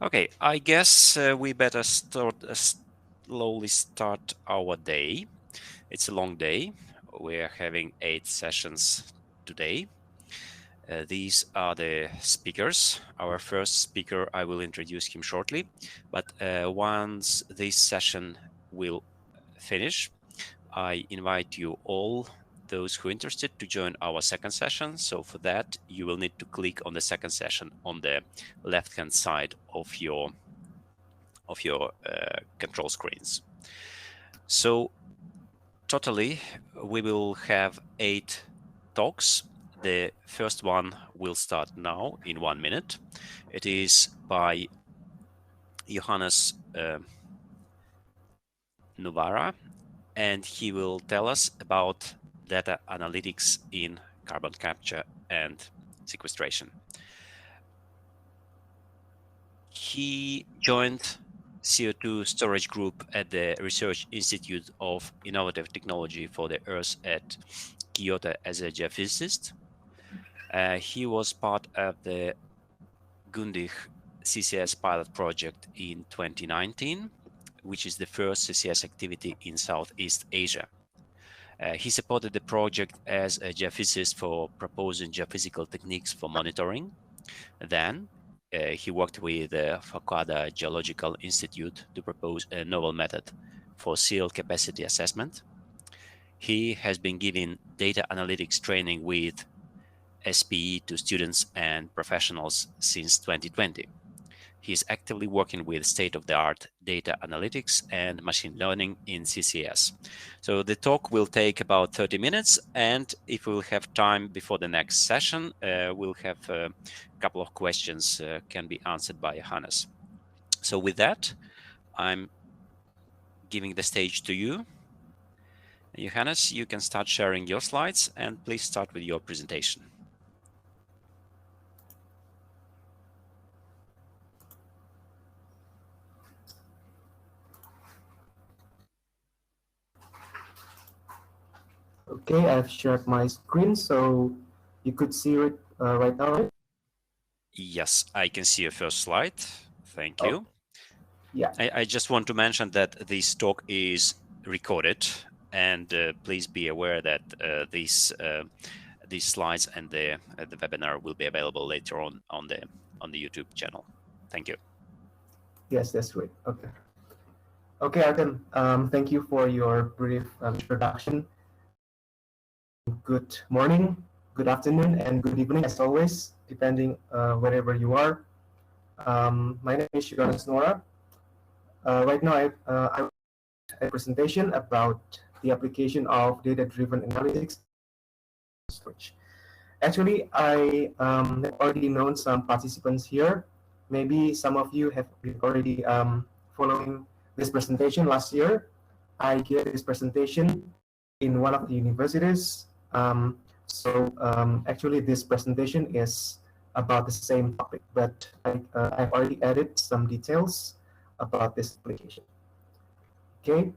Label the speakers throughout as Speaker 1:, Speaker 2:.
Speaker 1: Okay, I guess we better slowly start our day. It's a long day. We're having 8 sessions today. These are the speakers. Our first speaker, I will introduce him shortly. But once this session will finish, I invite you all, those who are interested, to join our second session. So for that, you will need to click on the second session on the left-hand side of your control screens. So totally, we will have 8 talks. The first one will start now in 1 minute. It is by Yohanes Nuwara, and he will tell us about data analytics in carbon capture and sequestration. He joined CO2 storage group at the Research Institute of Innovative Technology for the Earth at Kyoto as a geophysicist. He was part of the Gundig CCS pilot project in 2019, which is the first CCS activity in Southeast Asia. He supported the project as a geophysicist for proposing geophysical techniques for monitoring. Then he worked with the Valk Geological Institute to propose a novel method for seal capacity assessment. He has been giving data analytics training with SPE to students and professionals since 2020. He is actively working with state-of-the-art data analytics and machine learning in CCS. So the talk will take about 30 minutes, and if we'll have time before the next session, we'll have a couple of questions can be answered by Johannes. So with that, I'm giving the stage to you. Johannes, you can start sharing your slides, and please start with your presentation.
Speaker 2: Okay, I've shared my screen, so you could see it right now, right?
Speaker 1: Yes, I can see your first slide. Thank you.
Speaker 2: Yeah.
Speaker 1: I just want to mention that this talk is recorded, and please be aware that these slides and the webinar will be available later on the YouTube channel. Thank you.
Speaker 2: Yes, that's great. Okay. Okay, Artem. Thank you for your brief introduction. Good morning, good afternoon, and good evening, as always, depending wherever you are. My name is Yohanes. Right now, I will a presentation about the application of data-driven analytics. Actually, I have already known some participants here. Maybe some of you have been already following this presentation last year. I gave this presentation in one of the universities. Actually, this presentation is about the same topic, but I've already added some details about this application. Okay.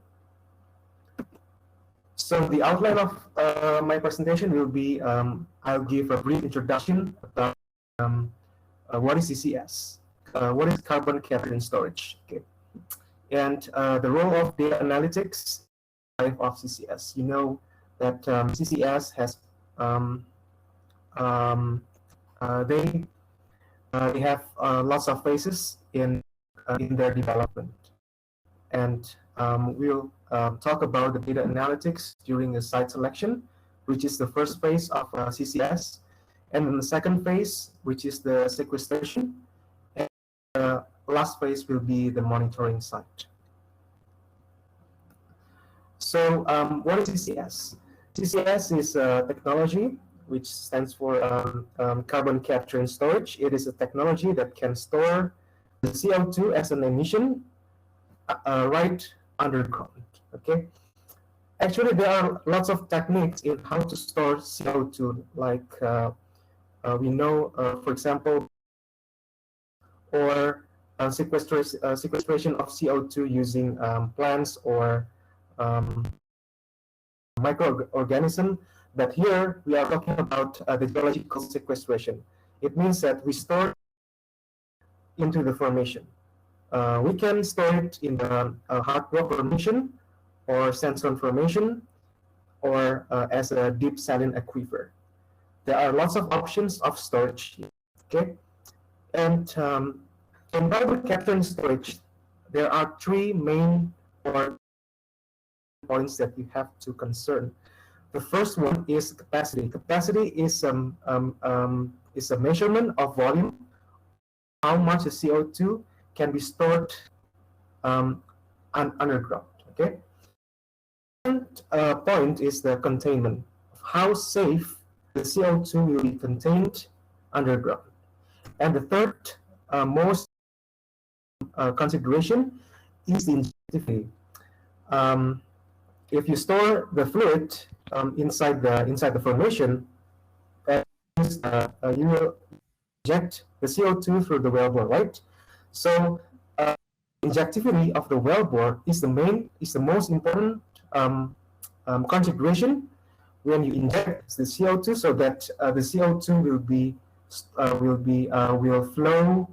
Speaker 2: So the outline of my presentation will be, I'll give a brief introduction about what is CCS, what is carbon capture and storage, okay, and the role of data analytics of CCS. You know that CCS has they have lots of phases in their development, and we'll talk about the data analytics during the site selection, which is the first phase of CCS, and then the second phase, which is the sequestration, and the last phase will be the monitoring site. So what is CCS? CCS is a technology which stands for carbon capture and storage. It is a technology that can store the CO2 as an emission right underground. Okay. Actually, there are lots of techniques in how to store CO2. Like we know, for example, or sequestration of CO2 using plants or microorganism. But here we are talking about the geological sequestration. It means that we store into the formation. We can store it in the hard rock formation, or sandstone formation, or as a deep saline aquifer. There are lots of options of storage here, okay? And in carbon capture and storage, there are three main points that you have to concern. The first one is capacity. Capacity is a measurement of volume, how much the CO2 can be stored underground. Okay. And point is the containment. How safe the CO2 will be contained underground. And the third most consideration is the injectivity. If you store the fluid inside the formation, you will inject the CO2 through the wellbore, right? So injectivity of the wellbore is the most important configuration when you inject the CO2, so that the CO2 will flow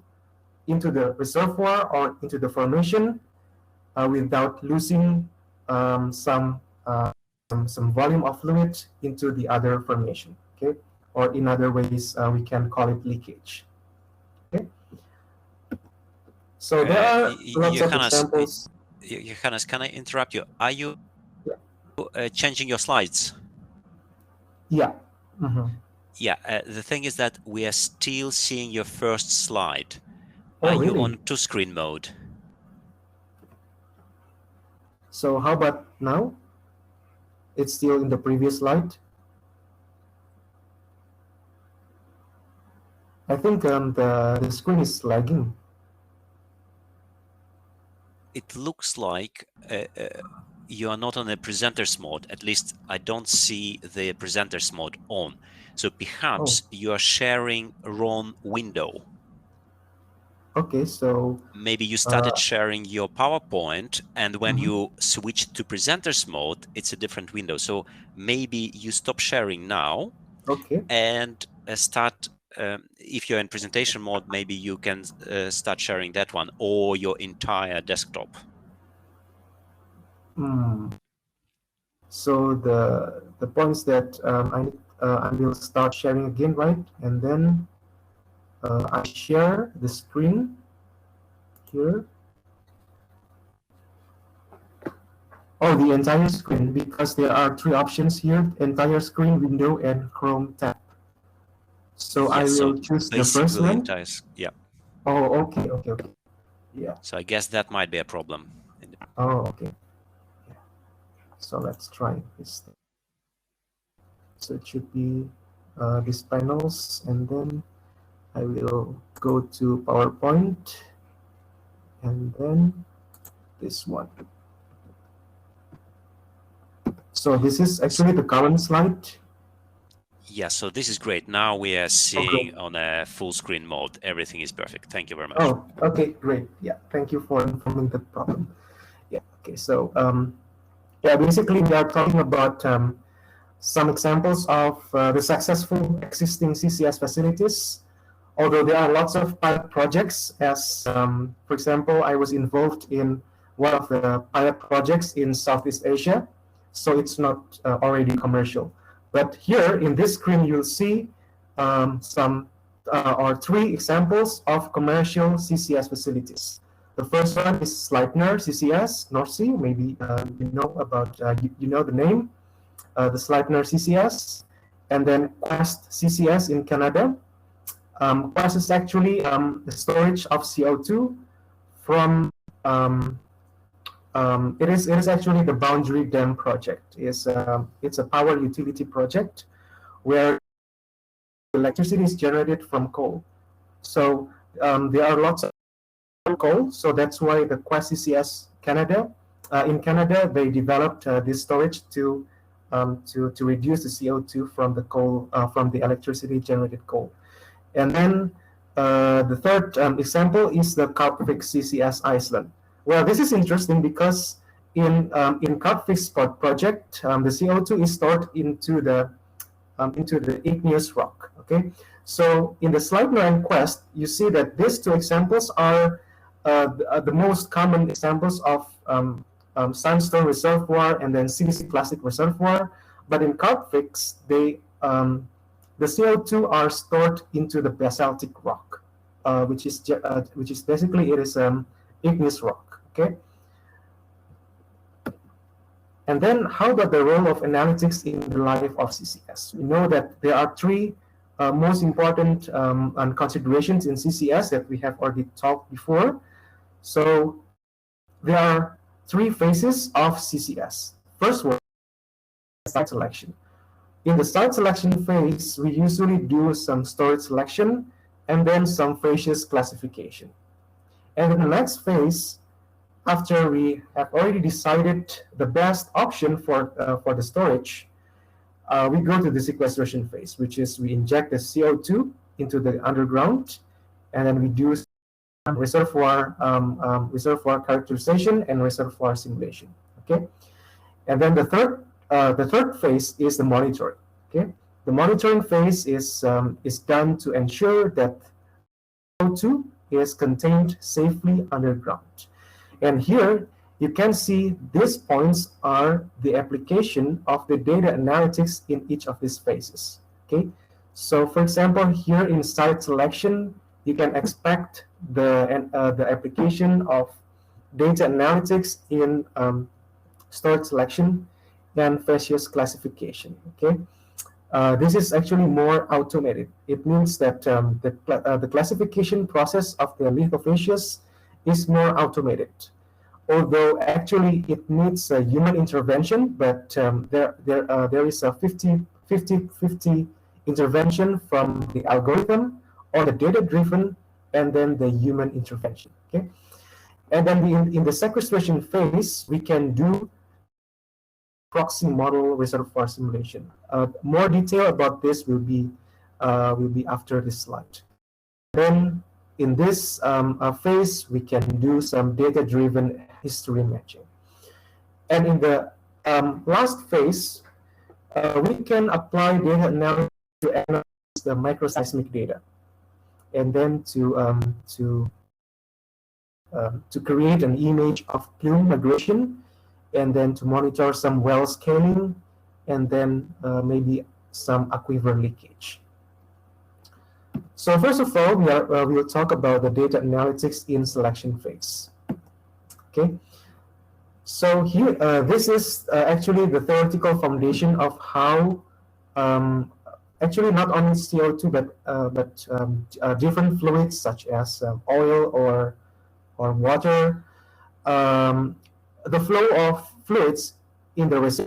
Speaker 2: into the reservoir or into the formation without losing some volume of fluid into the other formation. Okay, or in other ways we can call it leakage. Okay. So there are lots of examples.
Speaker 1: Yohanes, can I interrupt you? Are you changing your slides?
Speaker 2: Yeah. Mm-hmm.
Speaker 1: Yeah. The thing is that we are still seeing your first slide.
Speaker 2: Oh,
Speaker 1: are
Speaker 2: really?
Speaker 1: you on two-screen mode?
Speaker 2: So how about now? It's still in the previous slide. I think the screen is lagging.
Speaker 1: It looks like you are not on the presenter's mode. At least I don't see the presenter's mode on. So perhaps you are sharing wrong window.
Speaker 2: Okay, so
Speaker 1: maybe you started sharing your PowerPoint, and when you switch to presenter's mode, it's a different window. So maybe you stop sharing now.
Speaker 2: Okay.
Speaker 1: And start. If you're in presentation mode, maybe you can start sharing that one or your entire desktop.
Speaker 2: So the points that I will start sharing again, right? And then I share the screen here. Oh, the entire screen, because there are three options here: entire screen, window, and Chrome tab. So yes, I will choose the first one.
Speaker 1: Yeah.
Speaker 2: Oh, okay. Yeah.
Speaker 1: So I guess that might be a problem.
Speaker 2: Oh, okay. Yeah. So let's try this. So it should be these panels, and then I will go to PowerPoint, and then this one. So this is actually the current slide.
Speaker 1: Yeah, so this is great. Now we are seeing on a full screen mode. Everything is perfect. Thank you very much.
Speaker 2: Oh, okay, great. Yeah, thank you for informing the problem. Yeah, okay. So yeah, basically we are talking about some examples of the successful existing CCS facilities. Although there are lots of pilot projects, as for example, I was involved in one of the pilot projects in Southeast Asia, so it's not already commercial. But here in this screen, you'll see some or three examples of commercial CCS facilities. The first one is Sleipner CCS, North Sea. Maybe you know about you know the name, the Sleipner CCS, and then Quest CCS in Canada. Quest is actually the storage of CO2 from it is actually the Boundary Dam project. It's a power utility project where electricity is generated from coal. So there are lots of coal. So that's why the Quest CCS Canada in Canada they developed this storage to reduce the CO2 from the coal from the electricity generated coal. And then the third example is the Karpvik CCS Iceland. Well, this is interesting because in Karpvik's project, the CO2 is stored into the igneous rock. Okay, So in the slide 9 quest, you see that these two examples are the most common examples of sandstone reservoir and then CDC plastic reservoir. But in CarbFix, the CO2 are stored into the basaltic rock, which is basically it is igneous rock. Okay. And then how about the role of analytics in the life of CCS? We know that there are three most important considerations in CCS that we have already talked before. So there are three phases of CCS. First one, site selection. In the site selection phase, we usually do some storage selection and then some phase classification. And in the next phase, after we have already decided the best option for the storage, we go to the sequestration phase, which is we inject the CO2 into the underground, and then we do reservoir characterization and reservoir simulation. Okay, and then the third phase is the monitoring. Okay, the monitoring phase is done to ensure that CO2 is contained safely underground. And here you can see these points are the application of the data analytics in each of these phases. Okay, so for example, here in site selection, you can expect the application of data analytics in storage selection and phase classification. Okay, this is actually more automated. It means that the classification process of the lithophasius is more automated. Although actually it needs a human intervention, but there is a 50-50 intervention from the algorithm or the data-driven, and then the human intervention. Okay, and then in the sequestration phase, we can do proxy model reservoir simulation. More detail about this will be after this slide. Then in this phase, we can do some data-driven history matching. And in the last phase, we can apply data analysis to analyze the microseismic data, and then to create an image of plume migration, and then to monitor some well scaling, and then maybe some aquifer leakage. So first of all, we will talk about the data analytics in selection phase. Okay. So here, this is actually the theoretical foundation of how, actually not only CO2 but different fluids such as oil or water. The flow of fluids in the reservoir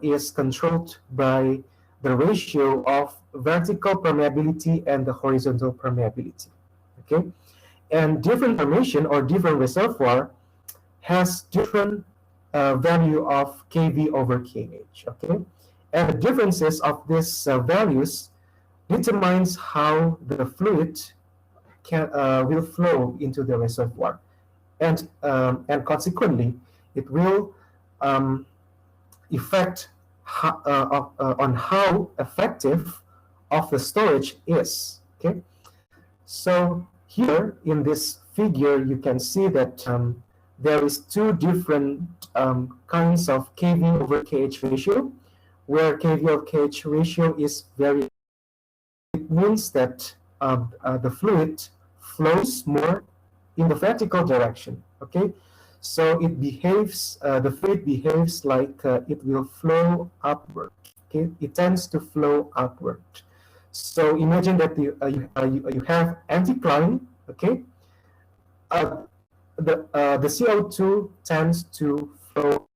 Speaker 2: is controlled by the ratio of vertical permeability and the horizontal permeability. Okay, and different formation or different reservoir has different value of kV over kH. Okay, and the differences of these values determines how the fluid will flow into the reservoir, and consequently it will affect on how effective of the storage is. Okay, so here in this figure you can see that there is two different kinds of kV over kH ratio, where kV over kH ratio is very, it means that the fluid flows more in the vertical direction. Okay, so it behaves, the fluid behaves like it will flow upward. Okay, it tends to flow upward. So imagine that you have anticline. Okay, the CO2 tends to flow.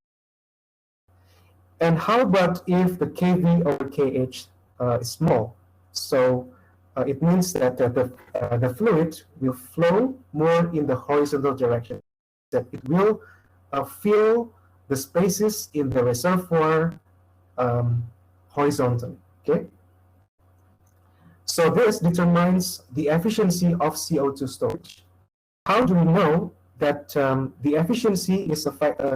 Speaker 2: And how about if the kV over kH is small? So it means that the fluid will flow more in the horizontal direction. That it will fill the spaces in the reservoir horizontally. Okay. So this determines the efficiency of CO2 storage. How do we know that the efficiency is a factor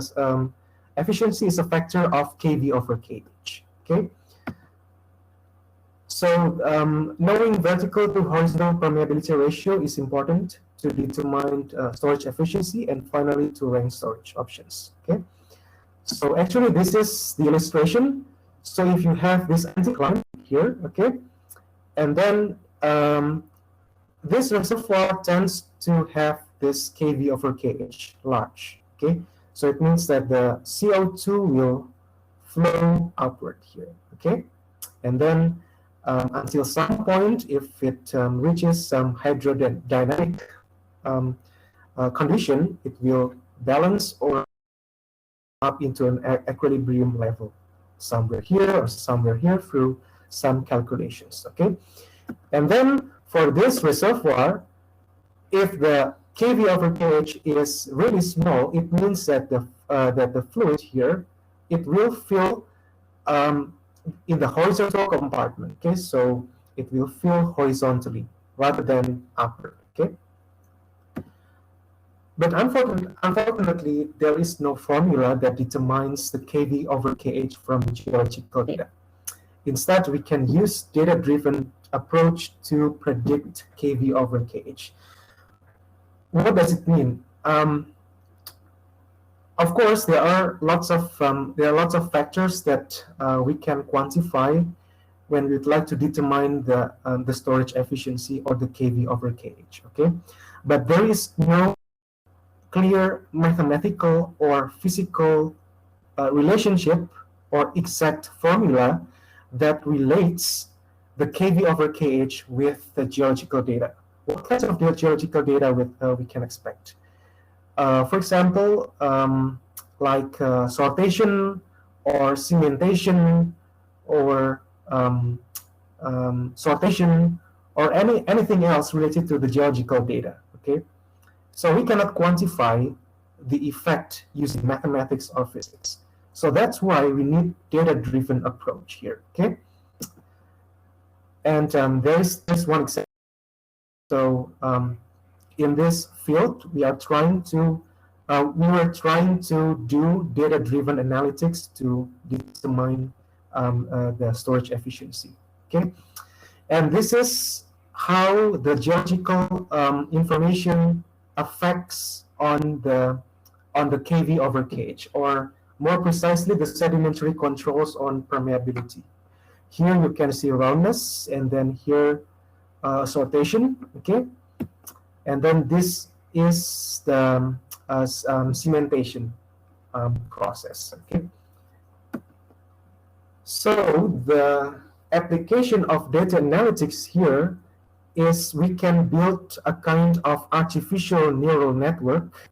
Speaker 2: of kV over kH? Okay. So knowing vertical to horizontal permeability ratio is important to determine storage efficiency and finally to rank storage options. Okay. So actually this is the illustration. So if you have this anticline here, okay, and then this reservoir tends to have this kV over kH large, okay? So it means that the CO2 will flow outward here, okay? And then until some point, if it reaches some hydrodynamic condition, it will balance or up into an equilibrium level, somewhere here or somewhere here through some calculations, okay? And then for this reservoir, if the kV over kH is really small, it means that the fluid here, it will fill in the horizontal compartment. Okay, so it will fill horizontally rather than upward. Okay, but unfortunately, there is no formula that determines the kV over kH from geological data. Instead, we can use data-driven approach to predict kV over kH. What does it mean? Of course, there are lots of factors that we can quantify when we'd like to determine the storage efficiency or the kV over kH. Okay, but there is no clear mathematical or physical relationship or exact formula that relates the kV over kH with the geological data. What kinds of geological data we can expect? For example, like sortation or cementation or sortation or anything else related to the geological data. Okay, so we cannot quantify the effect using mathematics or physics. So that's why we need data-driven approach here. Okay, and there's one example. So in this field, we were trying to do data-driven analytics to determine the storage efficiency. Okay, and this is how the geological information affects on the kV over kH, or more precisely, the sedimentary controls on permeability. Here you can see roundness, and then here sortation. Okay, and then this is the cementation process. Okay, so the application of data analytics here is we can build a kind of artificial neural network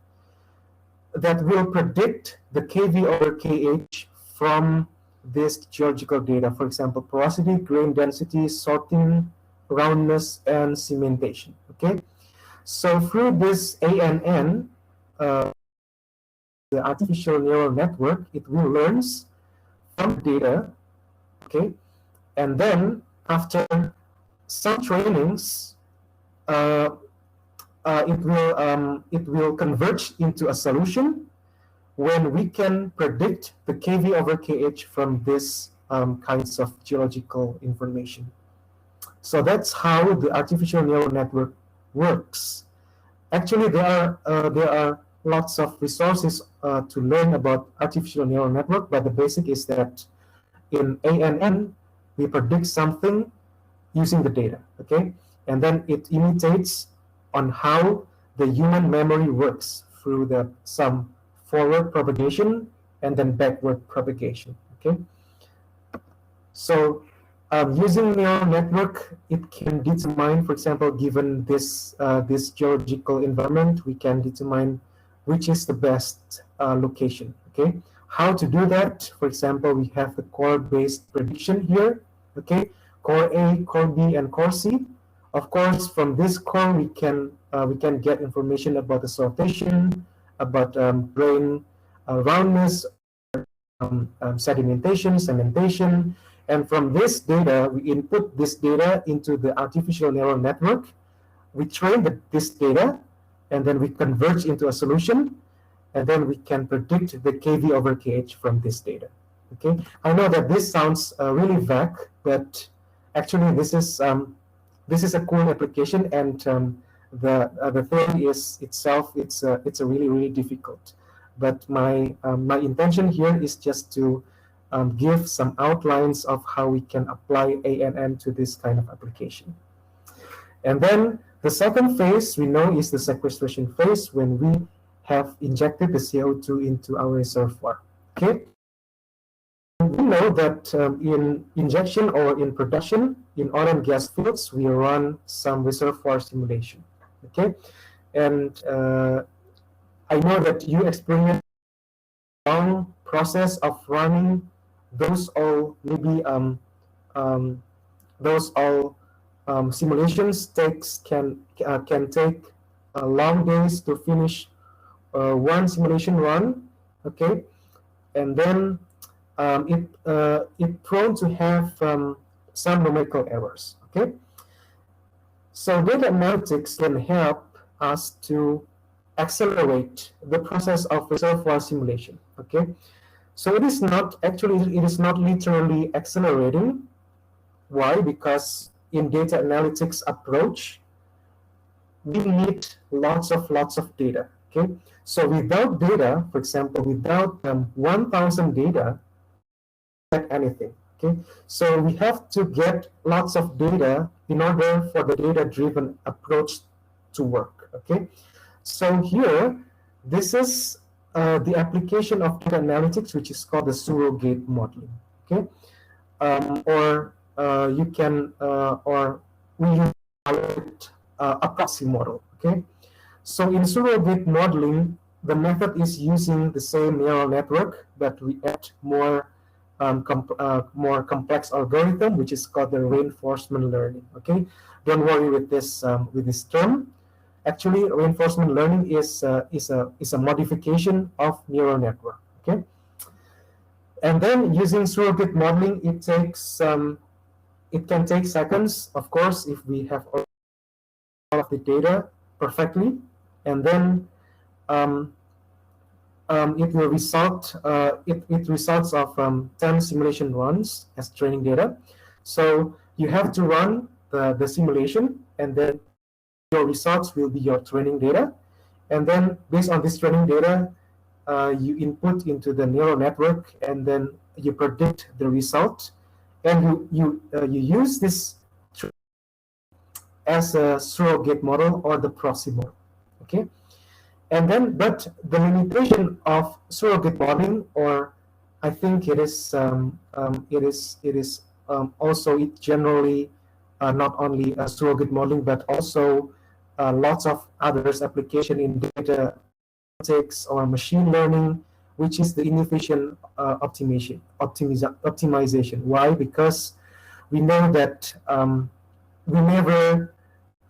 Speaker 2: that will predict the kV over kH from this geological data. For example, porosity, grain density, sorting, roundness, and cementation. Okay, so through this ANN, the artificial neural network, it will learn from data. Okay, and then after some trainings, it will converge into a solution when we can predict the kV over kH from this kinds of geological information. So that's how the artificial neural network works. Actually, there are lots of resources to learn about artificial neural network, but the basic is that in ANN, we predict something using the data, okay? And then it imitates on how the human memory works through some forward propagation and then backward propagation, okay? So using neural network, it can determine, for example, given this geological environment, we can determine which is the best location, okay? How to do that? For example, we have the core-based prediction here, okay? Core A, core B, and core C. Of course, from this core, we can get information about the sortation, about grain roundness, sedimentation, cementation, and from this data, we input this data into the artificial neural network. We train this data, and then we converge into a solution, and then we can predict the kV over kH from this data. Okay, I know that this sounds really vague, but Actually, this is a cool application, and the theory is itself it's a really difficult. But my intention here is just to give some outlines of how we can apply ANN to this kind of application. And then the second phase we know is the sequestration phase, when we have injected the CO2 into our reservoir. Okay. We know that in injection or in production in oil and gas fields, we run some reservoir simulation. Okay, and I know that you experience a long process of running those all maybe those all simulations can take long days to finish one simulation run. Okay, and then it prone to have some numerical errors. Okay, so data analytics can help us to accelerate the process of reservoir simulation. Okay, so it is not literally accelerating. Why? Because in data analytics approach, we need lots of data. Okay, so without data, for example, without 1,000 data, anything. Okay, so we have to get lots of data in order for the data-driven approach to work. Okay, so here, this is the application of data analytics, which is called the surrogate modeling. Okay, or you can or we use a proxy model. Okay, so in surrogate modeling, the method is using the same neural network, but we add more complex algorithm, which is called the reinforcement learning. Okay, don't worry with this term. Actually, reinforcement learning is a modification of neural network. Okay, and then using surrogate modeling, it can take seconds, of course, if we have all of the data perfectly, and then it will result. It results of 10 simulation runs as training data. So you have to run the simulation, and then your results will be your training data. And then based on this training data, you input into the neural network, and then you predict the result, and you use this as a surrogate model or the proxy model. Okay, and then but the limitation of surrogate modeling, or I think it is also it generally not only surrogate modeling, but also lots of others application in data analytics or machine learning, which is the inefficient optimization. Why? Because we know that we never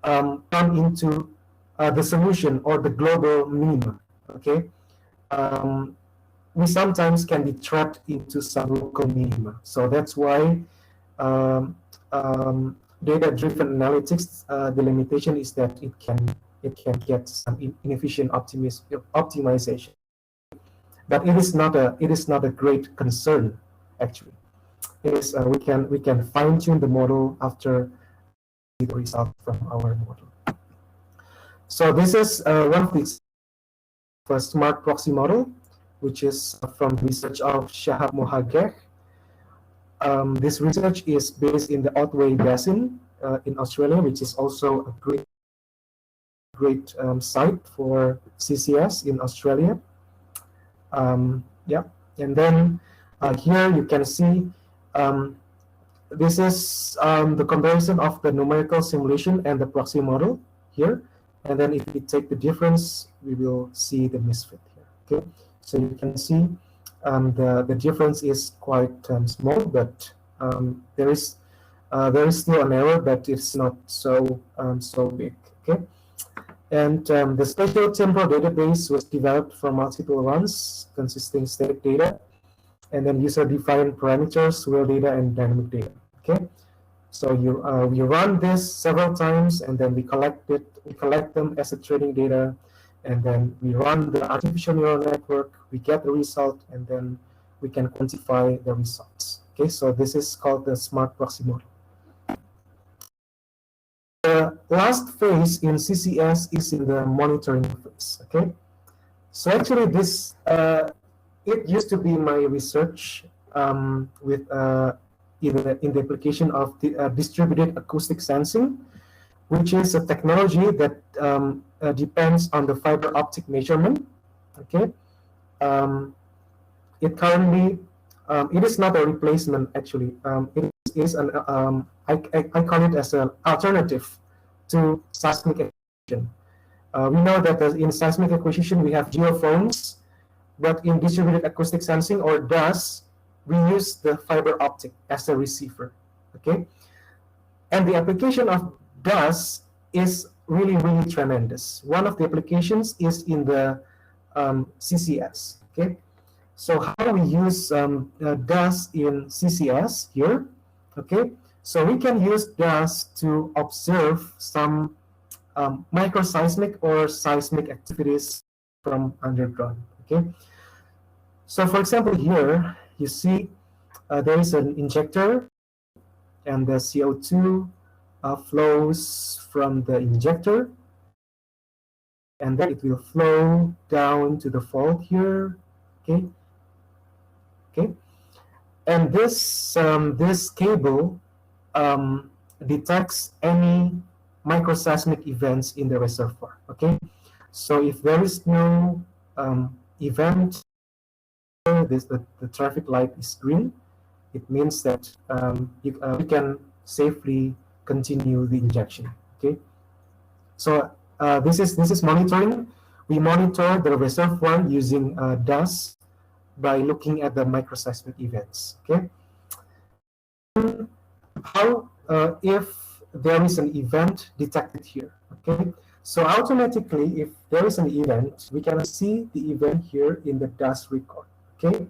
Speaker 2: come into the solution or the global minima. Okay, we sometimes can be trapped into some local minima. So that's why data-driven analytics, the limitation is that it can get some inefficient optimization. But it is not a great concern actually. It is we can fine-tune the model after the result from our model. So this is one of the smart proxy model, which is from research of Shahab Mohageh. This research is based in the Otway Basin in Australia, which is also a great site for CCS in Australia. Yeah, and then here you can see this is the comparison of the numerical simulation and the proxy model here. And then if we take the difference, we will see the misfit here. Okay, so you can see the difference is quite small, but there is still an error, but it's not so big. Okay, and the spatial temporal database was developed from multiple runs consisting static data, and then user-defined parameters, real data, and dynamic data. Okay, so we run this several times, and then we collect them as a training data, and then we run the artificial neural network, we get the result, and then we can quantify the results. Okay, so this is called the smart proxy model. last phase in CCS is in the monitoring phase. Okay, so actually this it used to be my research with in the application of the, distributed acoustic sensing, which is a technology that depends on the fiber optic measurement. Okay, it currently it is not a replacement actually. It is an I call it as an alternative to seismic acquisition. We know that in seismic acquisition we have geophones, but in distributed acoustic sensing or DAS, we use the fiber optic as a receiver. Okay, and the application of DAS is really, really tremendous. One of the applications is in the CCS. Okay, so how we use DAS in CCS here? Okay, so we can use DAS to observe some microseismic or seismic activities from underground. Okay, so for example, here you see there is an injector, and the CO2 flows from the injector, and then it will flow down to the fault here. Okay, okay, and this cable detects any microseismic events in the reservoir. Okay, so if there is no event, the traffic light is green, it means that you can safely continue the injection. Okay, so this is monitoring. We monitor the reservoir using DAS by looking at the microseismic events. Okay, how if there is an event detected here? Okay, so automatically, if there is an event, we can see the event here in the DAS record. Okay,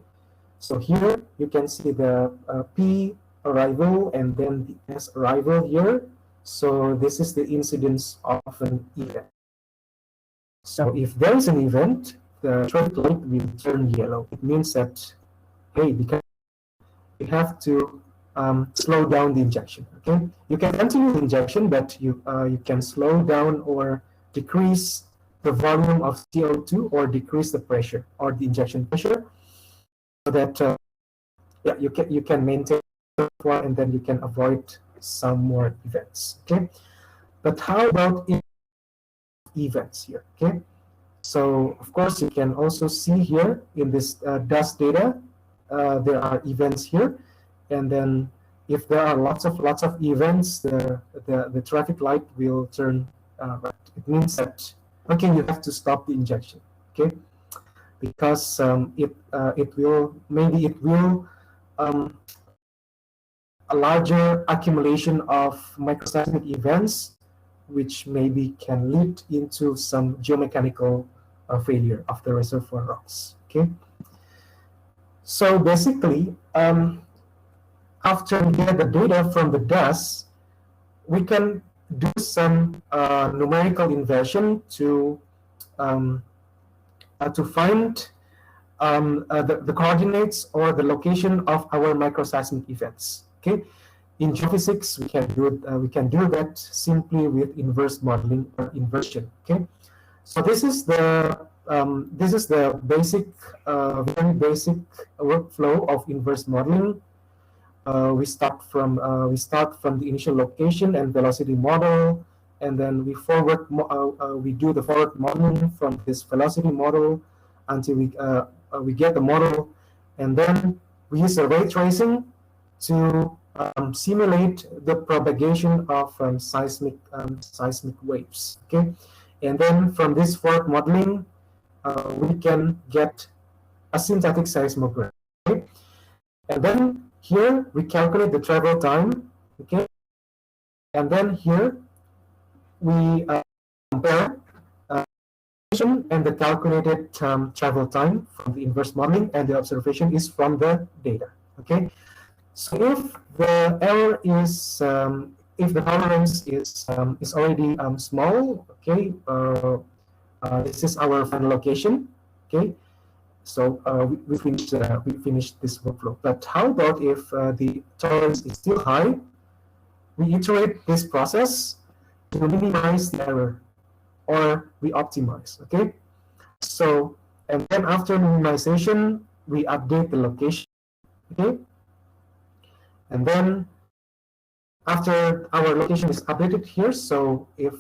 Speaker 2: so here you can see the P arrival and then the S arrival here. So this is the incidence of an event. So if there is an event, the traffic light will turn yellow. It means that, hey, because you have to slow down the injection. Okay, you can continue the injection, but you can slow down or decrease the volume of CO2 or decrease the pressure or the injection pressure, so that yeah, you can maintain one and then you can avoid some more events. Okay, but how about events here? Okay, so of course you can also see here in this dust data there are events here, and then if there are lots of events, the traffic light will turn red. It means that okay, you have to stop the injection. Okay, because it will a larger accumulation of microseismic events, which maybe can lead into some geomechanical failure of the reservoir rocks. Okay, so basically, after we get the data from the dust, we can do some numerical inversion to find the coordinates or the location of our microseismic events. Okay, in geophysics we can do that simply with inverse modeling or inversion. Okay, so this is the basic, very basic workflow of inverse modeling. We start from the initial location and velocity model, and then we do the forward modeling from this velocity model until we get the model, and then we use a ray tracing to simulate the propagation of seismic waves. Okay, and then from this forward modeling, we can get a synthetic seismogram. Okay, and then here we calculate the travel time. Okay, and then here we compare and the calculated travel time from the inverse modeling, and the observation is from the data. Okay, so if the error is if the tolerance is already small, okay, this is our final location. Okay, so we finished this workflow. But how about if the tolerance is still high? We iterate this process to minimize the error, or we optimize. Okay, so and then after minimization, we update the location. Okay, and then after our location is updated here, so if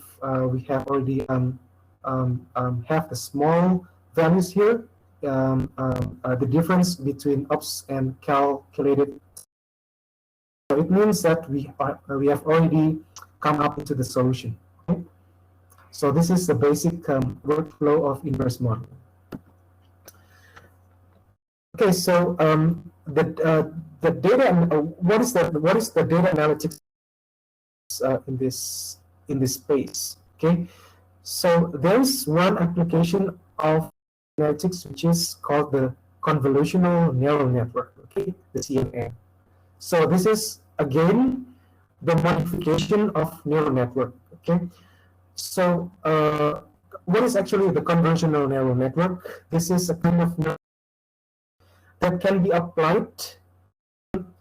Speaker 2: we have already have the small values here, the difference between ops and calculated, so it means that we have already come up into the solution. Okay? So this is the basic workflow of inverse modeling. Okay, so the data, what is the data analytics in this space? Okay, so there's one application of analytics which is called the convolutional neural network. Okay, the CNN. So this is again the modification of neural network. Okay, so what is actually the convolutional neural network? This is a kind of neural that can be applied,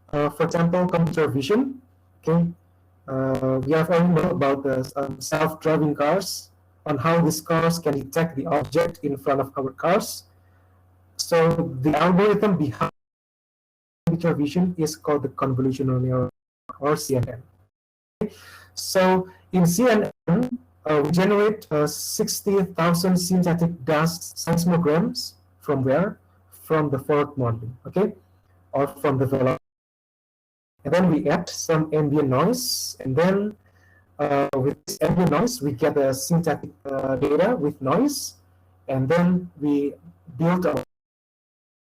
Speaker 2: for example, computer vision. Okay, we have already know about the self-driving cars, on how these cars can detect the object in front of our cars. So the algorithm behind computer vision is called the convolutional neural network, or CNN. So in CNN, we generate 60,000 synthetic dust seismograms from where? From the forward modeling, okay, or from the velocity. And then we add some ambient noise, and then with this ambient noise, we get the synthetic data with noise, and then we build the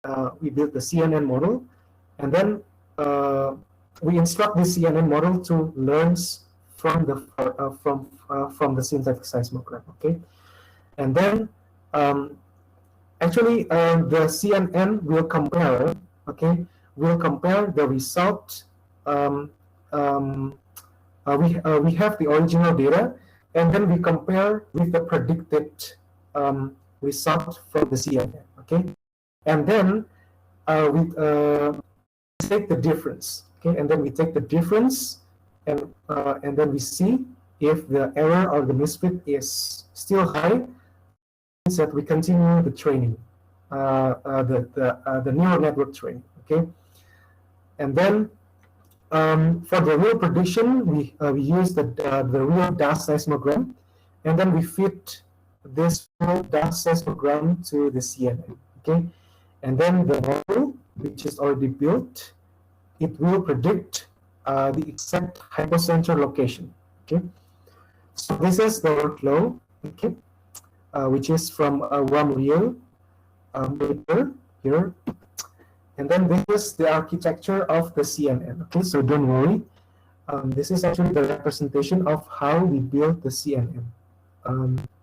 Speaker 2: CNN model, and then we instruct the CNN model to learn from the synthetic seismogram. Okay, and then actually the CNN will compare. Okay, will compare the result. We have the original data, and then we compare with the predicted result from the CNN. Okay, and then we take the difference. Okay, and then we take the difference, and then we see if the error or the misfit is still high. Means that we continue the training, the neural network training. Okay, and then for the real prediction, we use the real dust seismogram, and then we fit this real dust seismogram to the CNN. Okay, and then the model, which is already built, it will predict the exact hypocenter location. Okay, so this is the workflow. Okay, which is from one real paper here. And then this is the architecture of the CNN. Okay, so don't worry. This is actually the representation of how we build the CNN.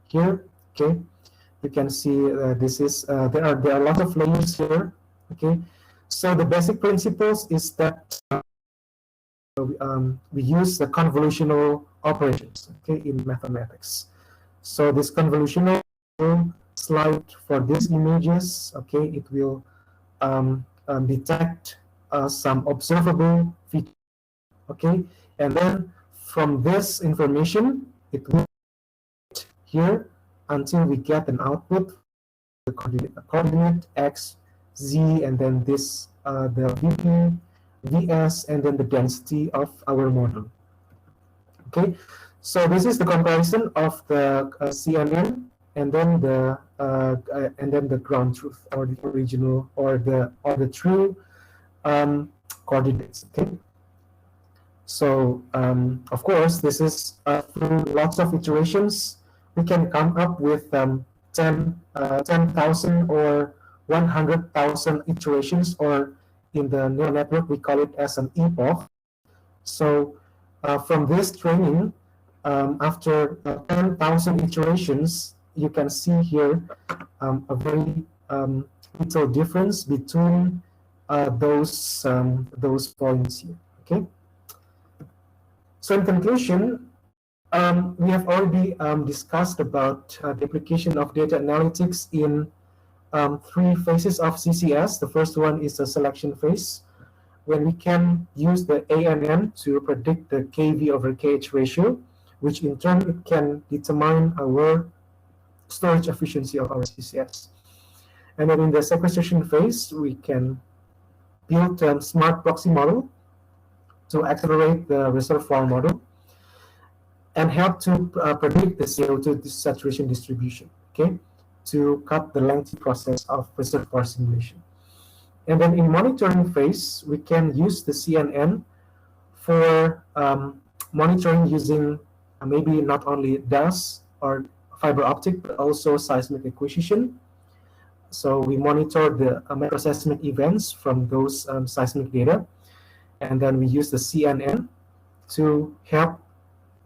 Speaker 2: Here, okay, you can see this is there are a lot of layers here. Okay, so the basic principles is that we use the convolutional operations. Okay, in mathematics. So this convolutional slide for these images. Okay, it will detect some observable features. Okay, and then from this information, it will here until we get an output, the coordinate x, z, and then this the vp, vs, and then the density of our model. Okay, so this is the comparison of the CNN and then the ground truth, or the original, or the true coordinates. Okay, so of course this is through lots of iterations we can come up with 10,000 or 100,000 iterations, or in the neural network we call it as an epoch. So from this training, after 10,000 iterations, you can see here a very little difference between those points here. Okay. So in conclusion, we have already discussed about the application of data analytics in 3 phases of CCS. The first one is the selection phase, when we can use the ANN to predict the KV over KH ratio which in turn it can determine our storage efficiency of our CCS. And then in the sequestration phase, we can build a smart proxy model to accelerate the reservoir model and help to predict the CO2 saturation distribution, okay, to cut the lengthy process of reservoir simulation. And then in monitoring phase, we can use the CNN for monitoring using maybe not only DAS or fiber optic, but also seismic acquisition. So we monitor the microseismic events from those seismic data, and then we use the CNN to help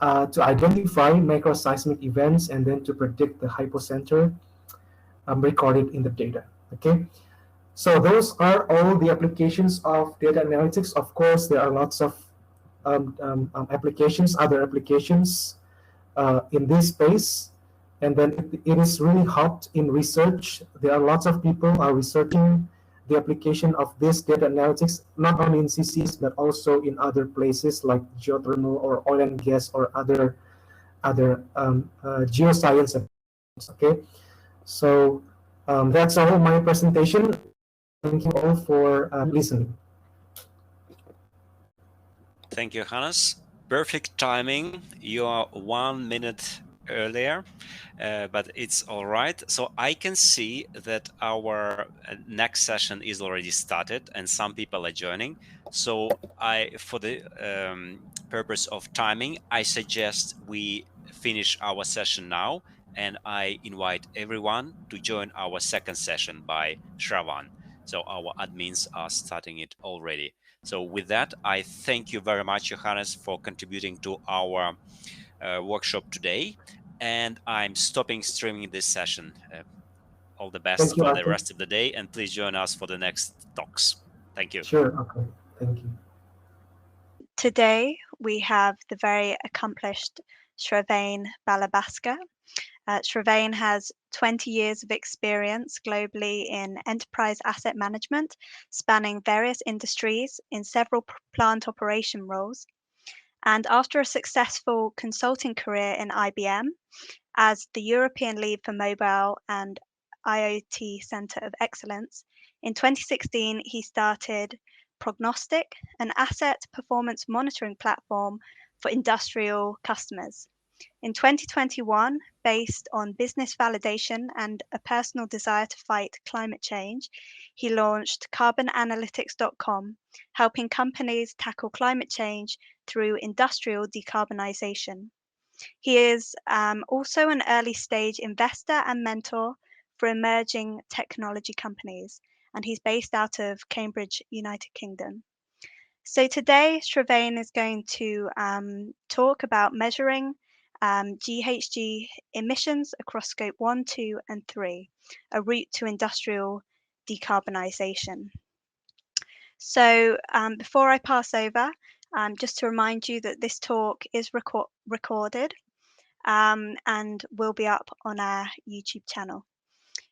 Speaker 2: to identify microseismic events and then to predict the hypocenter recorded in the data. Okay, so those are all the applications of data analytics. Of course, there are lots of applications, other applications in this space, and then it is really hot in research. There are lots of people are researching the application of this data analytics, not only in CCs, but also in other places like geothermal or oil and gas or other geoscience applications. Okay, so that's all my presentation. Thank you all for listening.
Speaker 1: Thank you, Yohanes. Perfect timing. You are 1 minute earlier, but it's all right. So I can see that our next session is already started and some people are joining. So for the purpose of timing, I suggest we finish our session now, and I invite everyone to join our second session by Shravane. So our admins are starting it already. So with that, I thank you very much, Yohanes, for contributing to our workshop today. And I'm stopping streaming this session. All the best for the rest of the day, and please join us for the next talks. Thank you.
Speaker 2: Sure, okay, thank you.
Speaker 3: Today, we have the very accomplished Shravane Balabasqer. Shravane has 20 years of experience globally in enterprise asset management, spanning various industries in several plant operation roles. And after a successful consulting career in IBM as the European lead for mobile and IoT Center of Excellence, in 2016, he started Prognostic, an asset performance monitoring platform for industrial customers. In 2021, based on business validation and a personal desire to fight climate change, he launched CarbonAnalytics.com, helping companies tackle climate change through industrial decarbonisation. He is also an early stage investor and mentor for emerging technology companies, and he's based out of Cambridge, United Kingdom. So today, Shravane is going to talk about measuring GHG emissions across scope 1, 2, and 3, a route to industrial decarbonisation. So before I pass over, just to remind you that this talk is recorded and will be up on our YouTube channel.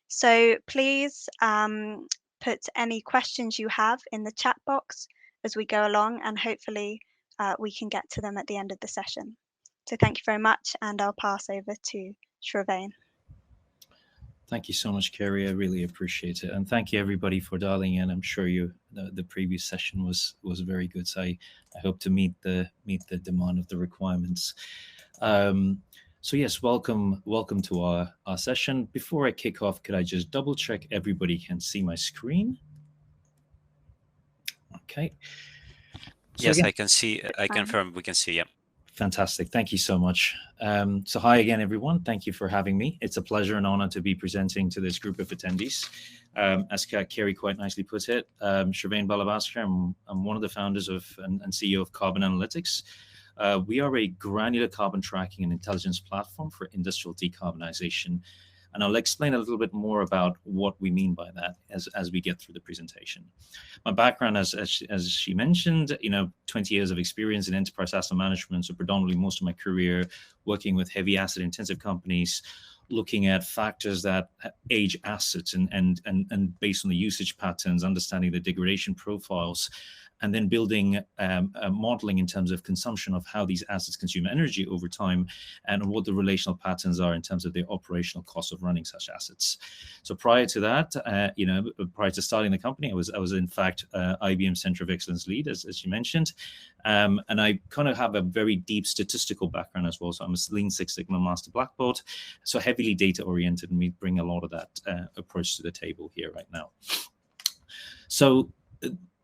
Speaker 3: So please put any questions you have in the chat box as we go along, and hopefully we can get to them at the end of the session. So thank you very much, and I'll pass over to Shravane.
Speaker 4: Thank you so much, Kerry. I really appreciate it, and thank you everybody for dialing in. I'm sure the previous session was very good. So I hope to meet the demand of the requirements. So yes, welcome to our session. Before I kick off, could I just double check everybody can see my screen? Okay.
Speaker 1: So yes, again, I can see. I confirm we can see. Yeah.
Speaker 4: Fantastic. Thank you so much. So hi again, everyone. Thank you for having me. It's a pleasure and honor to be presenting to this group of attendees. As Kerry quite nicely put it, Shravane Balabasqer, I'm one of the founders of and CEO of CarbonAnalytics. We are a granular carbon tracking and intelligence platform for industrial decarbonization. And I'll explain a little bit more about what we mean by that as we get through the presentation. My background, as she mentioned, 20 years of experience in enterprise asset management, so predominantly most of my career working with heavy asset intensive companies, looking at factors that age assets and based on the usage patterns, understanding the degradation profiles, and then building modeling in terms of consumption of how these assets consume energy over time, and what the relational patterns are in terms of the operational cost of running such assets. So prior to that, prior to starting the company, I was in fact IBM Center of Excellence lead, as you mentioned, and I kind of have a very deep statistical background as well. So I'm a Lean Six Sigma Master Black Belt, so heavily data oriented, and we bring a lot of that approach to the table here right now. So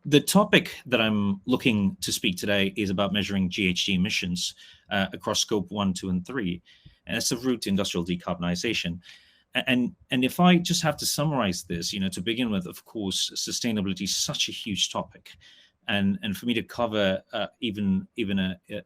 Speaker 4: the topic that I'm looking to speak today is about measuring GHG emissions across scope 1, 2, and 3, and it's a route to industrial decarbonization. And if I just have to summarize this, to begin with, of course, sustainability is such a huge topic. And for me to cover even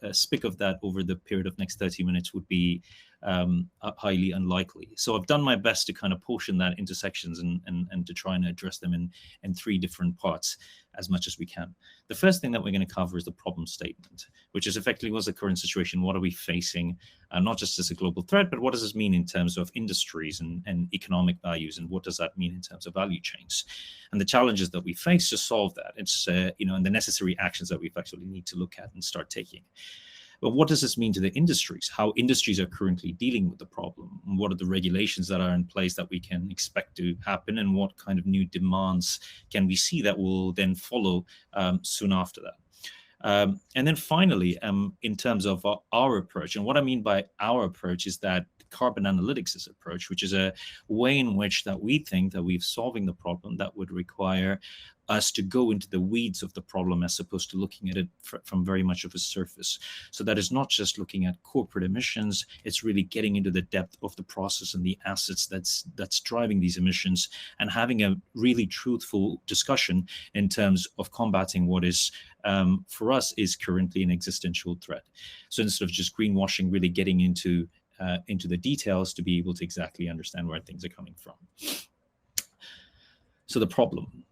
Speaker 4: a spick of that over the period of next 30 minutes would be highly unlikely. So I've done my best to kind of portion that into sections and to try and address them in 3 different parts as much as we can. The first thing that we're going to cover is the problem statement, which is effectively what's the current situation, what are we facing, not just as a global threat, but what does this mean in terms of industries and economic values, and what does that mean in terms of value chains, and the challenges that we face to solve that. It's and the necessary actions that we actually need to look at and start taking. But what does this mean to the industries? How industries are currently dealing with the problem? And what are the regulations that are in place that we can expect to happen? And what kind of new demands can we see that will then follow soon after that? And then finally, in terms of our approach, and what I mean by our approach is that CarbonAnalytics' approach, which is a way in which that we think that we're solving the problem that would require us to go into the weeds of the problem as opposed to looking at it from very much of a surface. So that is not just looking at corporate emissions, it's really getting into the depth of the process and the assets that's driving these emissions, and having a really truthful discussion in terms of combating what is for us is currently an existential threat. So instead of just greenwashing, really getting into the details to be able to exactly understand where things are coming from. So the problem.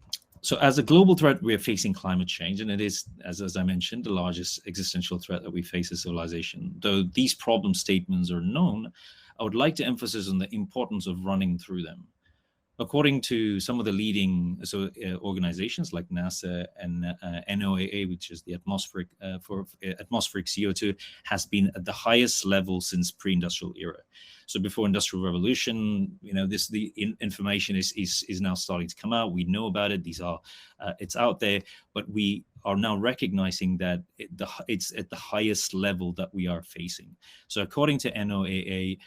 Speaker 4: So as a global threat, we are facing climate change, and it is, as I mentioned, the largest existential threat that we face as civilization. Though these problem statements are known, I would like to emphasize on the importance of running through them. According to some of the leading organizations like NASA and NOAA, which is the atmospheric CO2, has been at the highest level since pre-industrial era. So before industrial revolution, the information is now starting to come out. We know about it. It's out there, but we are now recognizing that it's at the highest level that we are facing. So according to NOAA,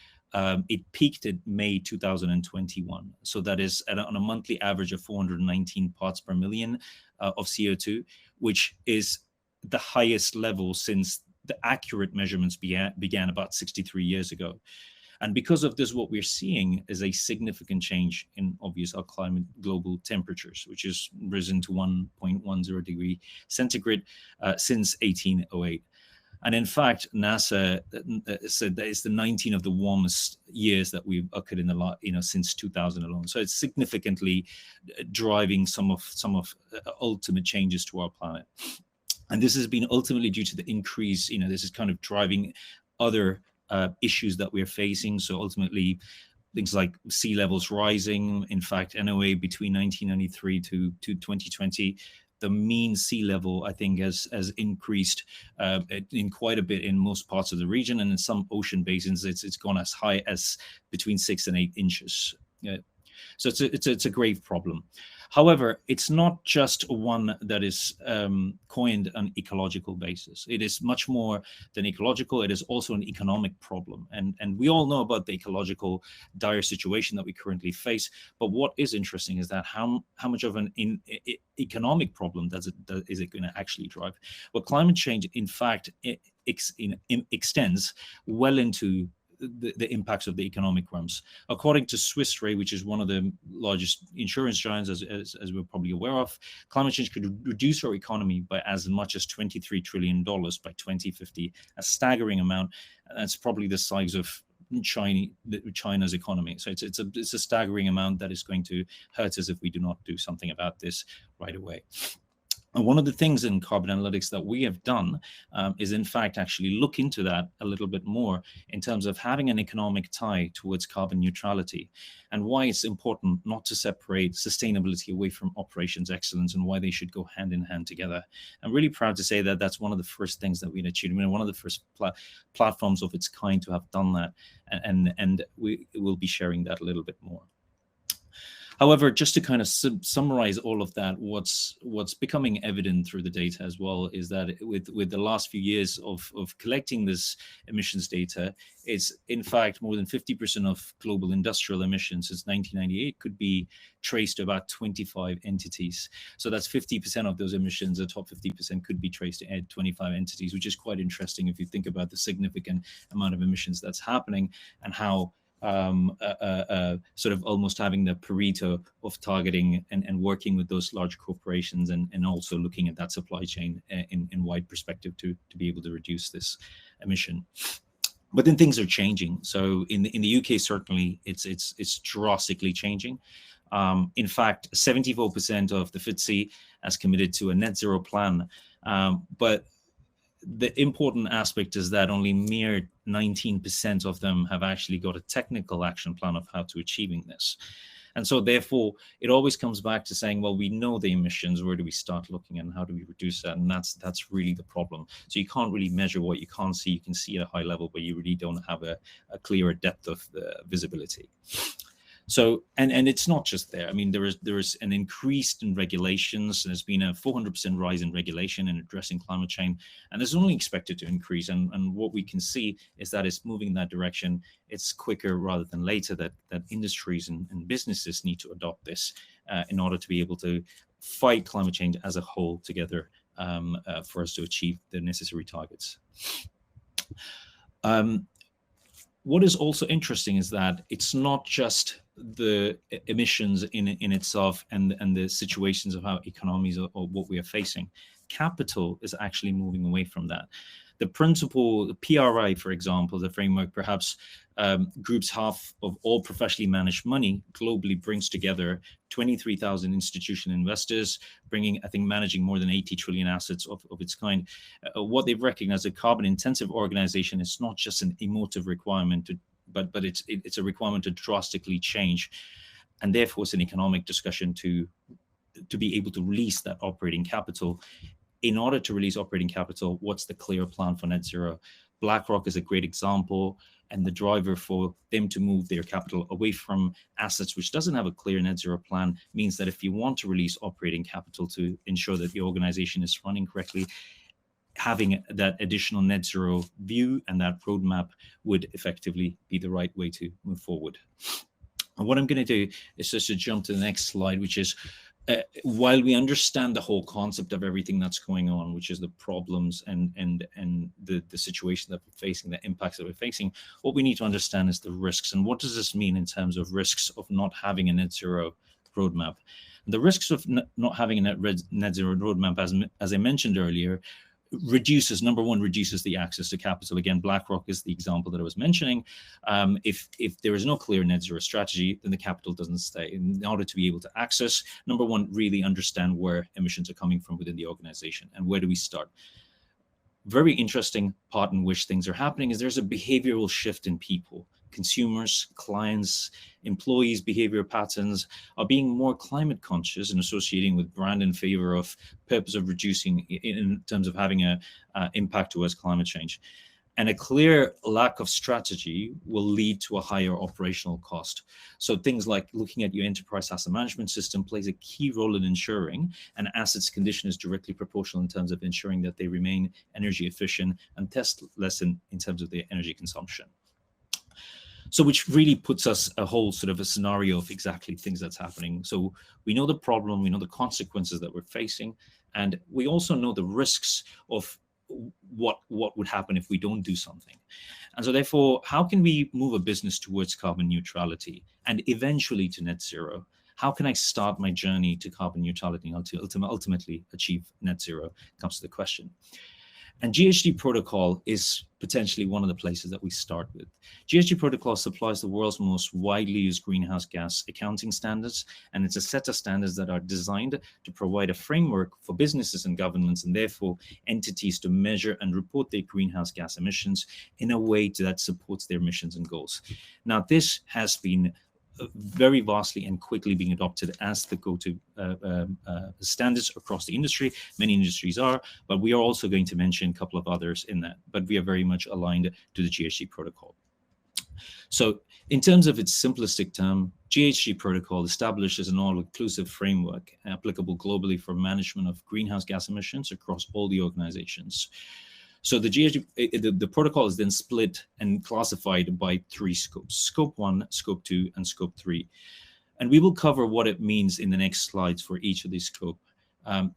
Speaker 4: it peaked in May 2021. So that is on a monthly average of 419 parts per million of CO2, which is the highest level since the accurate measurements began about 63 years ago. And because of this, what we're seeing is a significant change in our climate global temperatures, which has risen to 1.10 degree centigrade since 1808. And in fact, NASA said that it's the 19 of the warmest years that we've occurred in since 2000 alone. So it's significantly driving some of ultimate changes to our planet. And this has been ultimately due to the increase, this is kind of driving other issues that we're facing. So ultimately, things like sea levels rising. In fact, NOAA between 1993 to 2020, the mean sea level, I think, has increased in quite a bit in most parts of the region, and in some ocean basins, it's gone as high as between 6 and 8 inches. So it's a grave problem. However, it's not just one that is coined on ecological basis. It is much more than ecological. It is also an economic problem. And we all know about the ecological dire situation that we currently face. But what is interesting is that how much of an economic problem is it going to actually drive? Well, climate change, in fact, extends well into the impacts of the economic realms. According to Swiss Re, which is one of the largest insurance giants, as we're probably aware of, climate change could reduce our economy by as much as $23 trillion by 2050, a staggering amount. That's probably the size of China's economy. So it's a staggering amount that is going to hurt us if we do not do something about this right away. And one of the things in carbon analytics that we have done is, in fact, actually look into that a little bit more in terms of having an economic tie towards carbon neutrality, and why it's important not to separate sustainability away from operations excellence, and why they should go hand in hand together. I'm really proud to say that that's one of the first things that we've achieved. I mean, one of the first platforms of its kind to have done that, and we will be sharing that a little bit more. However, just to kind of summarize all of that, what's becoming evident through the data as well is that with the last few years of collecting this emissions data, it's in fact more than 50% of global industrial emissions since 1998 could be traced to about 25 entities. So that's 50% of those emissions, the top 50% could be traced to 25 entities, which is quite interesting if you think about the significant amount of emissions that's happening and how sort of almost having the Pareto of targeting and working with those large corporations and also looking at that supply chain in wide perspective to be able to reduce this emission. But then things are changing. So in the UK, certainly it's drastically changing. In fact, 74% of the FTSE has committed to a net zero plan, but the important aspect is that only mere 19% of them have actually got a technical action plan of how to achieving this. And so therefore, it always comes back to saying, well, we know the emissions, where do we start looking and how do we reduce that? And that's really the problem. So you can't really measure what you can't see. You can see at a high level, but you really don't have a clearer depth of the visibility. So, and it's not just there. I mean, there is an increase in regulations. There's been a 400% rise in regulation in addressing climate change, and it's only expected to increase. And what we can see is that it's moving in that direction. It's quicker rather than later that industries and businesses need to adopt this in order to be able to fight climate change as a whole together for us to achieve the necessary targets. What is also interesting is that it's not just the emissions in itself and the situations of how economies or what we are facing. Capital is actually moving away from that. The principle, the PRI, for example, the framework perhaps groups half of all professionally managed money globally, brings together 23,000 institutional investors, bringing, I think, managing more than 80 trillion assets of its kind. What they've recognized, a carbon-intensive organization is not just an emotive requirement, but it's a requirement to drastically change, and therefore it's an economic discussion to be able to release that operating capital. In order to release operating capital, what's the clear plan for net zero? BlackRock is a great example, and the driver for them to move their capital away from assets which doesn't have a clear net zero plan means that if you want to release operating capital to ensure that the organization is running correctly, having that additional net zero view and that roadmap would effectively be the right way to move forward. And what I'm going to do is just to jump to the next slide, which is while we understand the whole concept of everything that's going on, which is the problems and the situation that we're facing, the impacts that we're facing, what we need to understand is the risks. And what does this mean in terms of risks of not having a net zero roadmap? The risks of not having a net zero roadmap, as I mentioned earlier, reduces, number one, reduces the access to capital. Again, BlackRock is the example that I was mentioning. If there is no clear net zero strategy, then the capital doesn't stay. In order to be able to access, number one, really understand where emissions are coming from within the organization and where do we start. Very interesting part in which things are happening is there's a behavioral shift in people. Consumers, clients, employees' behavior patterns are being more climate conscious and associating with brand in favor of purpose of reducing in terms of having a impact towards climate change. And a clear lack of strategy will lead to a higher operational cost. So things like looking at your enterprise asset management system plays a key role in ensuring an asset's condition is directly proportional in terms of ensuring that they remain energy efficient and test less in terms of their energy consumption. So which really puts us a whole sort of a scenario of exactly things that's happening. So we know the problem, we know the consequences that we're facing, and we also know the risks of what would happen if we don't do something. And so therefore, how can we move a business towards carbon neutrality and eventually to net zero? How can I start my journey to carbon neutrality and ultimately achieve net zero? Comes to the question. And GHG protocol is potentially one of the places that we start with. GHG protocol supplies the world's most widely used greenhouse gas accounting standards, and it's a set of standards that are designed to provide a framework for businesses and governments, and therefore entities, to measure and report their greenhouse gas emissions in a way that supports their missions and goals. Now, this has been very vastly and quickly being adopted as the go-to standards across the industry. Many industries are, but we are also going to mention a couple of others in that, but we are very much aligned to the GHG protocol. So in terms of its simplistic term, GHG protocol establishes an all-inclusive framework applicable globally for management of greenhouse gas emissions across all the organizations. So the protocol is then split and classified by 3 scopes: Scope 1, Scope 2, and Scope 3. And we will cover what it means in the next slides for each of these scopes.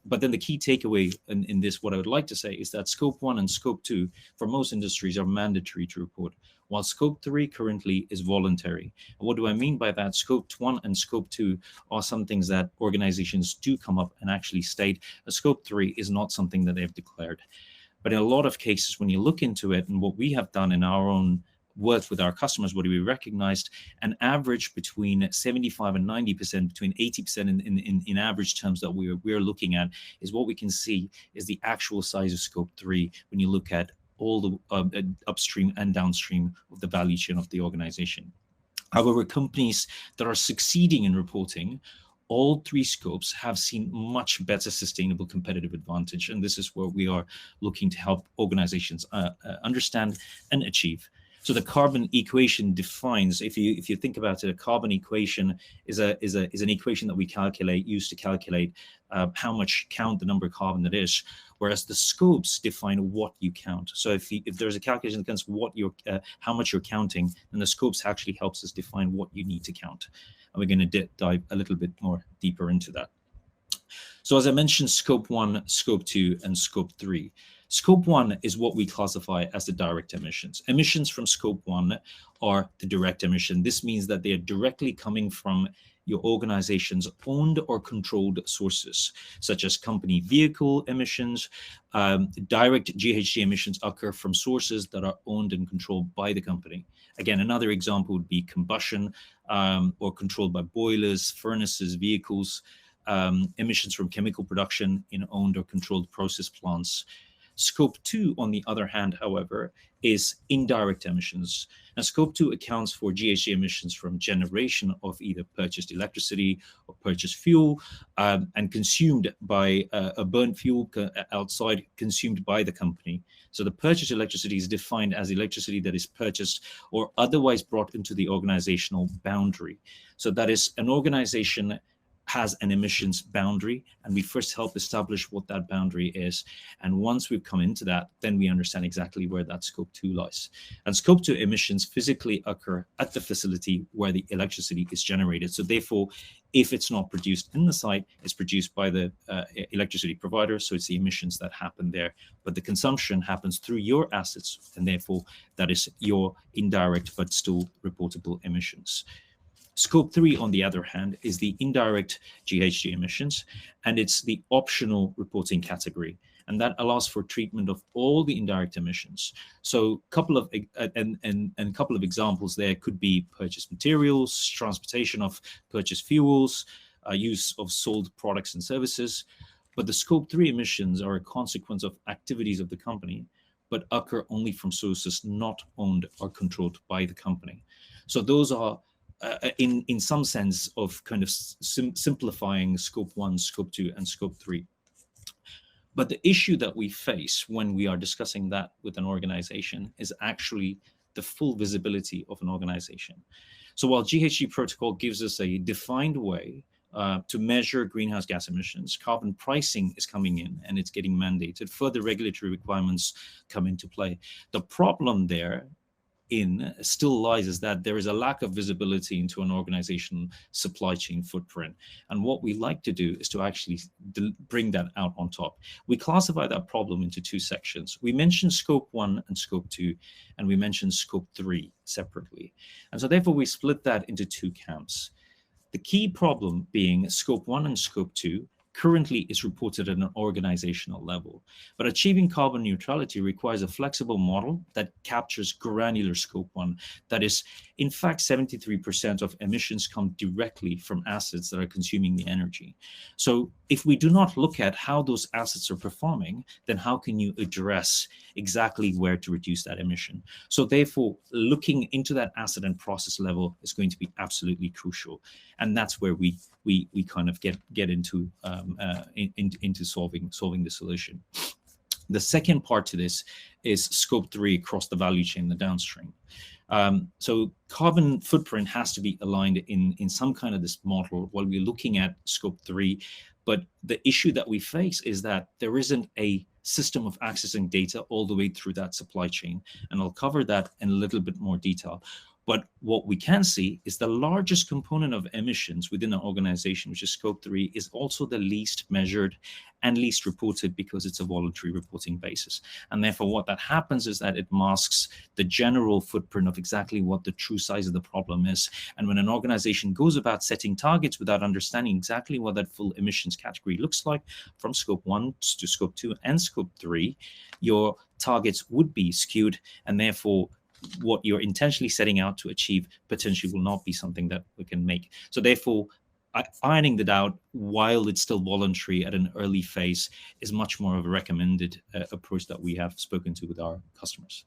Speaker 4: But then the key takeaway in this, what I would like to say, is that Scope 1 and Scope 2 for most industries are mandatory to report, while Scope 3 currently is voluntary. And what do I mean by that? Scope 1 and Scope 2 are some things that organizations do come up and actually state. Scope 3 is not something that they've declared. But in a lot of cases, when you look into it, and what we have done in our own work with our customers, what we recognized, an average between 75 and 90%, between 80% in average terms that we're looking at, is what we can see is the actual size of Scope 3 when you look at all the upstream and downstream of the value chain of the organization. However, companies that are succeeding in reporting all 3 scopes have seen much better sustainable competitive advantage. And this is where we are looking to help organizations understand and achieve. So the carbon equation defines, if you think about it, a carbon equation is an equation that we use to calculate how much count the number of carbon that is, whereas the scopes define what you count. So if there's a calculation against what how much you're counting, then the scopes actually helps us define what you need to count. And we're going to dive a little bit more deeper into that. So as I mentioned, Scope 1, Scope 2, and Scope 3. Scope 1 is what we classify as the direct emissions. Emissions from Scope 1 are the direct emission. This means that they are directly coming from your organization's owned or controlled sources, such as company vehicle emissions. Direct GHG emissions occur from sources that are owned and controlled by the company. Again, another example would be combustion or controlled by boilers, furnaces, vehicles, emissions from chemical production in owned or controlled process plants. Scope 2, on the other hand, however, is indirect emissions. Now, Scope 2 accounts for GHG emissions from generation of either purchased electricity or purchased fuel and consumed by a burnt fuel outside, consumed by the company. So the purchased electricity is defined as electricity that is purchased or otherwise brought into the organizational boundary. So that is, an organization has an emissions boundary, and we first help establish what that boundary is. And once we've come into that, then we understand exactly where that Scope 2 lies. And Scope 2 emissions physically occur at the facility where the electricity is generated. So therefore, if it's not produced in the site, it's produced by the electricity provider. So it's the emissions that happen there. But the consumption happens through your assets, and therefore that is your indirect but still reportable emissions. Scope 3, on the other hand, is the indirect GHG emissions, and it's the optional reporting category, and that allows for treatment of all the indirect emissions. So a couple of examples there could be purchased materials, transportation of purchased fuels, use of sold products and services. But the Scope 3 emissions are a consequence of activities of the company, but occur only from sources not owned or controlled by the company. So those are in some sense of kind of simplifying Scope 1, Scope 2, and Scope 3. But the issue that we face when we are discussing that with an organization is actually the full visibility of an organization. So while GHG protocol gives us a defined way to measure greenhouse gas emissions, carbon pricing is coming in and it's getting mandated. Further regulatory requirements come into play. The problem there still lies is that there is a lack of visibility into an organizational supply chain footprint. And what we like to do is to actually bring that out on top. We classify that problem into 2 sections. We mentioned Scope 1 and Scope 2, and we mentioned Scope 3 separately. And so therefore we split that into 2 camps. The key problem being Scope 1 and Scope 2 currently is reported at an organizational level. But achieving carbon neutrality requires a flexible model that captures granular scope 1. That is, in fact, 73% of emissions come directly from assets that are consuming the energy. So if we do not look at how those assets are performing, then how can you address exactly where to reduce that emission? So therefore, looking into that asset and process level is going to be absolutely crucial. And that's where we kind of get into solving the solution. The second part to this is scope 3 across the value chain, the downstream. So carbon footprint has to be aligned in some kind of this model while we're looking at scope 3. But the issue that we face is that there isn't a system of accessing data all the way through that supply chain. And I'll cover that in a little bit more detail. But what we can see is the largest component of emissions within an organization, which is scope 3, is also the least measured and least reported because it's a voluntary reporting basis. And therefore, what that happens is that it masks the general footprint of exactly what the true size of the problem is. And when an organization goes about setting targets without understanding exactly what that full emissions category looks like from scope 1 to scope 2 and scope 3, your targets would be skewed, and therefore what you're intentionally setting out to achieve potentially will not be something that we can make. So therefore, ironing that out while it's still voluntary at an early phase is much more of a recommended approach that we have spoken to with our customers.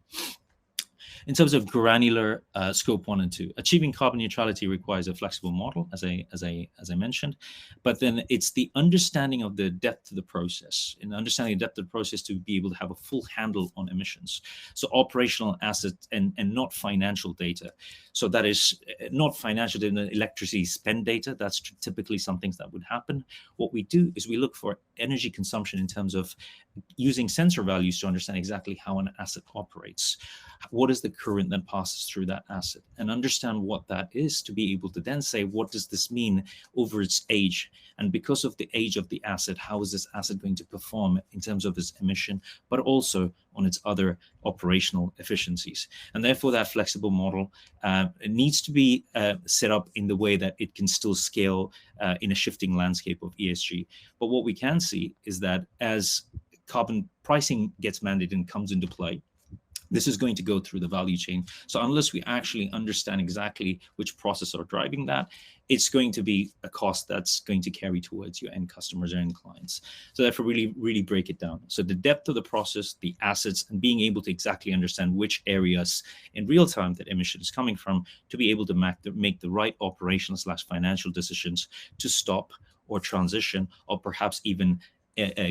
Speaker 4: In terms of granular scope 1 and 2, achieving carbon neutrality requires a flexible model, as I mentioned, but then it's the understanding of the depth of the process, and understanding the depth of the process to be able to have a full handle on emissions. So operational assets and not financial data. So that is not financial data, electricity spend data. That's typically some things that would happen. What we do is we look for energy consumption in terms of using sensor values to understand exactly how an asset operates. What is the current that passes through that asset, and understand what that is to be able to then say, what does this mean over its age? And because of the age of the asset, how is this asset going to perform in terms of its emission, but also on its other operational efficiencies? And therefore, that flexible model needs to be set up in the way that it can still scale in a shifting landscape of ESG. But what we can see is that as carbon pricing gets mandated and comes into play, this is going to go through the value chain. So unless we actually understand exactly which process are driving that, it's going to be a cost that's going to carry towards your end customers or end clients. So therefore, really break it down. So the depth of the process, the assets, and being able to exactly understand which areas in real time that emission is coming from to be able to make the right operational/financial decisions to stop or transition, or perhaps even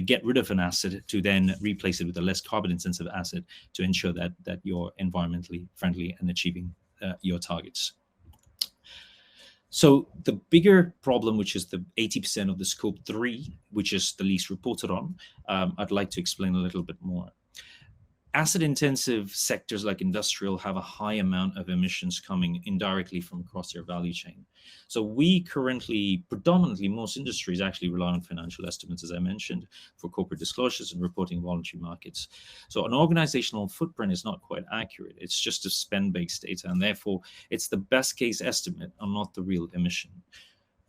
Speaker 4: get rid of an asset to then replace it with a less carbon intensive asset to ensure that you're environmentally friendly and achieving your targets. So the bigger problem, which is the 80% of the scope 3, which is the least reported on, I'd like to explain a little bit more. Asset intensive sectors like industrial have a high amount of emissions coming indirectly from across their value chain. So we currently, predominantly, most industries actually rely on financial estimates, as I mentioned, for corporate disclosures and reporting voluntary markets. So an organizational footprint is not quite accurate. It's just a spend-based data, and therefore it's the best case estimate and not the real emission.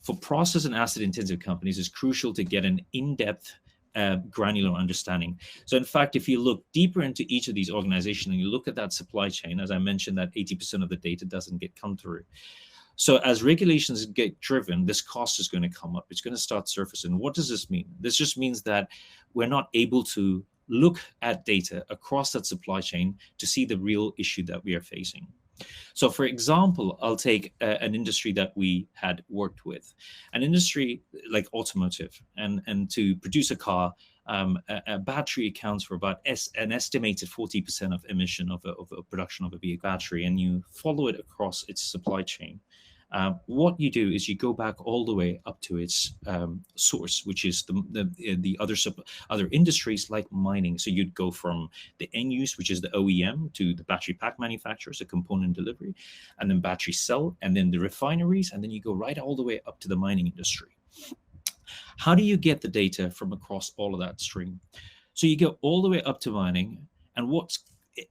Speaker 4: For process and asset intensive companies, it's crucial to get an in-depth granular understanding. So in fact, if you look deeper into each of these organizations and you look at that supply chain, as I mentioned, that 80% of the data doesn't come through. So as regulations get driven, this cost is going to come up. It's going to start surfacing. What does this mean? This just means that we're not able to look at data across that supply chain to see the real issue that we are facing. So for example, I'll take an industry that we had worked with, an industry like automotive, and to produce a car, a battery accounts for about an estimated 40% of emission of a production of a vehicle battery, and you follow it across its supply chain. What you do is you go back all the way up to its source, which is the other industries like mining. So you'd go from the end use, which is the OEM, to the battery pack manufacturers, the component delivery, and then battery cell, and then the refineries, and then you go right all the way up to the mining industry. How do you get the data from across all of that stream? So you go all the way up to mining, and what's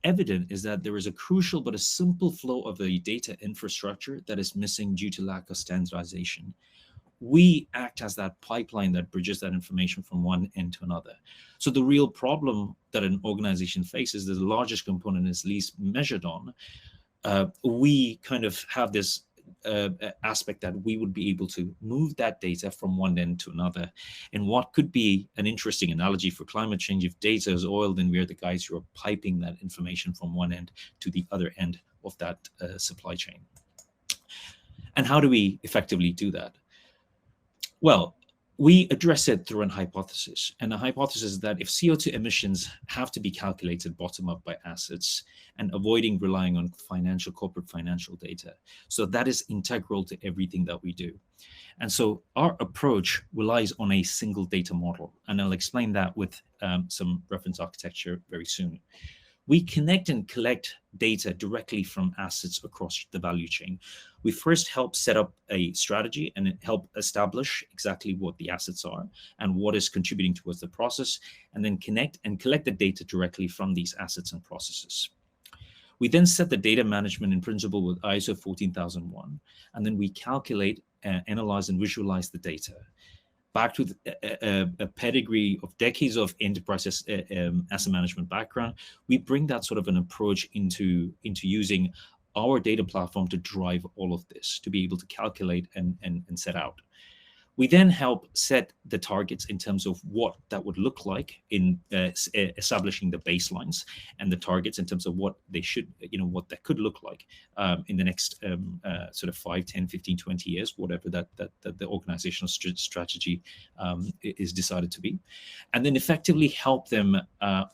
Speaker 4: evident is that there is a crucial but a simple flow of the data infrastructure that is missing due to lack of standardization. we act as that pipeline that bridges that information from one end to another. So the real problem that an organization faces, the largest component is least measured on, we kind of have this aspect that we would be able to move that data from one end to another. And what could be an interesting analogy for climate change, if data is oil, then we are the guys who are piping that information from one end to the other end of that supply chain. And how do we effectively do that? Well, we address it through an hypothesis. And the hypothesis is that if CO2 emissions have to be calculated bottom up by assets and avoiding relying on corporate financial data, so that is integral to everything that we do. And so our approach relies on a single data model. And I'll explain that with some reference architecture very soon. We connect and collect data directly from assets across the value chain. We first help set up a strategy and help establish exactly what the assets are and what is contributing towards the process, and then connect and collect the data directly from these assets and processes. We then set the data management in principle with ISO 14001, and then we calculate, analyze, and visualize the data. Back to a pedigree of decades of enterprise asset management background, we bring that sort of an approach into using our data platform to drive all of this, to be able to calculate and set out. We then help set the targets in terms of what that would look like in establishing the baselines and the targets in terms of what they should, what that could look like in the next sort of 5, 10, 15, 20 years, whatever that the organizational strategy is decided to be. And then effectively help them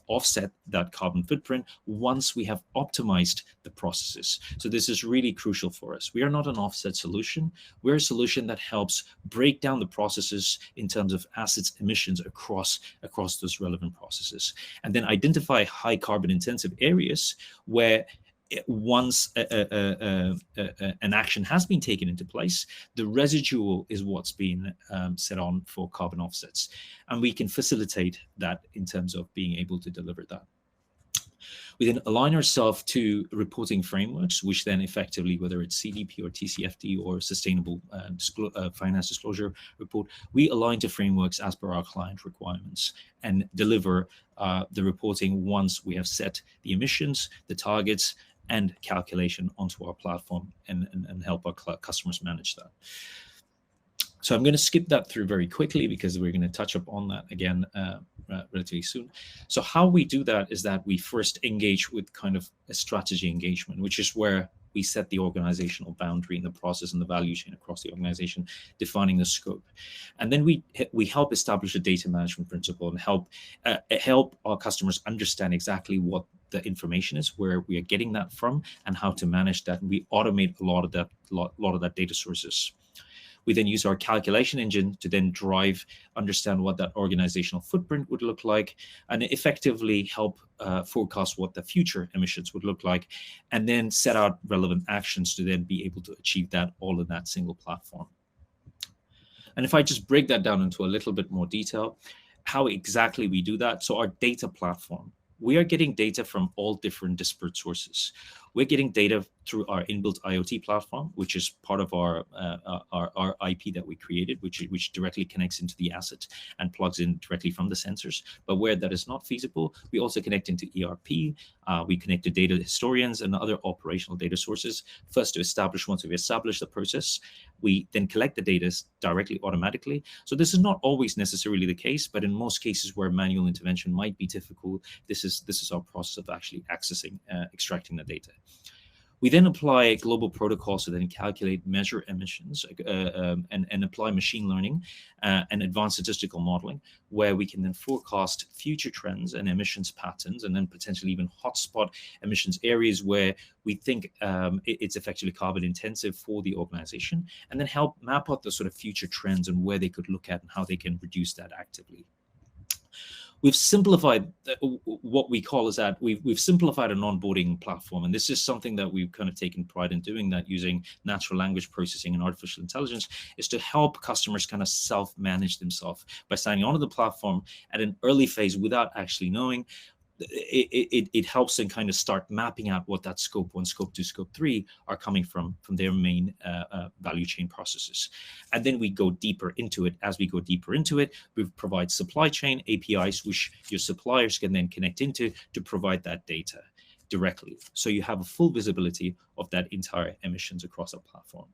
Speaker 4: offset that carbon footprint once we have optimized the processes. So this is really crucial for us. We are not an offset solution. We're a solution that helps break down the processes in terms of assets emissions across those relevant processes, and then identify high carbon intensive areas where once an action has been taken into place, the residual is what's been set on for carbon offsets, and we can facilitate that in terms of being able to deliver that. We then align ourselves to reporting frameworks, which then effectively, whether it's CDP or TCFD or Sustainable Finance Disclosure Report, we align to frameworks as per our client requirements and deliver the reporting once we have set the emissions, the targets, and calculation onto our platform and help our customers manage that. So I'm going to skip that through very quickly because we're going to touch upon that again relatively soon. So how we do that is that we first engage with kind of a strategy engagement, which is where we set the organizational boundary in the process and the value chain across the organization, defining the scope. And then we help establish a data management principle and help our customers understand exactly what the information is, where we are getting that from, and how to manage that. And we automate a lot of that data sources. We then use our calculation engine to then understand what that organizational footprint would look like, and effectively help forecast what the future emissions would look like, and then set out relevant actions to then be able to achieve that all in that single platform. And if I just break that down into a little bit more detail, how exactly we do that. So our data platform, we are getting data from all different disparate sources. We're getting data through our inbuilt IoT platform, which is part of our IP that we created, which directly connects into the asset and plugs in directly from the sensors. But where that is not feasible, we also connect into ERP. We connect to data historians and other operational data sources. First, to establish, once we've established the process, we then collect the data directly automatically. So this is not always necessarily the case, but in most cases where manual intervention might be difficult, this is our process of actually accessing, extracting the data. We then apply global protocols to then calculate, measure emissions, and apply machine learning and advanced statistical modeling, where we can then forecast future trends and emissions patterns, and then potentially even hotspot emissions areas where we think it's effectively carbon intensive for the organization, and then help map out the sort of future trends and where they could look at and how they can reduce that actively. We've simplified what we call is that we've simplified an onboarding platform, and this is something that we've kind of taken pride in doing, that using natural language processing and artificial intelligence is to help customers kind of self-manage themselves by signing onto the platform at an early phase without actually knowing it helps them kind of start mapping out what that scope 1, scope 2, scope 3 are coming from their main value chain processes. And then we go deeper into it. As we go deeper into it, we provide supply chain APIs, which your suppliers can then connect into to provide that data directly. So you have a full visibility of that entire emissions across our platform.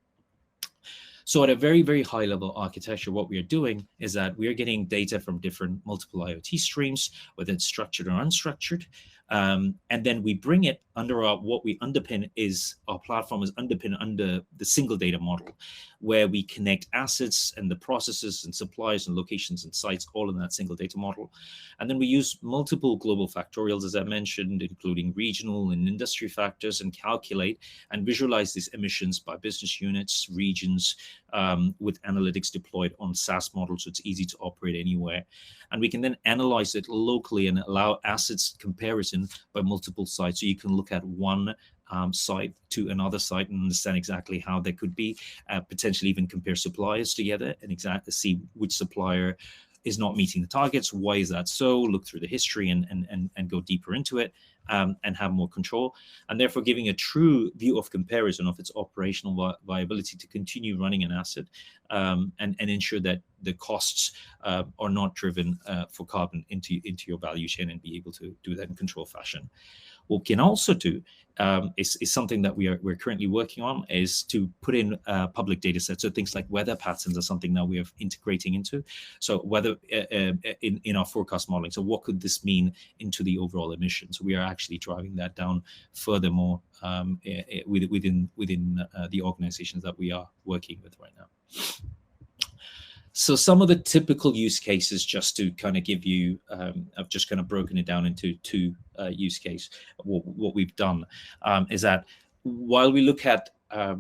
Speaker 4: So at a very, very high level architecture, what we are doing is that we are getting data from different multiple IoT streams, whether it's structured or unstructured. And then we bring it under what we underpin is our platform is underpinned under the single data model, where we connect assets and the processes and suppliers and locations and sites all in that single data model. And then we use multiple global factorials, as I mentioned, including regional and industry factors, and calculate and visualize these emissions by business units, regions, with analytics deployed on SaaS models, so it's easy to operate anywhere. And we can then analyze it locally and allow assets comparison by multiple sites. So you can look at one site to another site and understand exactly how they could be, potentially even compare suppliers together and exactly see which supplier is not meeting the targets. Why is that so? Look through the history and go deeper into it, and have more control, and therefore giving a true view of comparison of its operational viability to continue running an asset, and ensure that the costs are not driven for carbon into your value chain, and be able to do that in controlled fashion. What we can also do is something that we're currently working on, is to put in public data sets. So things like weather patterns are something that we are integrating into. So weather in our forecast modeling. So what could this mean into the overall emissions? We are actually driving that down furthermore within the organizations that we are working with right now. So some of the typical use cases, just to kind of give you, I've just kind of broken it down into two use case. What we've done is that while we look at a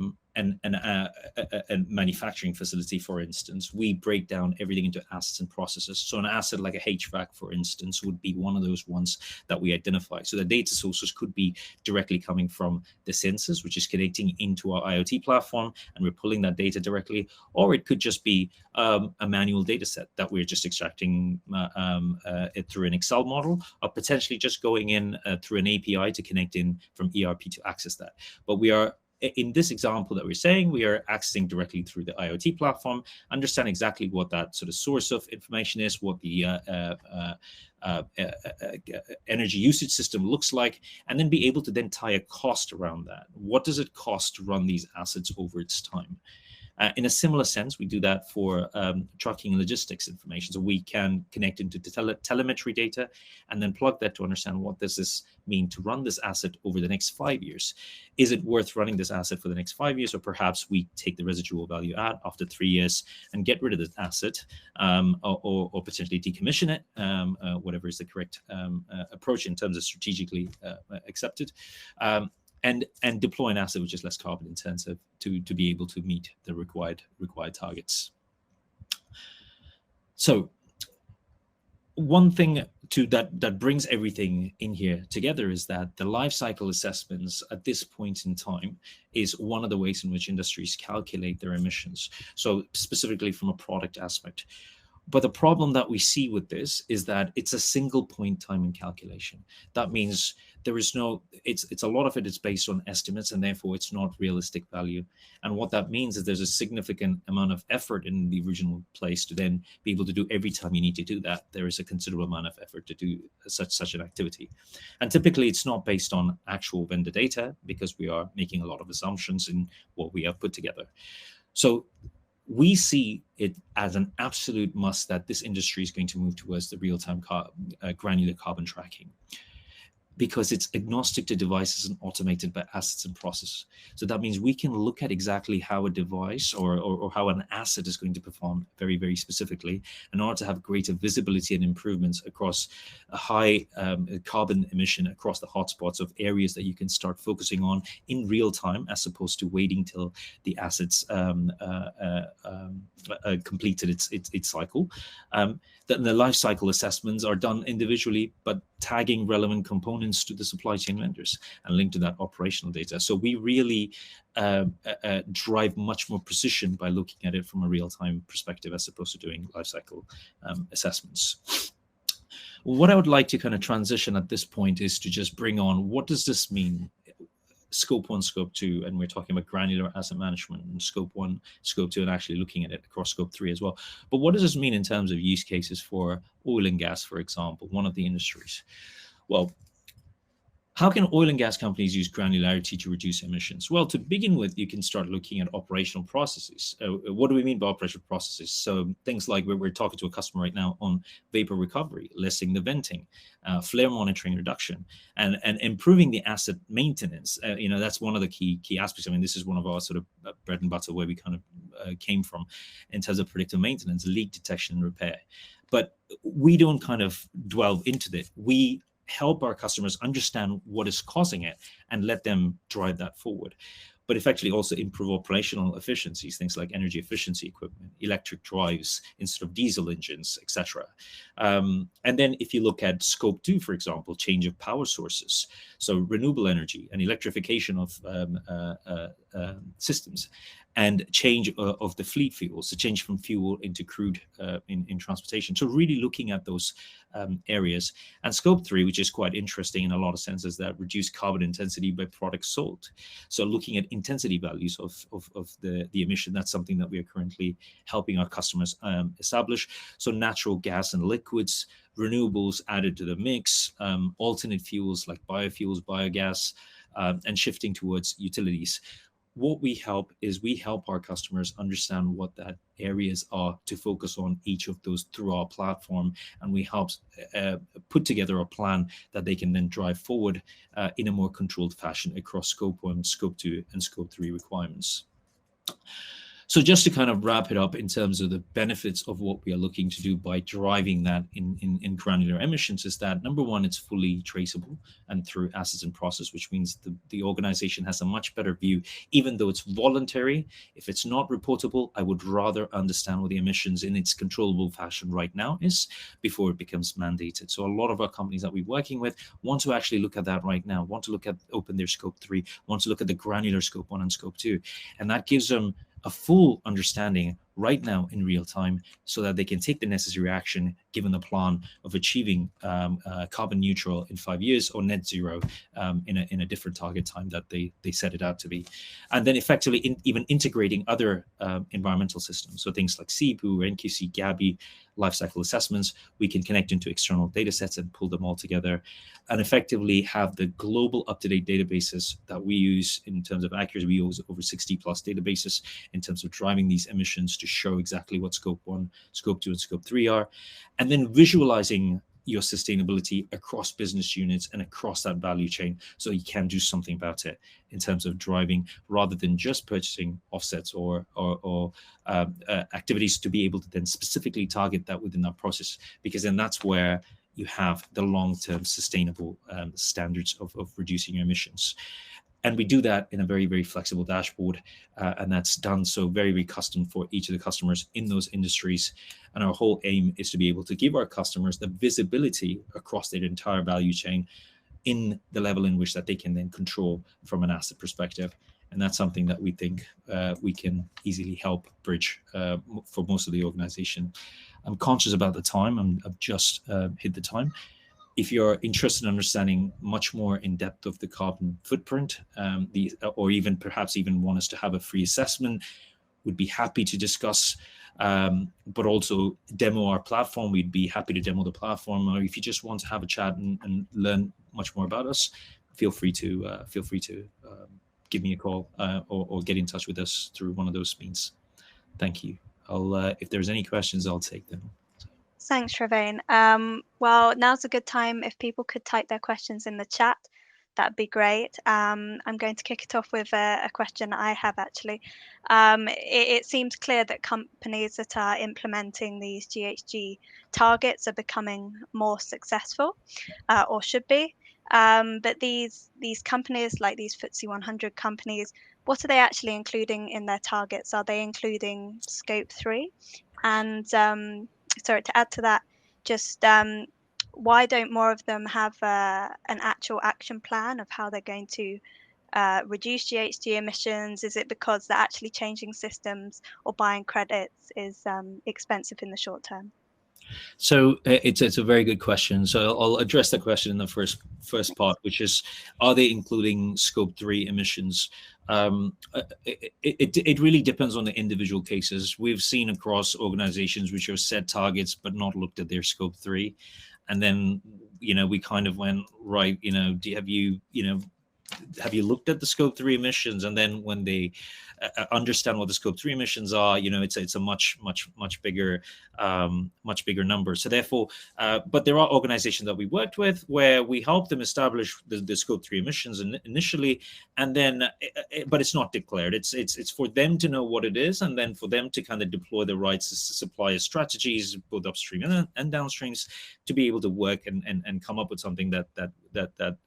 Speaker 4: manufacturing facility, for instance, we break down everything into assets and processes. So an asset like a HVAC, for instance, would be one of those ones that we identify. So the data sources could be directly coming from the sensors, which is connecting into our IoT platform, and we're pulling that data directly, or it could just be a manual data set that we're just extracting it through an Excel model, or potentially just going in through an API to connect in from ERP to access that. But we are, in this example that we're saying, we are accessing directly through the IoT platform, understand exactly what that sort of source of information is, what the energy usage system looks like, and then be able to then tie a cost around that. What does it cost to run these assets over its time? In a similar sense, we do that for trucking and logistics information. So we can connect into telemetry data and then plug that to understand what does this mean to run this asset over the next 5 years. Is it worth running this asset for the next 5 years? Or perhaps we take the residual value out after 3 years and get rid of this asset, or potentially decommission it, whatever is the correct approach in terms of strategically accepted. And deploy an asset which is less carbon intensive to be able to meet the required targets. So one thing that brings everything in here together is that the life cycle assessments at this point in time is one of the ways in which industries calculate their emissions. So specifically from a product aspect. But the problem that we see with this is that it's a single point time in calculation. That means there is no, it's a lot of it is based on estimates, and therefore it's not realistic value. And what that means is there's a significant amount of effort in the original place to then be able to do every time you need to do that. There is a considerable amount of effort to do such an activity. And typically it's not based on actual vendor data, because we are making a lot of assumptions in what we have put together. So we see it as an absolute must that this industry is going to move towards the real-time granular carbon tracking, because it's agnostic to devices and automated by assets and process. So that means we can look at exactly how a device or how an asset is going to perform very, very specifically in order to have greater visibility and improvements across a high carbon emission across the hotspots of areas that you can start focusing on in real time, as opposed to waiting till the assets completed its cycle. That the life cycle assessments are done individually, but tagging relevant components to the supply chain vendors and linked to that operational data. So we really drive much more precision by looking at it from a real-time perspective, as opposed to doing life cycle assessments. What I would like to kind of transition at this point is to just bring on, what does this mean? Scope 1, Scope 2, and we're talking about granular asset management and Scope 1, Scope 2, and actually looking at it across Scope 3 as well. But what does this mean in terms of use cases for oil and gas, for example, one of the industries? Well, how can oil and gas companies use granularity to reduce emissions? Well, to begin with, you can start looking at operational processes. What do we mean by operational processes? So things like we're talking to a customer right now on vapor recovery, lessening the venting, flare monitoring reduction, and improving the asset maintenance. That's one of the key aspects. I mean, this is one of our sort of bread and butter where we kind of came from in terms of predictive maintenance, leak detection and repair. But we don't kind of delve into that. We help our customers understand what is causing it and let them drive that forward, but effectively also improve operational efficiencies, things like energy efficiency equipment, electric drives instead of diesel engines, etc. And then if you look at Scope 2, for example, change of power sources, so renewable energy and electrification of systems, and change of the fleet fuels, so change from fuel into crude in transportation. So really looking at those areas. And Scope 3, which is quite interesting in a lot of senses, that reduce carbon intensity by products sold. So looking at intensity values of the emission, that's something that we are currently helping our customers establish. So natural gas and liquids, renewables added to the mix, alternate fuels like biofuels, biogas, and shifting towards utilities. What we help is we help our customers understand what that areas are to focus on each of those through our platform, and we help put together a plan that they can then drive forward in a more controlled fashion across Scope 1, Scope 2, and Scope 3 requirements. So just to kind of wrap it up in terms of the benefits of what we are looking to do by driving that in granular emissions is that, number one, it's fully traceable and through assets and process, which means the organization has a much better view, even though it's voluntary. If it's not reportable, I would rather understand what the emissions in its controllable fashion right now is before it becomes mandated. So a lot of our companies that we're working with want to actually look at that right now, want to look at open their Scope 3, want to look at the granular Scope 1 and Scope 2. And that gives them a full understanding right now in real time so that they can take the necessary action given the plan of achieving carbon neutral in 5 years or net zero in a different target time that they set it out to be. And then effectively even integrating other environmental systems. So things like CBU, NQC, GABI, lifecycle assessments, we can connect into external data sets and pull them all together and effectively have the global up-to-date databases that we use in terms of accuracy. We use over 60 plus databases in terms of driving these emissions to show exactly what Scope 1, Scope 2, and Scope 3 are, and then visualizing your sustainability across business units and across that value chain so you can do something about it in terms of driving rather than just purchasing offsets or activities to be able to then specifically target that within that process, because then that's where you have the long-term sustainable standards of reducing your emissions. And we do that in a very, very flexible dashboard. And that's done so very, very custom for each of the customers in those industries. And our whole aim is to be able to give our customers the visibility across their entire value chain in the level in which that they can then control from an asset perspective. And that's something that we think we can easily help bridge for most of the organization. I'm conscious about the time. I've just hit the time. If you're interested in understanding much more in depth of the carbon footprint, or even perhaps even want us to have a free assessment, we'd be happy to discuss, but also demo our platform. We'd be happy to demo the platform. Or if you just want to have a chat and learn much more about us, feel free to give me a call or get in touch with us through one of those means. Thank you. If there's any questions, I'll take them.
Speaker 3: Thanks, Shravane. Well, now's a good time if people could type their questions in the chat. That'd be great. I'm going to kick it off with a question I have actually. It seems clear that companies that are implementing these GHG targets are becoming more successful, or should be. But these companies, like these FTSE 100 companies, what are they actually including in their targets? Are they including Scope 3? And sorry, to add to that, just why don't more of them have an actual action plan of how they're going to reduce GHG emissions? Is it because they're actually changing systems or buying credits is expensive in the short term?
Speaker 4: So it's a very good question. So I'll address the question in the first part, which is, are they including Scope 3 emissions? It really depends on the individual cases. We've seen across organizations which have set targets but not looked at their Scope 3, and then we kind of went, right, have you looked at the Scope 3 emissions? And then when they understand what the Scope 3 emissions are, it's a much bigger number. So therefore, but there are organizations that we worked with where we helped them establish the Scope 3 emissions initially, and then, but it's not declared. It's for them to know what it is, and then for them to kind of deploy the right supplier strategies, both upstream and downstreams, to be able to work and come up with something that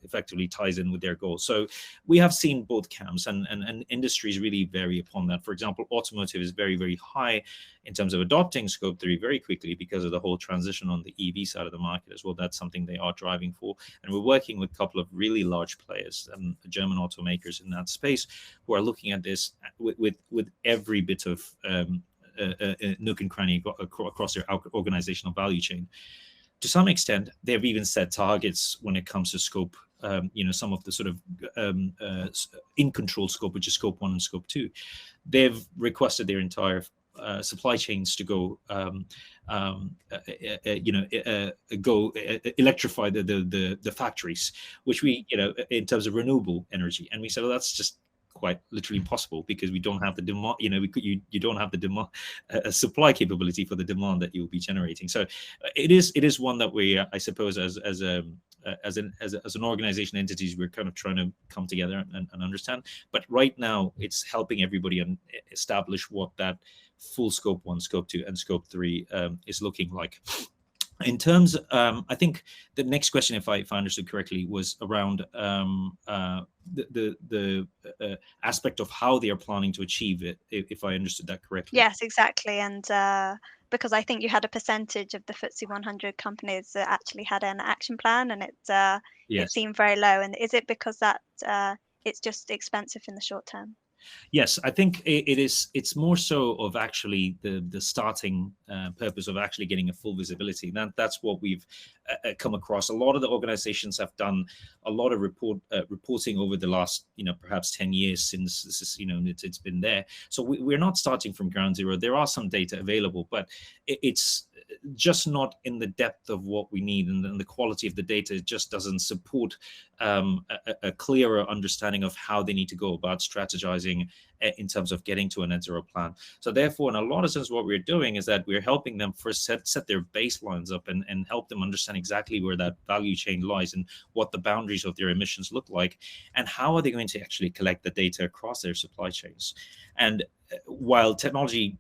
Speaker 4: effectively ties in with their goals. So we have seen both camps, and industries really vary upon that. For example, automotive is very, very high in terms of adopting Scope 3 very quickly because of the whole transition on the EV side of the market as well. That's something they are driving for. And we're working with a couple of really large players, German automakers in that space, who are looking at this with every bit of nook and cranny across their organizational value chain. To some extent, they've even set targets when it comes to scope, some of the sort of in control scope, which is Scope 1 and Scope 2. They've requested their entire supply chains to go, go electrify the factories, which we, in terms of renewable energy. And we said, well, that's just quite literally possible because we don't have the demand, you don't have the demand supply capability for the demand that you'll be generating. So it is one that we, I suppose, as an organization, entities, we're kind of trying to come together and understand. But right now, it's helping everybody establish what that full Scope 1, Scope 2, and Scope 3 is looking like. In terms, I think the next question, if I understood correctly, was around the aspect of how they are planning to achieve it, if I understood that correctly.
Speaker 3: Yes, exactly. And because I think you had a percentage of the FTSE 100 companies that actually had an action plan, and it seemed very low. And is it because that it's just expensive in the short term?
Speaker 4: Yes, I think it's more so of actually the starting purpose of actually getting a full visibility. That's what we've come across. A lot of the organizations have done a lot of reporting over the last, perhaps 10 years since this is, it's been there. So we're not starting from ground zero. There are some data available, but it's just not in the depth of what we need, and the quality of the data just doesn't support a clearer understanding of how they need to go about strategizing in terms of getting to a net zero plan. So therefore, in a lot of sense, what we're doing is that we're helping them first set their baselines up and help them understand exactly where that value chain lies and what the boundaries of their emissions look like, and how are they going to actually collect the data across their supply chains. And while technology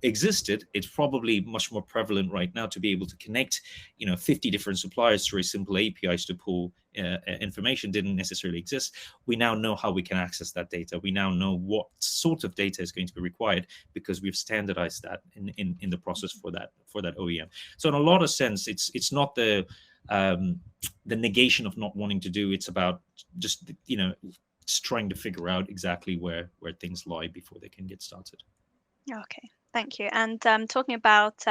Speaker 4: existed, it's probably much more prevalent right now to be able to connect, 50 different suppliers through a simple APIs to pull information didn't necessarily exist. We now know how we can access that data. We now know what sort of data is going to be required because we've standardized that in the process for that OEM. So in a lot of sense, it's not the negation of not wanting to do. It's about just just trying to figure out exactly where things lie before they can get started.
Speaker 3: Okay, thank you. And talking about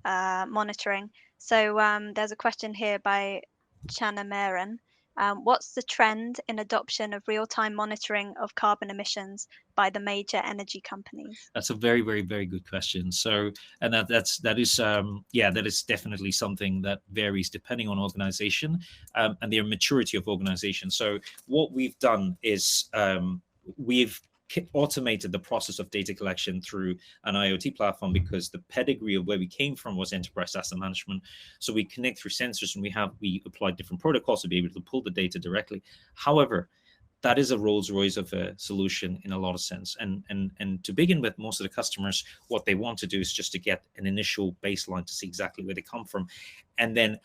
Speaker 3: monitoring, so there's a question here by Chana Maren. What's the trend in adoption of real-time monitoring of carbon emissions by the major energy companies?
Speaker 4: That's a very, very, very good question. So, and that is definitely something that varies depending on organization and their maturity of organization. So, what we've done is we've automated the process of data collection through an IoT platform because the pedigree of where we came from was enterprise asset management. So we connect through sensors, and we applied different protocols to be able to pull the data directly. However, that is a Rolls Royce of a solution in a lot of sense. And to begin with, most of the customers, what they want to do is just to get an initial baseline to see exactly where they come from. And then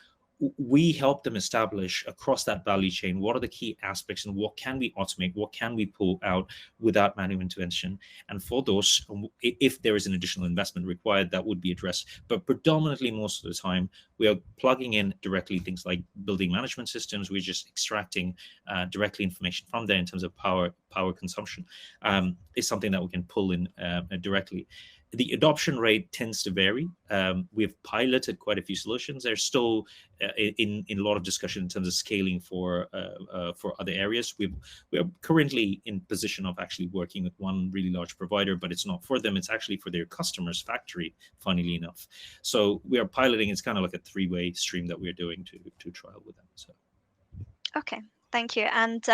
Speaker 4: we help them establish across that value chain what are the key aspects and what can we automate, what can we pull out without manual intervention. And for those, if there is an additional investment required, that would be addressed. But predominantly, most of the time, we are plugging in directly things like building management systems. We're just extracting directly information from there in terms of power consumption. Is something that we can pull in directly. The adoption rate tends to vary. We've piloted quite a few solutions. There's still in a lot of discussion in terms of scaling for other areas. We are currently in position of actually working with one really large provider, but it's not for them. It's actually for their customer's factory, funnily enough. So we are piloting. It's kind of like a three-way stream that we're doing to trial with them. So.
Speaker 3: Okay, thank you. And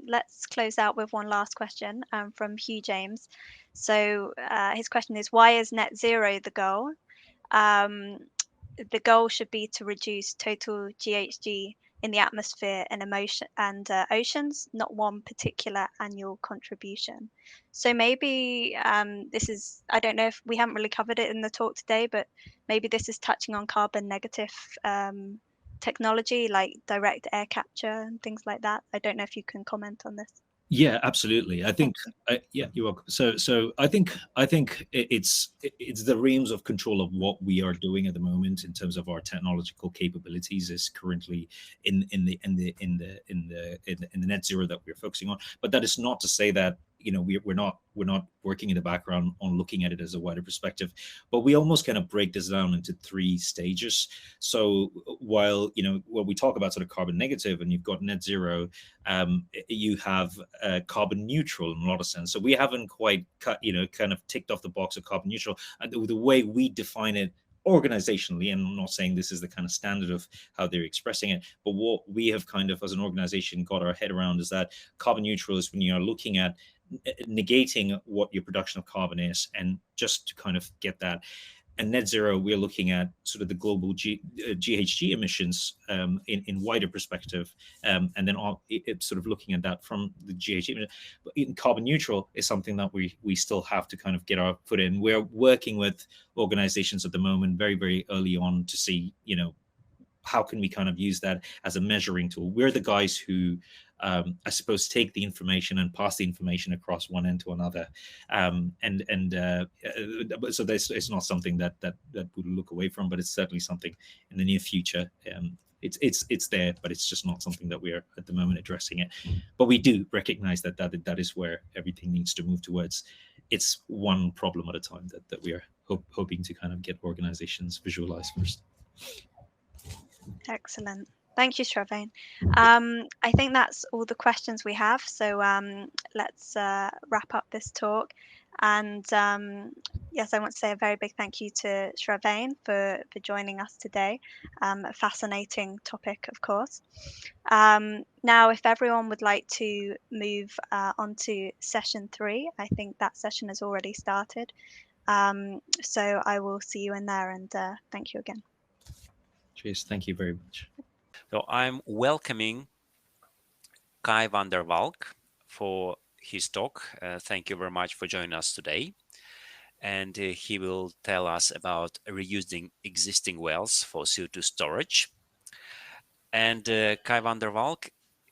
Speaker 3: let's close out with one last question from Hugh James. So his question is, why is net zero the goal? The goal should be to reduce total GHG in the atmosphere and oceans, not one particular annual contribution. So maybe this is, I don't know if we haven't really covered it in the talk today, but maybe this is touching on carbon negative technology like direct air capture and things like that. I don't know if you can comment on this.
Speaker 4: Yeah, absolutely. I think, yeah, you're welcome. So I think it's the realms of control of what we are doing at the moment in terms of our technological capabilities is currently in the net zero that we're focusing on. But that is not to say that we're not working in the background on looking at it as a wider perspective, but we almost kind of break this down into three stages. So while when we talk about sort of carbon negative and you've got net zero, you have carbon neutral in a lot of sense. So we haven't quite kind of ticked off the box of carbon neutral, and the way we define it organizationally, and I'm not saying this is the kind of standard of how they're expressing it, but what we have kind of as an organization got our head around is that carbon neutral is when you're looking at negating what your production of carbon is, and just to kind of get that. And net zero, we're looking at sort of the global GHG emissions in wider perspective, and then it's sort of looking at that from the GHG. But in carbon neutral is something that we still have to kind of get our foot in. We're working with organizations at the moment, very, very early on, to see, how can we kind of use that as a measuring tool. We're the guys who, I suppose, take the information and pass the information across one end to another, so it's not something that we'll look away from, but it's certainly something in the near future. It's there, but it's just not something that we're at the moment addressing it. But we do recognize that is where everything needs to move towards. It's one problem at a time that we are hoping to kind of get organizations visualize first.
Speaker 3: Excellent. Thank you, Shravane. I think that's all the questions we have. So let's wrap up this talk. And yes, I want to say a very big thank you to Shravane for joining us today. A fascinating topic, of course. Now, if everyone would like to move on to session 3, I think that session has already started. So I will see you in there, and thank you again.
Speaker 4: Cheers. Thank you very much.
Speaker 1: So I'm welcoming Kai van der Valk for his talk. Thank you very much for joining us today. And he will tell us about reusing existing wells for CO2 storage. And Kai van der Valk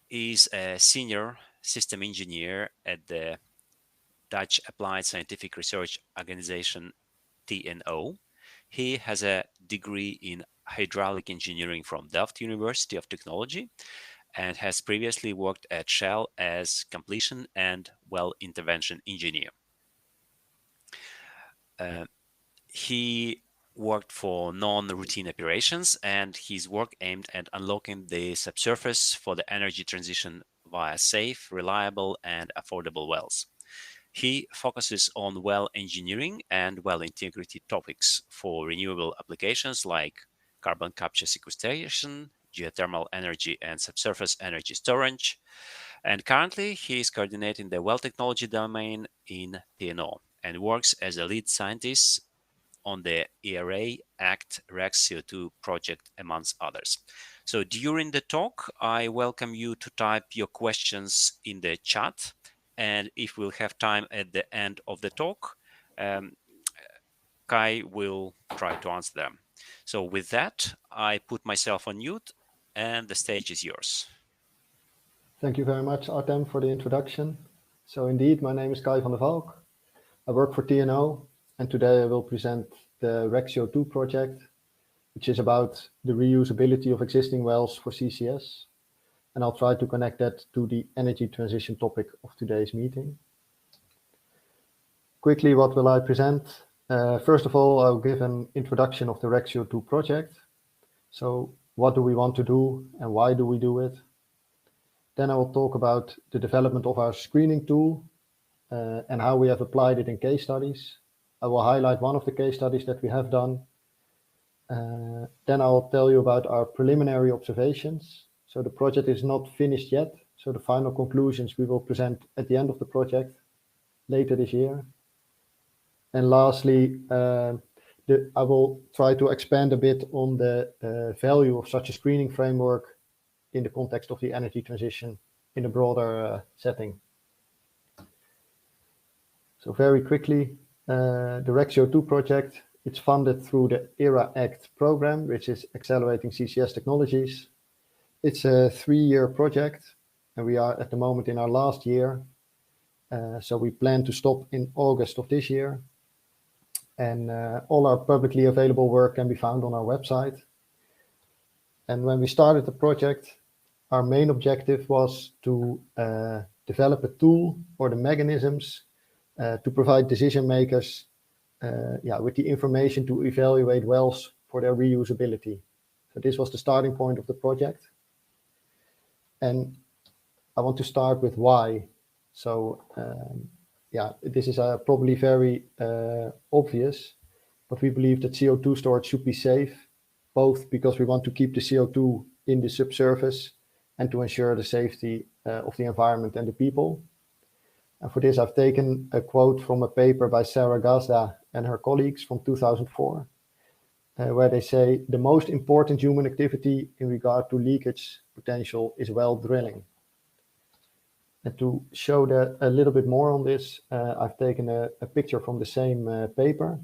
Speaker 1: is a senior system engineer at the Dutch Applied Scientific Research Organization, TNO. He has a degree in hydraulic engineering from Delft University of Technology and has previously worked at Shell as completion and well intervention engineer. He worked for non-routine operations, and his work aimed at unlocking the subsurface for the energy transition via safe, reliable, and affordable wells. He focuses on well engineering and well integrity topics for renewable applications like carbon capture sequestration, geothermal energy, and subsurface energy storage. And currently, he is coordinating the well technology domain in TNO and works as a lead scientist on the ERA ACT REX CO2 project, amongst others. So during the talk, I welcome you to type your questions in the chat. And if we'll have time at the end of the talk, Kai will try to answer them. So with that, I put myself on mute, and the stage is yours.
Speaker 5: Thank you very much, Artem, for the introduction. So indeed, my name is Kai van der Valk. I work for TNO, and today I will present the REX CO2 project, which is about the reusability of existing wells for CCS. And I'll try to connect that to the energy transition topic of today's meeting. Quickly, what will I present? First of all, I'll give an introduction of the REC-CO2 project. So what do we want to do and why do we do it? Then I will talk about the development of our screening tool and how we have applied it in case studies. I will highlight one of the case studies that we have done. Then I will tell you about our preliminary observations. So the project is not finished yet. So the final conclusions we will present at the end of the project later this year. And lastly, I will try to expand a bit on the value of such a screening framework in the context of the energy transition in a broader setting. So very quickly, the REC-CO2 project, it's funded through the ERA-ACT program, which is Accelerating CCS Technologies. It's a 3-year project, and we are at the moment in our last year. So we plan to stop in August of this year. And all our publicly available work can be found on our website. And when we started the project, our main objective was to develop a tool or the mechanisms to provide decision makers with the information to evaluate wells for their reusability. So this was the starting point of the project. And I want to start with why. So this is probably very obvious, but we believe that CO2 storage should be safe, both because we want to keep the CO2 in the subsurface and to ensure the safety of the environment and the people. And for this, I've taken a quote from a paper by Sarah Gazda and her colleagues from 2004, where they say, the most important human activity in regard to leakage potential is well drilling. And to show that a little bit more on this, I've taken a picture from the same paper.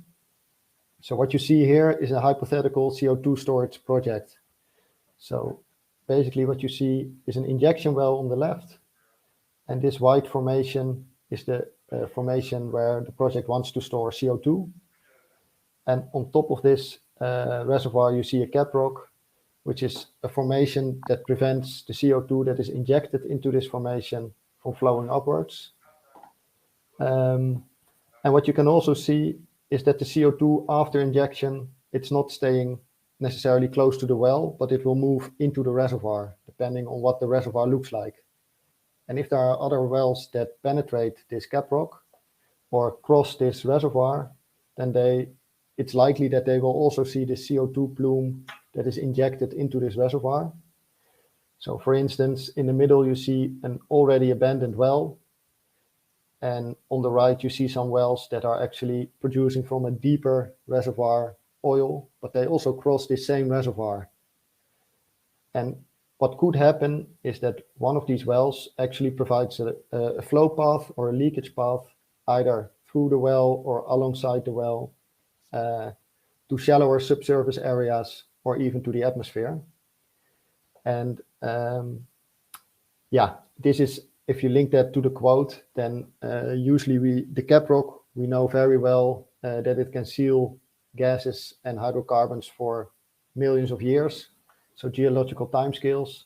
Speaker 5: So what you see here is a hypothetical CO2 storage project. So basically what you see is an injection well on the left. And this white formation is the formation where the project wants to store CO2. And on top of this reservoir, you see a cap rock, which is a formation that prevents the CO2 that is injected into this formation from flowing upwards. And what you can also see is that the CO2 after injection, it's not staying necessarily close to the well, but it will move into the reservoir, depending on what the reservoir looks like. And if there are other wells that penetrate this cap rock or cross this reservoir, then it's likely that they will also see the CO2 plume that is injected into this reservoir. So for instance, in the middle, you see an already abandoned well. And on the right, you see some wells that are actually producing from a deeper reservoir oil, but they also cross this same reservoir. And what could happen is that one of these wells actually provides a flow path or a leakage path, either through the well or alongside the well, to shallower subsurface areas or even to the atmosphere. And this is, if you link that to the quote, then usually the cap rock, we know very well that it can seal gases and hydrocarbons for millions of years, so geological timescales.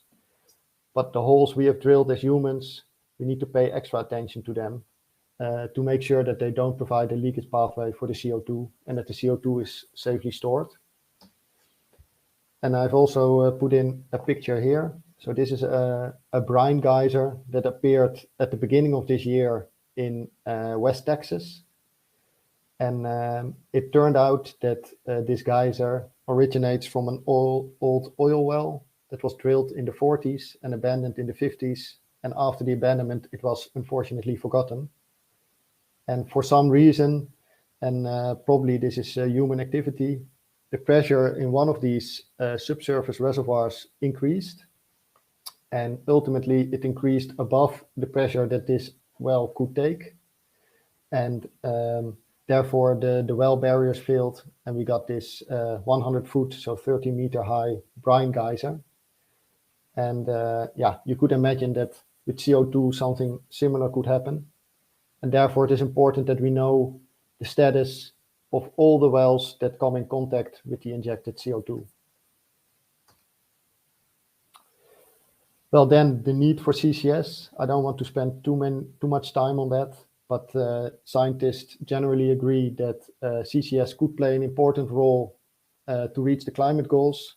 Speaker 5: But the holes we have drilled as humans, we need to pay extra attention to them to make sure that they don't provide a leakage pathway for the CO2 and that the CO2 is safely stored. And I've also put in a picture here. So this is a brine geyser that appeared at the beginning of this year in West Texas. And it turned out that this geyser originates from an old oil well that was drilled in the 40s and abandoned in the 50s. And after the abandonment, it was unfortunately forgotten. And for some reason, and probably this is human activity, the pressure in one of these subsurface reservoirs increased. And ultimately, it increased above the pressure that this well could take. And therefore, the well barriers failed, and we got this 100 foot, so 30 meter high brine geyser. And you could imagine that with CO2, something similar could happen. And therefore, it is important that we know the status of all the wells that come in contact with the injected CO2. Well, then the need for CCS, I don't want to spend too much time on that. but scientists generally agree that CCS could play an important role to reach the climate goals.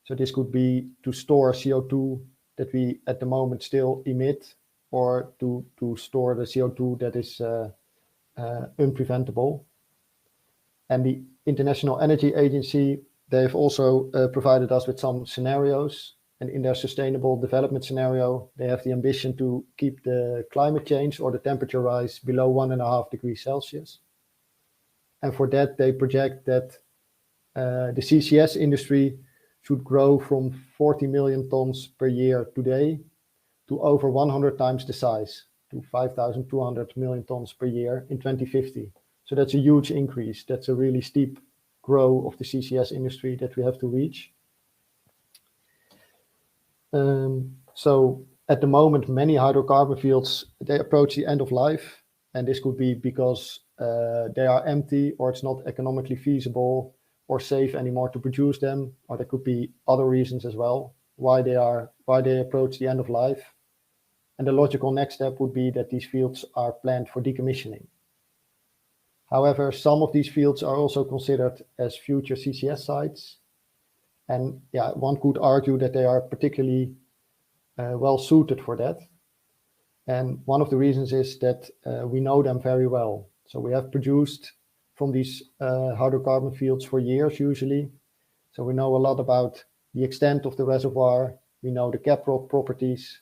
Speaker 5: So this could be to store CO2 that we at the moment still emit, or to store the CO2 that is unpreventable. And the International Energy Agency, they've also provided us with some scenarios. And in their sustainable development scenario, they have the ambition to keep the climate change or the temperature rise below 1.5 degrees Celsius. And for that, they project that the CCS industry should grow from 40 million tons per year today to over 100 times the size, to 5,200 million tons per year in 2050. So that's a huge increase. That's a really steep growth of the CCS industry that we have to reach. So at the moment, many hydrocarbon fields, they approach the end of life. And this could be because they are empty, or it's not economically feasible or safe anymore to produce them. Or there could be other reasons as well why they approach the end of life. And the logical next step would be that these fields are planned for decommissioning. However, some of these fields are also considered as future CCS sites. And yeah, one could argue that they are particularly well suited for that. And one of the reasons is that we know them very well. So we have produced from these hydrocarbon fields for years usually. So we know a lot about the extent of the reservoir. We know the caprock properties.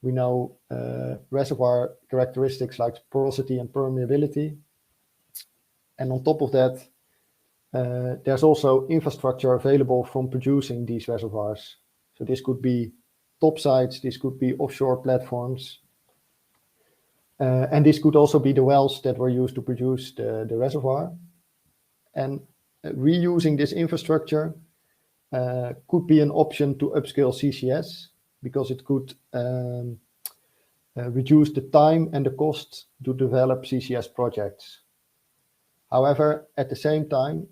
Speaker 5: We know reservoir characteristics like porosity and permeability. And on top of that, there's also infrastructure available from producing these reservoirs. So this could be topsides, this could be offshore platforms. And this could also be the wells that were used to produce the reservoir. And reusing this infrastructure could be an option to upscale CCS, because it could reduce the time and the cost to develop CCS projects. However, at the same time,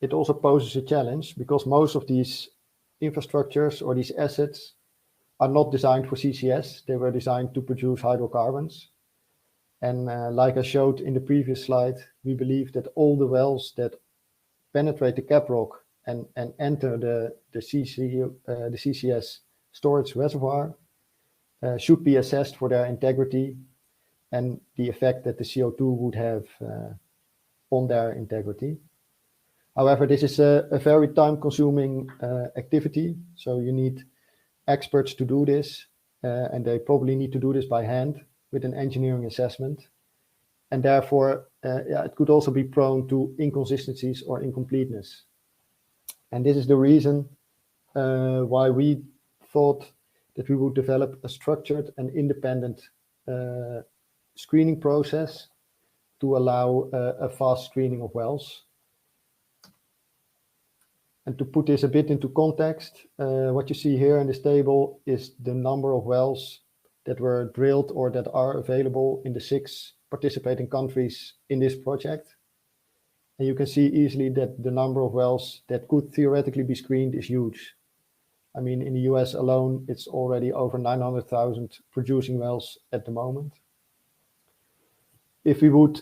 Speaker 5: it also poses a challenge, because most of these infrastructures or these assets are not designed for CCS. They were designed to produce hydrocarbons. And like I showed in the previous slide, we believe that all the wells that penetrate the caprock and enter the CCS storage reservoir should be assessed for their integrity and the effect that the CO2 would have on their integrity. However, this is a very time-consuming activity, so you need experts to do this, and they probably need to do this by hand with an engineering assessment. And therefore, it could also be prone to inconsistencies or incompleteness. And this is the reason why we thought that we would develop a structured and independent screening process to allow a fast screening of wells. And to put this a bit into context, what you see here in this table is the number of wells that were drilled or that are available in the 6 participating countries in this project. And you can see easily that the number of wells that could theoretically be screened is huge. I mean, in the US alone, it's already over 900,000 producing wells at the moment. If we would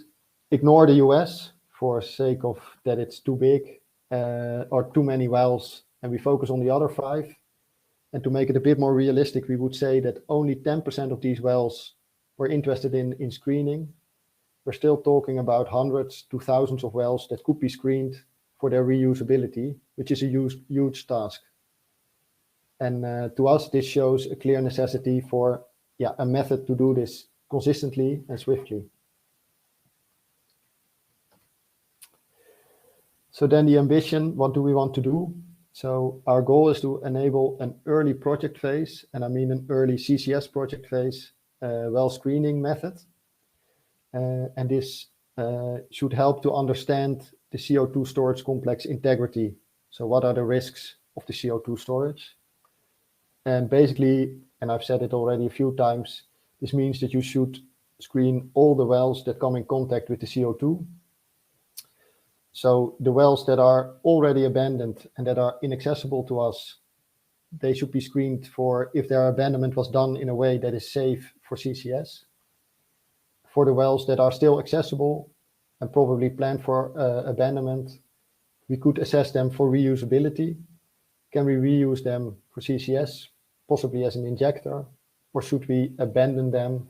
Speaker 5: ignore the US for sake of that it's too big or too many wells, and we focus on the other 5, and to make it a bit more realistic, we would say that only 10% of these wells were interested in screening. We're still talking about hundreds to thousands of wells that could be screened for their reusability, which is a huge task. And to us, this shows a clear necessity for a method to do this consistently and swiftly. So then the ambition, what do we want to do? So our goal is to enable an early project phase, and I mean an early CCS project phase well screening method. And this should help to understand the CO2 storage complex integrity. So what are the risks of the CO2 storage? And basically, and I've said it already a few times, this means that you should screen all the wells that come in contact with the CO2. So the wells that are already abandoned and that are inaccessible to us, they should be screened for if their abandonment was done in a way that is safe for CCS. for the wells that are still accessible and probably planned for abandonment, we could assess them for reusability. Can we reuse them for CCS, possibly as an injector, or should we abandon them,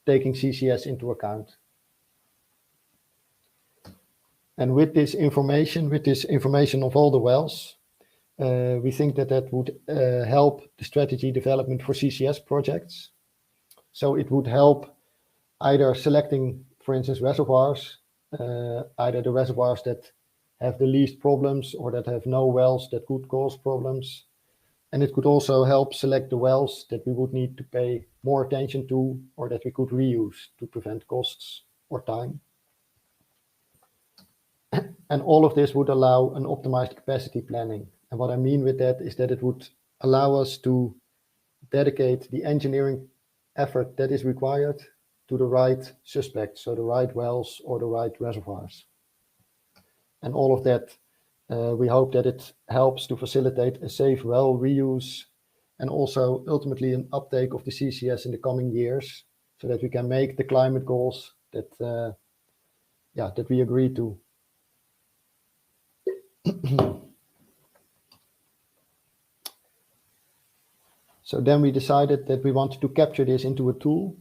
Speaker 5: taking CCS into account? And with this information of all the wells, we think that would help the strategy development for CCS projects. So it would help either selecting, for instance, reservoirs, either the reservoirs that have the least problems or that have no wells that could cause problems. And it could also help select the wells that we would need to pay more attention to or that we could reuse to prevent costs or time. And all of this would allow an optimized capacity planning. And what I mean with that is that it would allow us to dedicate the engineering effort that is required to the right suspects, so the right wells or the right reservoirs. And all of that, we hope that it helps to facilitate a safe well reuse and also ultimately an uptake of the CCS in the coming years so that we can make the climate goals that, that we agree to. So then we decided that we wanted to capture this into a tool,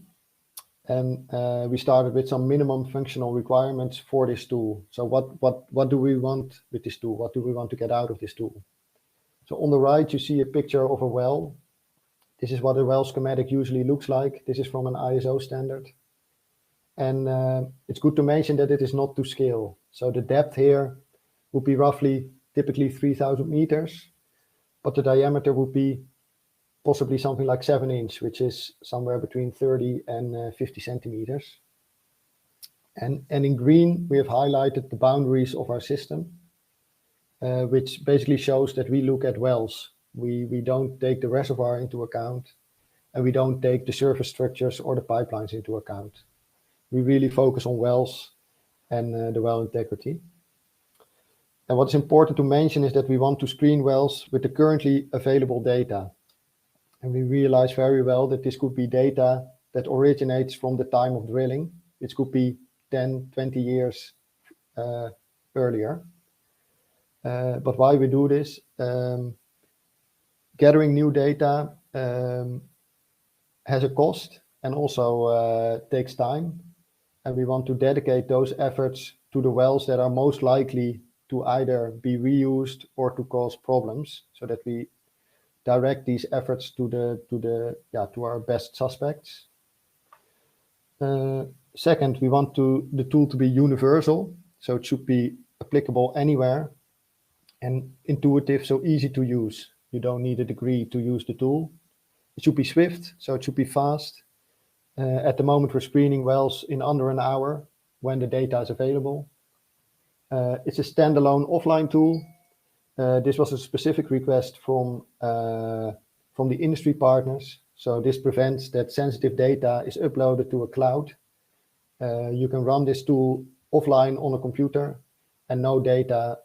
Speaker 5: and we started with some minimum functional requirements for this tool. So what do we want with this tool? What do we want to get out of this tool? So on the right, you see a picture of a well. This is what a well schematic usually looks like. This is from an ISO standard. And it's good to mention that it is not to scale. So the depth here would be roughly typically 3,000 meters, but the diameter would be possibly something like 7 inch, which is somewhere between 30 and 50 centimeters. And in green, we have highlighted the boundaries of our system, which basically shows that we look at wells. We don't take the reservoir into account, and we don't take the surface structures or the pipelines into account. We really focus on wells and the well integrity. And what's important to mention is that we want to screen wells with the currently available data. And we realize very well that this could be data that originates from the time of drilling. It could be 10, 20 years earlier. But why we do this? Gathering new data has a cost and also takes time. And we want to dedicate those efforts to the wells that are most likely to either be reused or to cause problems, so that we direct these efforts to our best suspects. Second, we want the tool to be universal, so it should be applicable anywhere and intuitive, so easy to use. You don't need a degree to use the tool. It should be swift, so it should be fast. At the moment, we're screening wells in under an hour when the data is available. It's a standalone offline tool. This was a specific request from the industry partners. So this prevents that sensitive data is uploaded to a cloud. You can run this tool offline on a computer, and no data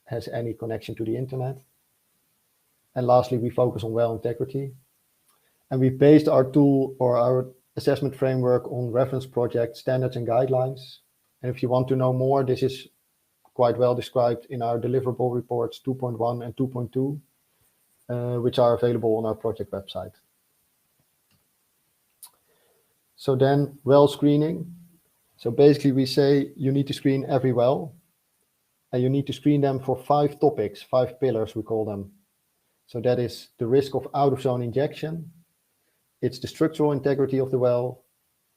Speaker 5: has any connection to the internet. And lastly, we focus on well integrity. And we based our tool or our assessment framework on reference project standards and guidelines. And if you want to know more, this is quite well described in our deliverable reports 2.1 and 2.2, which are available on our project website. So then well screening. So basically we say you need to screen every well, and you need to screen them for 5 topics, 5 pillars we call them. So that is the risk of out of zone injection. It's the structural integrity of the well.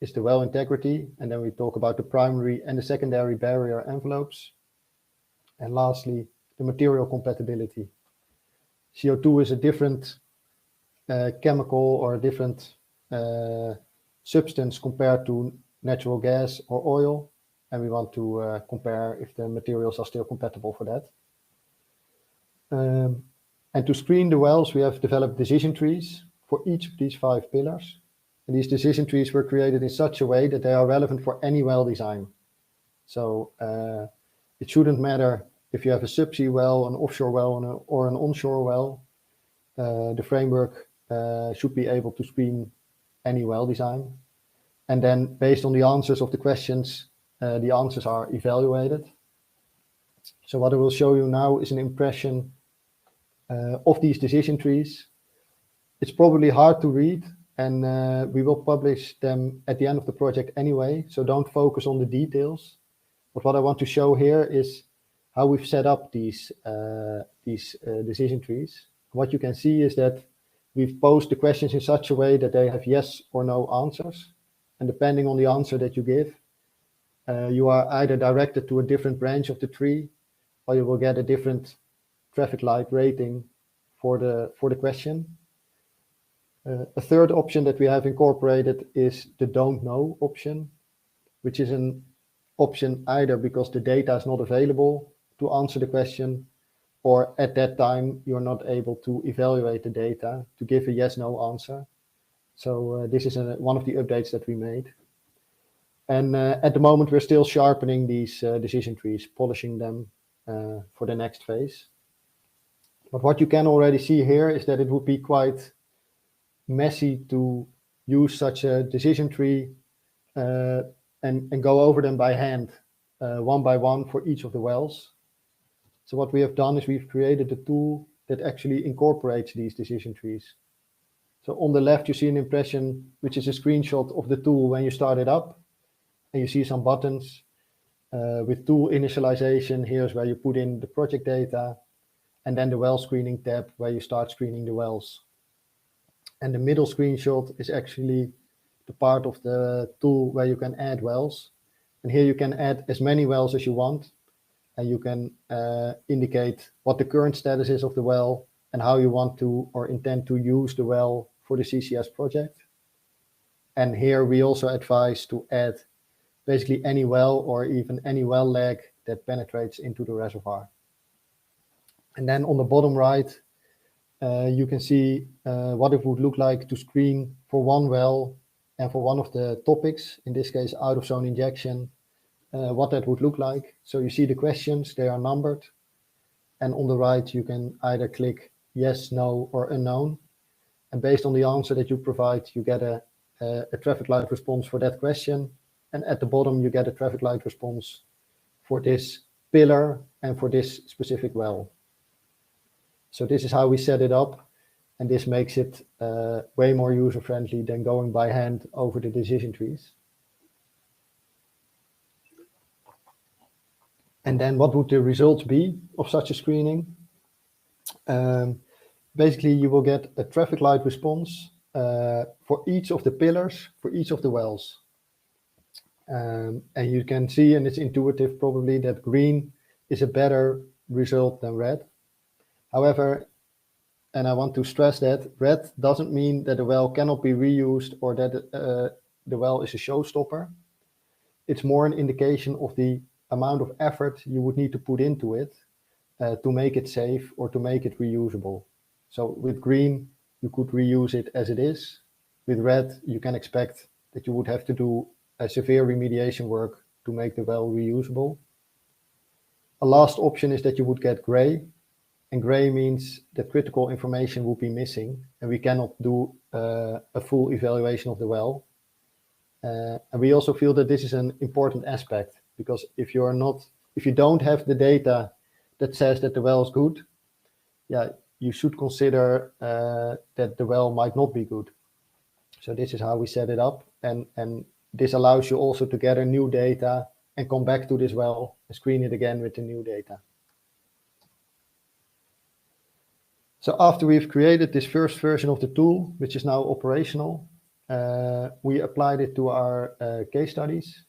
Speaker 5: It's the well integrity. And then we talk about the primary and the secondary barrier envelopes. And lastly, the material compatibility. CO2 is a different chemical or a different substance compared to natural gas or oil. And we want to compare if the materials are still compatible for that. And to screen the wells, we have developed decision trees for each of these 5 pillars. And these decision trees were created in such a way that they are relevant for any well design. So it shouldn't matter if you have a subsea well, an offshore well, or an onshore well. The framework should be able to screen any well design. And then based on the answers of the questions, the answers are evaluated. So what I will show you now is an impression of these decision trees. It's probably hard to read, and we will publish them at the end of the project anyway, so don't focus on the details. But what I want to show here is how we've set up these decision trees. What you can see is that we've posed the questions in such a way that they have yes or no answers. And depending on the answer that you give, you are either directed to a different branch of the tree, or you will get a different traffic light rating for the question. A third option that we have incorporated is the don't know option, which is an option either because the data is not available to answer the question, or at that time you're not able to evaluate the data to give a yes/no answer. So this is one of the updates that we made. And at the moment we're still sharpening these decision trees, polishing them for the next phase. But what you can already see here is that it would be quite messy to use such a decision tree and go over them by hand, one by one for each of the wells. So what we have done is we've created a tool that actually incorporates these decision trees. So on the left, you see an impression, which is a screenshot of the tool when you start it up. And you see some buttons with tool initialization. Here's where you put in the project data. And then the well screening tab where you start screening the wells. And the middle screenshot is actually the part of the tool where you can add wells. And here you can add as many wells as you want. And you can indicate what the current status is of the well and how you want to or intend to use the well for the CCS project. And here we also advise to add basically any well or even any well leg that penetrates into the reservoir. And then on the bottom right, you can see what it would look like to screen for one well and for one of the topics, in this case, out of zone injection, what that would look like. So you see the questions, they are numbered. And on the right, you can either click yes, no, or unknown. And based on the answer that you provide, you get a traffic light response for that question. And at the bottom, you get a traffic light response for this pillar and for this specific well. So this is how we set it up. And this makes it way more user-friendly than going by hand over the decision trees. And then what would the results be of such a screening? Basically, you will get a traffic light response for each of the pillars, for each of the wells. And you can see, and it's intuitive probably, that green is a better result than red. However, and I want to stress that, red doesn't mean that the well cannot be reused or that the well is a showstopper. It's more an indication of the amount of effort you would need to put into it to make it safe or to make it reusable. So with green, you could reuse it as it is. With red, you can expect that you would have to do a severe remediation work to make the well reusable. A last option is that you would get gray. And gray means that critical information will be missing and we cannot do a full evaluation of the well. And we also feel that this is an important aspect, because if you don't have the data that says that the well is good, you should consider that the well might not be good. So this is how we set it up. And this allows you also to gather new data and come back to this well and screen it again with the new data. So after we've created this first version of the tool, which is now operational, we applied it to our case studies.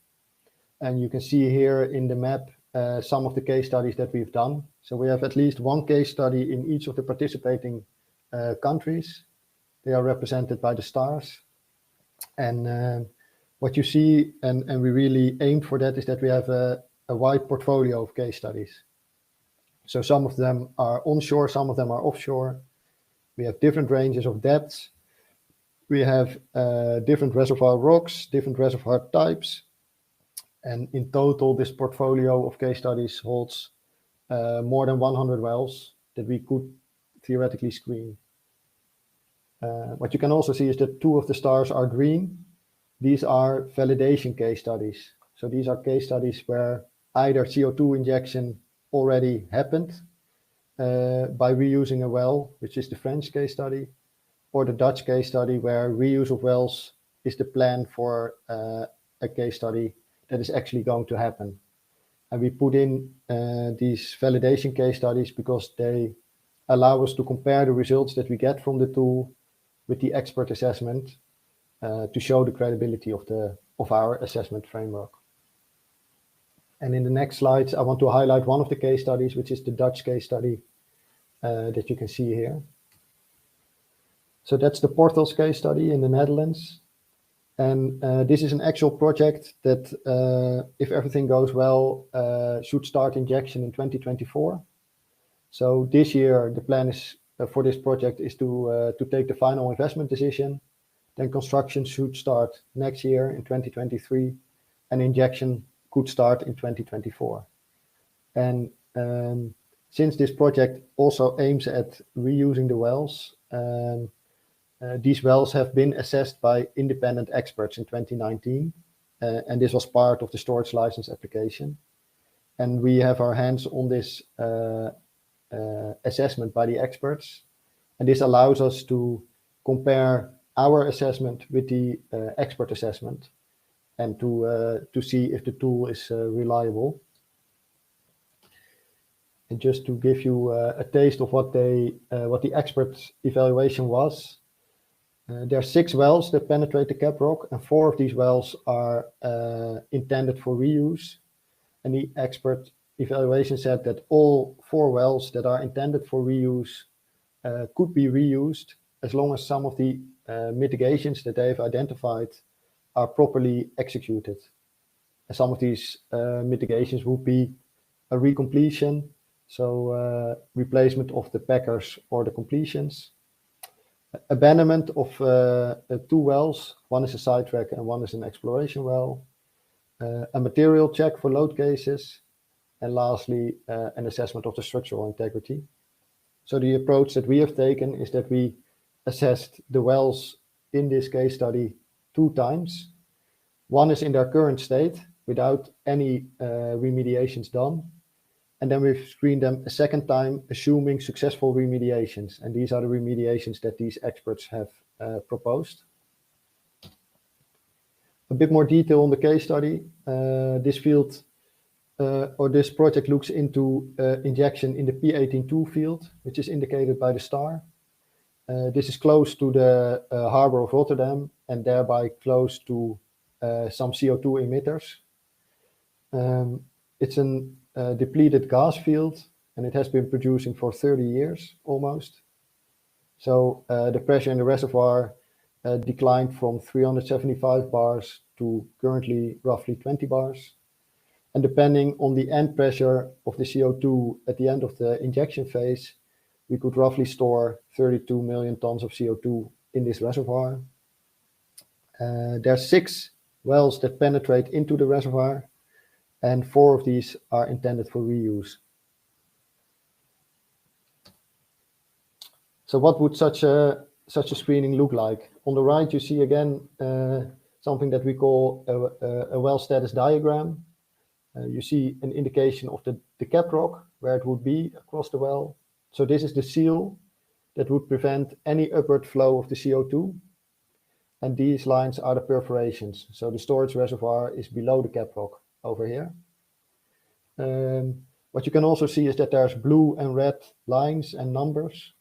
Speaker 5: And you can see here in the map some of the case studies that we've done. So we have at least one case study in each of the participating countries. They are represented by the stars. And what you see, and we really aimed for that, is that we have a wide portfolio of case studies. So some of them are onshore, some of them are offshore. We have different ranges of depths. We have different reservoir rocks, different reservoir types. And in total, this portfolio of case studies holds more than 100 wells that we could theoretically screen. What you can also see is that 2 of the stars are green. these are validation case studies. So these are case studies where either CO2 injection already happened by reusing a well, which is the French case study, or the Dutch case study where reuse of wells is the plan for a case study that is actually going to happen. And we put in these validation case studies because they allow us to compare the results that we get from the tool with the expert assessment to show the credibility of our assessment framework. And in the next slides, I want to highlight one of the case studies, which is the Dutch case study that you can see here. So that's the Portals case study in the Netherlands. And this is an actual project that, if everything goes well, should start injection in 2024. So this year, the plan is for this project is to take the final investment decision. Then construction should start next year in 2023, and injection could start in 2024. And since this project also aims at reusing the wells, these wells have been assessed by independent experts in 2019, and this was part of the storage license application. And we have our hands on this assessment by the experts, and this allows us to compare our assessment with the expert assessment and to see if the tool is reliable. And just to give you a taste of what the expert evaluation was, there are 6 wells that penetrate the cap rock, and 4 of these wells are intended for reuse. And the expert evaluation said that all 4 wells that are intended for reuse could be reused as long as some of the mitigations that they've identified are properly executed. And some of these mitigations would be a recompletion, so replacement of the packers or the completions, abandonment of 2 wells, one is a sidetrack and one is an exploration well, a material check for load cases, and lastly, an assessment of the structural integrity. So the approach that we have taken is that we assessed the wells in this case study 2 times. One is in their current state without any remediations done. And then we've screened them a second time, assuming successful remediations. And these are the remediations that these experts have proposed. A bit more detail on the case study. This field or this project looks into injection in the P18-2 field, which is indicated by the star. This is close to the harbor of Rotterdam and thereby close to some CO2 emitters. It's an depleted gas field, and it has been producing for 30 years almost. So the pressure in the reservoir declined from 375 bars to currently roughly 20 bars. And depending on the end pressure of the CO2 at the end of the injection phase, we could roughly store 32 million tons of CO2 in this reservoir. There are 6 wells that penetrate into the reservoir, and 4 of these are intended for reuse. So what would such a screening look like? On the right, you see again something that we call a well status diagram. You see an indication of the cap rock, where it would be across the well. So this is the seal that would prevent any upward flow of the CO2. And these lines are the perforations. So the storage reservoir is below the cap rock over here. What you can also see is that there's blue and red lines and numbers.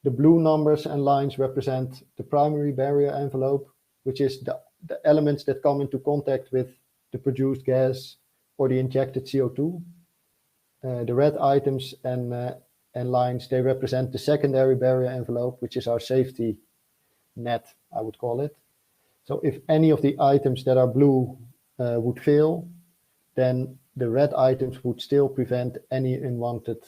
Speaker 5: The blue numbers and lines represent the primary barrier envelope, which is the elements that come into contact with the produced gas or the injected CO2. The red items and lines, they represent the secondary barrier envelope, which is our safety net, I would call it. So if any of the items that are blue would fail, then the red items would still prevent any unwanted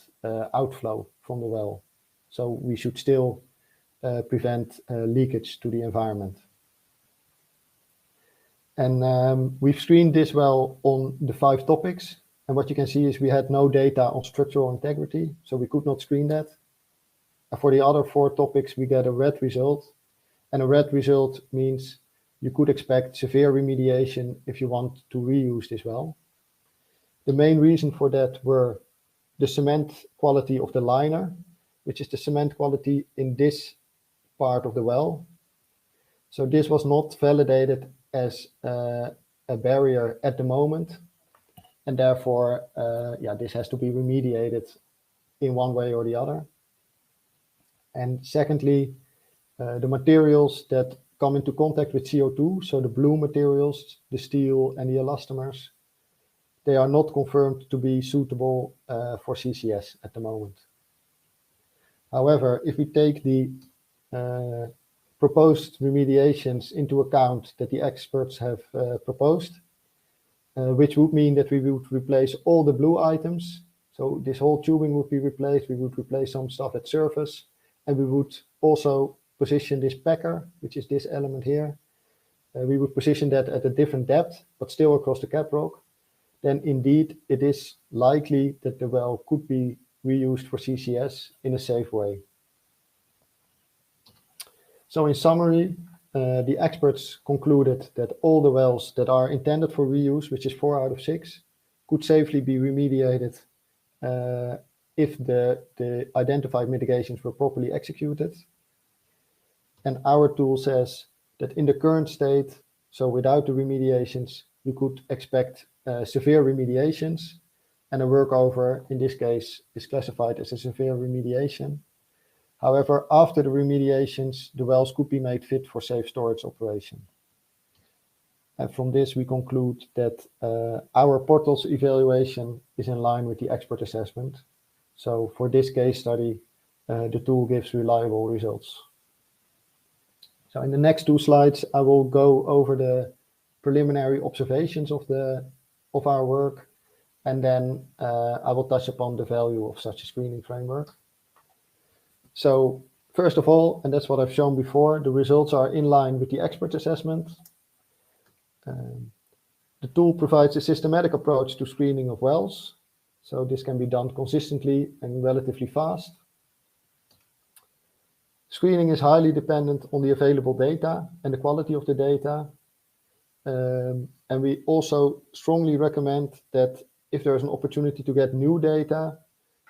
Speaker 5: outflow from the well. So we should still prevent leakage to the environment. And we've screened this well on the 5 topics. And what you can see is we had no data on structural integrity, so we could not screen that. And for the other 4 topics, we get a red result. And a red result means you could expect severe remediation if you want to reuse this well. The main reason for that were the cement quality of the liner, which is the cement quality in this part of the well. So this was not validated as a barrier at the moment, and therefore, this has to be remediated in one way or the other. And secondly, the materials that come into contact with CO2, so the blue materials, the steel and the elastomers, they are not confirmed to be suitable for CCS at the moment. However, if we take the proposed remediations into account that the experts have proposed, which would mean that we would replace all the blue items. So this whole tubing would be replaced. We would replace some stuff at surface, and we would also position this packer, which is this element here. We would position that at a different depth, but still across the caprock. Then indeed, it is likely that the well could be reused for CCS in a safe way. So in summary, the experts concluded that all the wells that are intended for reuse, which is 4 out of 6, could safely be remediated if the identified mitigations were properly executed. And our tool says that in the current state, so without the remediations, you could expect severe remediations, and a workover in this case is classified as a severe remediation. However, after the remediations, the wells could be made fit for safe storage operation. And from this, we conclude that our portal's evaluation is in line with the expert assessment. So for this case study, the tool gives reliable results. So in the next 2 slides, I will go over the preliminary observations of our work, and then I will touch upon the value of such a screening framework. So first of all, and that's what I've shown before, the results are in line with the expert assessment. The tool provides a systematic approach to screening of wells. So this can be done consistently and relatively fast. Screening is highly dependent on the available data and the quality of the data. And we also strongly recommend that if there is an opportunity to get new data,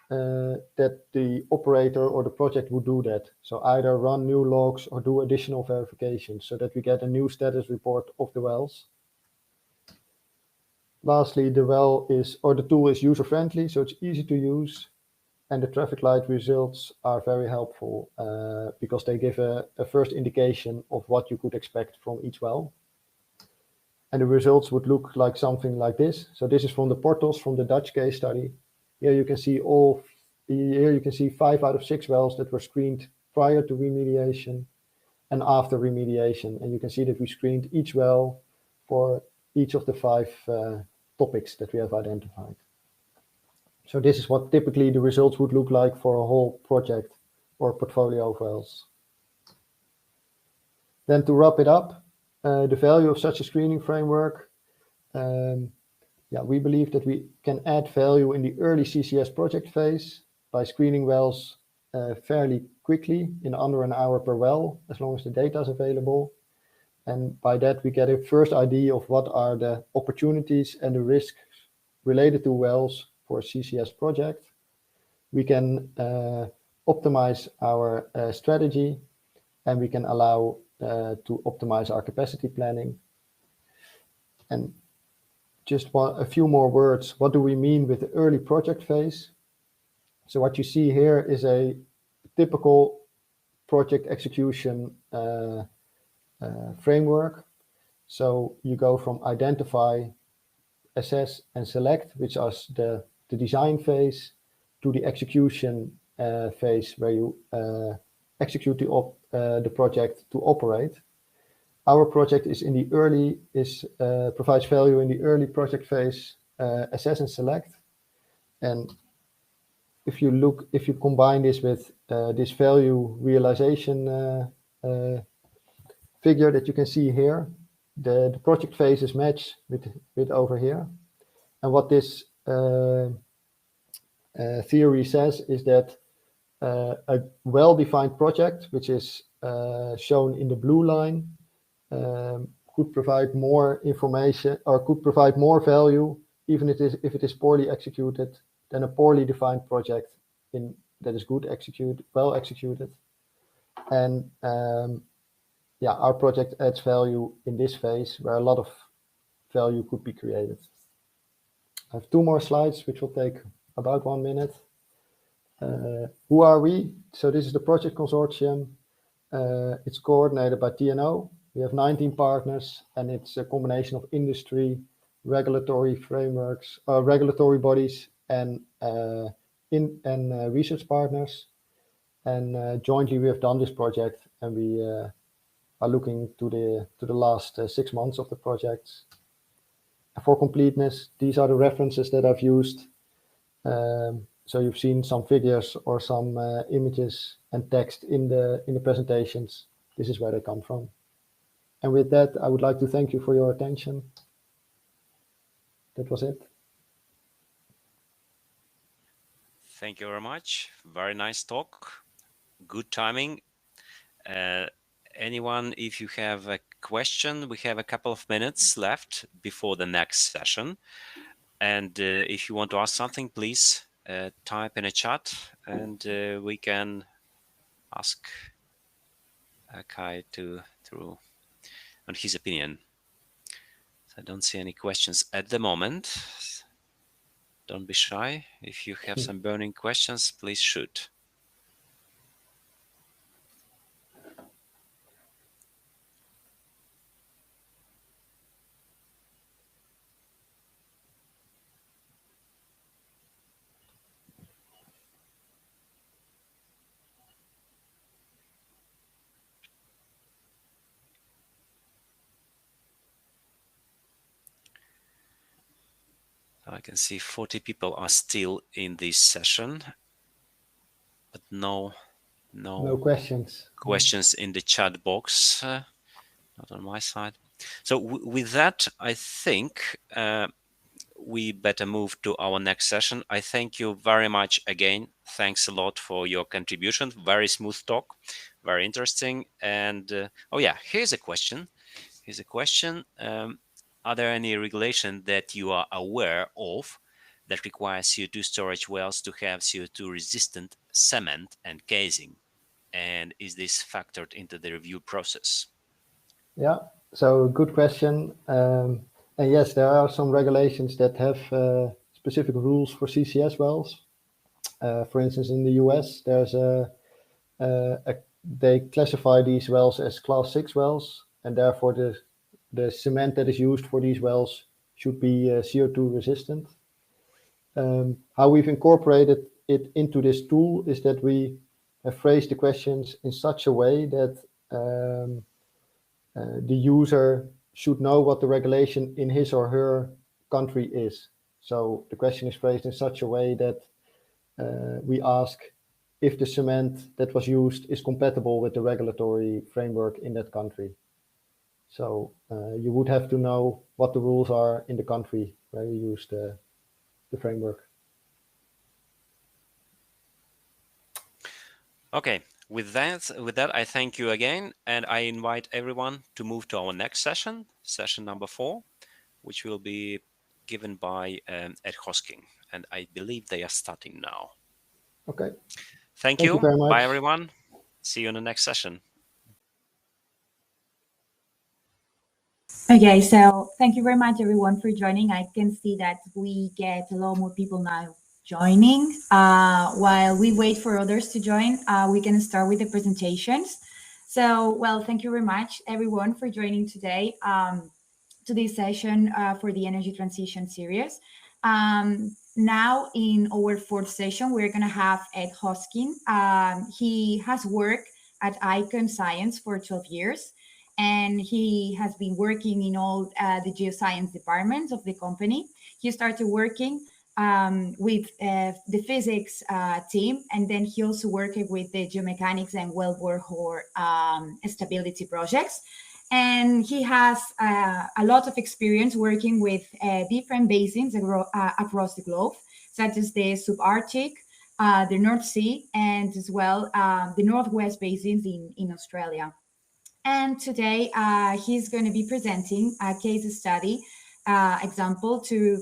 Speaker 5: that the operator or the project would do that. So either run new logs or do additional verifications so that we get a new status report of the wells. Lastly, the tool is user-friendly, so it's easy to use, and the traffic light results are very helpful because they give a first indication of what you could expect from each well. And the results would look like something like this. So this is from the portals from the Dutch case study. Here you can see 5 out of 6 wells that were screened prior to remediation and after remediation. And you can see that we screened each well for each of the 5 topics that we have identified. So this is what typically the results would look like for a whole project or portfolio of wells. Then to wrap it up, the value of such a screening framework, we believe that we can add value in the early CCS project phase by screening wells fairly quickly, in under an hour per well, as long as the data is available. And by that, we get a first idea of what are the opportunities and the risks related to wells for a CCS project. We can optimize our strategy, and we can allow to optimize our capacity planning. And just a few more words. What do we mean with the early project phase? So what you see here is a typical project execution framework. So you go from identify, assess, and select, which is the design phase, to the execution phase, where you execute the project to operate. Our project is in the early, provides value in the early project phase, assess and select. And if you combine this with this value realization figure that you can see here, the project phases match with over here. And what this theory says is that a well-defined project, which is shown in the blue line, could provide more information or could provide more value, even if it is poorly executed, than a poorly defined project that is well executed. And yeah, our project adds value in this phase where a lot of value could be created. I have 2 more slides, which will take about 1 minute. Who are we? So this is the project consortium. It's coordinated by TNO. We have 19 partners, and it's a combination of industry, regulatory frameworks, regulatory bodies, and research partners. And jointly, we have done this project, and we are looking to the last 6 months of the project. For completeness, these are the references that I've used. So you've seen some figures or some images and text in the presentations. This is where they come from. And with that, I would like to thank you for your attention. That was it.
Speaker 1: Thank you very much. Very nice talk. Good timing. Anyone, if you have a question, we have a couple of minutes left before the next session. And if you want to ask something, please type in a chat, and we can ask Kai on his opinion. So I don't see any questions at the moment. Don't be shy. If you have some burning questions, please shoot. I can see 40 people are still in this session, but no questions in the chat box, not on my side. So with that, I think we better move to our next session. I thank you very much again. Thanks a lot for your contribution. Very smooth talk, very interesting. And oh yeah, here's a question. Are there any regulations that you are aware of that require CO2 storage wells to have CO2 resistant cement and casing? And is this factored into the review process?
Speaker 5: Yeah, so good question. And yes, there are some regulations that have specific rules for CCS wells. For instance, in the US, there's they classify these wells as class 6 wells, and therefore the cement that is used for these wells should be CO2 resistant. How we've incorporated it into this tool is that we have phrased the questions in such a way that the user should know what the regulation in his or her country is. So the question is phrased in such a way that we ask if the cement that was used is compatible with the regulatory framework in that country. So you would have to know what the rules are in the country where you use the framework.
Speaker 1: Okay, with that, I thank you again, and I invite everyone to move to our next session, session number 4, which will be given by at Hoskin, and I believe they are starting now.
Speaker 5: Okay.
Speaker 1: Thank you
Speaker 5: very much.
Speaker 1: Bye, everyone. See you in the next session.
Speaker 6: Okay, so thank you very much, everyone, for joining. I can see that we get a lot more people now joining. While we wait for others to join, we can start with the presentations. So, well, thank you very much, everyone, for joining today to this session for the Energy Transition Series. Now, in our 4th session, we're going to have Ed Hoskin. He has worked at Ikon Science for 12 years. And he has been working in all the geoscience departments of the company. He started working with the physics team, and then he also worked with the geomechanics and well borehole stability projects. And he has a lot of experience working with different basins across the globe, such as the subarctic, the North Sea, and as well the Northwest basins in Australia. And today he's going to be presenting a case study example to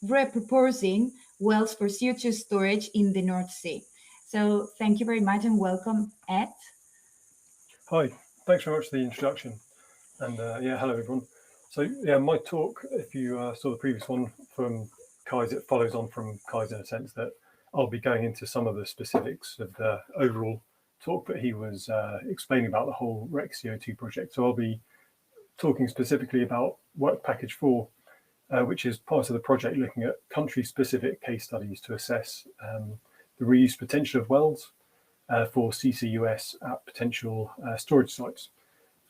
Speaker 6: repurposing wells for CO2 storage in the North Sea. So thank you very much and welcome, Ed.
Speaker 7: Hi, thanks very much for the introduction. And yeah, hello everyone. So yeah, my talk, if you saw the previous one from Kai's, it follows on from Kai's in a sense that I'll be going into some of the specifics of the overall talk, but he was explaining about the whole REC CO2 project. So I'll be talking specifically about work package 4, which is part of the project looking at country-specific case studies to assess the reuse potential of wells for CCUS at potential storage sites.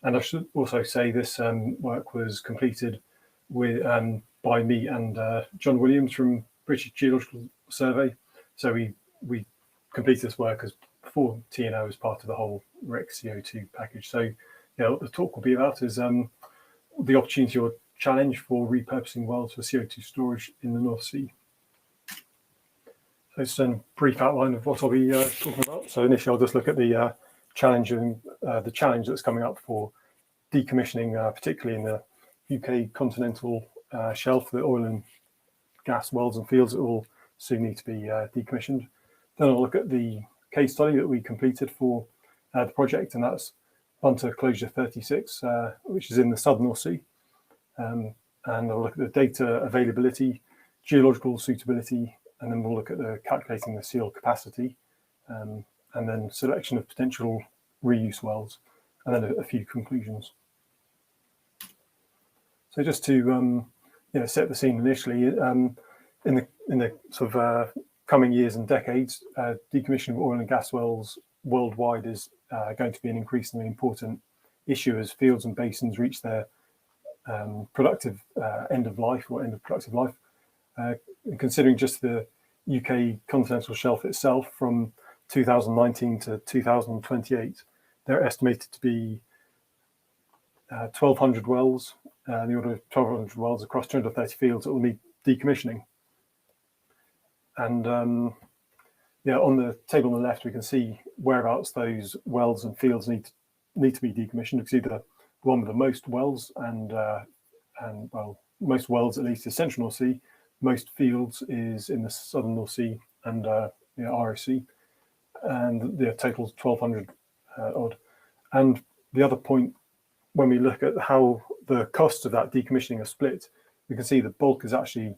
Speaker 7: And I should also say this work was completed with by me and John Williams from British Geological Survey. So we completed this work as for TNO as part of the whole REC CO2 package. So yeah, what the talk will be about is the opportunity or challenge for repurposing wells for CO2 storage in the North Sea. So it's a brief outline of what I'll be talking about. So initially, I'll just look at the challenge that's coming up for decommissioning, particularly in the UK continental shelf, the oil and gas wells and fields that will soon need to be decommissioned. Then I'll look at the case study that we completed for the project, and that's Bunter Closure 36, which is in the southern North Sea. And I'll look at the data availability, geological suitability, and then we'll look at the calculating the seal capacity, and then selection of potential reuse wells, and then a few conclusions. So just to set the scene initially, in the sort of coming years and decades, decommissioning of oil and gas wells worldwide is going to be an increasingly important issue as fields and basins reach their productive end of life or end of productive life. Considering just the UK continental shelf itself, from 2019 to 2028, they're estimated to be 1,200 wells, the order of 1,200 wells across 230 fields that will need decommissioning. And yeah, on the table on the left, we can see whereabouts those wells and fields need to be decommissioned. You can see the one with the most wells and well, most wells at least is Central North Sea. Most fields is in the Southern North Sea and ROC, and the total is 1,200 odd. And the other point, when we look at how the costs of that decommissioning are split, we can see the bulk is actually,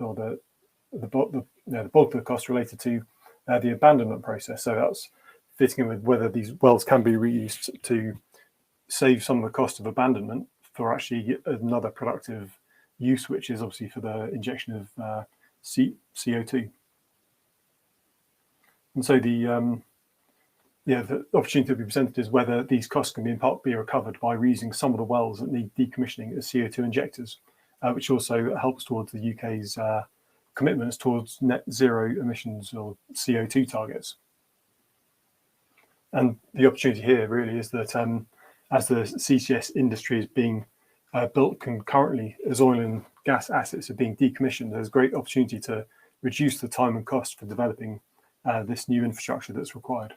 Speaker 7: or the bulk of the cost related to the abandonment process. So that's fitting in with whether these wells can be reused to save some of the cost of abandonment for actually another productive use, which is obviously for the injection of CO2. And so the opportunity to be presented is whether these costs can be in part be recovered by reusing some of the wells that need decommissioning as CO2 injectors, which also helps towards the UK's commitments towards net zero emissions or CO2 targets. And the opportunity here really is that as the CCS industry is being built concurrently as oil and gas assets are being decommissioned, there's great opportunity to reduce the time and cost for developing this new infrastructure that's required.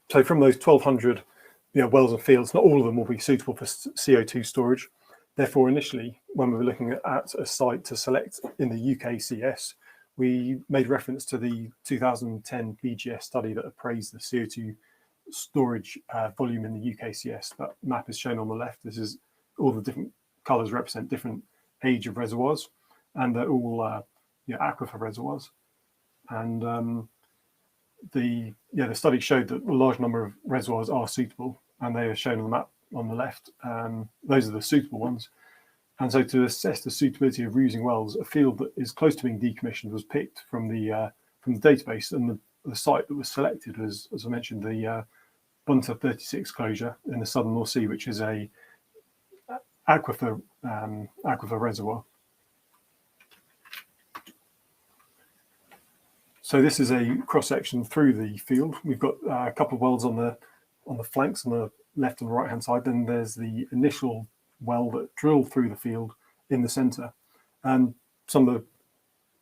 Speaker 7: So from those 1,200 wells and fields, not all of them will be suitable for CO2 storage. Therefore, initially, when we were looking at a site to select in the UKCS, we made reference to the 2010 BGS study that appraised the CO2 storage volume in the UKCS. That map is shown on the left. This is all the different colours represent different age of reservoirs, and they're all aquifer reservoirs. And the study showed that a large number of reservoirs are suitable, and they are shown on the map on the left. Those are the suitable ones. And so to assess the suitability of reusing wells, a field that is close to being decommissioned was picked from the database, and the site that was selected was, as I mentioned, the Bunter 36 closure in the Southern North Sea, which is a aquifer reservoir. So this is a cross-section through the field. We've got a couple of wells on the flanks on the left and right hand side. Then there's the initial well that drilled through the field in the centre. And some of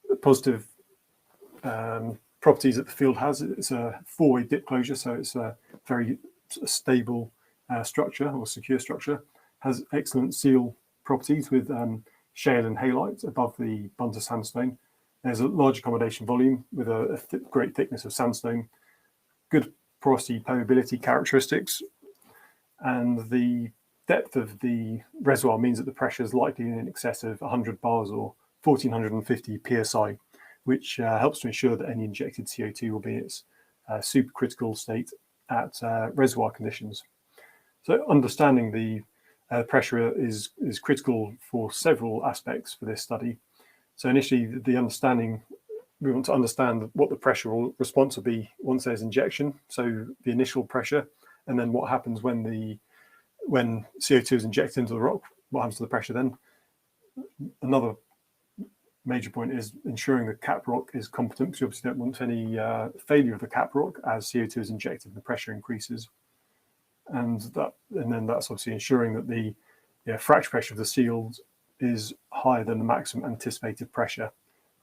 Speaker 7: the positive properties that the field has, it's a four-way dip closure, so it's very stable structure or secure structure, has excellent seal properties with shale and halite above the bunter sandstone. There's a large accommodation volume with a great thickness of sandstone, good porosity permeability characteristics, and the depth of the reservoir means that the pressure is likely in excess of 100 bars or 1450 psi, which helps to ensure that any injected CO2 will be in its supercritical state at reservoir conditions. So understanding the pressure is critical for several aspects for this study. So initially, we want to understand what the pressure response will be once there's injection, so the initial pressure, and then what happens when CO2 is injected into the rock, what happens to the pressure then. Another major point is ensuring the cap rock is competent, because you obviously don't want any failure of the cap rock as CO2 is injected and the pressure increases. And then that's obviously ensuring that the fracture pressure of the seals is higher than the maximum anticipated pressure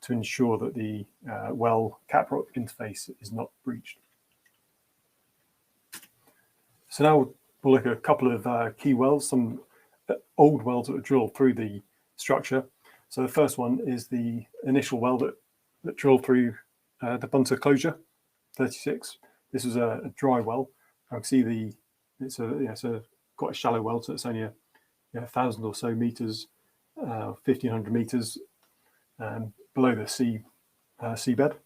Speaker 7: to ensure that the well cap rock interface is not breached. So now we'll look at a couple of key wells, some old wells that were drilled through the structure. So the first one is the initial well that drilled through the bunter closure 36. This was a dry well. I can see it's a quite a shallow well, so it's only 1,000 or so meters, 1,500 meters below the seabed.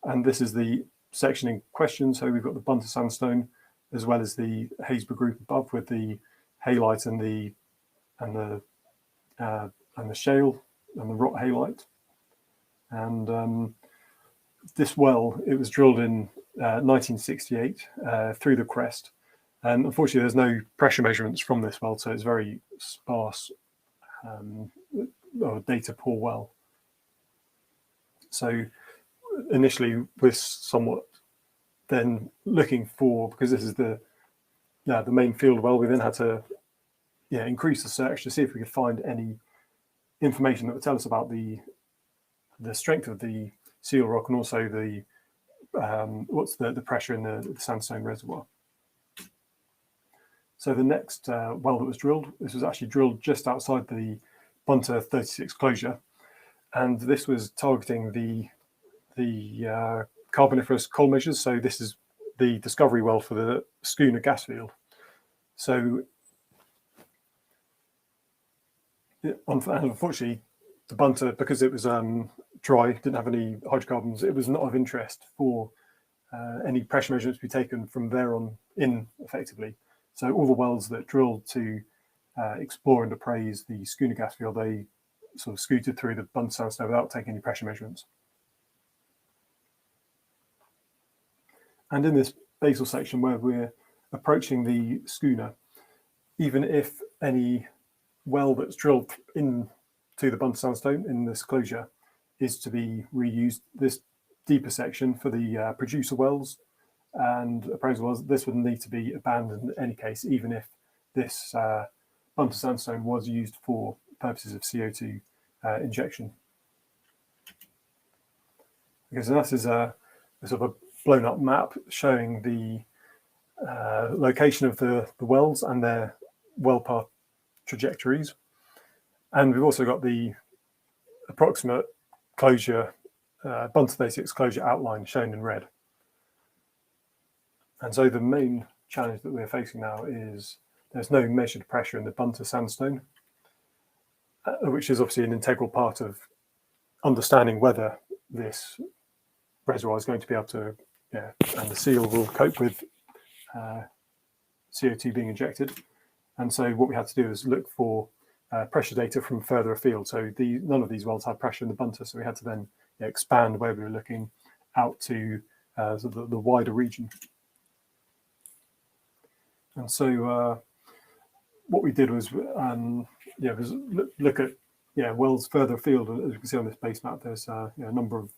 Speaker 7: And this is the section in question. So we've got the bunter sandstone as well as the Haysborough group above with the halite and the shale and the rock halite. And this well, it was drilled in 1968 through the crest. And unfortunately, there's no pressure measurements from this well, so it's very sparse or data poor well. So initially, we're somewhat then looking for, because this is the main field well, we then had to increase the search to see if we could find any information that would tell us about the strength of the seal rock and also the what's the pressure in the sandstone reservoir. So the next well that was drilled, this was actually drilled just outside the bunter 36 closure, and this was targeting the Carboniferous coal measures. So this is the discovery well for the Schooner gas field. So unfortunately, the bunter, because it was dry, didn't have any hydrocarbons, it was not of interest for any pressure measurements to be taken from there on in effectively. So all the wells that drilled to explore and appraise the Schooner gas field, they sort of scooted through the bunter sandstone without taking any pressure measurements. And in this basal section where we're approaching the Schooner, even if any well that's drilled into the bunter sandstone in this closure is to be reused, this deeper section for the producer wells and appraisal wells, this would need to be abandoned in any case, even if this bunter sandstone was used for purposes of CO2 injection. Because this is a sort of a blown up map showing the location of the wells and their well path trajectories. And we've also got the approximate closure, bunter 36 closure outline shown in red. And so the main challenge that we're facing now is there's no measured pressure in the bunter sandstone, which is obviously an integral part of understanding whether this reservoir is going to be able to, and the seal will cope with CO2 being injected. And so what we had to do is look for pressure data from further afield. So none of these wells had pressure in the bunter, so we had to then expand where we were looking out to the wider region. And so what we did was, look at wells further afield. As you can see on this base map, there's a number of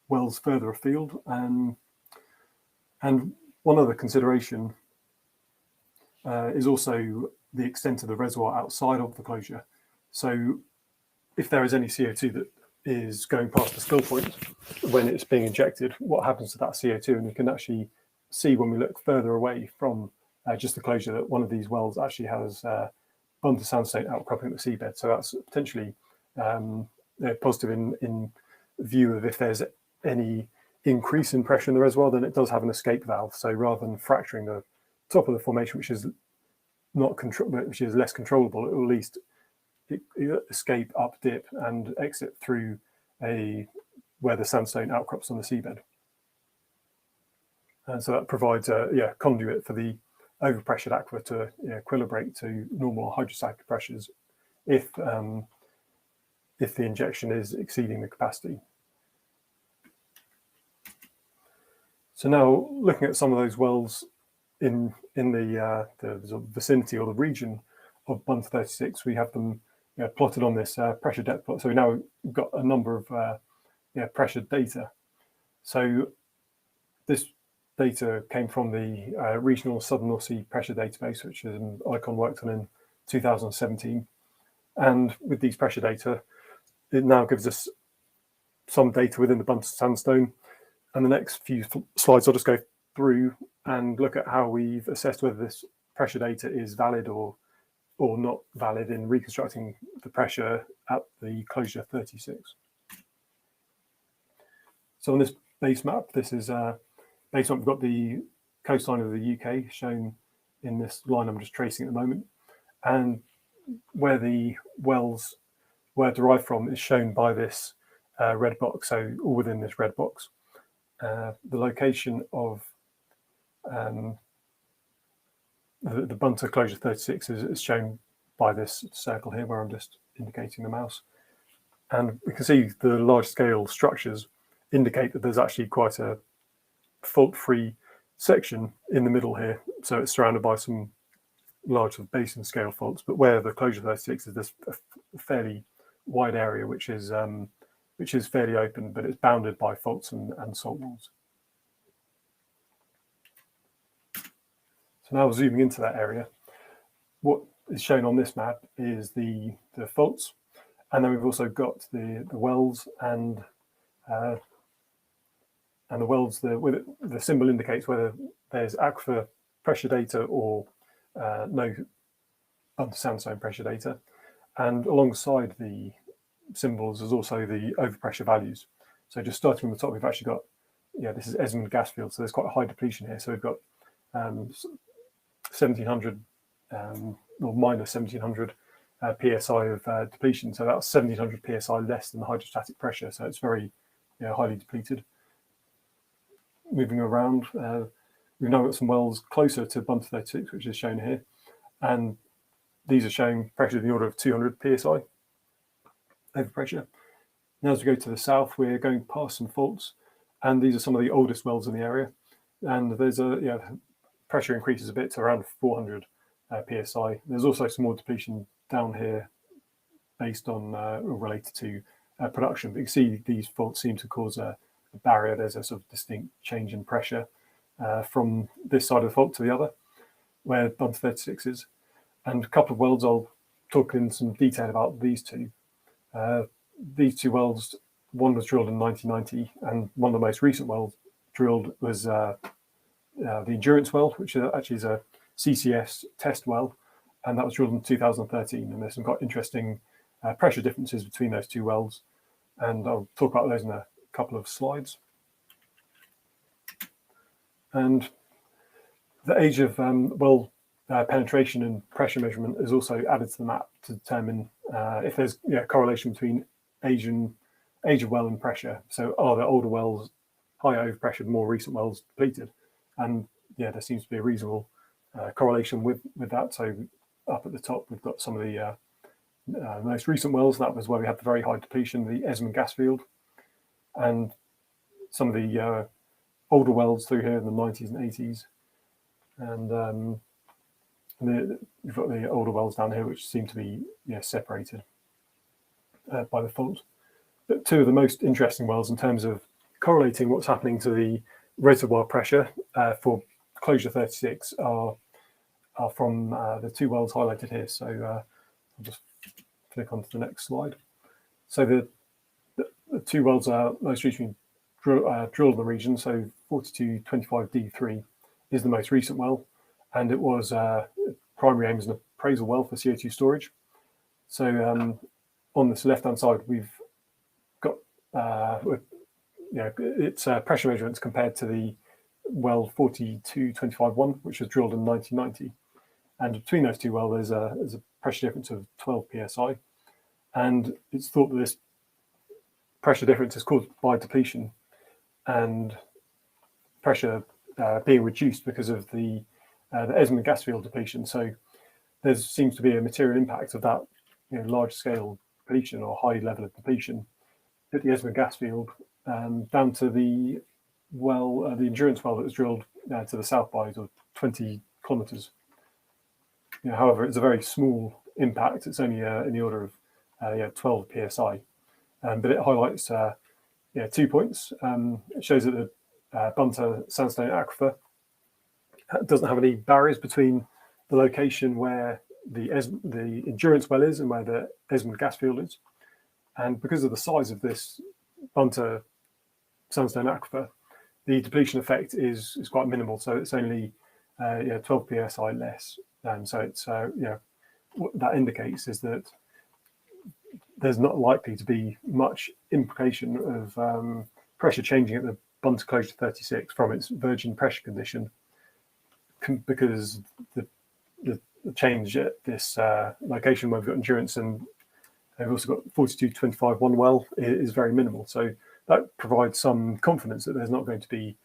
Speaker 7: wells further afield, and one other consideration is also the extent of the reservoir outside of the closure. So if there is any CO2 that is going past the spill point when it's being injected, what happens to that CO2? And we can actually see when we look further away from just the closure that one of these wells actually has bunter sandstone outcropping at the seabed. So that's potentially positive in view of if there's any increase in pressure in the reservoir, then it does have an escape valve. So rather than fracturing the top of the formation, which is which is less controllable, it will at least escape up dip and exit through where the sandstone outcrops on the seabed. And so that provides a conduit for the overpressured aquifer to equilibrate to normal hydrostatic pressures if the injection is exceeding the capacity. So now looking at some of those wells in the vicinity or the region of bunter 36, we have them plotted on this pressure depth plot. So we now got a number of pressure data. So this data came from the Regional Southern North Sea Pressure Database, which Ikon worked on in 2017. And with these pressure data, it now gives us some data within the bunter sandstone. And the next few slides, I'll just go through and look at how we've assessed whether this pressure data is valid or not valid in reconstructing the pressure at the closure 36. So on this base map, this is base map. We've got the coastline of the UK shown in this line I'm just tracing at the moment, and where the wells were derived from is shown by this red box. So all within this red box. The location of the bunter closure 36 is shown by this circle here, where I'm just indicating the mouse. And we can see the large scale structures indicate that there's actually quite a fault-free section in the middle here. So it's surrounded by some large basin scale faults, but where the closure 36 is this fairly wide area, which is fairly open, but it's bounded by faults and salt walls. So now zooming into that area, what is shown on this map is the faults, and then we've also got the wells and the wells. The symbol indicates whether there's aquifer pressure data or no bunter sandstone pressure data, and alongside the symbols there's also the overpressure values. So just starting from the top, we've actually got this is Esmond gas field, so there's quite a high depletion here. So we've got 1700 or minus 1700 psi of depletion. So that's 1700 psi less than the hydrostatic pressure. So it's very highly depleted. Moving around, we've now got some wells closer to bunter 36, which is shown here, and these are showing pressure in the order of 200 psi overpressure. Now as we go to the south, we're going past some faults, and these are some of the oldest wells in the area, and there's pressure increases a bit to around 400 psi. There's also some more depletion down here based on related to production, but you can see these faults seem to cause a barrier. There's a sort of distinct change in pressure from this side of the fault to the other, where bunter 36 is. And a couple of wells, I'll talk in some detail about these two. These two wells, one was drilled in 1990, and one of the most recent wells drilled was the Endurance well, which actually is a CCS test well, and that was drilled in 2013. And there's some quite interesting pressure differences between those two wells, and I'll talk about those in a couple of slides. And the age of well penetration and pressure measurement is also added to the map to determine if there's correlation between age of well and pressure. So are the older wells higher overpressured, more recent wells depleted? And there seems to be a reasonable correlation with that. So up at the top, we've got some of the most recent wells. That was where we had the very high depletion, the Esmond gas field, and some of the older wells through here in the 90s and 80s. And you've got the older wells down here, which seem to be separated by the fault. But two of the most interesting wells in terms of correlating what's happening to the reservoir pressure for closure 36 are from the two wells highlighted here. So I'll just click onto the next slide. So the two wells are most recently drilled in the region. So 4225D3 is the most recent well, and it was primary aim as an appraisal well for CO2 storage. So on this left-hand side, we've got its pressure measurements compared to the well 4225-1, which was drilled in 1990. And between those two wells, there's a pressure difference of 12 psi. And it's thought that this pressure difference is caused by depletion and pressure being reduced because of the Esmond gas field depletion. So there seems to be a material impact of that large-scale depletion or high level of depletion at the Esmond gas field down to the well, the endurance well that was drilled to the south by 20 kilometers. However, it's a very small impact. It's only in the order of 12 psi, but it highlights 2 points. It shows that the Bunter Sandstone Aquifer doesn't have any barriers between the location where the endurance well is and where the Esmond gas field is. And because of the size of this Bunter Sandstone Aquifer, the depletion effect is quite minimal. So it's only 12 psi less. So it's what that indicates is that there's not likely to be much implication of pressure changing at the Bunter closure 36 from its virgin pressure condition, because the change at this location where we've got endurance and we've also got 4225-1 well is very minimal. So that provides some confidence that there's not going to be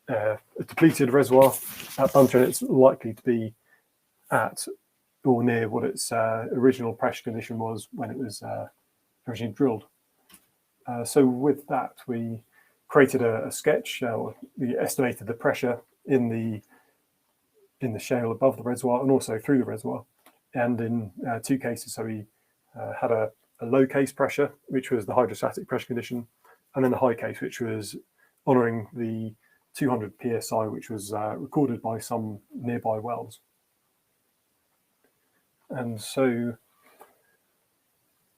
Speaker 7: a depleted reservoir at Bunter, and it's likely to be at or near what its original pressure condition was when it was originally drilled. So with that, we created a sketch. We estimated the pressure in the shale above the reservoir and also through the reservoir. And in 2 cases, so we had a low case pressure, which was the hydrostatic pressure condition, and then a high case, which was honouring the 200 psi, which was recorded by some nearby wells. And so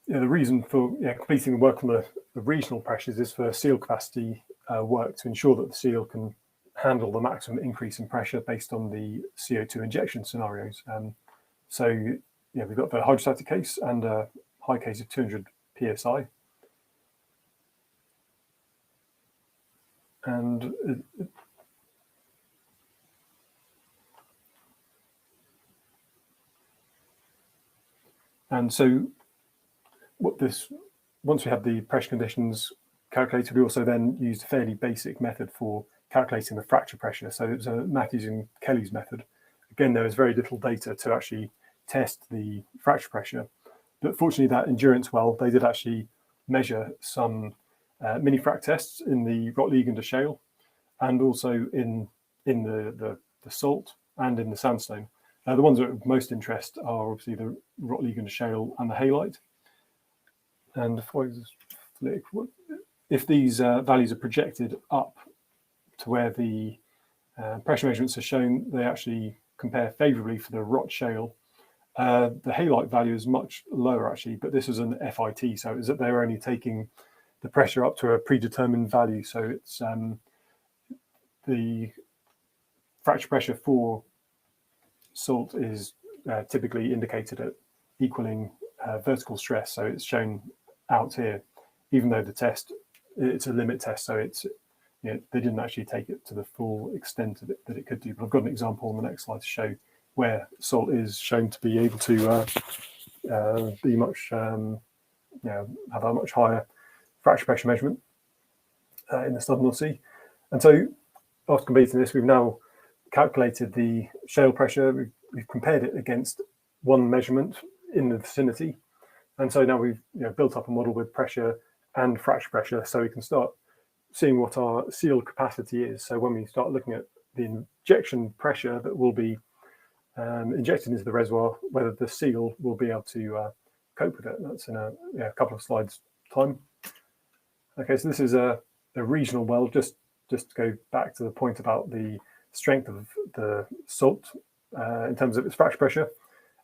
Speaker 7: the reason for completing the work on the regional pressures is for seal capacity work to ensure that the seal can handle the maximum increase in pressure based on the CO2 injection scenarios. So we've got the hydrostatic case and a high case of 200 psi. And so once we have the pressure conditions calculated, we also then used a fairly basic method for calculating the fracture pressure. So it was Matthews and Kelly's method. Again, there was very little data to actually test the fracture pressure. But fortunately, that endurance well, they did actually measure some mini frac tests in the Rotliegender shale and also in the salt and in the sandstone. The ones that are of most interest are obviously the Rotliegender shale and the halite. And if these values are projected up to where the pressure measurements are shown, they actually compare favorably for the Rot shale. The halite value is much lower actually, but this is an FIT, so it's that they're only taking the pressure up to a predetermined value. So it's the fracture pressure for salt is typically indicated at equaling vertical stress. So it's shown out here, even though the test, it's a limit test. So it's, they didn't actually take it to the full extent of it that it could do. But I've got an example on the next slide to show where salt is shown to be able to be much, have a much higher fracture pressure measurement in the Southern North Sea. And so after completing this, we've now calculated the shale pressure. We've compared it against one measurement in the vicinity. And so now we've built up a model with pressure and fracture pressure, so we can start seeing what our seal capacity is. So when we start looking at the injection pressure that will be injected into the reservoir, whether the seal will be able to cope with it. That's in a couple of slides time. Okay, so this is a regional well, just to go back to the point about the strength of the salt in terms of its fracture pressure.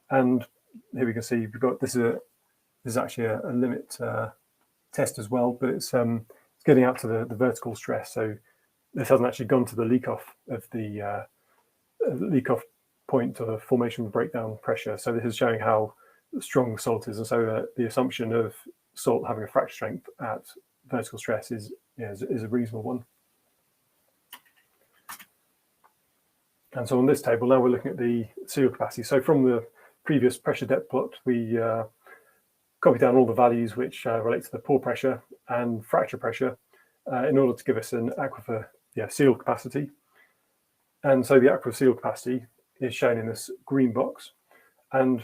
Speaker 7: And here we can see we've got this is actually a limit test as well, but it's getting out to the vertical stress. So this hasn't actually gone to the leak off of the leak off point to the formation breakdown pressure. So this is showing how strong salt is, and so the assumption of salt having a fracture strength at vertical stress is a reasonable one. And so on this table, now we're looking at the seal capacity. So from the previous pressure depth plot, we copied down all the values which relate to the pore pressure and fracture pressure in order to give us an aquifer seal capacity. And so the aquifer seal capacity is shown in this green box. And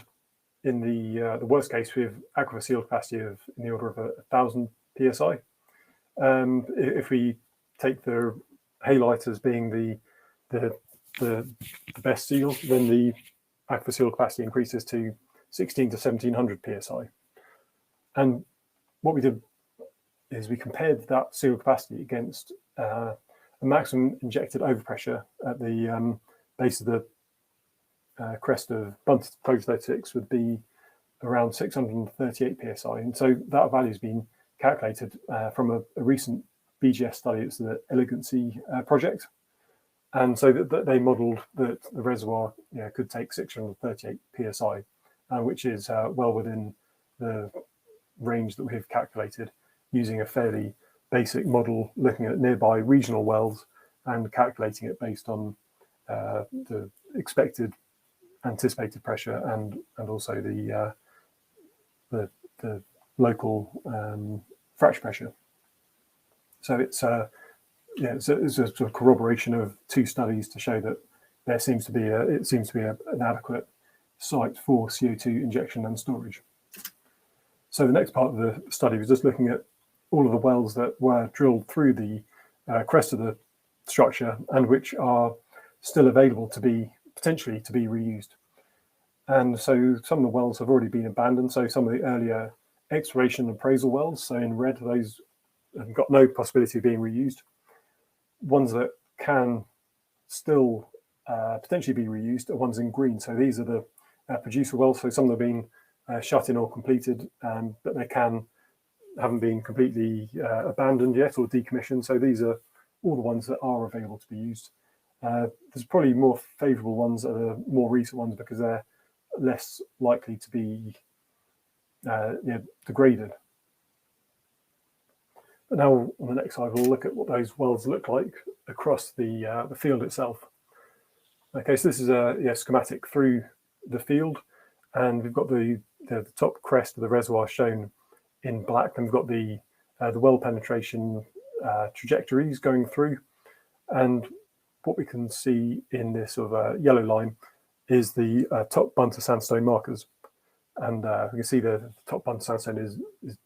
Speaker 7: in the worst case, we have aquifer seal capacity of in the order of 1,000 psi. If we take the halite as being the best seal, then the aquifer seal capacity increases to 16 to 1,700 psi. And what we did is we compared that seal capacity against a maximum injected overpressure at the base of the crest of Bunter polythotics would be around 638 psi. And so that value has been calculated from a recent BGS study. It's the Elegancy project. And so that they modeled that the reservoir could take 638 psi, which is well within the range that we have calculated using a fairly basic model looking at nearby regional wells and calculating it based on the expected anticipated pressure and also the local fracture pressure. So it's a sort of corroboration of two studies to show that there seems to be an adequate site for CO2 injection and storage. So the next part of the study was just looking at all of the wells that were drilled through the crest of the structure and which are still available to be potentially to be reused. And so some of the wells have already been abandoned. So some of the earlier exploration and appraisal wells, so in red, those have got no possibility of being reused. Ones that can still potentially be reused are ones in green. So these are the producer wells. So some of them have been shut in or completed, but they haven't been completely abandoned yet or decommissioned. So these are all the ones that are available to be used. There's probably more favourable ones that are more recent ones because they're less likely to be degraded. But now on the next slide, we'll look at what those wells look like across the field itself. Okay, so this is a schematic through the field, and we've got the top crest of the reservoir shown in black, and we've got the well penetration trajectories going through. And what we can see in this sort of yellow line is the top Bunter sandstone markers. And we can see the top Bunter sandstone is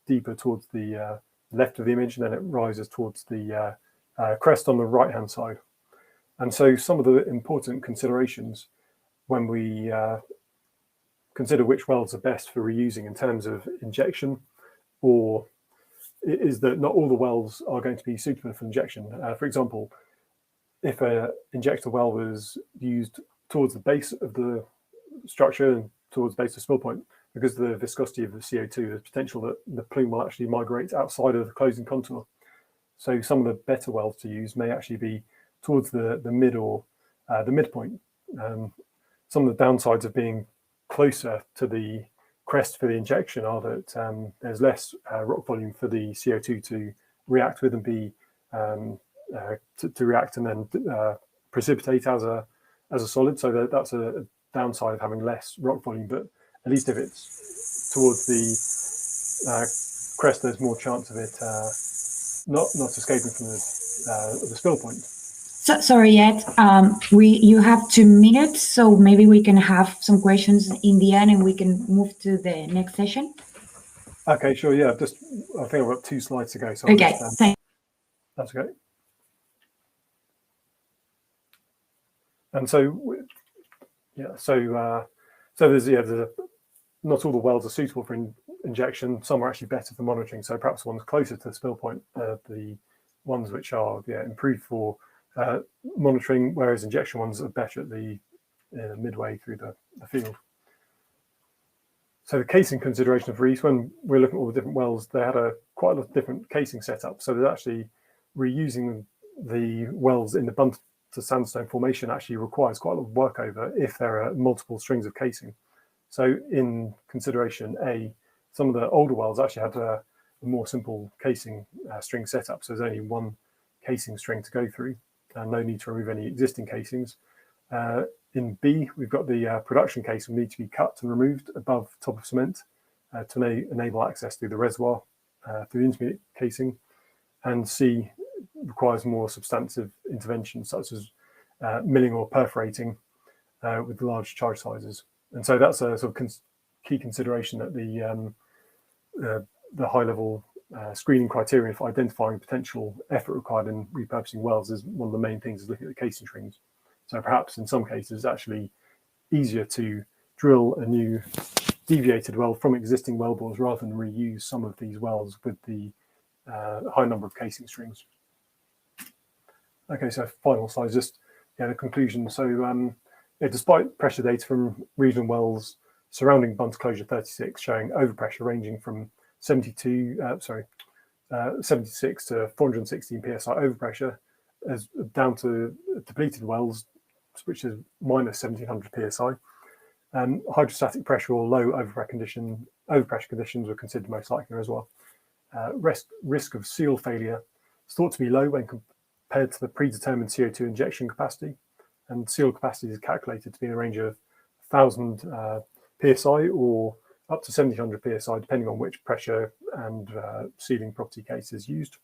Speaker 7: deeper towards the left of the image, and then it rises towards the crest on the right-hand side. And so some of the important considerations when we consider which wells are best for reusing in terms of injection, or is that not all the wells are going to be suitable for injection. For example, if an injector well was used towards the base of the structure and towards the base of the spill point, because of the viscosity of the CO2, there's potential that the plume will actually migrate outside of the closing contour. So some of the better wells to use may actually be towards the mid or the midpoint. Some of the downsides of being closer to the crest for the injection are that there's less rock volume for the CO2 to react with and be to react and then precipitate as a solid. So that's a downside of having less rock volume, but at least if it's towards the crest, there's more chance of it not escaping from the spill point.
Speaker 6: So, sorry, Ed. You have 2 minutes, so maybe we can have some questions in the end, and we can move to the next session.
Speaker 7: Okay, sure. Yeah, I think I've got 2 slides to go. So
Speaker 6: okay, thanks.
Speaker 7: That's okay. And so, so there's not all the wells are suitable for injection. Some are actually better for monitoring. So perhaps ones closer to the spill point, the ones which are improved for monitoring, whereas injection ones are better at the midway through the field. So the casing consideration of reuse, when we're looking at all the different wells, they had quite a lot of different casing setups. So there's actually reusing the wells in the Bunter to sandstone formation actually requires quite a lot of workover if there are multiple strings of casing. So in consideration A, some of the older wells actually had a more simple casing string setup. So there's only one casing string to go through and no need to remove any existing casings. In B, we've got the production casing need to be cut and removed above top of cement to enable access through the reservoir through the intermediate casing. And C requires more substantive intervention, such as milling or perforating with large charge sizes. And so that's a sort of key consideration that the high-level screening criteria for identifying potential effort required in repurposing wells is one of the main things is looking at the casing strings. So perhaps in some cases it's actually easier to drill a new deviated well from existing well bores rather than reuse some of these wells with the high number of casing strings. Okay, so final slide, just the conclusion. So despite pressure data from regional wells surrounding Bunter Closure 36 showing overpressure ranging from 76 to 416 psi overpressure, as down to depleted wells, which is minus 1700 psi. Hydrostatic pressure or low overpressure conditions were considered most likely as well. Risk of seal failure is thought to be low when compared to the predetermined CO2 injection capacity, and seal capacity is calculated to be in the range of 1000 psi or up to 1700 psi, depending on which pressure and sealing property case is used.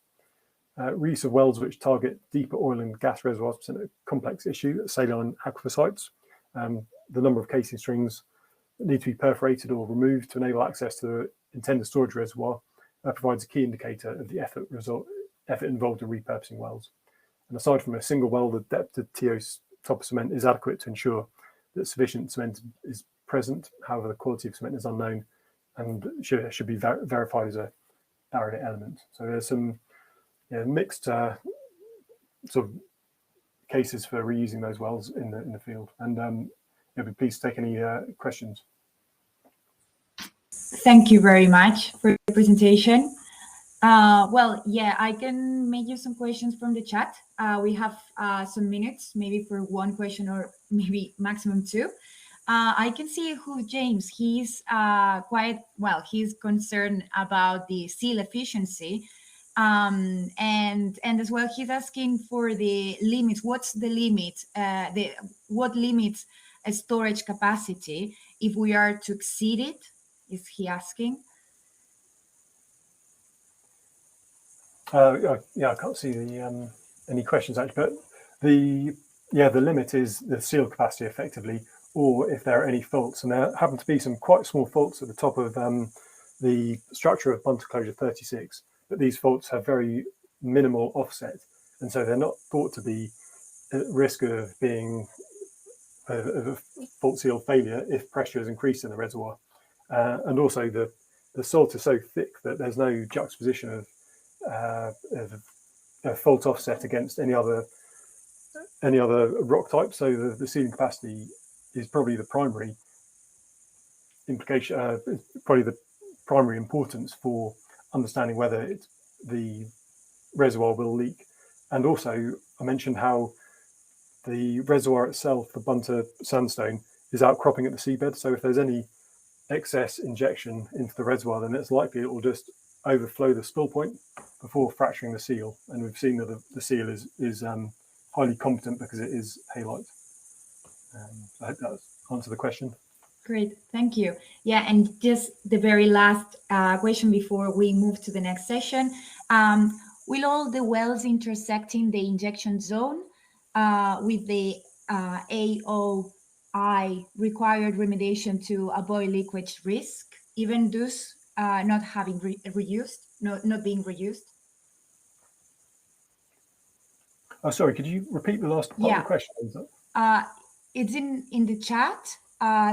Speaker 7: Reuse of wells which target deeper oil and gas reservoirs present a complex issue at saline aquifer sites. The number of casing strings that need to be perforated or removed to enable access to the intended storage reservoir provides a key indicator of the effort involved in repurposing wells. And aside from a single well, the depth of TO's top of cement is adequate to ensure that sufficient cement is present. However, the quality of cement is unknown and should be verified as a barrier element. So there's some mixed sort of cases for reusing those wells in the field. And I'll be pleased to take any questions.
Speaker 6: Thank you very much for the presentation. Well, yeah, I can make you some questions from the chat. We have some minutes, maybe for one question or maybe maximum two. I can see who James, he's he's concerned about the seal efficiency. And as well, he's asking for the limits. What's the limit? What limits a storage capacity if we are to exceed it? Is he asking?
Speaker 7: I can't see the any questions actually, but the limit is the seal capacity effectively, or if there are any faults, and there happen to be some quite small faults at the top of the structure of Bunter Closure 36, but these faults have very minimal offset, and so they're not thought to be at risk of being a fault seal failure if pressure is increased in the reservoir. And also the salt is so thick that there's no juxtaposition of a fault offset against any other rock type. So the sealing capacity is probably the primary implication, probably the primary importance for understanding whether the reservoir will leak. And also I mentioned how the reservoir itself, the Bunter sandstone, is outcropping at the seabed. So if there's any excess injection into the reservoir, then it's likely it will just overflow the spill point before fracturing the seal. And we've seen that the seal is highly competent because it is halite. I hope that answers the question.
Speaker 6: Great, thank you. Yeah, and just the very last question before we move to the next session. Will all the wells intersecting the injection zone with the AOI required remediation to avoid leakage risk, even those not having not being reused?
Speaker 7: Oh, sorry, could you repeat the last part of the question?
Speaker 6: It's in the chat.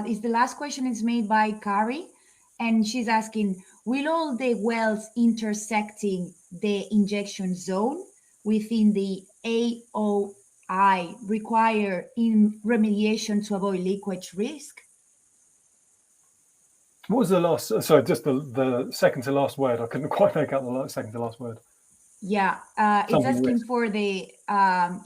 Speaker 6: Is the last question is made by Kari, and she's asking, will all the wells intersecting the injection zone within the AOI require remediation to avoid leakage risk?
Speaker 7: What was the last, sorry, just the second to last word? I couldn't quite make out the second to last word.
Speaker 6: Yeah, it's
Speaker 7: Something
Speaker 6: asking
Speaker 7: risk.
Speaker 6: for the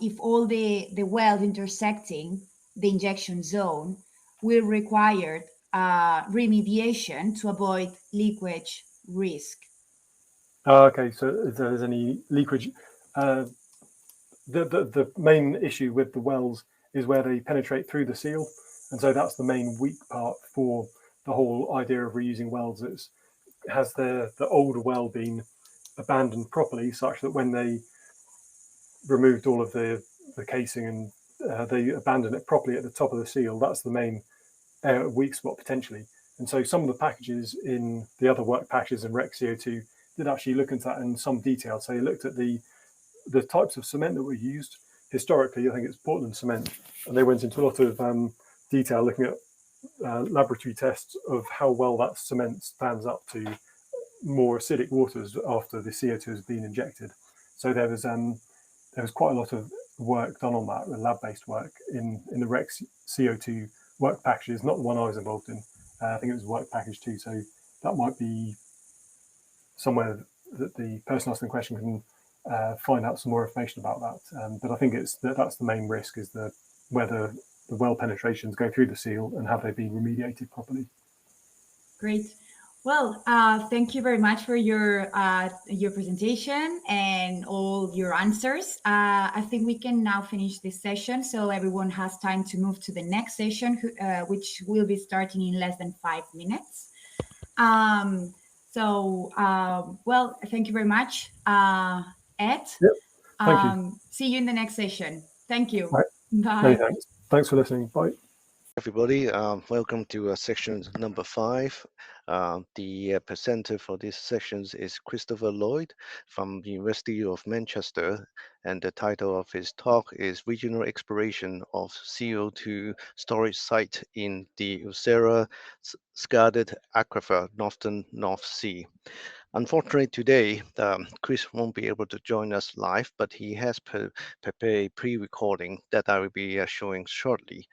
Speaker 6: if all the wells intersecting the injection zone will require remediation to avoid leakage risk.
Speaker 7: Okay, so if there's any leakage, the main issue with the wells is where they penetrate through the seal, and so that's the main weak part for the whole idea of reusing wells. It's has the older well been abandoned properly, such that when they removed all of the casing and they abandoned it properly at the top of the seal, that's the main weak spot potentially. And so some of the packages in the other work packages and REC CO2 did actually look into that in some detail. So you looked at the types of cement that were used. Historically, I think it's Portland cement, and they went into a lot of detail looking at laboratory tests of how well that cement stands up to more acidic waters after the CO2 has been injected. So there was quite a lot of work done on that, lab-based work in the REC CO2 work packages, not the one I was involved in. I think it was work package 2. So that might be somewhere that the person asking the question can find out some more information about that. But I think that's the main risk, is whether the well penetrations go through the seal and have they been remediated properly.
Speaker 6: Great. Well, thank you very much for your presentation and all your answers. I think we can now finish this session, so everyone has time to move to the next session, which will be starting in less than 5 minutes. Well, thank you very much, Ed.
Speaker 7: Yep. Thank you.
Speaker 6: See you in the next session. Thank you.
Speaker 7: Right.
Speaker 6: Bye.
Speaker 7: Many thanks. Thanks for listening. Bye.
Speaker 8: Everybody, welcome to section number 5. The presenter for this section is Christopher Lloyd from the University of Manchester, and the title of his talk is Regional Exploration of CO2 Storage Site in the Utsira-Skade Aquifer, Northern North Sea. Unfortunately, today, Chris won't be able to join us live, but he has prepared a pre-recording that I will be showing shortly.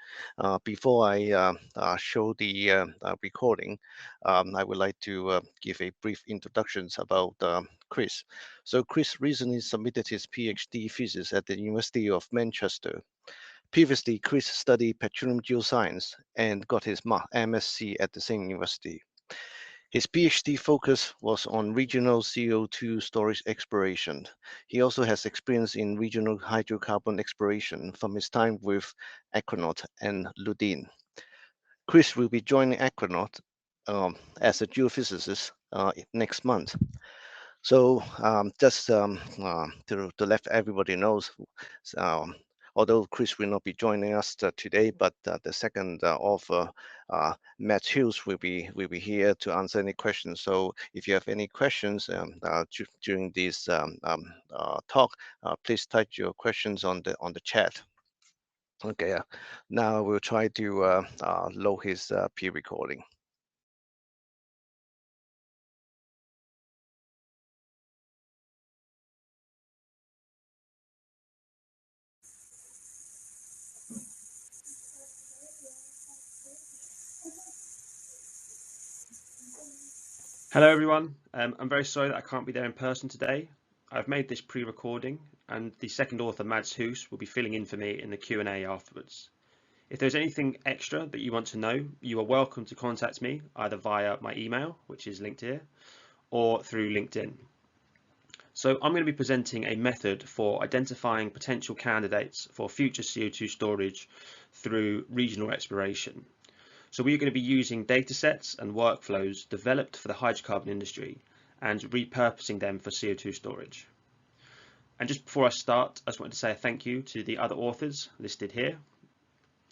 Speaker 8: Before I show the recording, I would like to give a brief introduction about Chris. So Chris recently submitted his PhD thesis at the University of Manchester. Previously, Chris studied petroleum geoscience and got his MSc at the same university. His PhD focus was on regional CO2 storage exploration. He also has experience in regional hydrocarbon exploration from his time with Equinor and Lloyd. Chris will be joining Equinor as a geophysicist next month. So just to let everybody know, although Chris will not be joining us today, but the second author, Matt Hughes, will be here to answer any questions. So if you have any questions during this talk, please type your questions on the chat. Okay, now we'll try to load his peer recording.
Speaker 1: Hello everyone, I'm very sorry that I can't be there in person today. I've made this pre-recording and the second author, Mads Hoos, will be filling in for me in the Q&A afterwards. If there's anything extra that you want to know, you are welcome to contact me either via my email, which is linked here, or through LinkedIn. So I'm going to be presenting a method for identifying potential candidates for future CO2 storage through regional exploration. So we're going to be using data sets and workflows developed for the hydrocarbon industry and repurposing them for CO2 storage. And just before I start, I just wanted to say a thank you to the other authors listed here,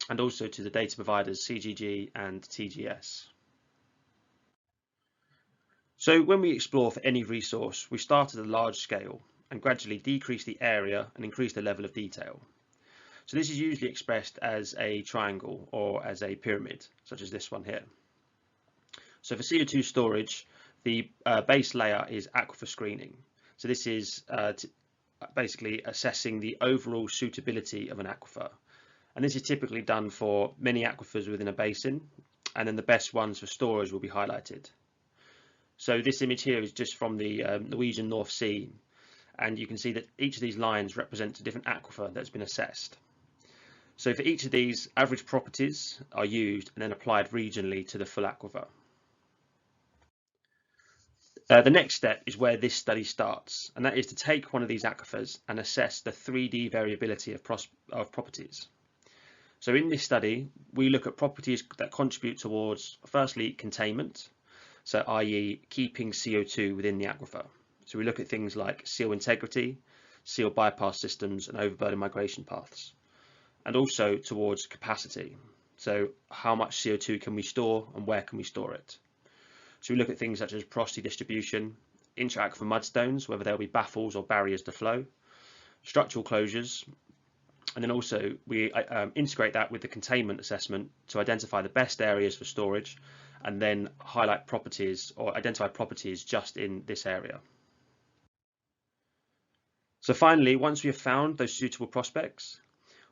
Speaker 1: and also to the data providers CGG and TGS. So when we explore for any resource, we start at a large scale and gradually decrease the area and increase the level of detail. So this is usually expressed as a triangle or as a pyramid, such as this one here. So for CO2 storage, the base layer is aquifer screening. So this is basically assessing the overall suitability of an aquifer. And this is typically done for many aquifers within a basin, and then the best ones for storage will be highlighted. So this image here is just from the Norwegian North Sea.
Speaker 9: And you can see that each of these lines represents a different aquifer that's been assessed. So for each of these, average properties are used and then applied regionally to the full aquifer. The next step is where this study starts, and that is to take one of these aquifers and assess the 3D variability of properties. So in this study, we look at properties that contribute towards, firstly, containment, so i.e. keeping CO2 within the aquifer. So we look at things like seal integrity, seal bypass systems, and overburden migration paths, and also towards capacity. So how much CO2 can we store and where can we store it? So we look at things such as porosity distribution, intra-aquifer mudstones, whether there'll be baffles or barriers to flow, structural closures, and then also we integrate that with the containment assessment to identify the best areas for storage and then highlight properties or identify properties just in this area. So finally, once we have found those suitable prospects,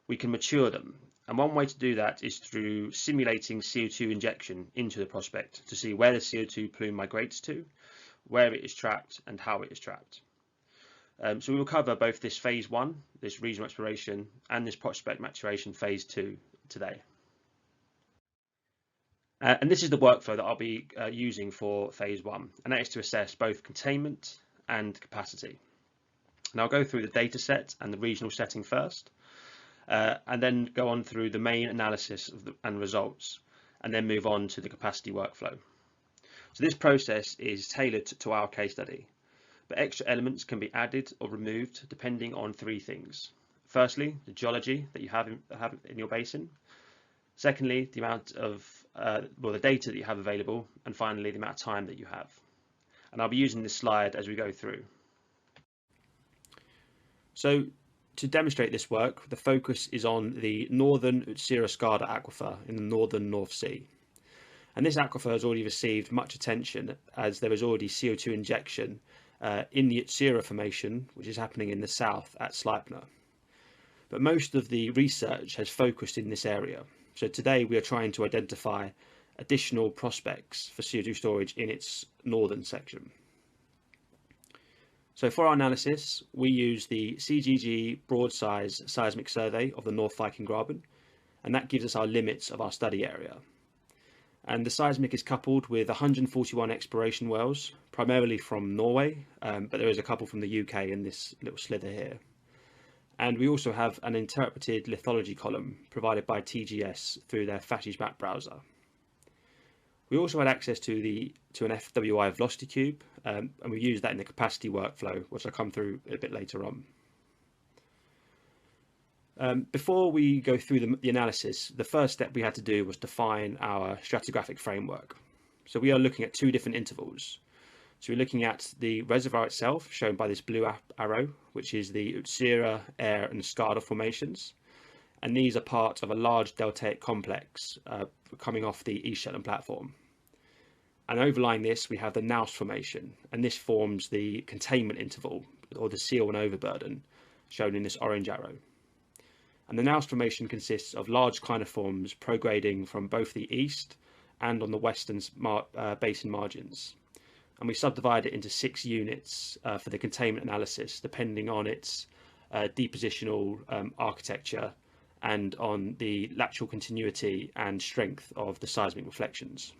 Speaker 9: we can mature them. And one way to do that is through simulating CO2 injection into the prospect to see where the CO2 plume migrates to, where it is trapped, and how it is trapped. So we will cover both this phase 1, this regional exploration, and this prospect maturation phase 2 today. And this is the workflow that I'll be using for phase 1, and that is to assess both containment and capacity. And I'll go through the data set and the regional setting first, and then go on through the main analysis of and results, and then move on to the capacity workflow. So this process is tailored to our case study, but extra elements can be added or removed depending on 3 things. Firstly, the geology that you have in your basin. Secondly, the amount of the data that you have available, and finally the amount of time that you have. And I'll be using this slide as we go through. So to demonstrate this work, the focus is on the northern Utsira-Skade Aquifer in the northern North Sea. And this aquifer has already received much attention as there is already CO2 injection in the Utsira formation, which is happening in the south at Sleipner. But most of the research has focused in this area. So today we are trying to identify additional prospects for CO2 storage in its northern section. So for our analysis, we use the CGG broad size seismic survey of the North Viking Graben, and that gives us our limits of our study area. And the seismic is coupled with 141 exploration wells, primarily from Norway, but there is a couple from the UK in this little slither here. And we also have an interpreted lithology column provided by TGS through their Fashi's map browser. We also had access to an FWI velocity cube, and we use that in the capacity workflow, which I'll come through a bit later on. Before we go through the analysis, the first step we had to do was define our stratigraphic framework. So we are looking at 2 different intervals. So we're looking at the reservoir itself, shown by this blue arrow, which is the Utsira, Air and Skade formations. And these are part of a large deltaic complex coming off the East Shetland platform. And overlying this, we have the Naust formation, and this forms the containment interval, or the seal and overburden, shown in this orange arrow. And the Naust formation consists of large cliniforms prograding from both the east and on the western basin margins. And we subdivide it into 6 units for the containment analysis, depending on its depositional architecture and on the lateral continuity and strength of the seismic reflections.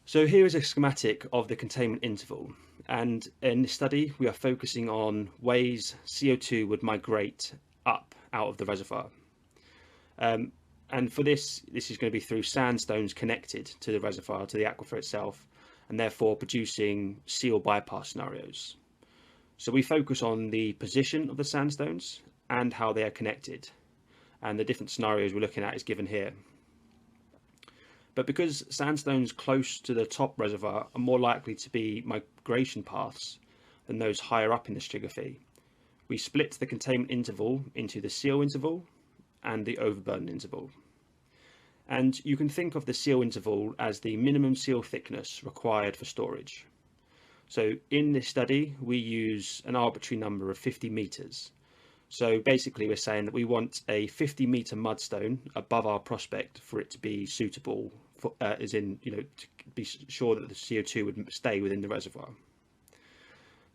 Speaker 9: So here is a schematic of the containment interval, and in this study we are focusing on ways CO2 would migrate up out of the reservoir. And for this is going to be through sandstones connected to the reservoir, to the aquifer itself, and therefore producing seal bypass scenarios. So we focus on the position of the sandstones and how they are connected, and the different scenarios we're looking at is given here. But because sandstones close to the top reservoir are more likely to be migration paths than those higher up in the stratigraphy, we split the containment interval into the seal interval and the overburden interval. And you can think of the seal interval as the minimum seal thickness required for storage. So in this study, we use an arbitrary number of 50 meters. So basically we're saying that we want a 50-meter mudstone above our prospect for it to be suitable, for, as in, to be sure that the CO2 would stay within the reservoir.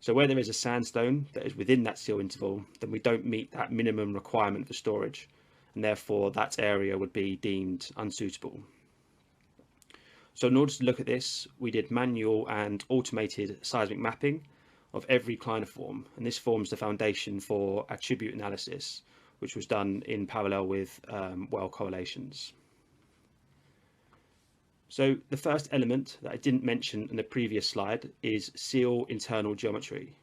Speaker 9: So where there is a sandstone that is within that seal interval, then we don't meet that minimum requirement for storage, and therefore that area would be deemed unsuitable. So in order to look at this, we did manual and automated seismic mapping of every clinoform, and this forms the foundation for attribute analysis, which was done in parallel with well correlations. So the first element that I didn't mention in the previous slide is seal internal geometry.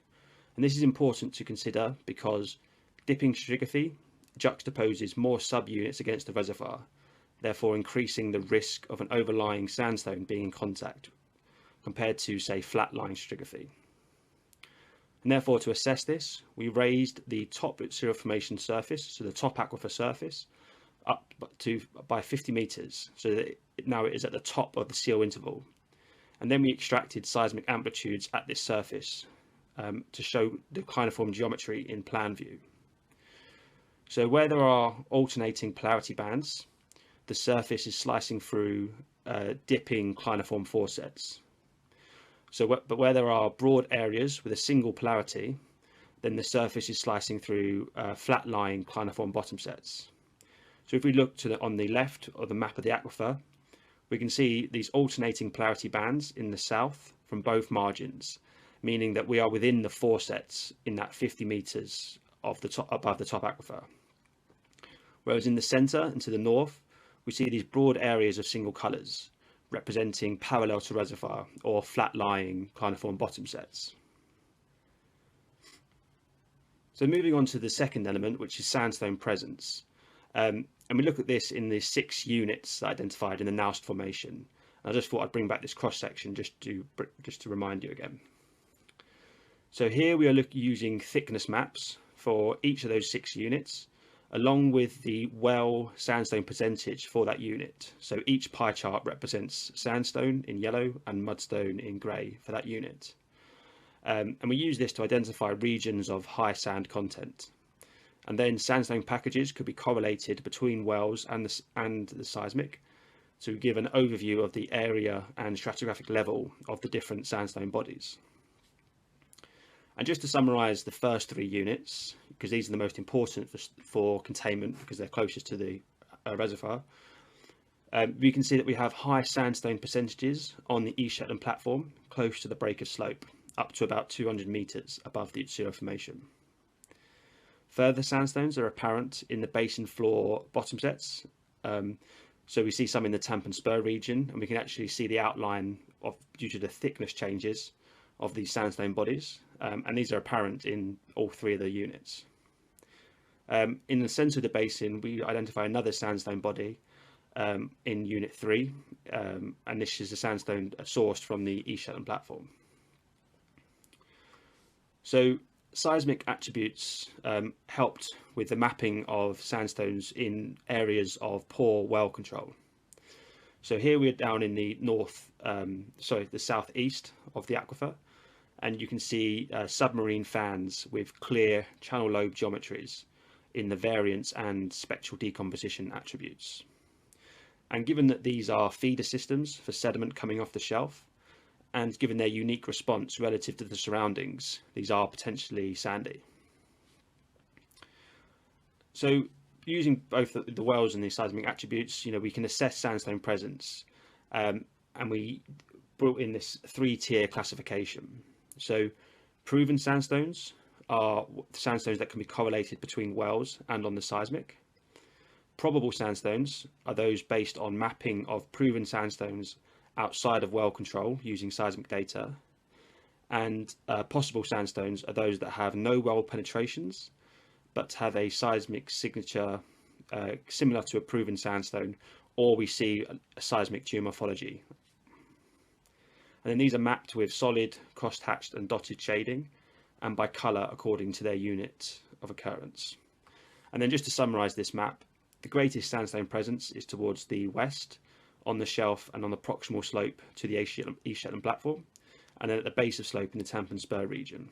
Speaker 9: And this is important to consider because dipping stratigraphy juxtaposes more subunits against the reservoir, therefore increasing the risk of an overlying sandstone being in contact compared to, say, flat-lying stratigraphy. And therefore, to assess this, we raised the top Utsira Formation surface, so the top aquifer surface, up by 50 meters, so that now it is at the top of the seal interval. And then we extracted seismic amplitudes at this surface to show the clinoform geometry in plan view. So where there are alternating polarity bands, the surface is slicing through dipping clinoform faucets. But where there are broad areas with a single polarity, then the surface is slicing through flat-lying clinoform bottom sets. So if we look on the left of the map of the aquifer, we can see these alternating polarity bands in the south from both margins, meaning that we are within the faucets in that 50 meters of the top, above the top aquifer. Whereas in the center and to the north, we see these broad areas of single colors, representing parallel to reservoir or flat-lying clinoform bottom sets. So moving on to the second element, which is sandstone presence. And we look at this in the 6 units identified in the Naust Formation. And I just thought I'd bring back this cross-section just to remind you again. So here we are using thickness maps for each of those 6 units, along with the well sandstone percentage for that unit. So each pie chart represents sandstone in yellow and mudstone in grey for that unit. And we use this to identify regions of high sand content. And then sandstone packages could be correlated between wells and the seismic to give an overview of the area and stratigraphic level of the different sandstone bodies. And just to summarise the first 3 units, because these are the most important for containment because they're closest to the reservoir, we can see that we have high sandstone percentages on the East Shetland platform, close to the breaker slope, up to about 200 metres above the Utsira Formation. Further sandstones are apparent in the basin floor bottom sets. So we see some in the Tampen Spur region, and we can actually see the outline due to the thickness changes of these sandstone bodies. And these are apparent in all 3 of the units. In the centre of the basin, we identify another sandstone body in Unit 3, and this is a sandstone sourced from the East Shetland platform. So seismic attributes helped with the mapping of sandstones in areas of poor well control. So here we're down in the the southeast of the aquifer, and you can see submarine fans with clear channel lobe geometries in the variance and spectral decomposition attributes. And given that these are feeder systems for sediment coming off the shelf, and given their unique response relative to the surroundings, these are potentially sandy. So using both the wells and the seismic attributes, we can assess sandstone presence, and we brought in this 3-tier classification. So proven sandstones are sandstones that can be correlated between wells and on the seismic. Probable sandstones are those based on mapping of proven sandstones outside of well control using seismic data, and possible sandstones are those that have no well penetrations but have a seismic signature similar to a proven sandstone, or we see a seismic geomorphology. And then these are mapped with solid, cross-hatched and dotted shading, and by colour according to their unit of occurrence. And then just to summarise this map, the greatest sandstone presence is towards the west, on the shelf and on the proximal slope to the East Shetland platform, and then at the base of slope in the Tampen Spur region.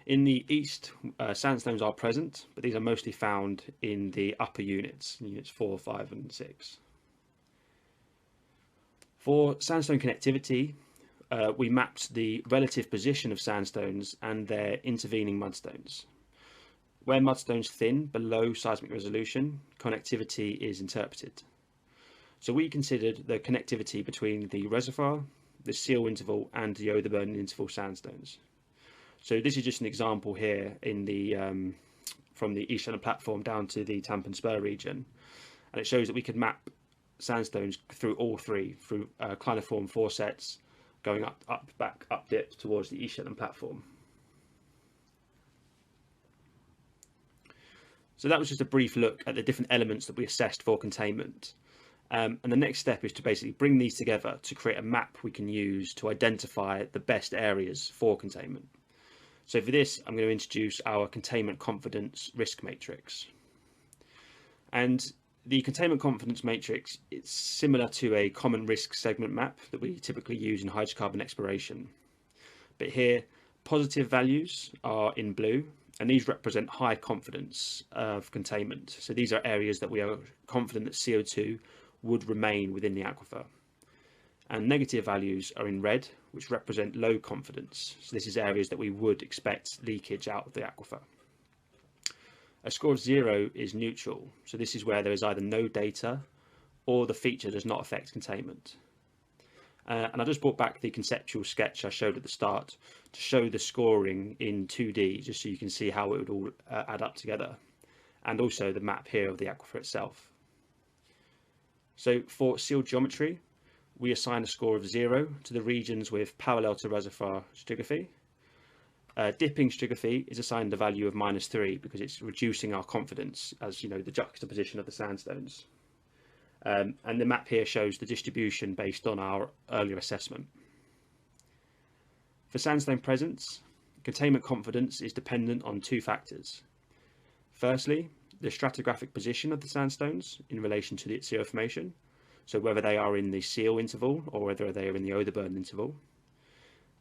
Speaker 9: In the east, sandstones are present, but these are mostly found in the upper units 4, 5 and 6. For sandstone connectivity, we mapped the relative position of sandstones and their intervening mudstones. Where mudstones thin below seismic resolution, connectivity is interpreted. So we considered the connectivity between the reservoir, the seal interval, and the Oderburn interval sandstones. So this is just an example here in the from the East Shetland platform down to the Tampen Spur region, and it shows that we could map sandstones through all three, through cliniform faucets, going up, back, up dip towards the East Shetland platform. So that was just a brief look at the different elements that we assessed for containment. And the next step is to basically bring these together to create a map we can use to identify the best areas for containment. So for this, I'm going to introduce our containment confidence risk matrix. And the containment confidence matrix is similar to a common risk segment map that we typically use in hydrocarbon exploration. But here, positive values are in blue, and these represent high confidence of containment. So these are areas that we are confident that CO2 would remain within the aquifer. And negative values are in red, which represent low confidence. So this is areas that we would expect leakage out of the aquifer. A score of 0 is neutral. So this is where there is either no data or the feature does not affect containment. And I just brought back the conceptual sketch I showed at the start to show the scoring in 2D, just so you can see how it would all add up together, and also the map here of the aquifer itself. So for seal geometry, we assign a score of 0 to the regions with parallel to reservoir stratigraphy. Dipping stratigraphy is assigned a value of -3 because it's reducing our confidence, as you know, the juxtaposition of the sandstones. And the map here shows the distribution based on our earlier assessment. For sandstone presence, containment confidence is dependent on two factors. Firstly, the stratigraphic position of the sandstones in relation to the Utsira formation, so whether they are in the seal interval or whether they are in the Oderburn interval.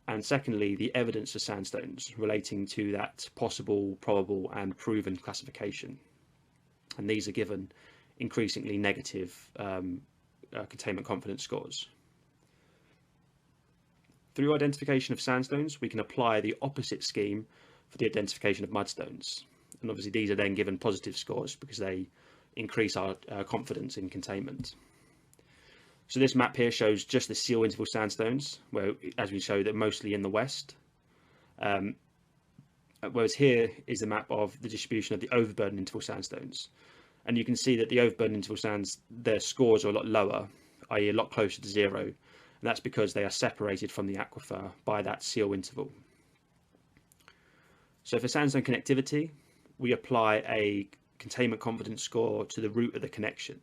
Speaker 9: And secondly, the evidence of sandstones relating to that possible, probable and proven classification. And these are given increasingly negative containment confidence scores. Through identification of sandstones, we can apply the opposite scheme for the identification of mudstones. And obviously these are then given positive scores because they increase our confidence in containment. So this map here shows just the seal interval sandstones, where, as we showed, they're mostly in the west. Whereas here is the map of the distribution of the overburden interval sandstones. And you can see that the overburden interval sands, their scores are a lot lower, i.e. a lot closer to 0. And that's because they are separated from the aquifer by that seal interval. So for sandstone connectivity, we apply a containment confidence score to the root of the connection.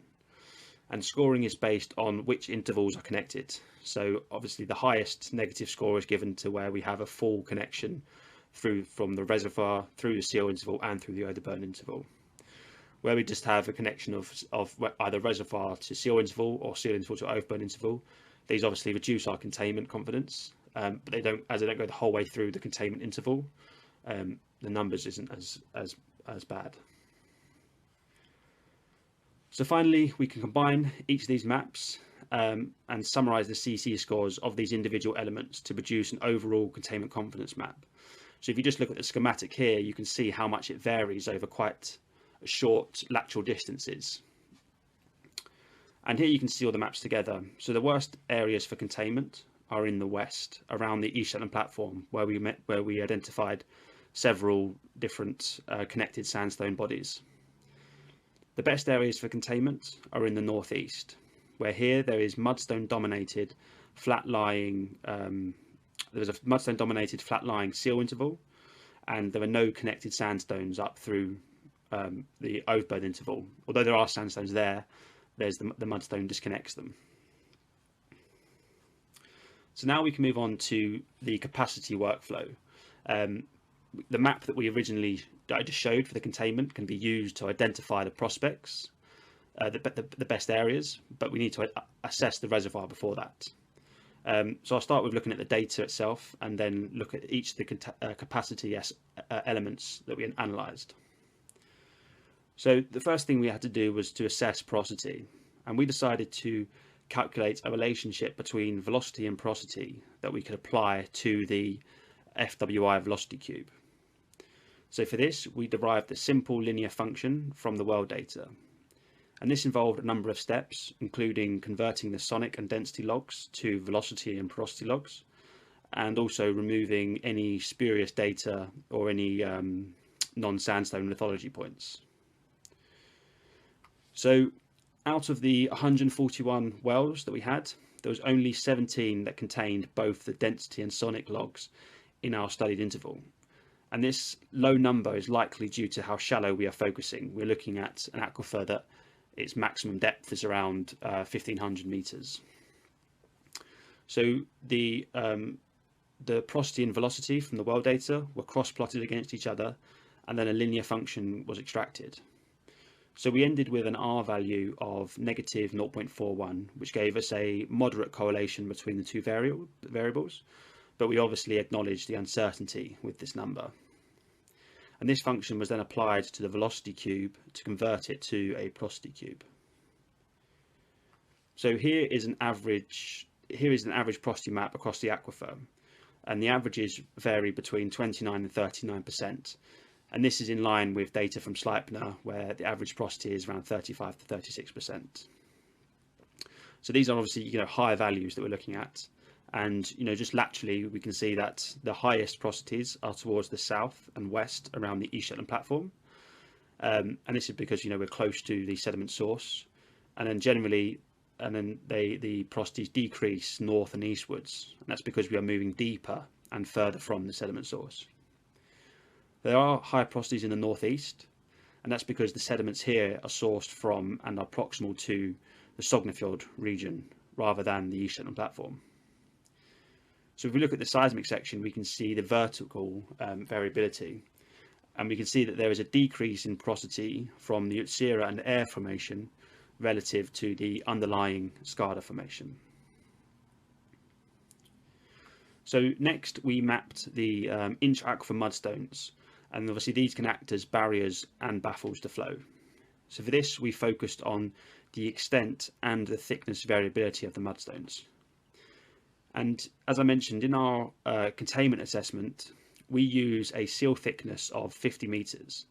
Speaker 9: And scoring is based on which intervals are connected. So obviously the highest negative score is given to where we have a full connection through from the reservoir, through the seal interval and through the Oderburn interval. Where we just have a connection of either reservoir to seal interval or seal interval to Oderburn interval, these obviously reduce our containment confidence, but they don't go the whole way through the containment interval. The numbers isn't as bad. So finally, we can combine each of these maps and summarize the CC scores of these individual elements to produce an overall containment confidence map. So if you just look at the schematic here, you can see how much it varies over quite short lateral distances. And here you can see all the maps together. So the worst areas for containment are in the west, around the East Shetland platform, where we identified several different connected sandstone bodies. The best areas for containment are in the northeast, where here there is mudstone dominated flat-lying seal interval, and there are no connected sandstones up through the Oderburn interval. Although there are sandstones there, the mudstone disconnects them. So now we can move on to the capacity workflow. The map that I just showed for the containment can be used to identify the prospects, the best areas, but we need to assess the reservoir before that. So I'll start with looking at the data itself and then look at each of the capacity elements that we analysed. So the first thing we had to do was to assess porosity, and we decided to calculate a relationship between velocity and porosity that we could apply to the FWI velocity cube. So for this, we derived a simple linear function from the well data. And this involved a number of steps, including converting the sonic and density logs to velocity and porosity logs, and also removing any spurious data or any non-sandstone lithology points. So out of the 141 wells that we had, there was only 17 that contained both the density and sonic logs in our studied interval. And this low number is likely due to how shallow we are focusing. We're looking at an aquifer that its maximum depth is around 1500 meters. So the porosity and velocity from the well data were cross-plotted against each other, and then a linear function was extracted. So we ended with an R value of negative 0.41, which gave us a moderate correlation between the two variables, but we obviously acknowledged the uncertainty with this number. And this function was then applied to the velocity cube to convert it to a porosity cube. So here is an average porosity map across the aquifer, and the averages vary between 29 and 39%. And this is in line with data from Sleipner, where the average porosity is around 35 to 36%. So these are obviously, higher values that we're looking at. And, just laterally, we can see that the highest porosities are towards the south and west around the East Shetland platform. And this is because, we're close to the sediment source. And then generally, the porosities decrease north and eastwards. And that's because we are moving deeper and further from the sediment source. There are high porosities in the northeast, and that's because the sediments here are sourced from and are proximal to the Sognefjord region rather than the East Shetland platform. So if we look at the seismic section, we can see the vertical variability, and we can see that there is a decrease in porosity from the Utsira and Air formation relative to the underlying Skade formation. So next we mapped the intra-aquifer mudstones, and obviously these can act as barriers and baffles to flow. So for this we focused on the extent and the thickness variability of the mudstones. And as I mentioned, in our containment assessment, we use a seal thickness of 50 meters,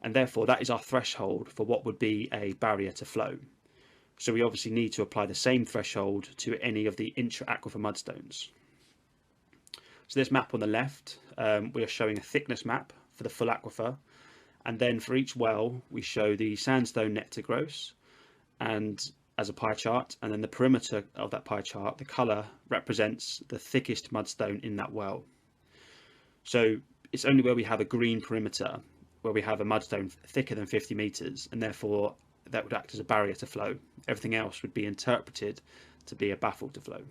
Speaker 9: and therefore that is our threshold for what would be a barrier to flow. So we obviously need to apply the same threshold to any of the intra-aquifer mudstones. So this map on the left, we are showing a thickness map for the full aquifer, and then for each well we show the sandstone net to gross and as a pie chart, and then the perimeter of that pie chart, the colour represents the thickest mudstone in that well. So it's only where we have a green perimeter where we have a mudstone thicker than 50 meters, and therefore that would act as a barrier to flow. Everything else would be interpreted to be a baffle to flow.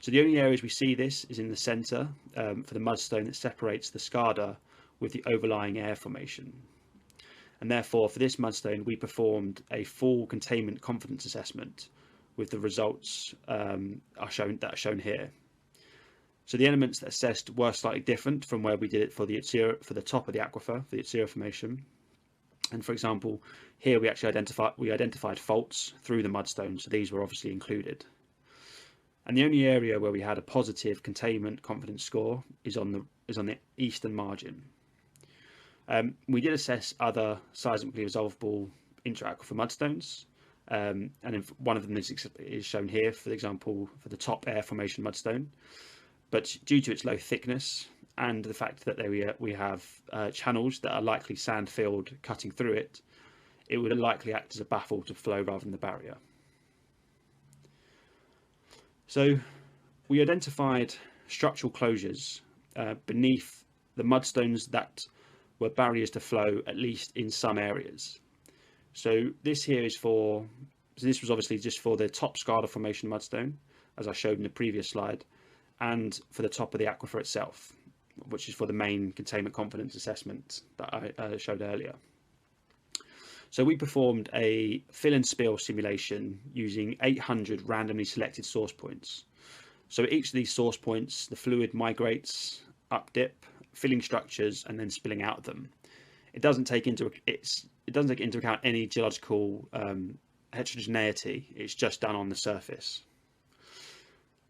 Speaker 9: So the only areas we see this is in the centre for the mudstone that separates the Skade with the overlying Air formation. And therefore for this mudstone we performed a full containment confidence assessment with the results that are shown here. So the elements that assessed were slightly different from where we did it for the Utsira, for the top of the aquifer, for the Utsira formation. And for example, here we actually identified faults through the mudstone, so these were obviously included. And the only area where we had a positive containment confidence score is on the eastern margin. We did assess other seismically resolvable intra-aquifer mudstones, and one of them is shown here, for example, for the top Air formation mudstone. But due to its low thickness and the fact that we have channels that are likely sand-filled cutting through it, it would likely act as a baffle to flow rather than the barrier. So we identified structural closures beneath the mudstones that were barriers to flow, at least in some areas. So this was obviously just for the top Skade formation mudstone, as I showed in the previous slide, and for the top of the aquifer itself, which is for the main containment confidence assessment that I showed earlier. So we performed a fill and spill simulation using 800 randomly selected source points. So at each of these source points, the fluid migrates up dip, filling structures and then spilling out of them. It doesn't take into account any geological heterogeneity, it's just done on the surface.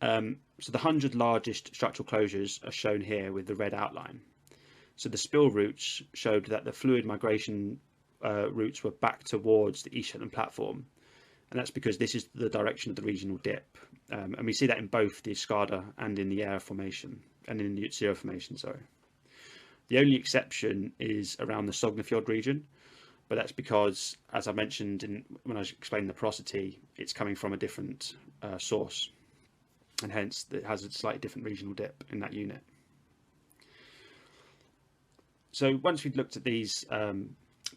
Speaker 9: So the 100 largest structural closures are shown here with the red outline. So the spill routes showed that the fluid migration routes were back towards the East Shetland platform, and that's because this is the direction of the regional dip, and we see that in both the Skade and in the Eyre formation, and in the Utsira formation, sorry. The only exception is around the Sognefjord region, but that's because, as I mentioned when I explained the porosity, it's coming from a different source, and hence it has a slightly different regional dip in that unit. So once we'd looked at these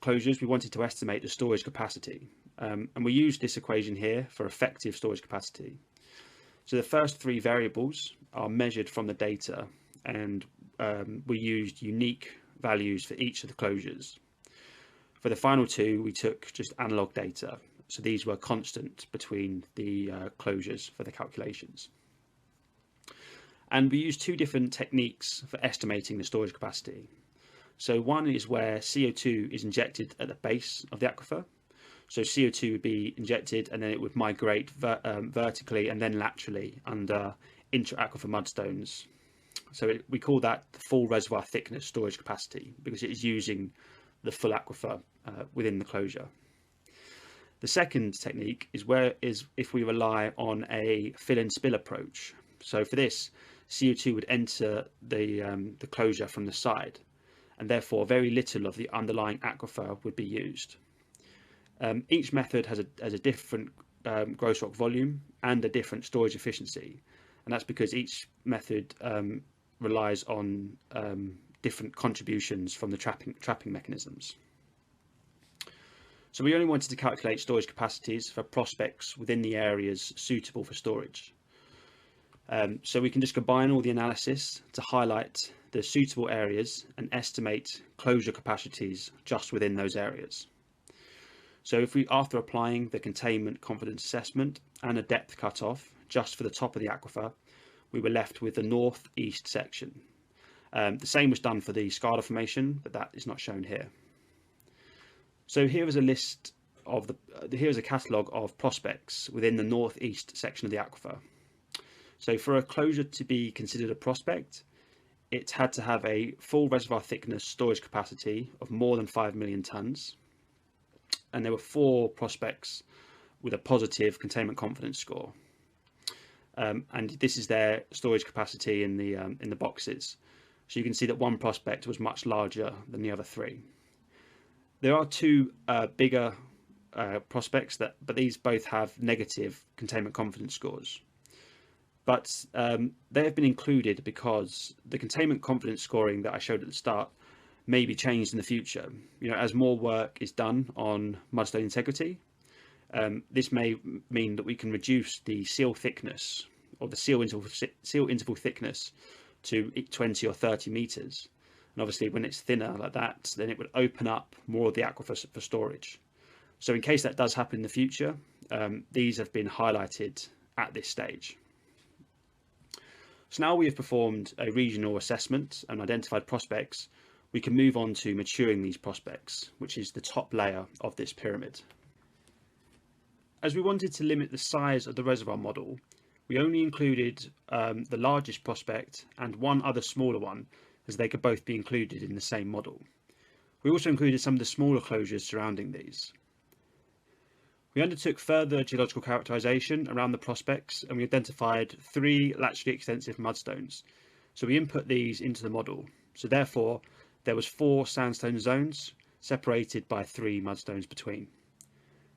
Speaker 9: closures, we wanted to estimate the storage capacity, and we used this equation here for effective storage capacity. So the first three variables are measured from the data, and we used unique values for each of the closures. For the final two, we took just analog data, so these were constant between the closures for the calculations. And we used two different techniques for estimating the storage capacity. So one is where CO2 is injected at the base of the aquifer. So CO2 would be injected and then it would migrate vertically and then laterally under intra-aquifer mudstones. So we call that the full reservoir thickness storage capacity because it is using the full aquifer within the closure. The second technique is if we rely on a fill and spill approach. So for this, CO2 would enter the closure from the side, and therefore very little of the underlying aquifer would be used. Each method has a different gross rock volume and a different storage efficiency, and that's because each method relies on different contributions from the trapping mechanisms. So we only wanted to calculate storage capacities for prospects within the areas suitable for storage. So we can just combine all the analysis to highlight the suitable areas and estimate closure capacities just within those areas. So if we, after applying the containment confidence assessment and a depth cutoff just for the top of the aquifer, we were left with the northeast section. The same was done for the Skade formation, but that is not shown here. So here is a list of here's a catalogue of prospects within the northeast section of the aquifer. So for a closure to be considered a prospect, it had to have a full reservoir thickness storage capacity of more than 5 million tonnes. And there were 4 prospects with a positive containment confidence score. And this is their storage capacity in the boxes. So you can see that one prospect was much larger than the other 3. There are 2 bigger prospects, but these both have negative containment confidence scores. But they have been included because the containment confidence scoring that I showed at the start may be changed in the future. As more work is done on mudstone integrity, this may mean that we can reduce the seal thickness or the seal interval thickness to 20 or 30 meters. And obviously when it's thinner like that, then it would open up more of the aquifer for storage. So in case that does happen in the future, these have been highlighted at this stage. So now we have performed a regional assessment and identified prospects, we can move on to maturing these prospects, which is the top layer of this pyramid. As we wanted to limit the size of the reservoir model, we only included the largest prospect and one other smaller one, as they could both be included in the same model. We also included some of the smaller closures surrounding these. We undertook further geological characterization around the prospects and we identified 3 laterally extensive mudstones. So we input these into the model. So therefore, there was 4 sandstone zones separated by 3 mudstones between.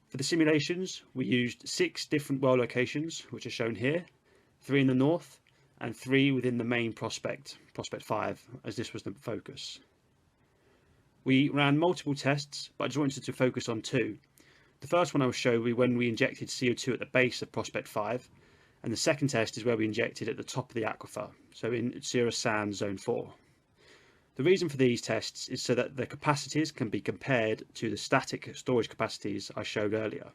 Speaker 9: For the simulations, we used 6 different well locations, which are shown here, 3 in the north and 3 within the main prospect, prospect 5, as this was the focus. We ran multiple tests, but I just wanted to focus on 2. The first one I will show you when we injected CO2 at the base of prospect 5, and the second test is where we injected at the top of the aquifer, so in Utsira-Skade zone 4. The reason for these tests is so that the capacities can be compared to the static storage capacities I showed earlier.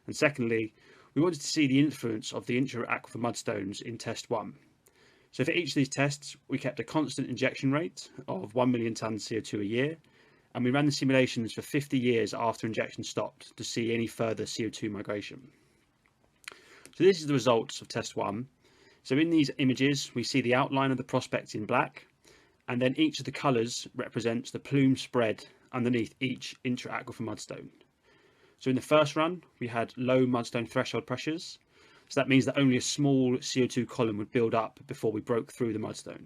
Speaker 9: And secondly, we wanted to see the influence of the intra-aquifer mudstones in test 1. So for each of these tests, we kept a constant injection rate of 1 million tonnes CO2 a year, and we ran the simulations for 50 years after injection stopped to see any further CO2 migration. So this is the results of test 1. So in these images, we see the outline of the prospect in black, and then each of the colours represents the plume spread underneath each intra-aquifer mudstone. So in the first run, we had low mudstone threshold pressures. So that means that only a small CO2 column would build up before we broke through the mudstone.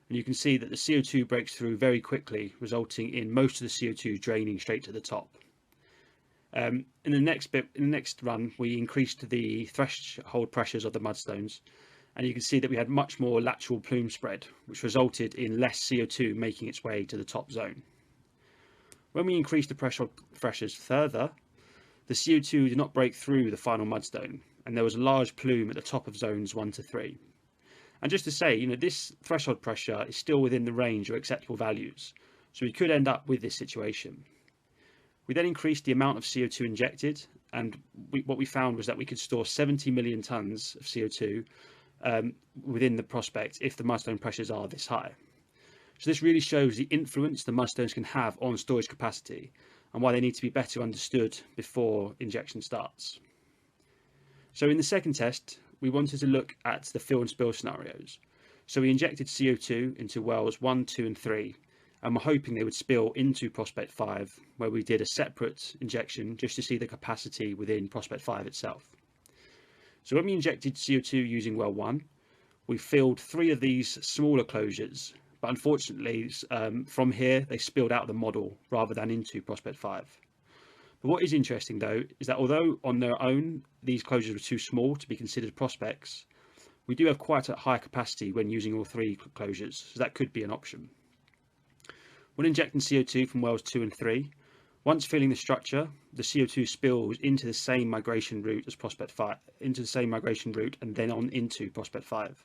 Speaker 9: And you can see that the CO2 breaks through very quickly, resulting in most of the CO2 draining straight to the top. In the next run, we increased the threshold pressures of the mudstones, and you can see that we had much more lateral plume spread, which resulted in less CO2 making its way to the top zone. When we increased the pressures further, the CO2 did not break through the final mudstone, and there was a large plume at the top of zones 1 to 3. And just to say, this threshold pressure is still within the range of acceptable values, so we could end up with this situation. We then increased the amount of CO2 injected, and what we found was that we could store 70 million tonnes of CO2 within the prospect if the mudstone pressures are this high. So this really shows the influence the mudstones can have on storage capacity and why they need to be better understood before injection starts. So in the second test, we wanted to look at the fill and spill scenarios. So we injected CO2 into wells 1, 2 and 3, and we're hoping they would spill into prospect 5, where we did a separate injection just to see the capacity within prospect 5 itself. So when we injected CO2 using well 1, we filled 3 of these smaller closures, but unfortunately from here they spilled out of the model rather than into prospect 5. But what is interesting though is that although on their own these closures were too small to be considered prospects, we do have quite a high capacity when using all 3 closures, so that could be an option. When injecting CO2 from wells 2 and 3, once filling the structure, the CO2 spills into the same migration route as prospect 5, into the same migration route and then on into prospect 5.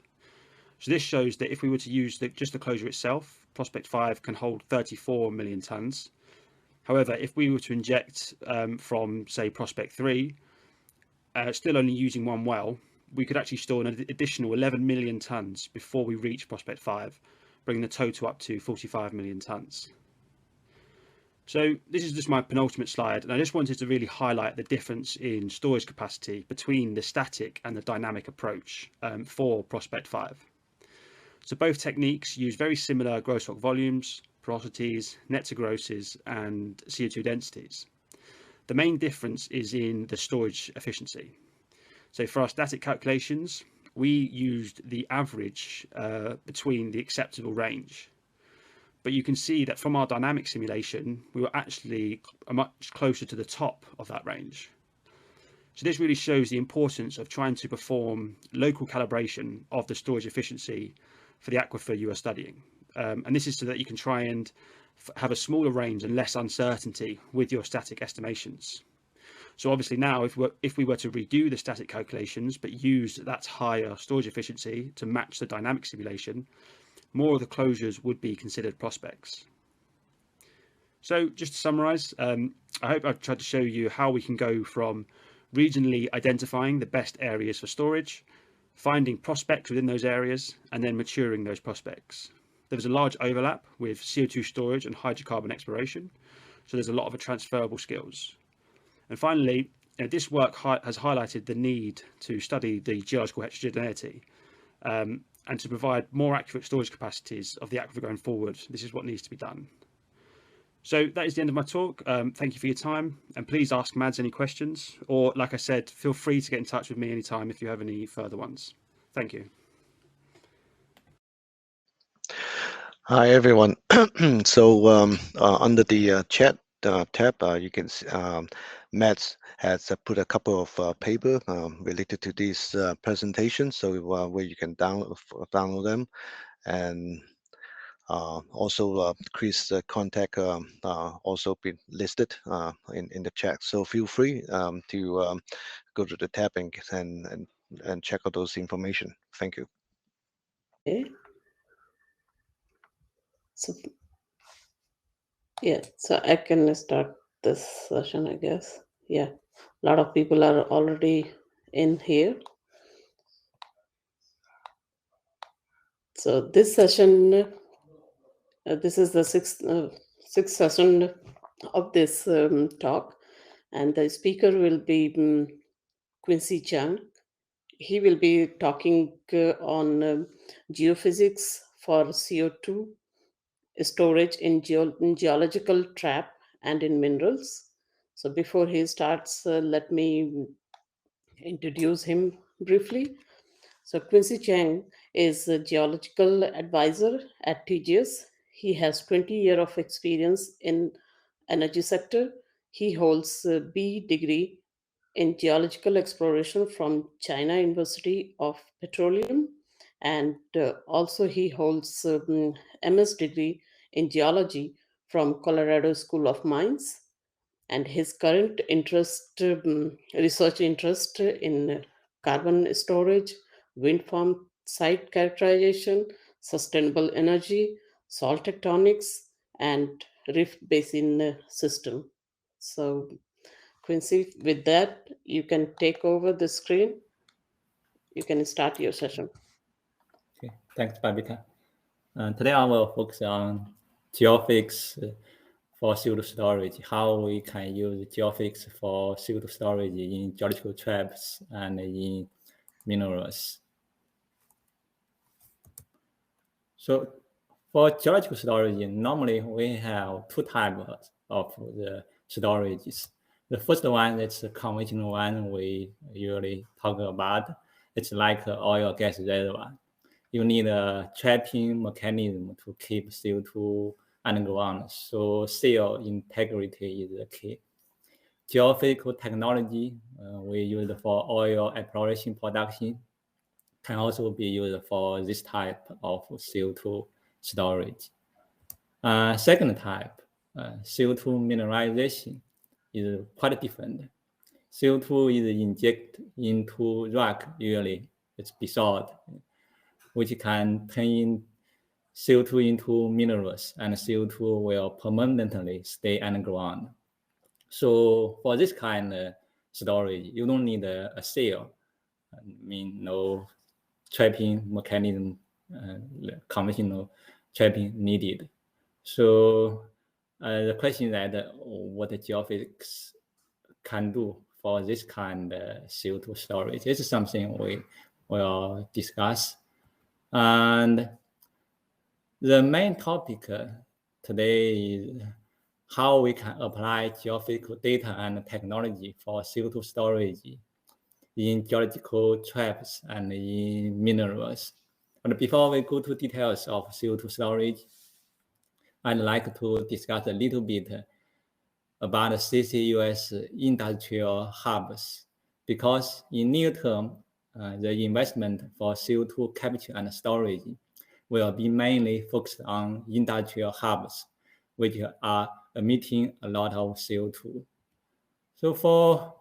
Speaker 9: So this shows that if we were to use just the closure itself, prospect 5 can hold 34 million tonnes. However, if we were to inject from say prospect 3, still only using 1 well, we could actually store an additional 11 million tonnes before we reach prospect 5, bringing the total up to 45 million tonnes. So this is just my penultimate slide, and I just wanted to really highlight the difference in storage capacity between the static and the dynamic approach for prospect 5. So both techniques use very similar gross rock volumes, porosities, net to grosses and CO2 densities. The main difference is in the storage efficiency. So for our static calculations, we used the average between the acceptable range. But you can see that from our dynamic simulation, we were actually much closer to the top of that range. So this really shows the importance of trying to perform local calibration of the storage efficiency for the aquifer you are studying. And this is so that you can try and have a smaller range and less uncertainty with your static estimations. So obviously now, if we were to redo the static calculations, but use that higher storage efficiency to match the dynamic simulation, more of the closures would be considered prospects. So just to summarize, I hope I've tried to show you how we can go from regionally identifying the best areas for storage, finding prospects within those areas, and then maturing those prospects. There was a large overlap with CO2 storage and hydrocarbon exploration, so there's a lot of transferable skills. And finally, this work has highlighted the need to study the geological heterogeneity and to provide more accurate storage capacities of the aquifer going forward. This is what needs to be done. So that is the end of my talk. Thank you for your time, and please ask Mads any questions, or like I said, feel free to get in touch with me anytime if you have any further ones. Thank you.
Speaker 8: Hi everyone. So under the chat tab, you can see Matt has put a couple of paper related to this presentation, so where you can download them, and also Chris' contact also been listed in the chat. So feel free to go to the tab and check out those information. Thank you.
Speaker 10: Okay. So yeah, so I can start this session, I guess. Yeah, a lot of people are already in here. So this session, this is the sixth session of this talk, and the speaker will be Quincy Zhang. He will be talking on geophysics for CO2 storage in geological trap and in minerals. So before he starts, let me introduce him briefly. So Quincy Zhang is a geological advisor at TGS. He has 20 years of experience in energy sector. He holds a B degree in geological exploration from China University of Petroleum, and also he holds MS degree in geology from Colorado School of Mines. And his current interest, research interest in carbon storage, wind farm site characterization, sustainable energy, salt tectonics, and rift basin system. So Quincy, with that, you can take over the screen. You can start your session.
Speaker 11: Okay, thanks, Babita. Today I will focus on geophysics for CO2 storage, how we can use geophysics for CO2 storage in geological traps and in minerals. So for geological storage, normally we have two types of the storages. The first one is the conventional one we usually talk about. It's like oil gas reservoir. You need a trapping mechanism to keep CO2 underground, so seal integrity is the key. Geophysical technology we use for oil exploration production can also be used for this type of CO2 storage. Second type, CO2 mineralization, is quite different. CO2 is injected into rock, usually it's basalt, which can turn CO2 into minerals, and CO2 will permanently stay underground. So for this kind of storage, you don't need a seal. I mean, no trapping mechanism, conventional trapping needed. So the question is that what the geophysics can do for this kind of CO2 storage. This is something we will discuss. And the main topic today is how we can apply geophysical data and technology for CO2 storage in geological traps and in minerals. But before we go to details of CO2 storage, I'd like to discuss a little bit about CCUS industrial hubs, because in near term, the investment for CO2 capture and storage will be mainly focused on industrial hubs, which are emitting a lot of CO2. So for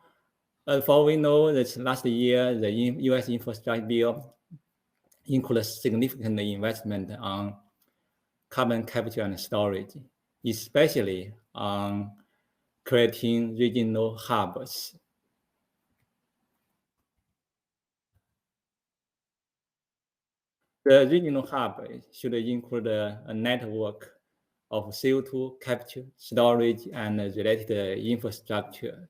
Speaker 11: we know that last year, the US infrastructure bill included significant investment on carbon capture and storage, especially on creating regional hubs. The regional hub should include a network of CO2 capture, storage, and related infrastructure.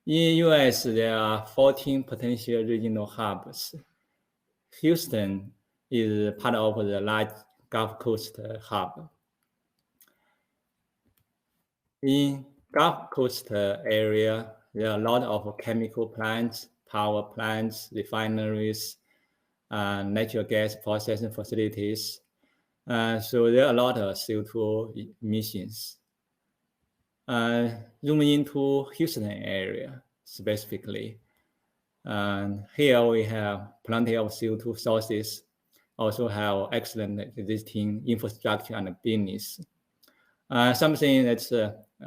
Speaker 11: In US, there are 14 potential regional hubs. Houston is part of the large Gulf Coast hub. In Gulf Coast area, there are a lot of chemical plants, power plants, refineries, natural gas processing facilities. So there are a lot of CO2 emissions. Zooming into Houston area specifically, and here we have plenty of CO2 sources, also have excellent existing infrastructure and business. Something that's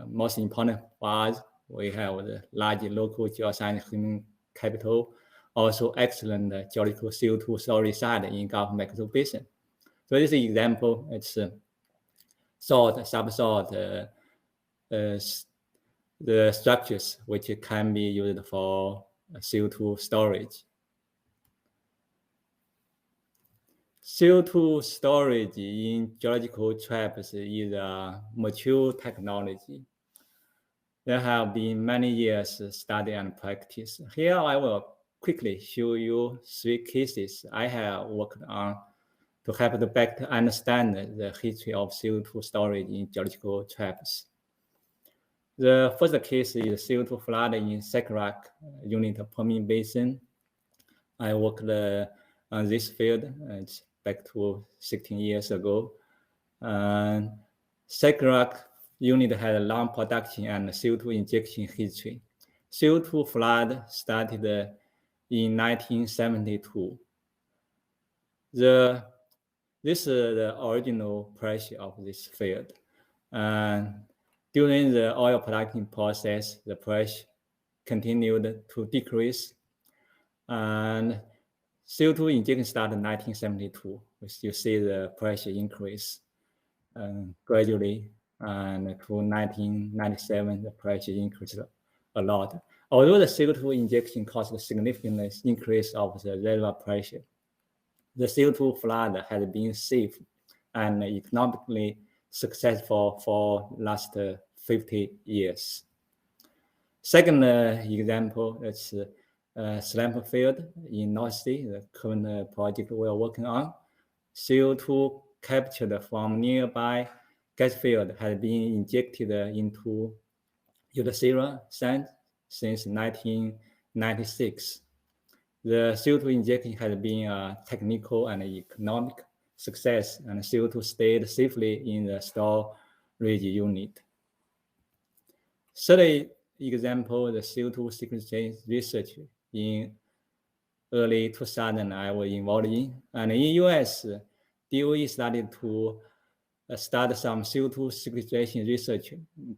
Speaker 11: most important for us, we have the large local geoscience human capital, also excellent geological CO2 storage site in Gulf of Mexico Basin. So this example, it's salt, subsalt, the structures which can be used for CO2 storage. CO2 storage in geological traps is a mature technology. There have been many years study and practice. Here I will quickly show you 3 cases I have worked on to help to better understand the history of CO2 storage in geological traps. The first case is CO2 flood in Sackrac unit Permian Basin. I worked on this field back to 16 years ago. Sackrac unit had a long production and CO2 injection history. CO2 flood started in 1972. This is the original pressure of this field. During the oil production process, the pressure continued to decrease, and CO2 injection started in 1972. You see the pressure increase gradually, and to 1997, the pressure increased a lot. Although the CO2 injection caused a significant increase of the reservoir pressure, the CO2 flood has been safe and economically successful for last 50 years. Second example is Slump Field in North Sea, the current project we are working on. CO2 captured from nearby gas field has been injected into Utsira-Skade since 1996. The CO2 injection has been a technical and economic success, and CO2 stayed safely in the storage unit. Third example, the CO2 sequestration research in early 2000 I was involved in. And in US, DOE started to start some CO2 sequestration research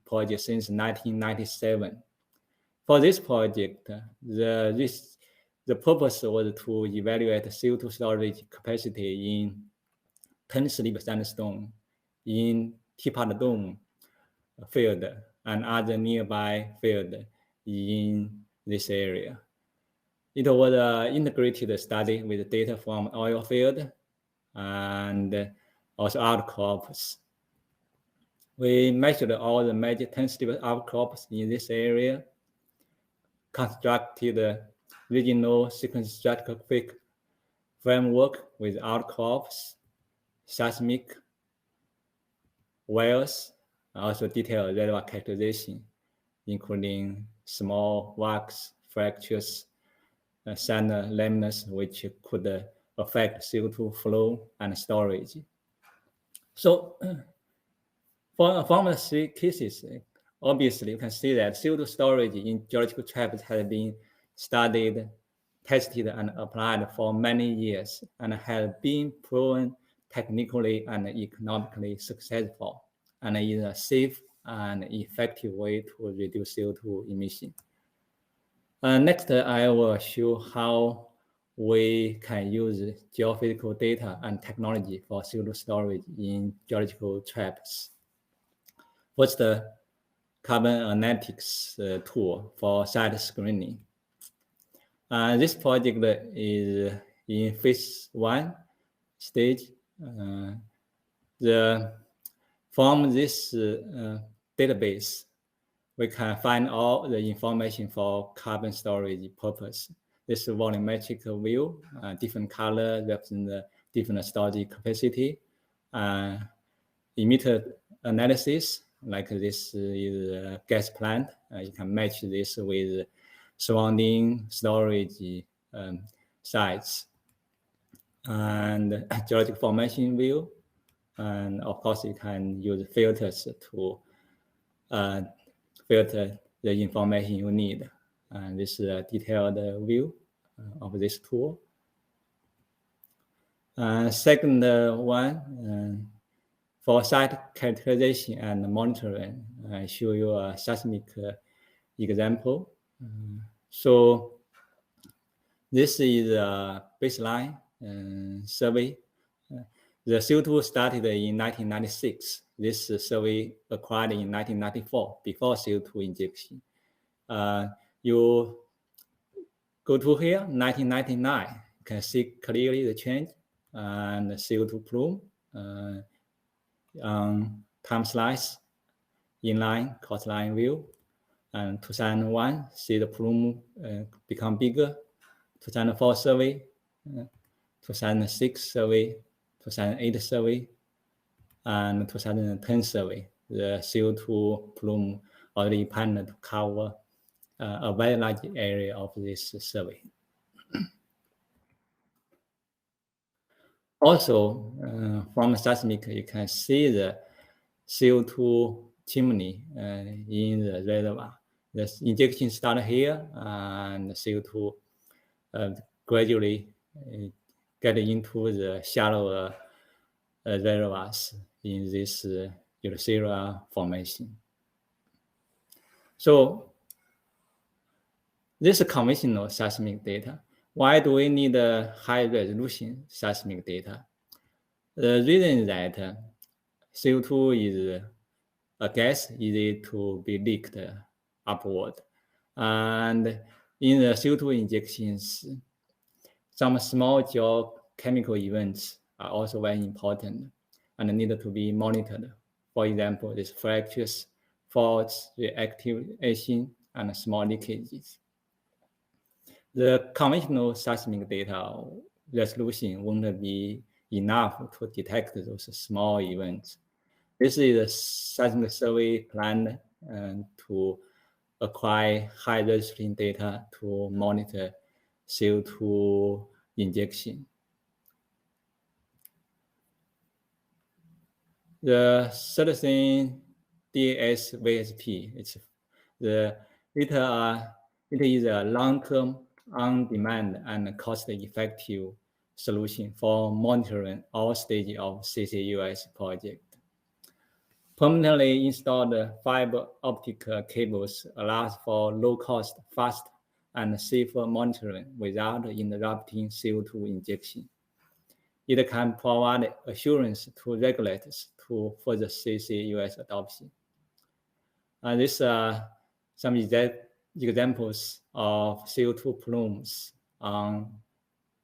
Speaker 11: project since 1997. For this project, the purpose was to evaluate CO2 storage capacity in Tennessee sandstone, in Teapot Dome field, and other nearby field in this area. It was an integrated study with data from oil field and also outcrops. We measured all the major sensitive outcrops in this area, constructed regional sequence stratigraphic framework with outcrops, seismic wells, also detailed reservoir characterization, including small rocks, fractures, sand laminates, which could affect CO2 flow and storage. So from the 3 cases, obviously you can see that CO2 storage in geological traps has been studied, tested, and applied for many years, and has been proven technically and economically successful, and is a safe and effective way to reduce CO2 emission. Next, I will show how we can use geophysical data and technology for CO2 storage in geological traps. First, the CarbonAnalytics tool for site screening. This project is in phase 1 stage. From this database, we can find all the information for carbon storage purpose. This volumetric view, different color represent the different storage capacity. Emitter analysis, like this is a gas plant. You can match this with surrounding storage sites. And geological formation view. And of course, you can use filters to filter the information you need. And this is a detailed view of this tool. Second one, for site characterization and monitoring, I show you a seismic example. So this is a baseline survey. The CO2 started in 1996. This survey acquired in 1994, before CO2 injection. You go to here, 1999, you can see clearly the change. and CO2 plume on time slice, inline, coastline view. And 2001, see the plume become bigger. 2004 survey, 2006 survey, 2008 survey, and 2010 survey. The CO2 plume already planned to cover a very large area of this survey. Also, from the seismic, you can see the CO2 chimney in the reservoir. The injection started here, and the CO2 gradually get into the shallower reservoirs in this Utsira formation. So this is conventional seismic data. Why do we need a high resolution seismic data? The reason is that CO2 is a gas easy to be leaked upward. And in the CO2 injections, some small geochemical events are also very important and need to be monitored. For example, these fractures, faults, reactivation, and small leakages. The conventional seismic data resolution won't be enough to detect those small events. This is a seismic survey plan to acquire high resolution data to monitor CO2 injection. The third thing, DSVSP, it is a long-term, on-demand, and cost-effective solution for monitoring all stages of CCUS project. Permanently installed fiber optic cables allows for low-cost, fast, and safer monitoring without interrupting CO2 injection. It can provide assurance to regulators to further CCUS adoption. These are some examples of CO2 plumes on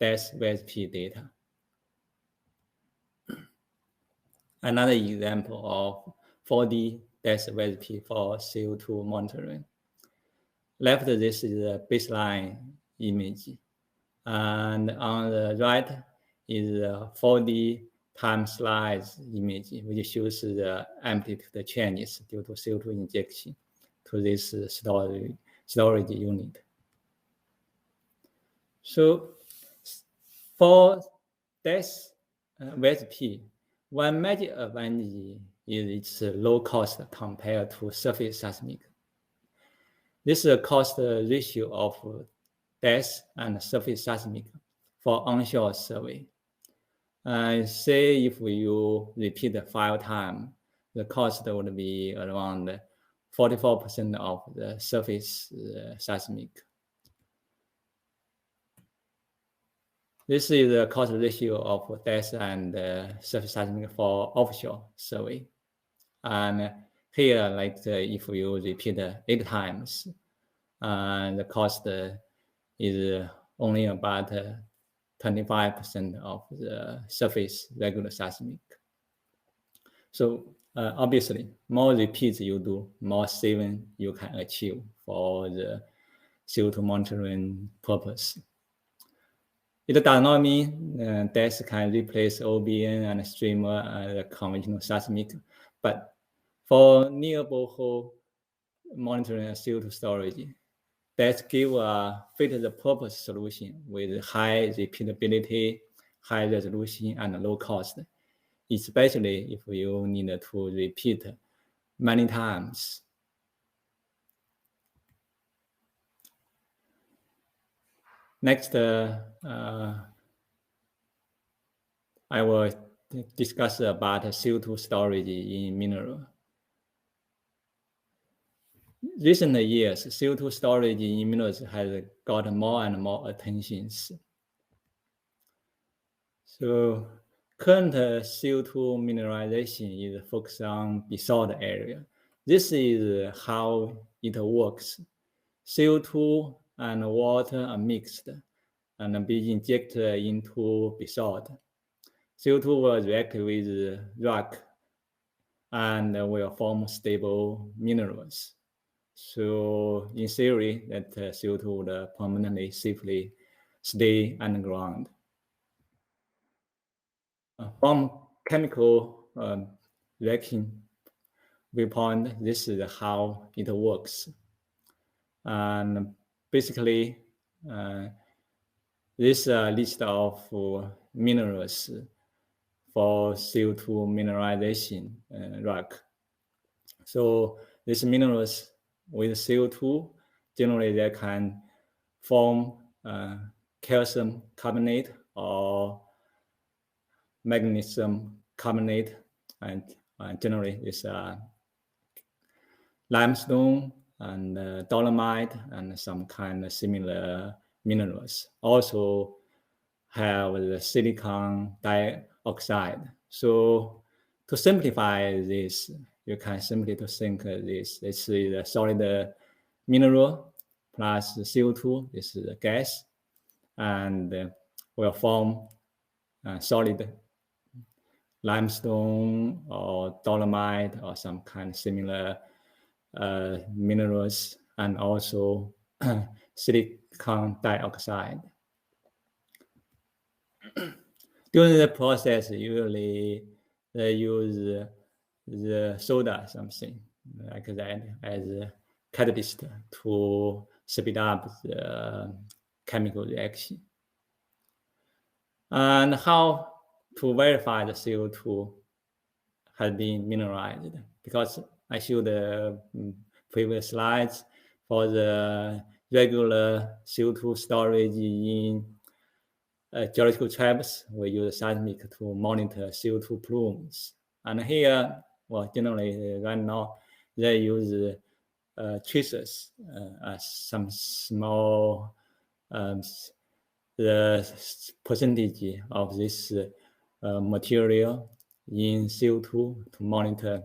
Speaker 11: DSVSP data. Another example of 4D DSVSP for CO2 monitoring. Left, this is a baseline image. And on the right is a 4D time slice image, which shows the amplitude changes due to CO2 injection to this storage unit. So for DSVSP, one major advantage is its low cost compared to surface seismic. This is a cost ratio of DES and surface seismic for onshore survey. Say if you repeat 5 times, the cost would be around 44% of the surface seismic. This is the cost ratio of DES and surface seismic for offshore survey. And here, if you repeat 8 times, the cost is only about 25% of the surface regular seismic. So obviously, more repeats you do, more saving you can achieve for the CO2 monitoring purpose. It does not mean DES can replace OBN and streamer and conventional seismic, but for near borehole monitoring and CO2 storage, DES give a fit-the-purpose solution with high repeatability, high resolution, and low cost, especially if you need to repeat many times. Next, I will discuss about CO2 storage in mineral. Recent years, CO2 storage in minerals has got more and more attention. So current CO2 mineralization is focused on basalt area. This is how it works. CO2 and water are mixed and be injected into basalt. CO2 will react with rock and will form stable minerals. So in theory, that CO2 would permanently, safely stay underground. From chemical reaction viewpoint, this is how it works. And basically, this list of minerals for CO2 mineralization rock. So these minerals with CO2, generally they can form calcium carbonate or magnesium carbonate, and generally it's limestone and dolomite and some kind of similar minerals. Also have the silicon dioxide. So to simplify this, you can simply to think this is a solid mineral plus CO2, this is a gas, and will form solid limestone or dolomite or some kind of similar minerals, and also silicon dioxide. During the process, usually they use the soda, something like that, as a catalyst to speed up the chemical reaction. And how to verify the CO2 has been mineralized? Because I showed the previous slides for the regular CO2 storage in geological traps, we use seismic to monitor CO2 plumes. And here, well, generally right now, they use tracers, some small, the percentage of this material in CO2 to monitor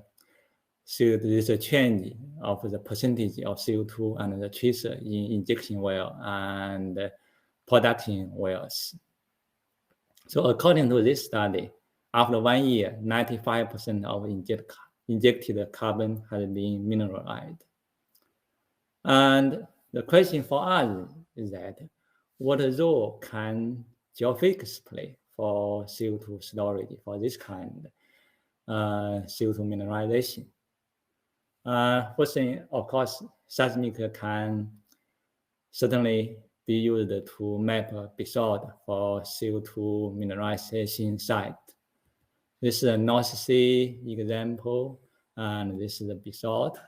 Speaker 11: this change of the percentage of CO2 and the tracer in injection well and production wells. So according to this study, after 1 year, 95% of injected carbon has been mineralized. And the question for us is that, what role can geophysics play for CO2 storage for this kind of CO2 mineralization? First thing, of course, seismic can certainly be used to map basalt for CO2 mineralization site. This is a North Sea example, and this is the basalt.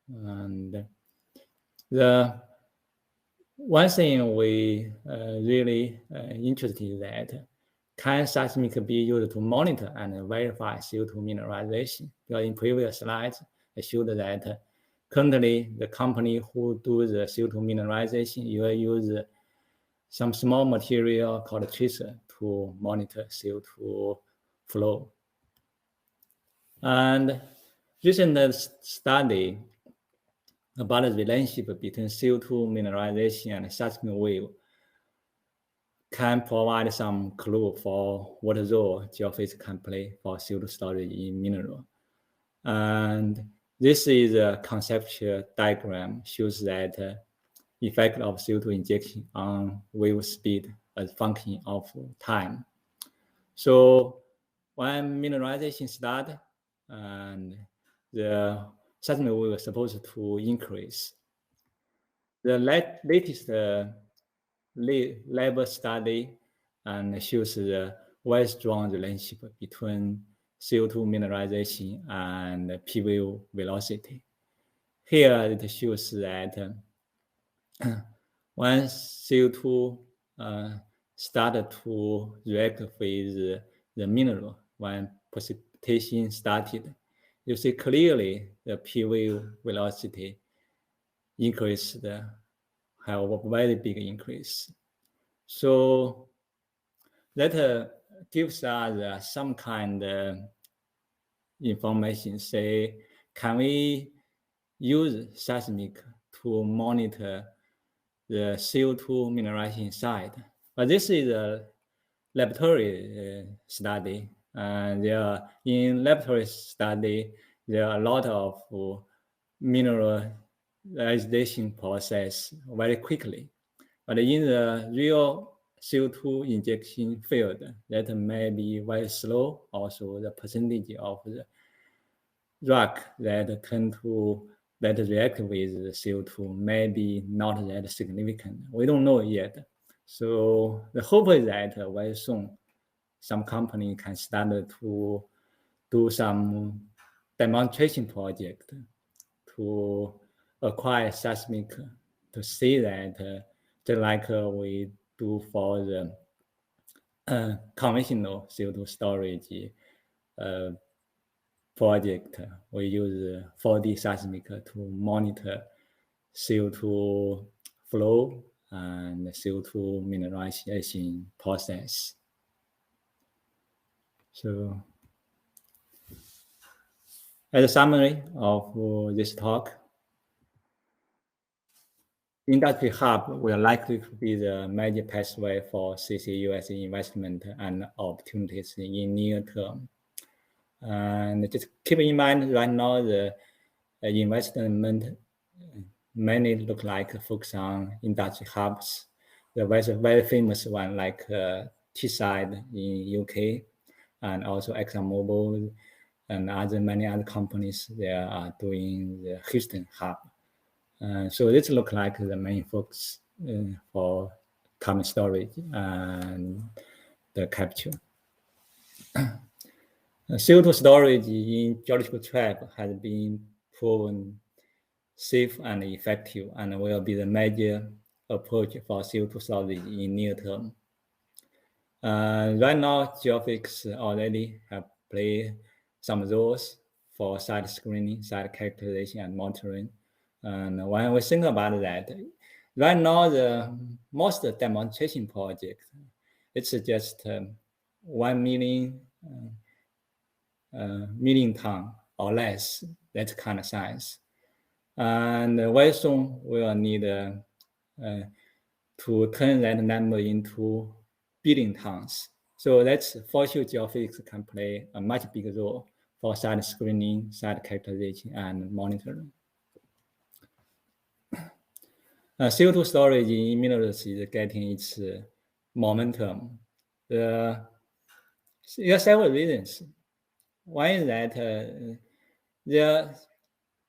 Speaker 11: And the one thing we really interested in that, can seismic be used to monitor and verify CO2 mineralization? Because in previous slides, I showed that currently the company who do the CO2 mineralization, you will use some small material called tracer to monitor CO2 flow. And recent study about the relationship between CO2 mineralization and seismic wave can provide some clue for what role geophysics can play for CO2 storage in mineral. And this is a conceptual diagram, shows that effect of CO2 injection on wave speed as function of time. So when mineralization starts, and the seismic wave is supposed to increase. The latest labor study and shows the very strong relationship between CO2 mineralization and P-wave velocity. Here it shows that when CO2 started to react with the mineral, when precipitation started, you see clearly the P-wave velocity increased, have a very big increase. So that gives us some kind of information, say, can we use seismic to monitor the CO2 mineralization site? But this is a laboratory study, And in laboratory study, there are a lot of mineralization process very quickly. But in the real CO2 injection field, that may be very slow. Also, the percentage of the rock that tend to that react with CO2 may be not that significant. We don't know yet. So the hope is that very soon some company can start to do some demonstration project to acquire seismic to see that just like we do for the conventional CO2 storage project, we use 4D seismic to monitor CO2 flow and CO2 mineralization process. So, as a summary of this talk, industry hub will likely to be the major pathway for CCUS investment and opportunities in near term. And just keep in mind, right now the investment many look like focus on industry hubs. The very famous one like Teesside in UK, and also ExxonMobil and many other companies, they are doing the Houston hub. So this look like the main focus for carbon storage and the capture. CO2 storage in geological trap has been proven safe and effective, and will be the major approach for CO2 storage in near term. Right now, geophysics already have played some roles for site screening, site characterization, and monitoring. And when we think about that, right now the most demonstration project, it's just 1 million ton or less, that kind of size. And very soon we will need to turn that number into billion tons. So that's for sure geophysics can play a much bigger role for site screening, site characterization, and monitoring. CO2 storage in minerals is getting its momentum. There are several reasons. One is that they are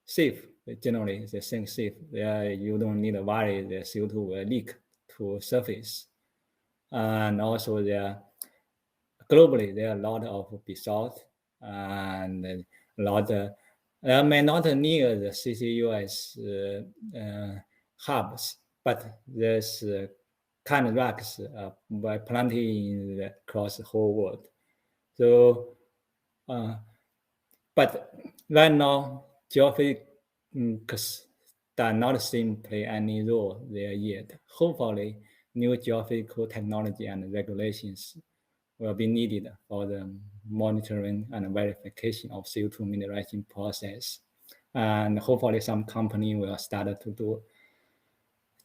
Speaker 11: safe. Generally, they think safe. You don't need to worry the CO2 will leak to surface. And also globally, there are a lot of basalt and a lot may not near the CCUS hubs, but there's kind of rocks by plenty across the whole world. So, but right now, geophysics does not seem to play any role there yet. Hopefully, new geophysical technology and regulations will be needed for the monitoring and verification of CO2 mineralization process. And hopefully some company will start to do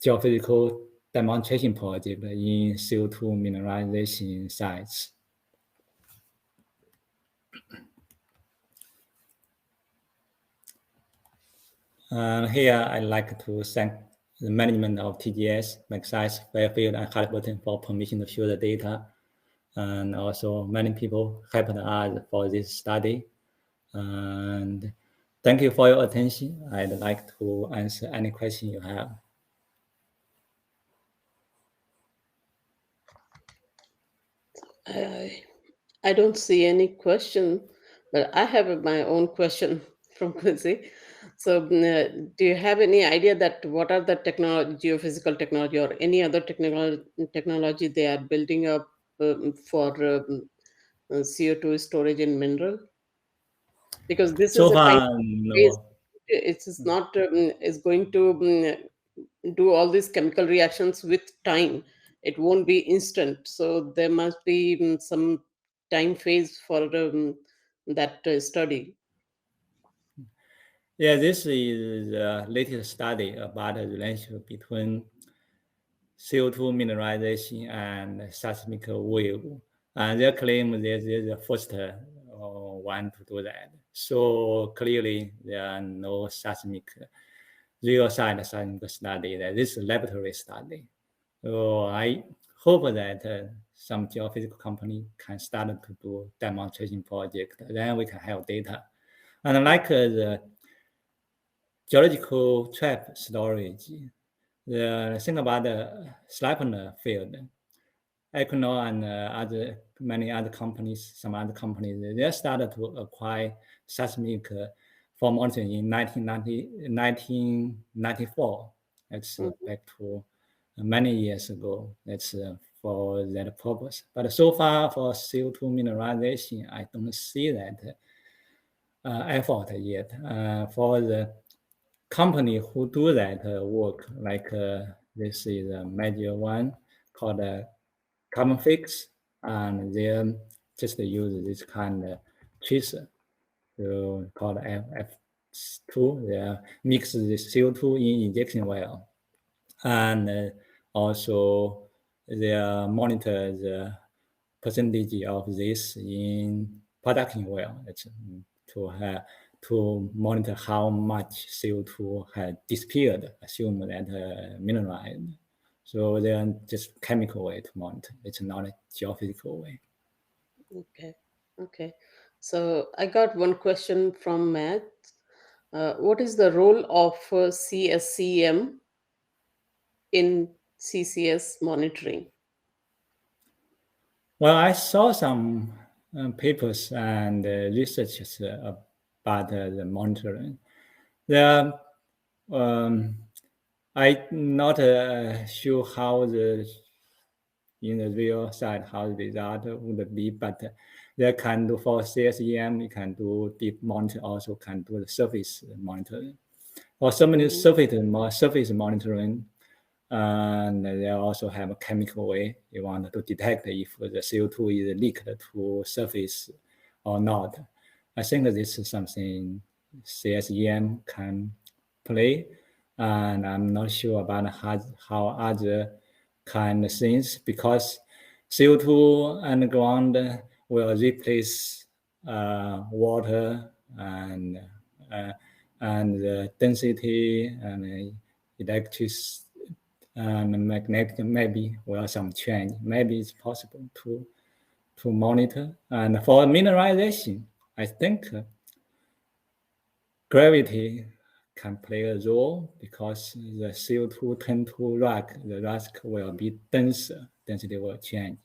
Speaker 11: geophysical demonstration project in CO2 mineralization sites. Here I'd like to thank the management of TGS, Magseis, Fairfield, and Halliburton for permission to share the data. And also many people helped us for this study. And thank you for your attention. I'd like to answer any question you have.
Speaker 10: I don't see any question, but I have my own question from Quincy. So do you have any idea that what are the geophysical technology or any other technology they are building up for CO2 storage in mineral? Because this
Speaker 11: so
Speaker 10: is a
Speaker 11: far,
Speaker 10: kind of
Speaker 11: no.
Speaker 10: it's not is going to do all these chemical reactions with time. It won't be instant, so there must be some time phase for that study.
Speaker 11: Yeah, this is the latest study about the relationship between CO2 mineralization and seismic wave. And they claim they're the first one to do that. So clearly there are no seismic, real-time seismic study. That this is a laboratory study. So I hope that some geophysical company can start to do demonstration project. Then we can have data. And like the geological trap storage, the thing about the Sleipner field, Equinor and many other companies, some other companies, they started to acquire seismic for monitoring in 1994. That's back to many years ago. That's for that purpose. But so far for CO2 mineralization, I don't see that effort yet. For the company who do that work, like this is a major one called Carbon Fix, and they just use this kind of tracer, so called F2. They mix the CO2 in injection well, and also they monitor the percentage of this in production well. That's to monitor how much CO2 had disappeared, assume that mineralized. So they are just chemical way to monitor. It's not a geophysical way.
Speaker 10: Okay. So I got one question from Matt. What is the role of CSCM in CCS monitoring?
Speaker 11: Well, I saw some papers and researches about the monitoring. There, I'm not sure how in the real side how the result would be, but they can do for CSEM, you can do deep monitor, also can do the surface monitoring. For some surface monitoring, and they also have a chemical way. You want to detect if the CO2 is leaked to surface or not. I think that this is something CSEM can play, and I'm not sure about how other kind of things, because CO2 underground will replace water and the density and electric and magnetic maybe will some change. Maybe it's possible to monitor. And for mineralization, I think gravity can play a role, because the CO2 tend to rock, the rock will be denser, density will change.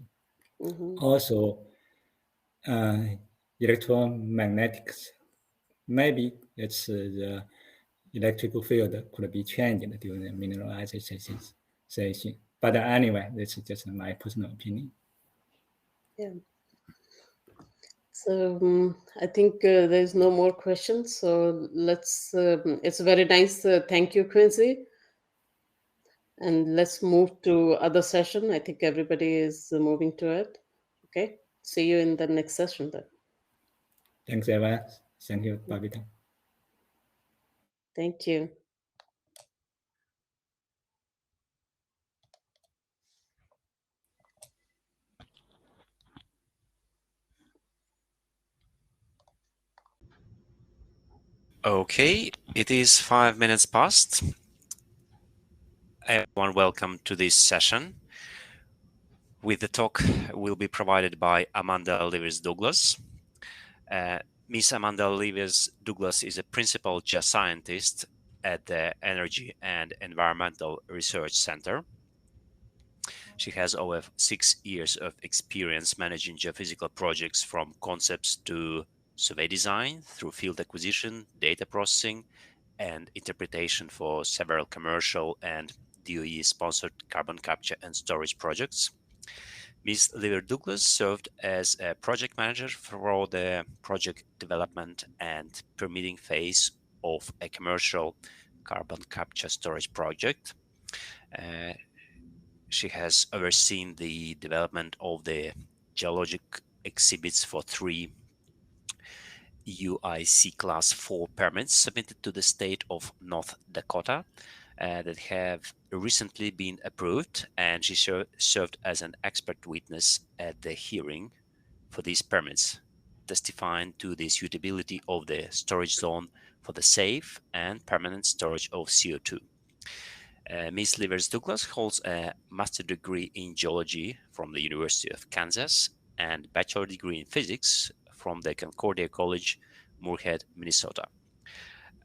Speaker 11: Also, electromagnetics, maybe it's the electrical field could be changed during the mineralization. But anyway, this is just my personal opinion.
Speaker 10: Yeah. So I think there's no more questions. So let's, it's very nice. Thank you, Quincy. And let's move to other session. I think everybody is moving to it. Okay. See you in the next session then.
Speaker 11: Thanks, Eva. Thank you, Babita.
Speaker 10: Thank you.
Speaker 1: Okay, it is 5 minutes past. Everyone, welcome to this session. With the talk will be provided by Amanda Livers-Douglas. Miss Amanda Livers-Douglas is a principal geoscientist at the Energy and Environmental Research Center. She has over 6 years of experience managing geophysical projects, from concepts to survey design, through field acquisition, data processing, and interpretation for several commercial and DOE-sponsored carbon capture and storage projects. Ms. Livers-Douglas served as a project manager for the project development and permitting phase of a commercial carbon capture storage project. She has overseen the development of the geologic exhibits for 3 UIC Class 4 permits submitted to the state of North Dakota that have recently been approved, and she served as an expert witness at the hearing for these permits, testifying to the suitability of the storage zone for the safe and permanent storage of CO2. Ms. Livers Douglas holds a master's degree in geology from the University of Kansas and bachelor degree in physics from the Concordia College, Moorhead, Minnesota.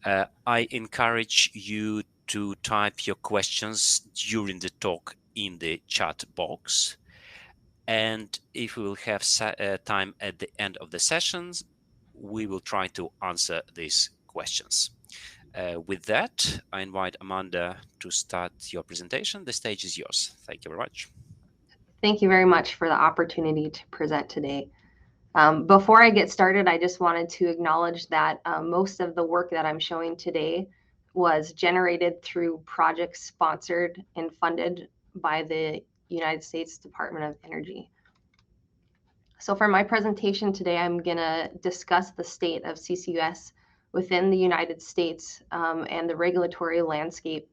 Speaker 1: I encourage you to type your questions during the talk in the chat box. And if we will have time at the end of the sessions, we will try to answer these questions. With that, I invite Amanda to start your presentation. The stage is yours. Thank you very much.
Speaker 12: Thank you very much for the opportunity to present today. Before I get started, I just wanted to acknowledge that most of the work that I'm showing today was generated through projects sponsored and funded by the United States Department of Energy. So for my presentation today, I'm going to discuss the state of CCUS within the United States and the regulatory landscape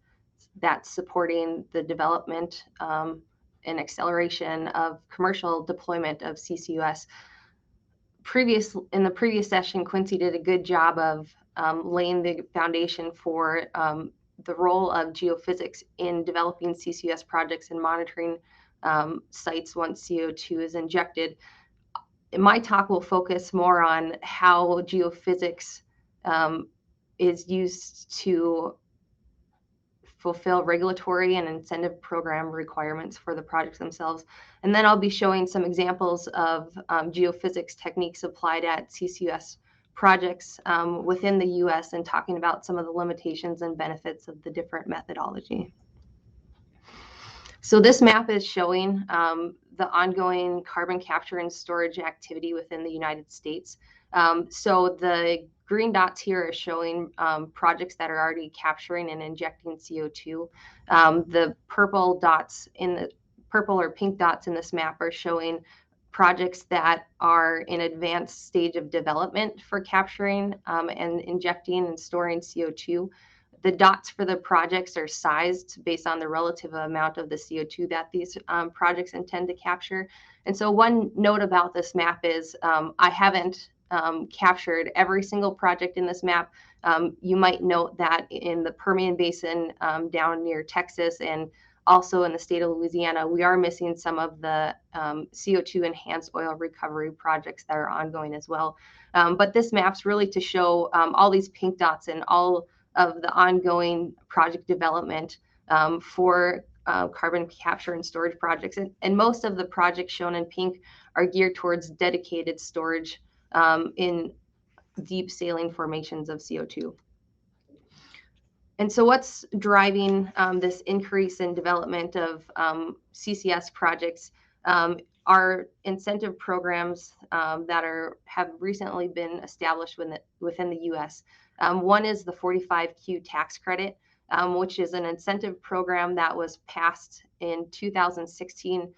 Speaker 12: that's supporting the development and acceleration of commercial deployment of CCUS. In the previous session, Quincy did a good job of laying the foundation for the role of geophysics in developing CCUS projects and monitoring sites once CO2 is injected. My talk will focus more on how geophysics is used to fulfill regulatory and incentive program requirements for the projects themselves. And then I'll be showing some examples of geophysics techniques applied at CCUS projects within the US and talking about some of the limitations and benefits of the different methodology. So this map is showing the ongoing carbon capture and storage activity within the United States. So the green dots here are showing projects that are already capturing and injecting CO2. The purple dots purple or pink dots in this map are showing projects that are in advanced stage of development for capturing and injecting and storing CO2. The dots for the projects are sized based on the relative amount of the CO2 that these projects intend to capture. And so one note about this map is I haven't captured every single project in this map. You might note that in the Permian Basin down near Texas and also in the state of Louisiana, we are missing some of the CO2 enhanced oil recovery projects that are ongoing as well. But this map's really to show all these pink dots and all of the ongoing project development for carbon capture and storage projects. And most of the projects shown in pink are geared towards dedicated storage in deep saline formations of CO2. And so what's driving this increase in development of CCS projects are incentive programs that have recently been established within the US. One is the 45Q tax credit, which is an incentive program that was passed in 2016,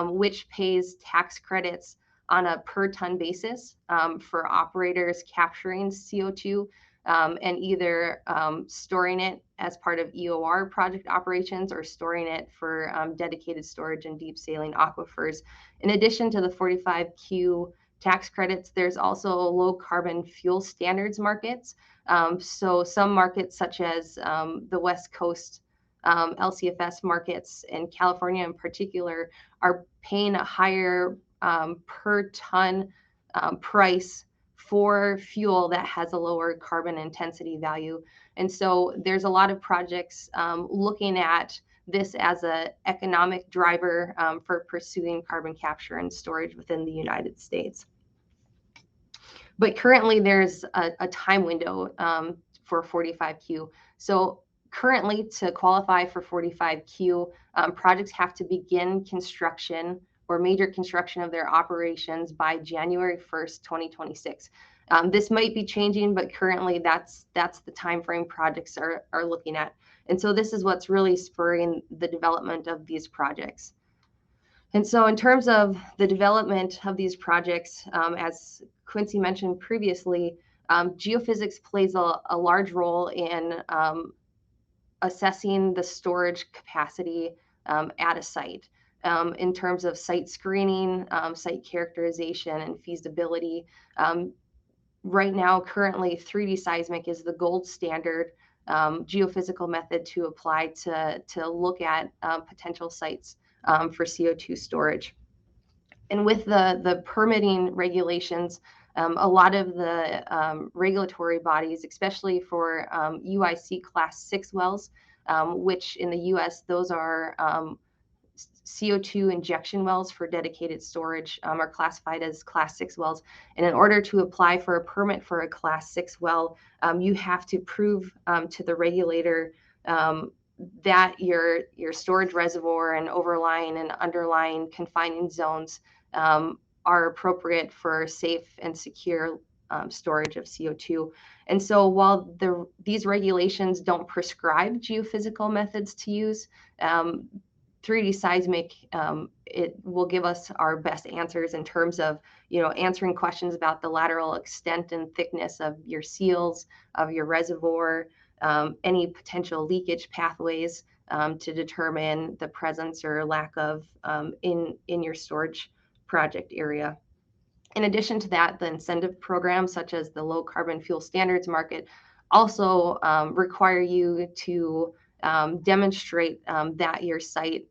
Speaker 12: which pays tax credits on a per ton basis for operators capturing CO2 and either storing it as part of EOR project operations or storing it for dedicated storage in deep saline aquifers. In addition to the 45Q tax credits, there's also low carbon fuel standards markets. So some markets such as the West Coast LCFS markets and California in particular are paying a higher per ton price for fuel that has a lower carbon intensity value. And so there's a lot of projects looking at this as an economic driver for pursuing carbon capture and storage within the United States. But currently there's a time window for 45Q. So currently to qualify for 45Q, projects have to begin construction or major construction of their operations by January 1st, 2026. This might be changing, but currently that's the time frame projects are looking at. And so this is what's really spurring the development of these projects. And so in terms of the development of these projects, as Quincy mentioned previously, geophysics plays a large role in assessing the storage capacity at a site. in terms of site screening, site characterization, and feasibility. Right now, currently, 3D seismic is the gold standard geophysical method to apply to look at potential sites for CO2 storage. And with the permitting regulations, a lot of the regulatory bodies, especially for UIC Class 6 wells, which in the US, those are CO2 injection wells for dedicated storage, are classified as Class 6 wells. And in order to apply for a permit for a Class 6 well, you have to prove to the regulator that your storage reservoir and overlying and underlying confining zones are appropriate for safe and secure storage of CO2. And so while these regulations don't prescribe geophysical methods to use, 3D seismic, it will give us our best answers in terms of, answering questions about the lateral extent and thickness of your seals, of your reservoir, any potential leakage pathways to determine the presence or lack of in your storage project area. In addition to that, the incentive programs such as the low carbon fuel standards market also require you to demonstrate that your site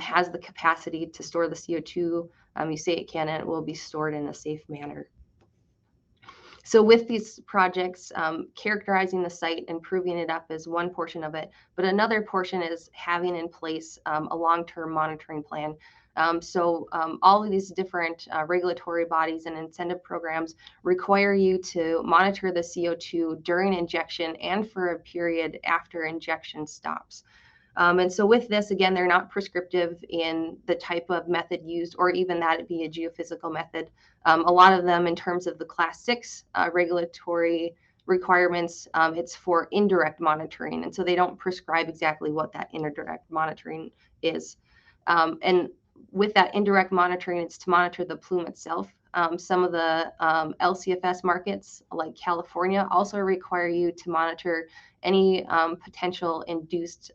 Speaker 12: has the capacity to store the CO2 you say it can, and it will be stored in a safe manner. So with these projects, characterizing the site and proving it up is one portion of it, but another portion is having in place a long-term monitoring plan. So all of these different regulatory bodies and incentive programs require you to monitor the CO2 during injection and for a period after injection stops. And so with this, again, they're not prescriptive in the type of method used or even that it be a geophysical method. A lot of them in terms of the Class 6 regulatory requirements, it's for indirect monitoring. And so they don't prescribe exactly what that indirect monitoring is. And with that indirect monitoring, it's to monitor the plume itself. Some of the LCFS markets like California also require you to monitor any potential induced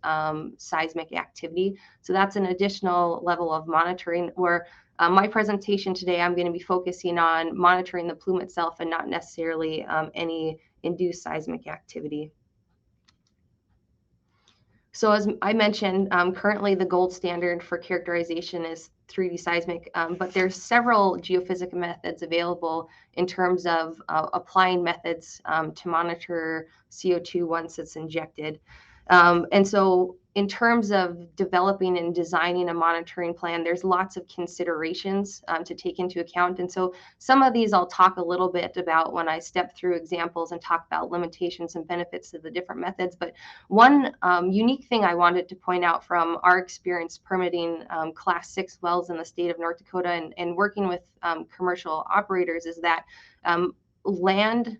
Speaker 12: seismic activity. So that's an additional level of monitoring where my presentation today, I'm going to be focusing on monitoring the plume itself and not necessarily any induced seismic activity. So as I mentioned, currently the gold standard for characterization is 3D seismic, but there's several geophysical methods available in terms of applying methods to monitor CO2 once it's injected. And so in terms of developing and designing a monitoring plan, there's lots of considerations to take into account. And so some of these I'll talk a little bit about when I step through examples and talk about limitations and benefits of the different methods. But one unique thing I wanted to point out from our experience permitting Class 6 wells in the state of North Dakota and working with commercial operators is that land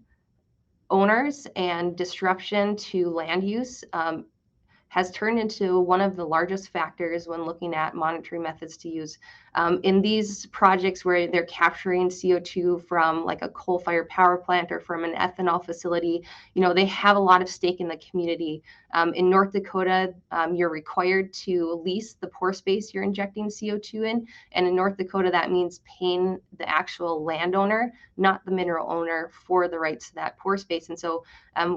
Speaker 12: owners and disruption to land use has turned into one of the largest factors when looking at monitoring methods to use. In these projects where they're capturing CO2 from like a coal-fired power plant or from an ethanol facility, they have a lot of stake in the community. In North Dakota, you're required to lease the pore space you're injecting CO2 in. And in North Dakota, that means paying the actual landowner, not the mineral owner, for the rights to that pore space. And so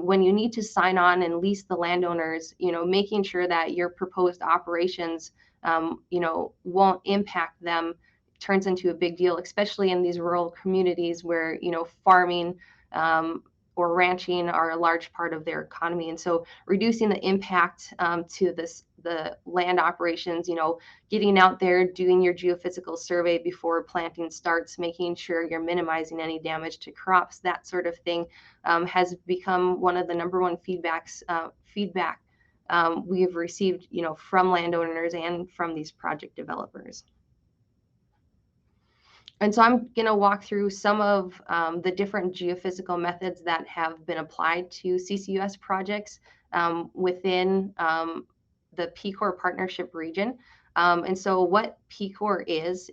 Speaker 12: when you need to sign on and lease the landowners, making sure that your proposed operations won't impact them turns into a big deal, especially in these rural communities where, farming or ranching are a large part of their economy. And so reducing the impact to the land operations, getting out there, doing your geophysical survey before planting starts, making sure you're minimizing any damage to crops, that sort of thing has become one of the number one feedback we have received, from landowners and from these project developers. And so I'm going to walk through some of the different geophysical methods that have been applied to CCUS projects within the PCOR partnership region. And so what PCOR is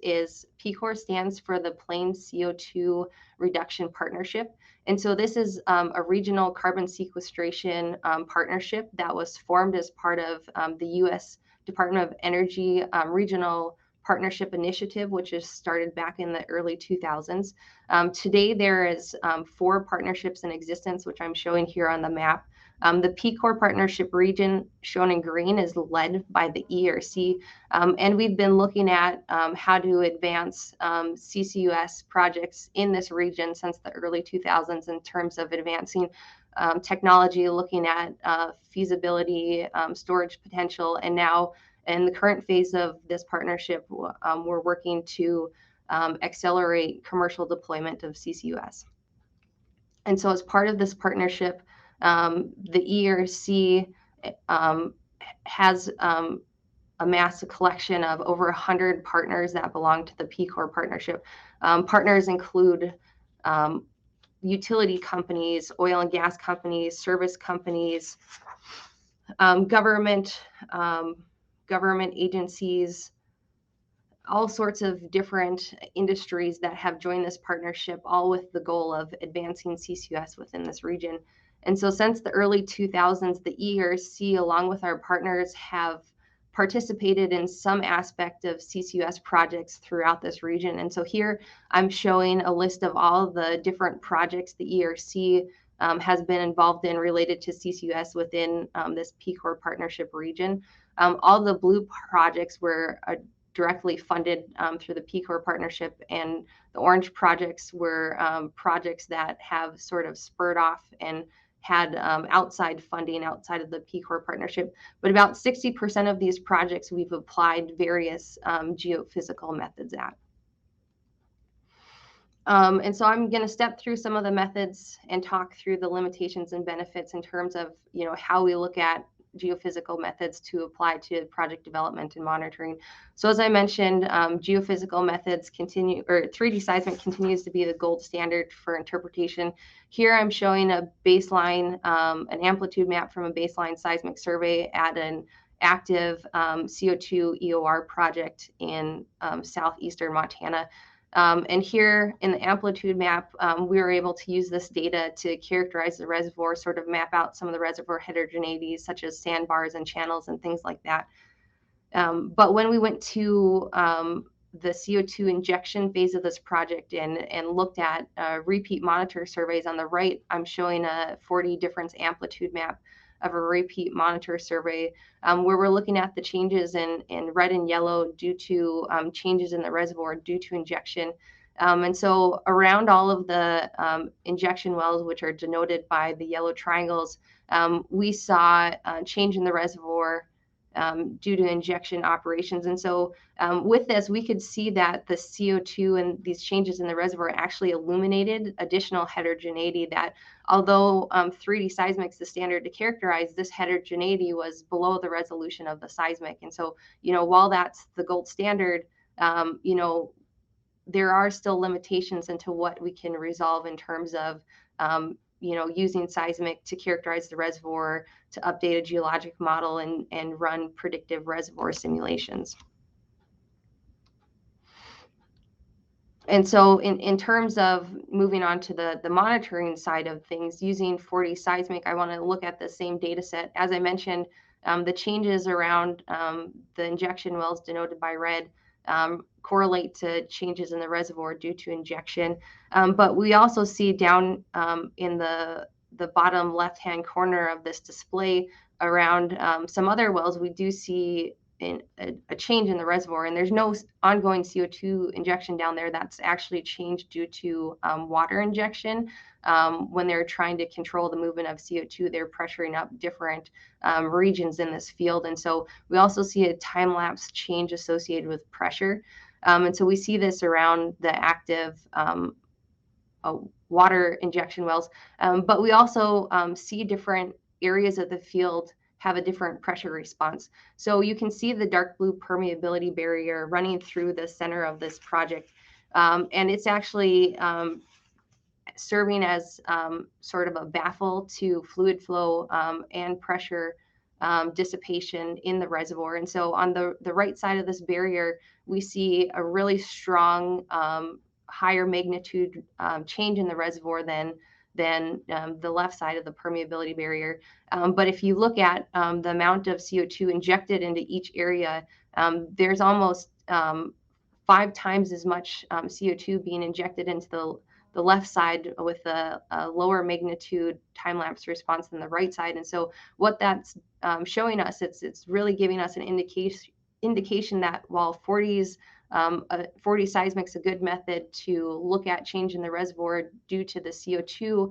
Speaker 12: PCOR stands for the Plain CO2 Reduction Partnership. And so this is a regional carbon sequestration partnership that was formed as part of the U.S. Department of Energy Regional partnership initiative, which is started back in the early 2000s. Today, there is 4 partnerships in existence, which I'm showing here on the map. The P-Core partnership region, shown in green, is led by the ERC, and we've been looking at how to advance CCUS projects in this region since the early 2000s in terms of advancing technology, looking at feasibility, storage potential, and now in the current phase of this partnership, we're working to accelerate commercial deployment of CCUS. And so as part of this partnership, the ERC has amassed a collection of over 100 partners that belong to the P-Core partnership. Partners include utility companies, oil and gas companies, service companies, government agencies, all sorts of different industries that have joined this partnership, all with the goal of advancing CCUS within this region. And so since the early 2000s, the ERC, along with our partners, have participated in some aspect of CCUS projects throughout this region. And so here I'm showing a list of all the different projects the ERC has been involved in related to CCUS within this P-Core partnership region. All the blue projects were directly funded through the P-Core partnership, and the orange projects were projects that have sort of spurred off and had outside funding outside of the P-Core partnership. But about 60% of these projects we've applied various geophysical methods at. And so I'm going to step through some of the methods and talk through the limitations and benefits in terms of, you know, how we look at geophysical methods to apply to project development and monitoring. So as I mentioned, geophysical methods continue, or 3D seismic continues to be the gold standard for interpretation. Here I'm showing a baseline, an amplitude map from a baseline seismic survey at an active CO2 EOR project in southeastern Montana. And here in the amplitude map, we were able to use this data to characterize the reservoir, sort of map out some of the reservoir heterogeneities, such as sandbars and channels and things like that. But when we went to the CO2 injection phase of this project and looked at repeat monitor surveys on the right, I'm showing a 40 difference amplitude map of a repeat monitor survey where we're looking at the changes in red and yellow due to changes in the reservoir due to injection. And so around all of the injection wells, which are denoted by the yellow triangles, we saw a change in the reservoir due to injection operations. And so with this, we could see that the CO2 and these changes in the reservoir actually illuminated additional heterogeneity that, although 3D seismic is the standard to characterize, this heterogeneity was below the resolution of the seismic. And so, you know, while that's the gold standard, you know, there are still limitations into what we can resolve in terms of you know, using seismic to characterize the reservoir, to update a geologic model and run predictive reservoir simulations. And so in terms of moving on to the monitoring side of things, using 4D seismic, I want to look at the same data set. As I mentioned, the changes around the injection wells denoted by red correlate to changes in the reservoir due to injection. But we also see down in the bottom left-hand corner of this display around some other wells, we do see a change in the reservoir, and there's no ongoing CO2 injection down there. That's actually changed due to water injection. When they're trying to control the movement of CO2, they're pressuring up different regions in this field. And so we also see a time-lapse change associated with pressure. And so we see this around the active water injection wells. But we also see different areas of the field have a different pressure response. So you can see the dark blue permeability barrier running through the center of this project. And it's actually serving as sort of a baffle to fluid flow and pressure dissipation in the reservoir. And so on the right side of this barrier, we see a really strong higher magnitude change in the reservoir than the left side of the permeability barrier. But if you look at the amount of CO2 injected into each area, there's almost 5 times as much CO2 being injected into the left side with a lower magnitude time-lapse response than the right side. And so what that's showing us, it's really giving us an indication that while 40 seismic's a good method to look at change in the reservoir due to the CO2,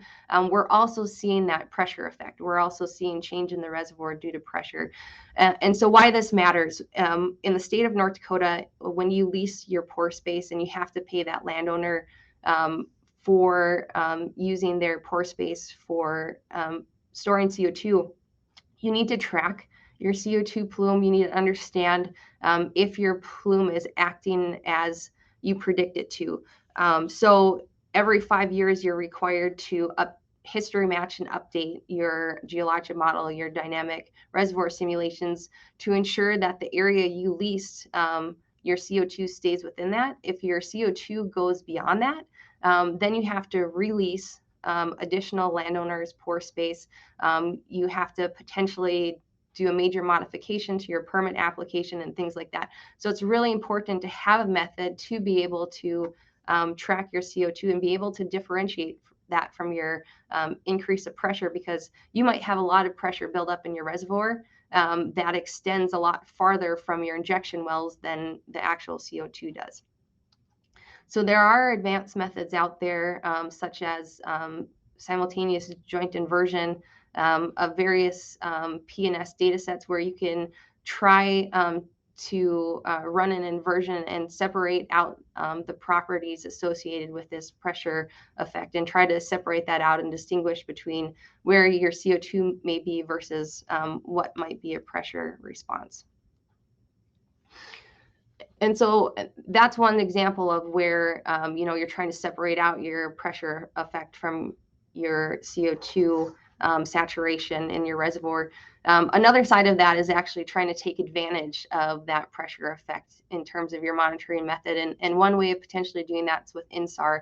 Speaker 12: we're also seeing that pressure effect. We're also seeing change in the reservoir due to pressure. And so why this matters, in the state of North Dakota, when you lease your pore space and you have to pay that landowner for using their pore space for storing CO2, you need to track your CO2 plume. You need to understand if your plume is acting as you predict it to. So every 5 years, you're required to history match and update your geologic model, your dynamic reservoir simulations, to ensure that the area you leased, your CO2 stays within that. If your CO2 goes beyond that, then you have to release additional landowners' pore space. You have to potentially do a major modification to your permit application and things like that. So it's really important to have a method to be able to track your CO2 and be able to differentiate that from your increase of pressure, because you might have a lot of pressure build up in your reservoir that extends a lot farther from your injection wells than the actual CO2 does. So there are advanced methods out there, such as simultaneous joint inversion of various P&S data sets, where you can try to run an inversion and separate out the properties associated with this pressure effect, and try to separate that out and distinguish between where your CO2 may be versus what might be a pressure response. And so that's one example of where you're trying to separate out your pressure effect from your CO2 saturation in your reservoir. Another side of that is actually trying to take advantage of that pressure effect in terms of your monitoring method. And one way of potentially doing that is with INSAR.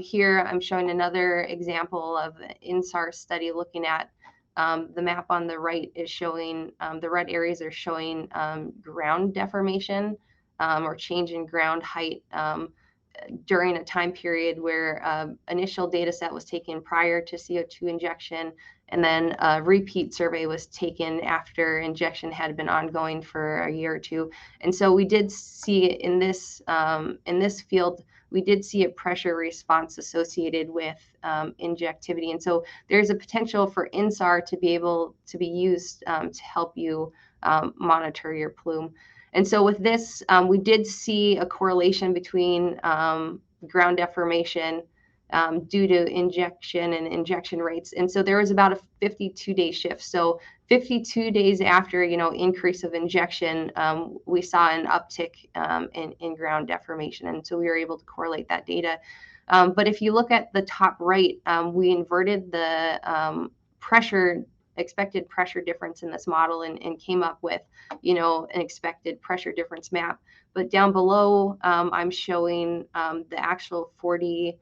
Speaker 12: Here I'm showing another example of an INSAR study looking at the map on the right is showing the red areas are showing ground deformation or change in ground height during a time period where initial data set was taken prior to CO2 injection, and then a repeat survey was taken after injection had been ongoing for a year or two. And so we did see in this field, we did see a pressure response associated with injectivity. And so there's a potential for INSAR to be able to be used to help you monitor your plume. And so with this, we did see a correlation between ground deformation due to injection and injection rates. And so there was about a 52-day shift. So 52 days after, increase of injection, we saw an uptick in ground deformation. And so we were able to correlate that data. But if you look at the top right, we inverted the expected pressure difference in this model and came up with, an expected pressure difference map. But down below, I'm showing the actual 40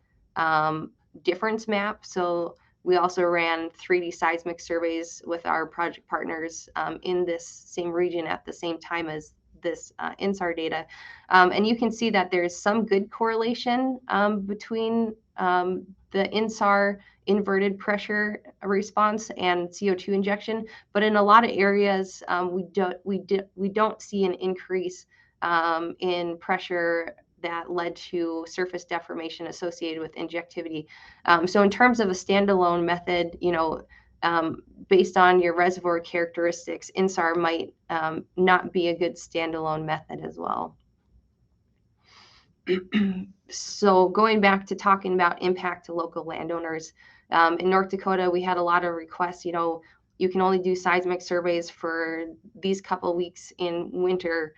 Speaker 12: difference map. So we also ran 3D seismic surveys with our project partners in this same region at the same time as this INSAR data. And you can see that there's some good correlation between the INSAR inverted pressure response and CO2 injection, but in a lot of areas we don't see an increase in pressure that led to surface deformation associated with injectivity. So in terms of a standalone method, based on your reservoir characteristics, INSAR might not be a good standalone method as well. So going back to talking about impact to local landowners, in North Dakota, we had a lot of requests. You can only do seismic surveys for these couple weeks in winter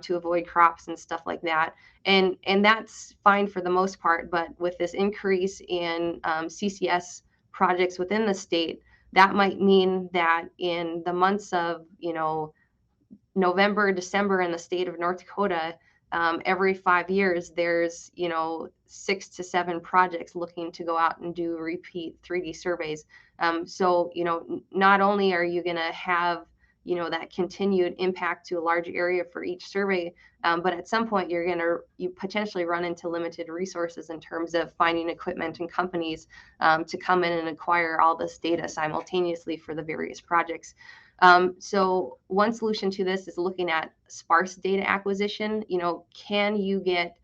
Speaker 12: to avoid crops and stuff like that. And that's fine for the most part, but with this increase in CCS projects within the state, that might mean that in the months of, November, December in the state of North Dakota, every 5 years, there's, 6 to 7 projects looking to go out and do repeat 3D surveys. So, not only are you going to have, that continued impact to a large area for each survey. But at some point, you potentially run into limited resources in terms of finding equipment and companies to come in and acquire all this data simultaneously for the various projects. So one solution to this is looking at sparse data acquisition. Can you get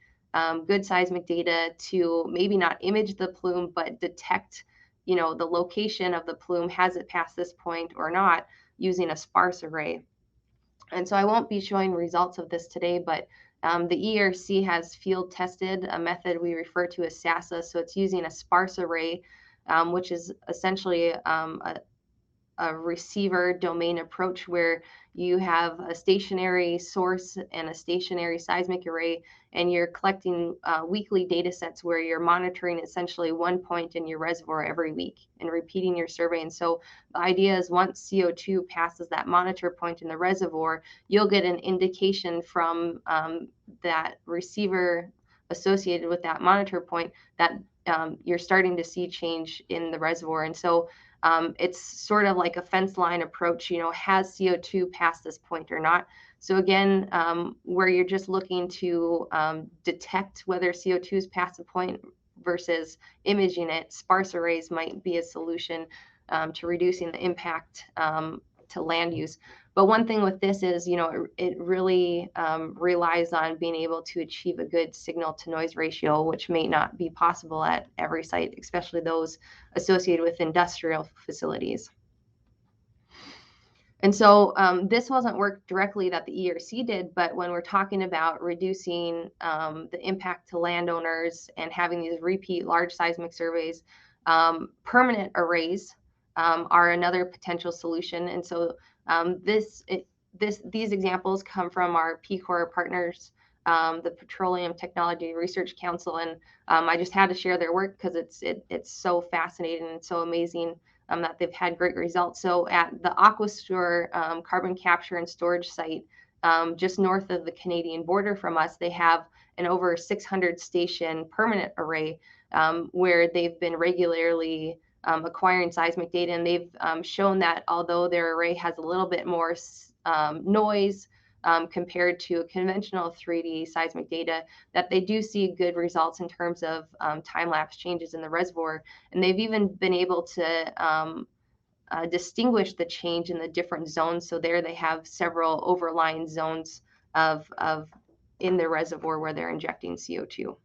Speaker 12: good seismic data to maybe not image the plume, but detect, the location of the plume, has it passed this point or not, using a sparse array. And so I won't be showing results of this today, but the ERC has field tested a method we refer to as SASA. So it's using a sparse array, which is essentially a receiver domain approach, where you have a stationary source and a stationary seismic array, and you're collecting weekly data sets where you're monitoring essentially one point in your reservoir every week and repeating your survey. And so the idea is, once CO2 passes that monitor point in the reservoir, you'll get an indication from that receiver associated with that monitor point that you're starting to see change in the reservoir. And so it's sort of like a fence line approach, has CO2 passed this point or not? So again, where you're just looking to detect whether CO2 is past a point versus imaging it, sparse arrays might be a solution to reducing the impact to land use. But one thing with this is, it really relies on being able to achieve a good signal to noise ratio, which may not be possible at every site, especially those associated with industrial facilities. And so this wasn't work directly that the ERC did, but when we're talking about reducing the impact to landowners and having these repeat large seismic surveys, permanent arrays are another potential solution. And so these examples come from our P-Corps partners, the Petroleum Technology Research Council, and I just had to share their work because it's so fascinating and so amazing that they've had great results. So at the Aquistore carbon capture and storage site, just north of the Canadian border from us, they have an over 600 station permanent array where they've been regularly acquiring seismic data, and they've shown that although their array has a little bit more noise compared to a conventional 3D seismic data, that they do see good results in terms of time-lapse changes in the reservoir. And they've even been able to distinguish the change in the different zones. So there they have several overlying zones in the reservoir where they're injecting CO2.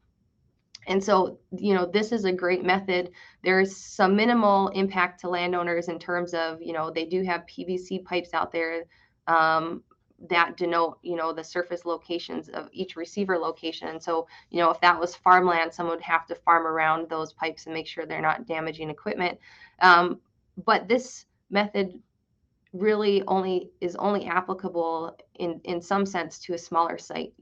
Speaker 12: And so, this is a great method. There's some minimal impact to landowners in terms of, they do have PVC pipes out there that denote, the surface locations of each receiver location. And so, if that was farmland, someone would have to farm around those pipes and make sure they're not damaging equipment. But this method really is only applicable in some sense to a smaller site.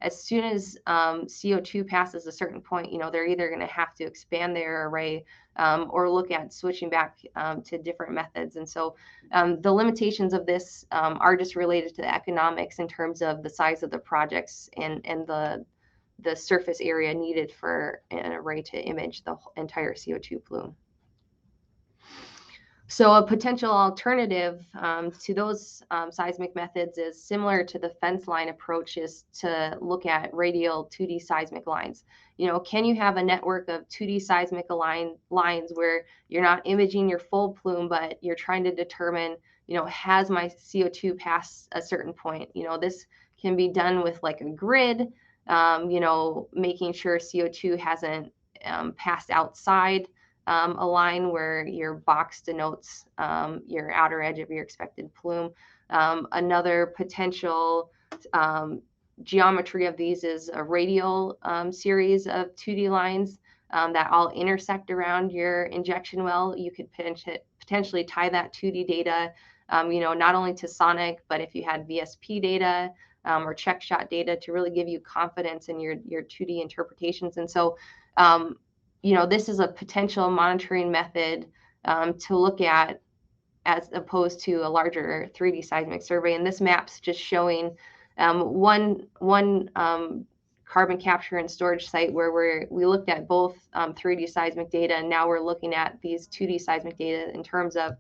Speaker 12: As soon as CO2 passes a certain point, they're either going to have to expand their array or look at switching back to different methods. And so the limitations of this are just related to the economics in terms of the size of the projects and the surface area needed for an array to image the entire CO2 plume. So a potential alternative to those seismic methods is similar to the fence line approach, is to look at radial 2D seismic lines. Can you have a network of 2D seismic lines where you're not imaging your full plume, but you're trying to determine, has my CO2 passed a certain point? This can be done with like a grid, making sure CO2 hasn't passed outside a line where your box denotes your outer edge of your expected plume. Another potential geometry of these is a radial series of 2D lines that all intersect around your injection well. You could potentially tie that 2D data, not only to sonic, but if you had VSP data or check shot data, to really give you confidence in your 2D interpretations. And so this is a potential monitoring method to look at as opposed to a larger 3D seismic survey. And this map's just showing one carbon capture and storage site where we looked at both 3D seismic data, and now we're looking at these 2D seismic data in terms of,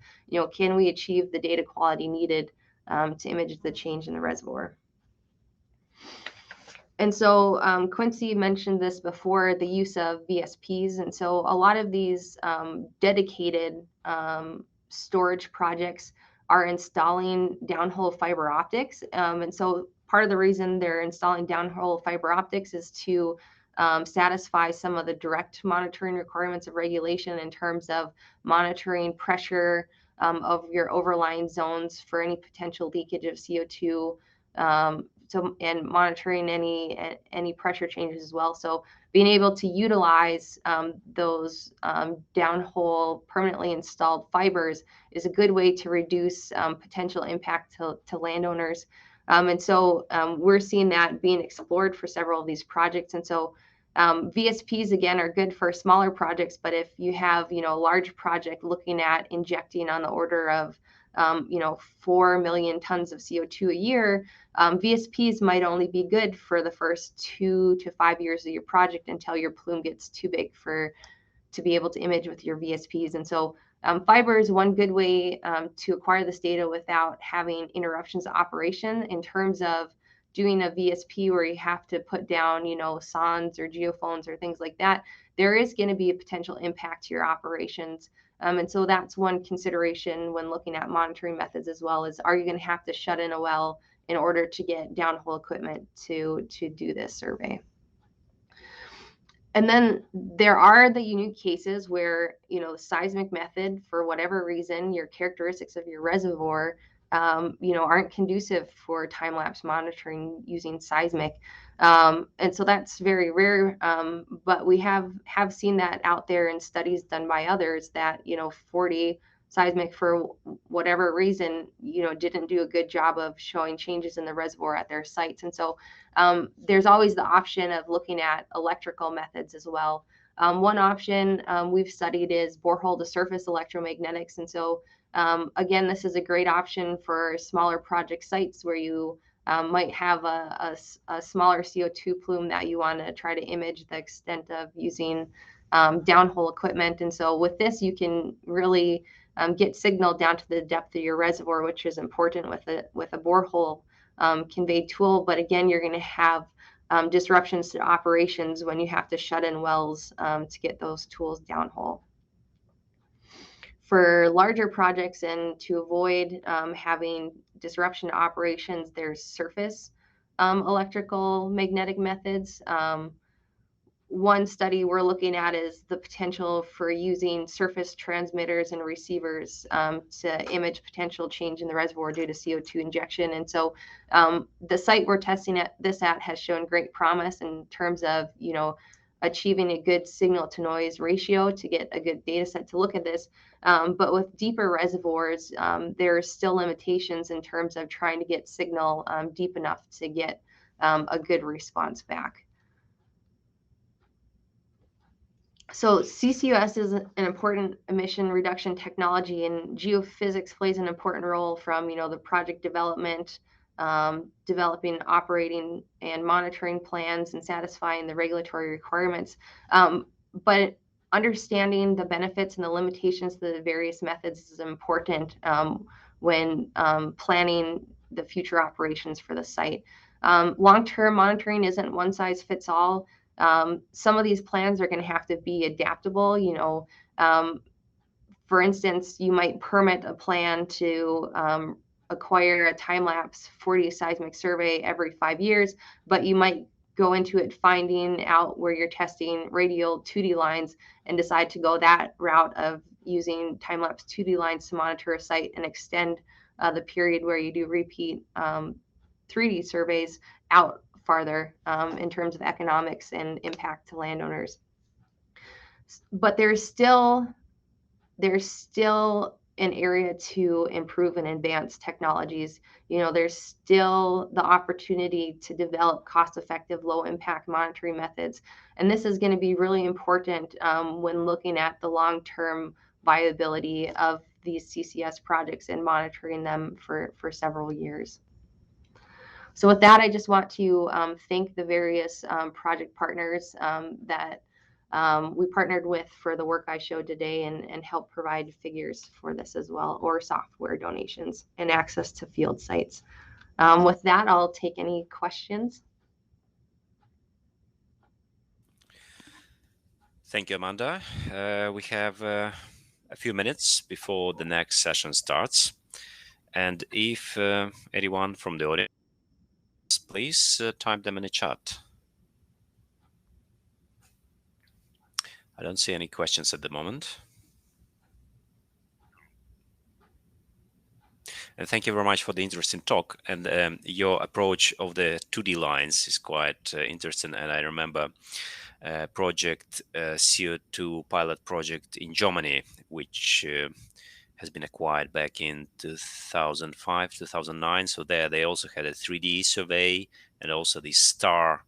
Speaker 12: can we achieve the data quality needed to image the change in the reservoir. And so Quincy mentioned this before, the use of VSPs. And so a lot of these dedicated storage projects are installing downhole fiber optics. And so part of the reason they're installing downhole fiber optics is to satisfy some of the direct monitoring requirements of regulation in terms of monitoring pressure of your overlying zones for any potential leakage of CO2. And monitoring any pressure changes as well. So being able to utilize those downhole permanently installed fibers is a good way to reduce potential impact to landowners. And so we're seeing that being explored for several of these projects. And so VSPs, again, are good for smaller projects, but if you have, a large project looking at injecting on the order of 4 million tons of CO2 a year, VSPs might only be good for the first 2 to 5 years of your project until your plume gets too big to be able to image with your VSPs. And so fiber is one good way to acquire this data without having interruptions to operation. In terms of doing a VSP where you have to put down, sondes or geophones or things like that, there is going to be a potential impact to your operations. And so that's one consideration when looking at monitoring methods as well, is are you going to have to shut in a well in order to get downhole equipment to do this survey? And then there are the unique cases where, the seismic method, for whatever reason, your characteristics of your reservoir, aren't conducive for time-lapse monitoring using seismic. And so that's very rare, but we have seen that out there in studies done by others that, 4D seismic, for whatever reason, didn't do a good job of showing changes in the reservoir at their sites. And so there's always the option of looking at electrical methods as well. One option we've studied is borehole to surface electromagnetics. And so again, this is a great option for smaller project sites where you might have a smaller CO2 plume that you want to try to image the extent of using downhole equipment. And so with this, you can really get signal down to the depth of your reservoir, which is important with a borehole conveyed tool. But again, you're going to have disruptions to operations when you have to shut in wells to get those tools downhole. For larger projects and to avoid having disruption to operations, there's surface electrical magnetic methods. One study we're looking at is the potential for using surface transmitters and receivers to image potential change in the reservoir due to CO2 injection. And so the site we're testing this at has shown great promise in terms of, achieving a good signal to noise ratio to get a good data set to look at this. But with deeper reservoirs, there are still limitations in terms of trying to get signal deep enough to get a good response back. So CCUS is an important emission reduction technology, and geophysics plays an important role from, the project development, developing, operating, and monitoring plans and satisfying the regulatory requirements. But understanding the benefits and the limitations of the various methods is important when planning the future operations for the site. Long-term monitoring isn't one size fits all. Some of these plans are going to have to be adaptable. For instance, you might permit a plan to acquire a time-lapse 4D seismic survey every 5 years, but you might go into it finding out where you're testing radial 2D lines and decide to go that route of using time-lapse 2D lines to monitor a site and extend the period where you do repeat 3D surveys out farther in terms of economics and impact to landowners. But there's still an area to improve and advance technologies. There's still the opportunity to develop cost-effective, low-impact monitoring methods. And this is going to be really important when looking at the long-term viability of these CCS projects and monitoring them for several years. So with that, I just want to thank the various project partners that we partnered with for the work I showed today and help provide figures for this as well, or software donations and access to field sites. With that, I'll take any questions.
Speaker 1: Thank you, Amanda. We have a few minutes before the next session starts. And if anyone from the audience, please type them in the chat. I don't see any questions at the moment. And thank you very much for the interesting talk. And your approach of the 2D lines is quite interesting. And I remember project CO2 pilot project in Germany, which has been acquired back in 2005, 2009. So there they also had a 3D survey and also the star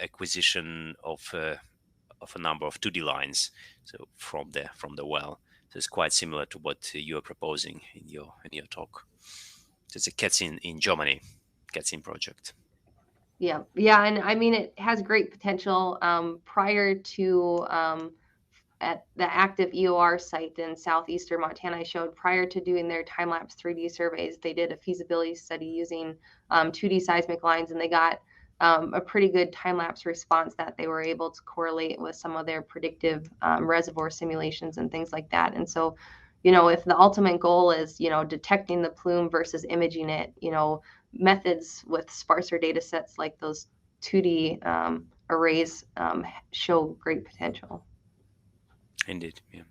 Speaker 1: acquisition of a number of 2D lines. So from the well. So it's quite similar to what you are proposing in your talk. So it's a CATSIN in Germany, CATSIN project.
Speaker 12: Yeah, and I mean, it has great potential. Prior to at the active EOR site in southeastern Montana, I showed prior to doing their time-lapse 3D surveys, they did a feasibility study using 2D seismic lines, and they got a pretty good time-lapse response that they were able to correlate with some of their predictive reservoir simulations and things like that. And so, if the ultimate goal is, detecting the plume versus imaging it, methods with sparser data sets like those 2D arrays show great potential.
Speaker 1: Indeed, yeah.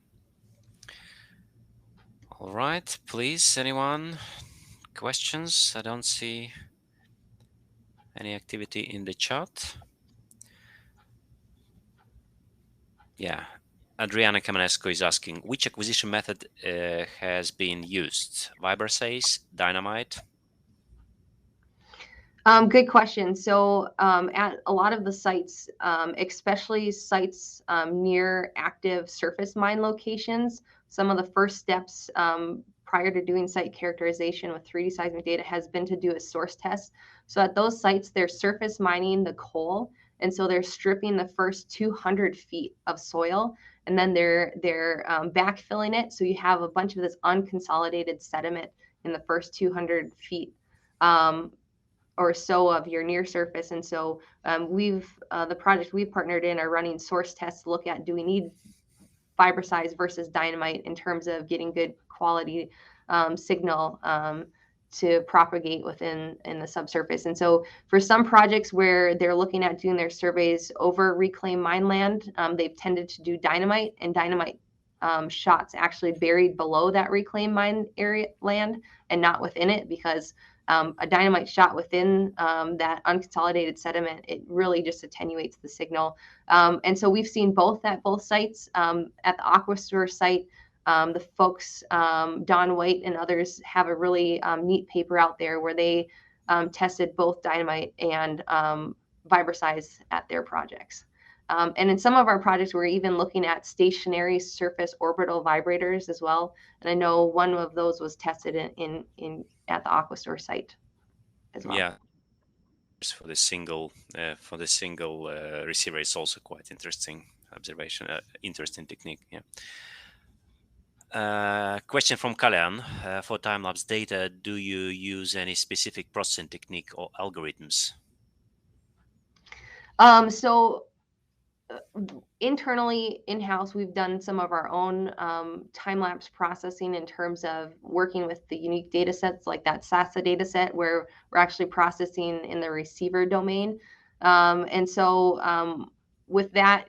Speaker 1: All right, please, anyone? Questions? I don't see any activity in the chat. Yeah, Adriana Kamenesko is asking, which acquisition method has been used? Vibrosays, dynamite?
Speaker 12: Good question. So at a lot of the sites, especially sites near active surface mine locations, some of the first steps prior to doing site characterization with 3D seismic data has been to do a source test. So at those sites, they're surface mining the coal. And so they're stripping the first 200 feet of soil, and then they're backfilling it. So you have a bunch of this unconsolidated sediment in the first 200 feet. Or so of your near surface. And so the project we've partnered in are running source tests to look at, do we need fibrosize versus dynamite in terms of getting good quality signal to propagate in the subsurface. And so for some projects where they're looking at doing their surveys over reclaimed mine land, they've tended to do dynamite, and dynamite shots actually buried below that reclaimed mine area land and not within it, because a dynamite shot within that unconsolidated sediment, it really just attenuates the signal. And so we've seen both at both sites. At the Aquifer site, the folks, Don White and others, have a really neat paper out there where they tested both dynamite and vibrosize at their projects. And in some of our projects, we're even looking at stationary surface orbital vibrators as well. And I know one of those was tested at the Aquifer site as well.
Speaker 1: Yeah, for the single receiver, it's also quite interesting observation, interesting technique. Yeah. Question from Kalyan: for time-lapse data, do you use any specific processing technique or algorithms?
Speaker 12: So internally, in-house, we've done some of our own time-lapse processing in terms of working with the unique data sets, like that SASA data set, where we're actually processing in the receiver domain. And so with that,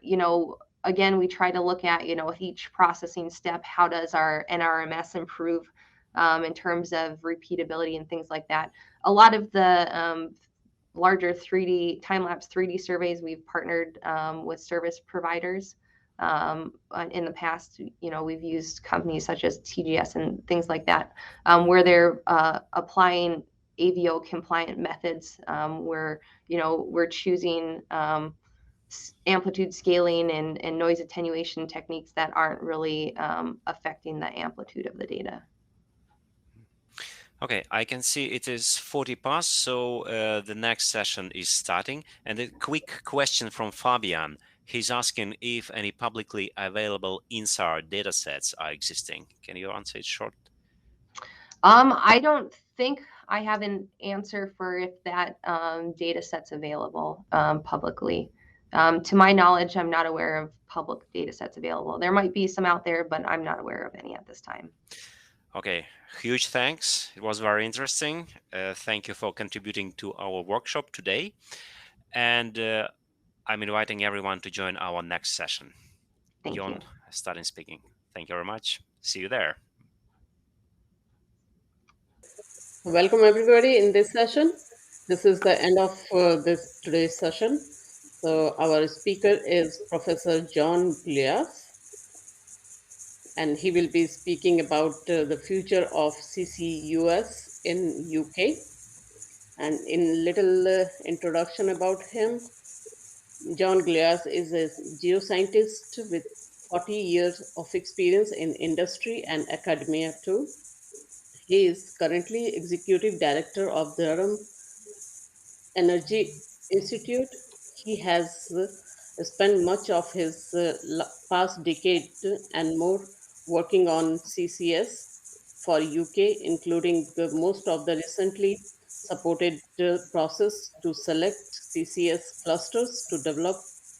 Speaker 12: again, we try to look at, with each processing step, how does our NRMS improve in terms of repeatability and things like that. A lot of the larger time-lapse 3D surveys, we've partnered with service providers. In the past, we've used companies such as TGS and things like that, where they're applying AVO compliant methods, where we're choosing amplitude scaling and noise attenuation techniques that aren't really affecting the amplitude of the data.
Speaker 1: Okay, I can see it is 40 past, so the next session is starting. And a quick question from Fabian. He's asking if any publicly available INSAR datasets are existing. Can you answer it short?
Speaker 12: I don't think I have an answer for if that data set's available publicly. To my knowledge, I'm not aware of public data sets available. There might be some out there, but I'm not aware of any at this time.
Speaker 1: Okay, huge thanks. It was very interesting. Thank you for contributing to our workshop today. And I'm inviting everyone to join our next session.
Speaker 12: Thank you.
Speaker 1: Jon, starting speaking. Thank you very much. See you there.
Speaker 10: Welcome everybody in this session. This is the end of today's session. So our speaker is Professor John Glias, and he will be speaking about the future of CCUS in UK. And in little introduction about him, John Glias is a geoscientist with 40 years of experience in industry and academia too. He is currently executive director of the Durham Energy Institute. He has spent much of his past decade and more working on CCS for UK, including most of the recently supported process to select CCS clusters to develop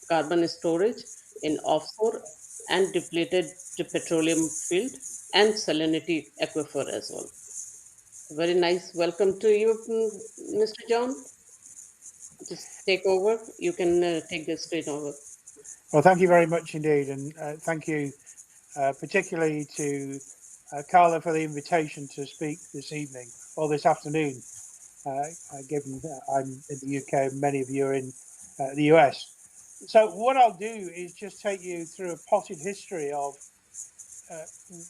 Speaker 10: carbon storage in offshore and depleted petroleum field and salinity aquifer as well. Very nice. Welcome to you, Mr. John. Just take over. You can take the stage over.
Speaker 13: Well, thank you very much indeed. And thank you particularly to Carla for the invitation to speak this evening or this afternoon, given I'm in the UK and many of you are in the US. So what I'll do is just take you through a potted history of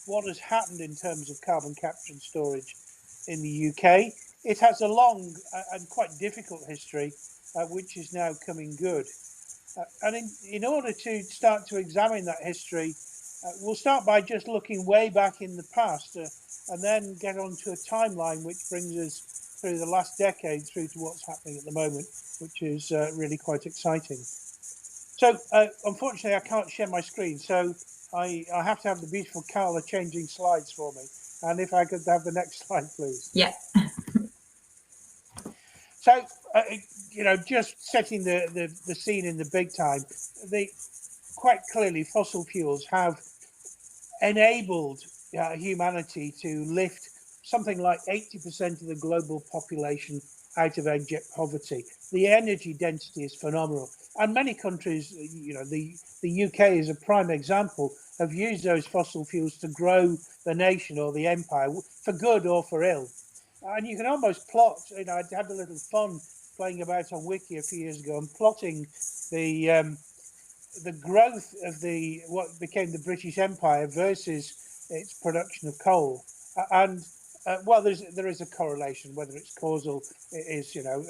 Speaker 13: what has happened in terms of carbon capture and storage in the UK. It has a long and quite difficult history, which is now coming good. And in order to start to examine that history, we'll start by just looking way back in the past and then get onto a timeline which brings us through the last decade through to what's happening at the moment, which is really quite exciting. So unfortunately, I can't share my screen, so I have to have the beautiful Carla changing slides for me. And if I could have the next slide, please.
Speaker 6: Yeah.
Speaker 13: So, you know, just setting the scene in the big time, quite clearly fossil fuels have enabled humanity to lift something like 80% of the global population out of abject poverty. The energy density is phenomenal. And many countries, you know, the UK is a prime example, have used those fossil fuels to grow the nation or the empire for good or for ill. And you can almost plot, you know, I had a little fun playing about on Wiki a few years ago and plotting the growth of what became the British Empire versus its production of coal. And well, there is a correlation, whether it's causal, it is, you know,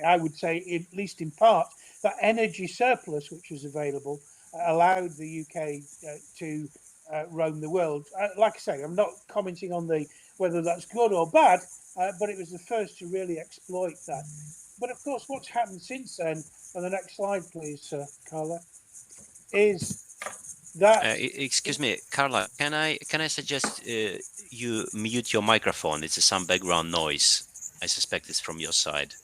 Speaker 13: I would say, at least in part, that energy surplus which was available allowed the UK to roam the world. Like I say, I'm not commenting on whether that's good or bad, but it was the first to really exploit that. But of course, what's happened since then, on the next slide, please, Carla, is that...
Speaker 1: excuse me, Carla, can I suggest you mute your microphone? It's some background noise. I suspect it's from your side.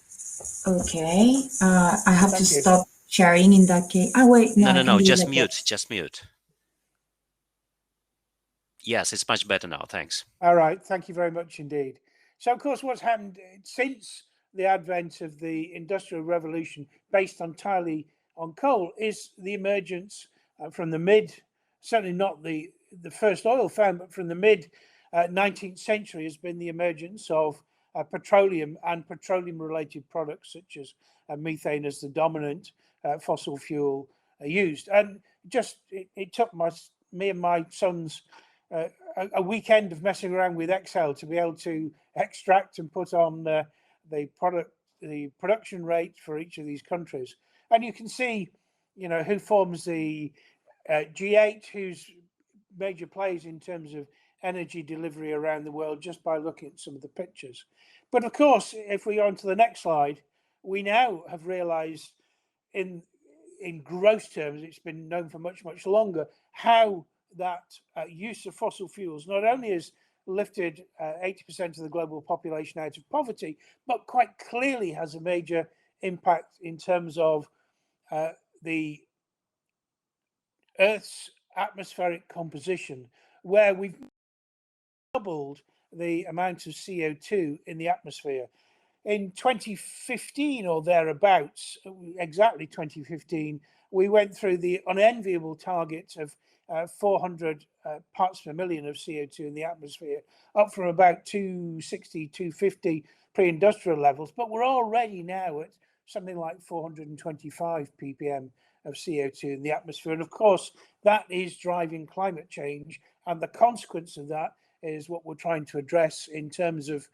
Speaker 6: Okay, I have to stop sharing in that case. Oh, wait,
Speaker 1: no, just mute, just mute. Yes, it's much better now, thanks.
Speaker 13: All right, thank you very much indeed. So, of course, what's happened since the advent of the Industrial Revolution, based entirely on coal, is the emergence from the certainly not the first oil found, but from the mid 19th century has been the emergence of petroleum and petroleum-related products, such as methane as the dominant fossil fuel used. And just it took me and my sons a weekend of messing around with Excel to be able to extract and put on the production rate for each of these countries. And you can see, you know, who forms the G8, whose major players in terms of energy delivery around the world just by looking at some of the pictures. But of course, if we go on to the next slide, we now have realized in gross terms, it's been known for much, much longer, how that use of fossil fuels not only has lifted 80% of the global population out of poverty, but quite clearly has a major impact in terms of the Earth's atmospheric composition, where we've doubled the amount of CO2 in the atmosphere. In 2015 or thereabouts, exactly 2015, we went through the unenviable target of 400 parts per million of CO2 in the atmosphere, up from about 260, 250 pre-industrial levels. But we're already now at something like 425 ppm of CO2 in the atmosphere. And of course, that is driving climate change. And the consequence of that is what we're trying to address in terms of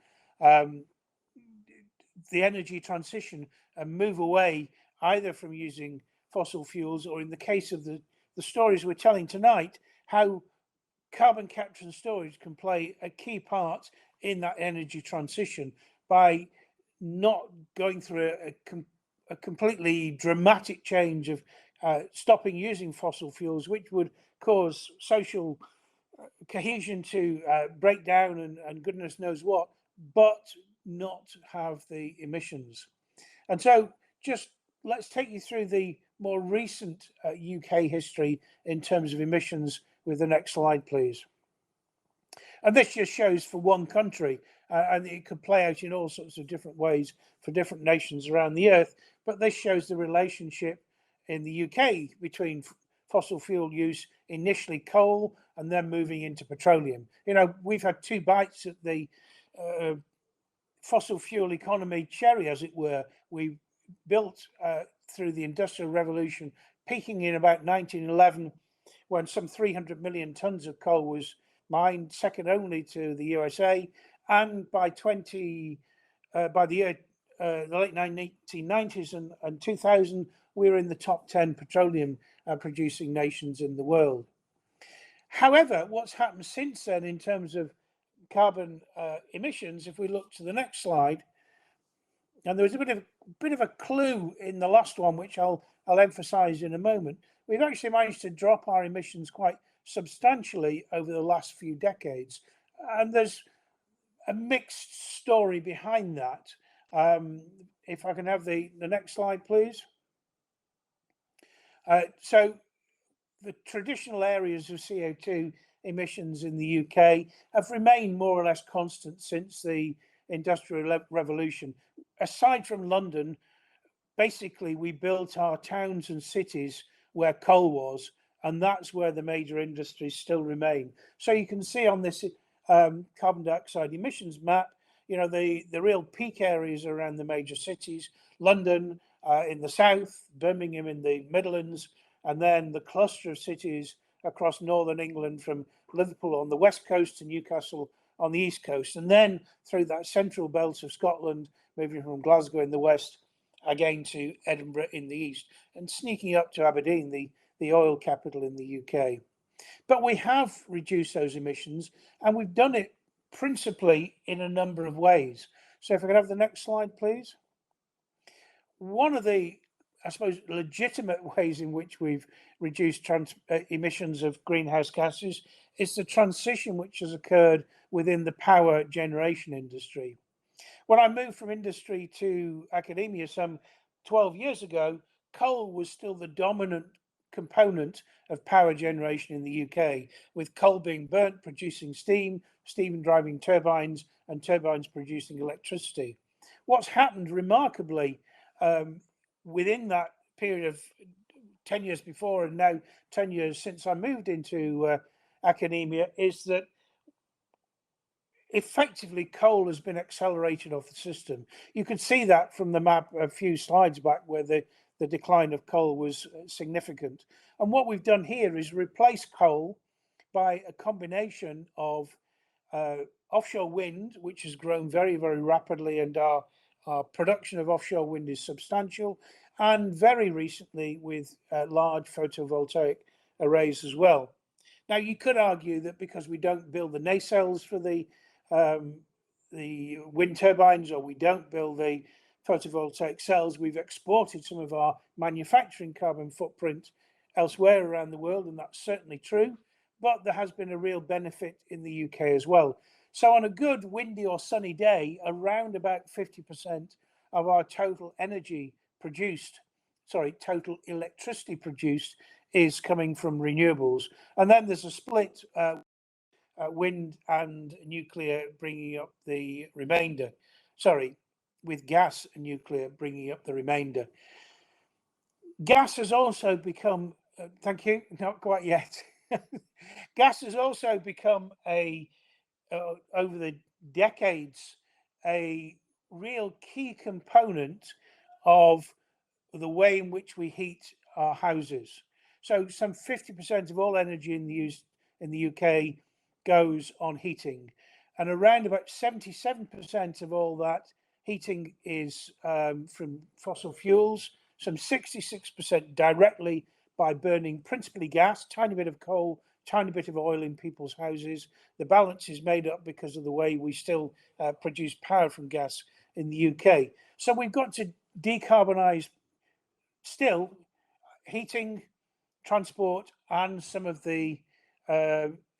Speaker 13: the energy transition and move away either from using fossil fuels, or in the case of the stories we're telling tonight, how carbon capture and storage can play a key part in that energy transition by not going through a completely dramatic change of stopping using fossil fuels, which would cause social cohesion to break down and goodness knows what, but not have the emissions. And so just let's take you through the more recent UK history in terms of emissions with the next slide, please. And this just shows for one country, and it could play out in all sorts of different ways for different nations around the earth, but this shows the relationship in the UK between fossil fuel use, initially coal and then moving into petroleum. You know, we've had two bites at the fossil fuel economy cherry, as it were. We built through the Industrial Revolution, peaking in about 1911, when some 300 million tons of coal was mined, second only to the USA. And by the year the late 1990s and 2000, we were in the top 10 petroleum producing nations in the world. However, what's happened since then in terms of carbon emissions, if we look to the next slide, and there was a bit of a clue in the last one, which I'll emphasize in a moment. We've actually managed to drop our emissions quite substantially over the last few decades, and there's a mixed story behind that. If I can have the next slide, please. So the traditional areas of CO2 emissions in the UK have remained more or less constant since the Industrial Revolution. Aside from London, basically we built our towns and cities where coal was, and that's where the major industries still remain. So you can see on this carbon dioxide emissions map, you know, the real peak areas around the major cities, London in the south, Birmingham in the Midlands, and then the cluster of cities across northern England from Liverpool on the west coast to Newcastle on the east coast, and then through that central belt of Scotland, moving from Glasgow in the west again to Edinburgh in the east, and sneaking up to Aberdeen, the oil capital in the UK. But we have reduced those emissions, and we've done it principally in a number of ways. So if I could have the next slide, please. One of the, I suppose, legitimate ways in which we've reduced emissions of greenhouse gases is the transition which has occurred within the power generation industry. When I moved from industry to academia some 12 years ago, coal was still the dominant component of power generation in the UK, with coal being burnt, producing steam, steam driving turbines, and turbines producing electricity. What's happened remarkably within that period of 10 years before and now 10 years since I moved into academia is that effectively coal has been accelerated off the system. You could see that from the map a few slides back where the decline of coal was significant. And what we've done here is replace coal by a combination of offshore wind, which has grown very, very rapidly, and our production of offshore wind is substantial, and very recently with large photovoltaic arrays as well. Now, you could argue that because we don't build the nacelles for the wind turbines, or we don't build the photovoltaic cells, we've exported some of our manufacturing carbon footprint elsewhere around the world, and that's certainly true. But there has been a real benefit in the UK as well. So on a good windy or sunny day, around about 50% of our total energy produced, total electricity produced, is coming from renewables. And then there's a split, wind and nuclear bringing up the remainder. With gas and nuclear bringing up the remainder. Gas has also become, thank you, not quite yet. Gas has also become over the decades, a real key component of the way in which we heat our houses. So some 50% of all energy in the UK goes on heating, and around about 77% of all that heating is from fossil fuels, some 66% directly by burning principally gas, tiny bit of coal, tiny bit of oil in people's houses. The balance is made up because of the way we still produce power from gas in the UK. So we've got to decarbonise still heating, transport, and some of the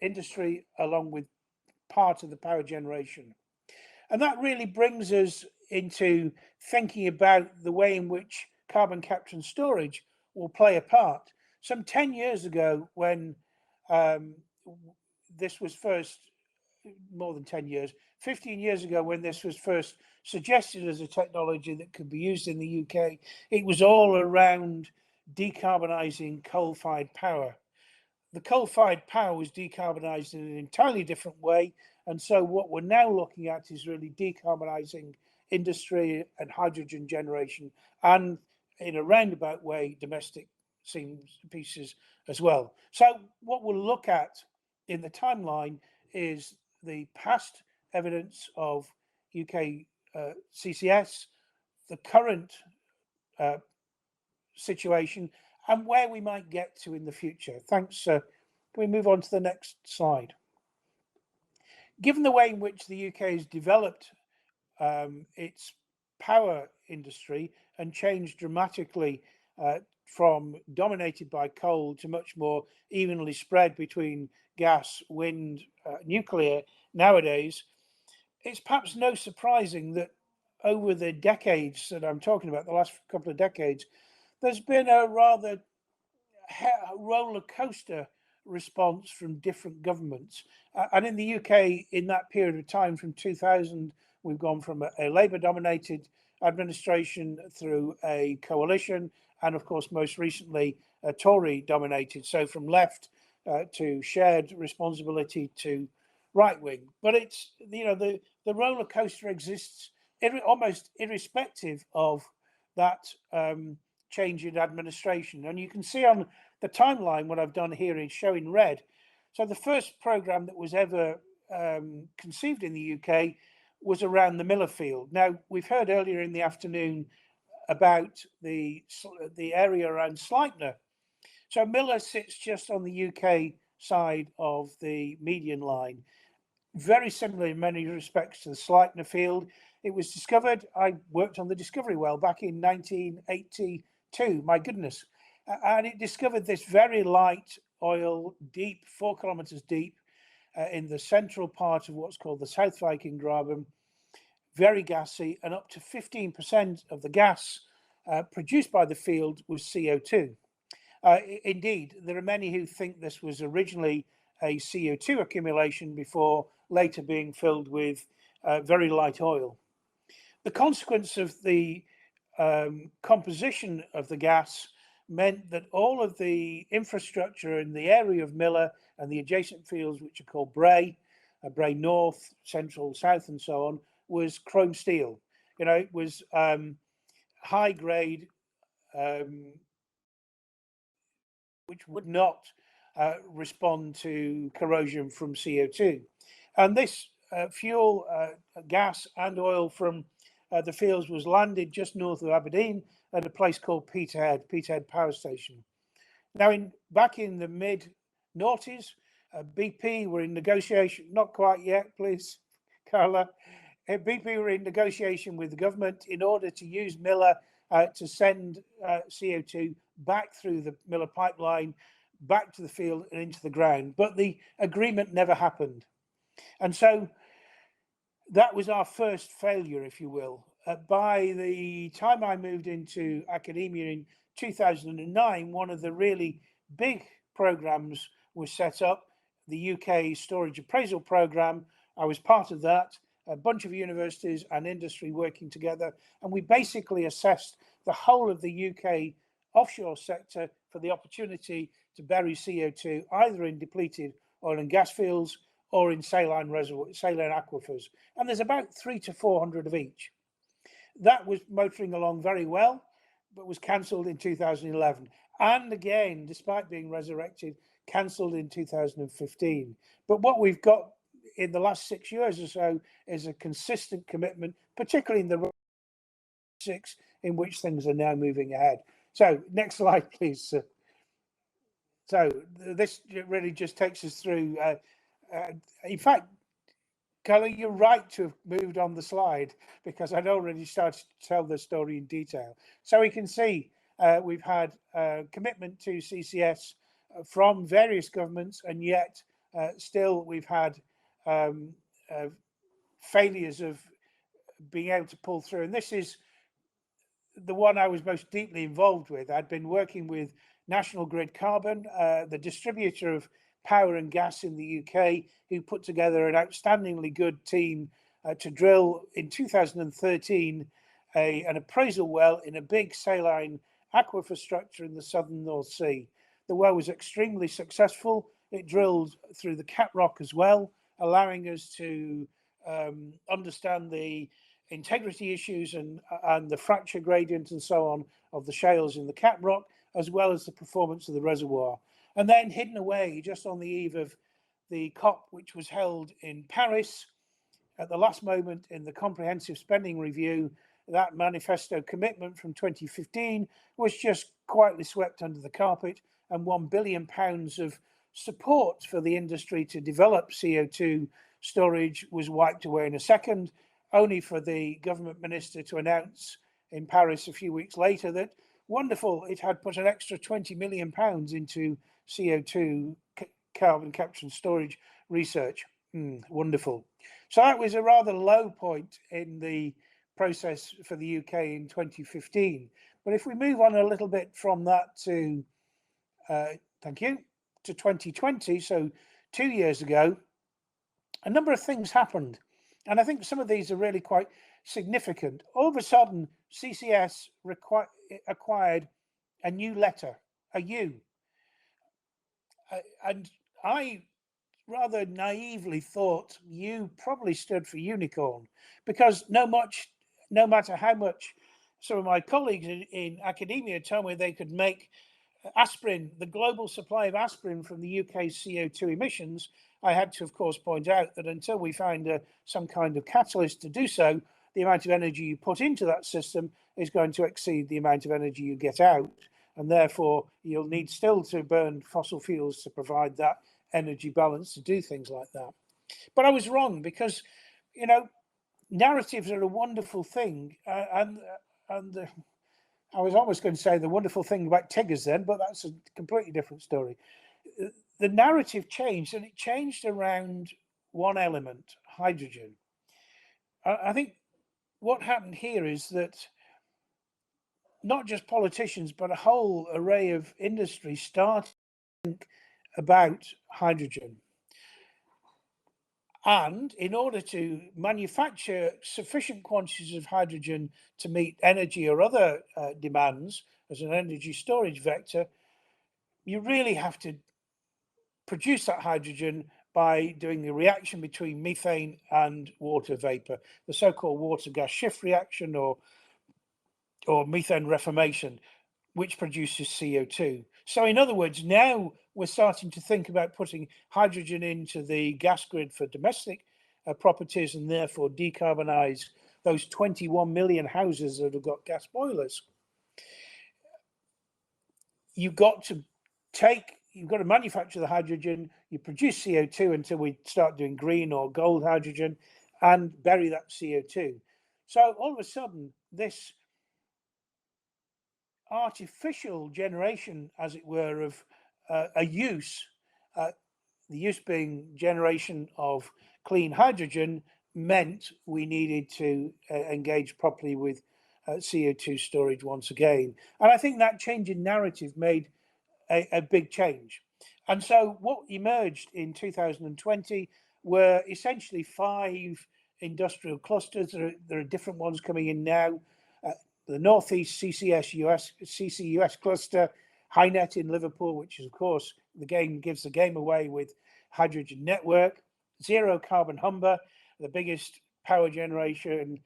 Speaker 13: industry, along with part of the power generation. And that really brings us into thinking about the way in which carbon capture and storage will play a part. Some 10 years ago, when this was first, more than 10 years, 15 years ago, when this was first suggested as a technology that could be used in the UK, it was all around decarbonising coal-fired power. The coal-fired power was decarbonised in an entirely different way. And so what we're now looking at is really decarbonising industry and hydrogen generation, and in a roundabout way, domestic pieces as well. So what we'll look at in the timeline is the past evidence of UK CCS, the current situation, and where we might get to in the future. Thanks. Can we move on to the next slide? Given the way in which the UK has developed its power industry and changed dramatically from dominated by coal to much more evenly spread between gas, wind, nuclear nowadays, it's perhaps no surprising that over the decades that I'm talking about, the last couple of decades, there's been a rather roller coaster response from different governments. And in the UK, in that period of time from 2000, we've gone from a Labour-dominated administration through a coalition, and of course, most recently, a Tory-dominated. So from left to shared responsibility to right-wing. But it's, the roller coaster exists almost irrespective of that change in administration. And you can see on the timeline what I've done here is show in red. So the first programme that was ever conceived in the UK was around the Miller field. Now, we've heard earlier in the afternoon about the area around Sleipner. So Miller sits just on the UK side of the median line. Very similar in many respects to the Sleipner field. It was discovered, I worked on the discovery well back in 1982, my goodness. And it discovered this very light oil, deep, 4 kilometers deep, in the central part of what's called the South Viking Graben, very gassy, and up to 15% of the gas produced by the field was CO2. Indeed, there are many who think this was originally a CO2 accumulation before later being filled with very light oil. The consequence of the composition of the gas meant that all of the infrastructure in the area of Miller and the adjacent fields, which are called Bray, Bray North, Central, South, and so on, was chrome steel. It was high grade, which would not respond to corrosion from CO2. And this fuel, gas and oil from the fields was landed just north of Aberdeen at a place called Peterhead Power Station. Now, back in the mid-noughties, BP were in negotiation, not quite yet, please, Carla. BP were in negotiation with the government in order to use Miller to send CO2 back through the Miller pipeline, back to the field and into the ground. But the agreement never happened. And so that was our first failure, if you will. By the time I moved into academia in 2009, one of the really big programs was set up, the UK Storage Appraisal Programme. I was part of that, a bunch of universities and industry working together, and we basically assessed the whole of the UK offshore sector for the opportunity to bury CO2 either in depleted oil and gas fields or in saline aquifers. And there's about 300 to 400 of each. That was motoring along very well, but was cancelled in 2011. And again, despite being resurrected, cancelled in 2015. But what we've got in the last 6 years or so is a consistent commitment, particularly in the 6 in which things are now moving ahead. So next slide, please. So this really just takes us through. In fact, Carla, you're right to have moved on the slide because I'd already started to tell the story in detail. So we can see we've had commitment to CCS from various governments, and yet still we've had failures of being able to pull through. And this is the one I was most deeply involved with. I'd been working with National Grid Carbon, the distributor of power and gas in the UK, who put together an outstandingly good team to drill in 2013 an appraisal well in a big saline aquifer structure in the southern North Sea. The well was extremely successful. It drilled through the cat rock as well, allowing us to understand the integrity issues and the fracture gradient and so on of the shales in the cat rock, as well as the performance of the reservoir. And then hidden away just on the eve of the COP, which was held in Paris at the last moment in the comprehensive spending review, that manifesto commitment from 2015 was just quietly swept under the carpet, and £1 billion of support for the industry to develop CO2 storage was wiped away in a second, only for the government minister to announce in Paris a few weeks later that, wonderful, it had put an extra £20 million into CO2 carbon capture and storage research. Wonderful. So that was a rather low point in the process for the UK in 2015. But if we move on a little bit from that to, thank you, to 2020, so 2 years ago, a number of things happened. And I think some of these are really quite significant. All of a sudden, CCS acquired a new letter, a U. And I rather naively thought U probably stood for unicorn, because no matter how much some of my colleagues in academia told me they could make aspirin, the global supply of aspirin from the UK's CO2 emissions, I had to, of course, point out that until we find some kind of catalyst to do so, the amount of energy you put into that system is going to exceed the amount of energy you get out. And therefore, you'll need still to burn fossil fuels to provide that energy balance to do things like that. But I was wrong, because, you know, narratives are a wonderful thing. And I was almost going to say the wonderful thing about Tiggers then, but that's a completely different story. The narrative changed, and it changed around one element, hydrogen. I think what happened here is that not just politicians, but a whole array of industry started to think about hydrogen. And in order to manufacture sufficient quantities of hydrogen to meet energy or other demands as an energy storage vector, you really have to produce that hydrogen by doing the reaction between methane and water vapor, the so-called water gas shift reaction or methane reformation, which produces CO2. So in other words, now we're starting to think about putting hydrogen into the gas grid for domestic properties, and therefore decarbonize those 21 million houses that have got gas boilers. You've got to take you've got to manufacture the hydrogen, you produce CO2 until we start doing green or gold hydrogen, and bury that CO2. So all of a sudden, this artificial generation, as it were, of a use, the use being generation of clean hydrogen, meant we needed to engage properly with CO2 storage once again. And I think that change in narrative made a big change. And so what emerged in 2020 were essentially 5 industrial clusters. There are different ones coming in now. The Northeast CCUS cluster, HyNet in Liverpool, which is, of course, gives the game away with hydrogen network. Zero Carbon Humber, the biggest power generator in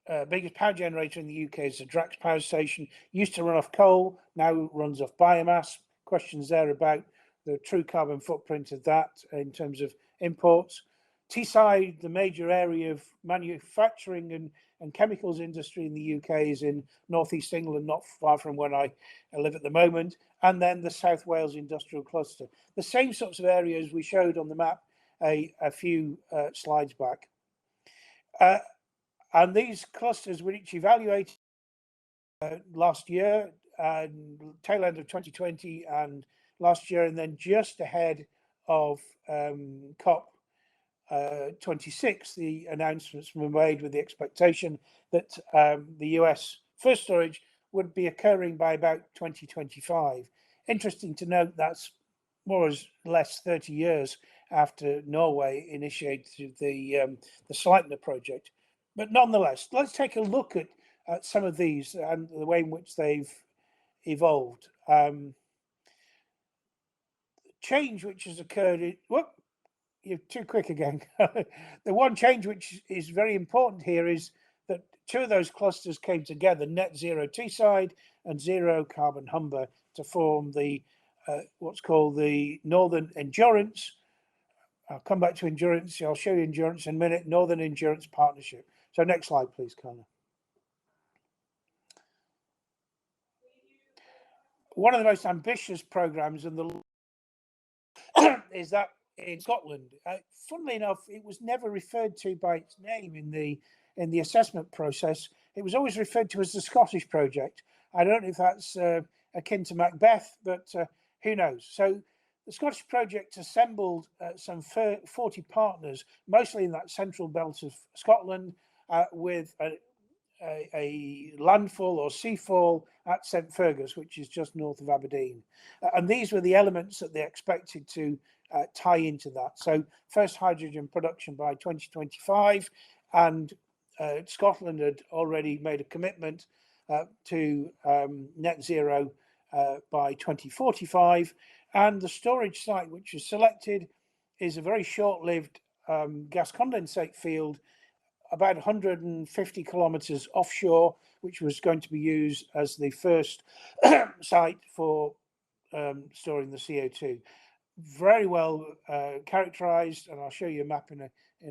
Speaker 13: the UK is the Drax power station. Used to run off coal, now runs off biomass. Questions there about the true carbon footprint of that in terms of imports. Teesside, the major area of manufacturing and chemicals industry in the UK, is in northeast England, not far from where I live at the moment. And then the South Wales industrial cluster. The same sorts of areas we showed on the map a few slides back. And these clusters were each evaluated last year, tail end of 2020 and last year, and then just ahead of COP 26, the announcements were made with the expectation that the US first storage would be occurring by about 2025. Interesting to note that's more or less 30 years after Norway initiated the Sleipner project. But nonetheless, let's take a look at some of these and the way in which they've evolved. Change which has occurred, whoop, you're too quick again. The one change which is very important here is that 2 of those clusters came together, Net Zero Teesside and Zero Carbon Humber, to form the what's called the Northern Endurance. I'll come back to endurance. I'll show you endurance in a minute. Northern Endurance Partnership. So next slide, please, Carla. One of the most ambitious programs in the is that in Scotland. Funnily enough, it was never referred to by its name in the assessment process. It was always referred to as the Scottish project. I don't know if that's akin to Macbeth, but who knows? So the Scottish project assembled some 40 partners, mostly in that central belt of Scotland, with a landfall or seafall at St Fergus, which is just north of Aberdeen. And these were the elements that they expected to tie into that. So first hydrogen production by 2025, and Scotland had already made a commitment to net zero by 2045. And the storage site which was selected is a very short-lived gas condensate field about 150 kilometers offshore, which was going to be used as the first site for storing the CO2. Very well characterized, and I'll show you a map in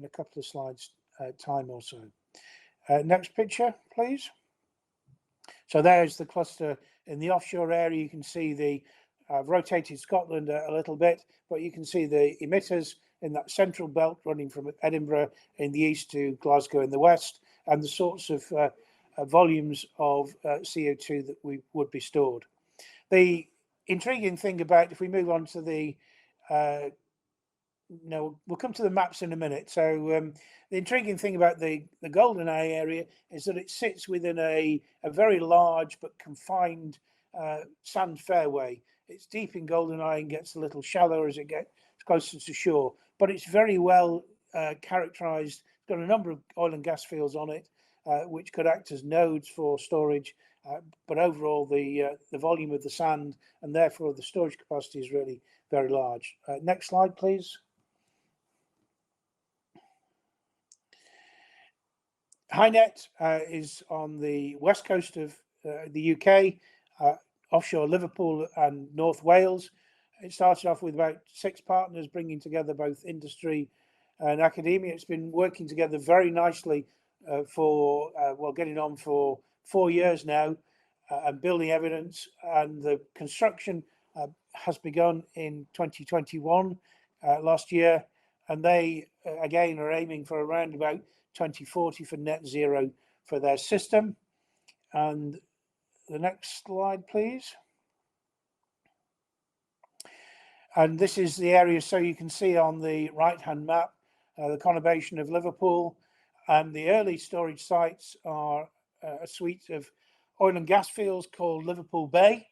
Speaker 13: a couple of slides time or so. Next picture, please. So there's the cluster in the offshore area. You can see the rotated Scotland a little bit, but you can see the emitters in that central belt running from Edinburgh in the east to Glasgow in the west, and the sorts of volumes of CO2 that would be stored. The intriguing thing about, if we move on to the, no, we'll come to the maps in a minute. So the intriguing thing about the GoldenEye area is that it sits within a very large but confined sand fairway. It's deep in GoldenEye and gets a little shallower as it gets closer to shore, but it's very well characterized. It's got a number of oil and gas fields on it, which could act as nodes for storage. But overall, the volume of the sand and therefore the storage capacity is really very large. Next slide, please. HyNet is on the west coast of the UK, offshore Liverpool and North Wales. It started off with about 6 partners, bringing together both industry and academia. It's been working together very nicely for, well, getting on for 4 years now, and building evidence. And the construction has begun in 2021, last year, and they again are aiming for around about 2040 for net zero for their system. And the next slide, please. And this is the area, so you can see on the right-hand map, the conurbation of Liverpool, and the early storage sites are a suite of oil and gas fields called Liverpool Bay.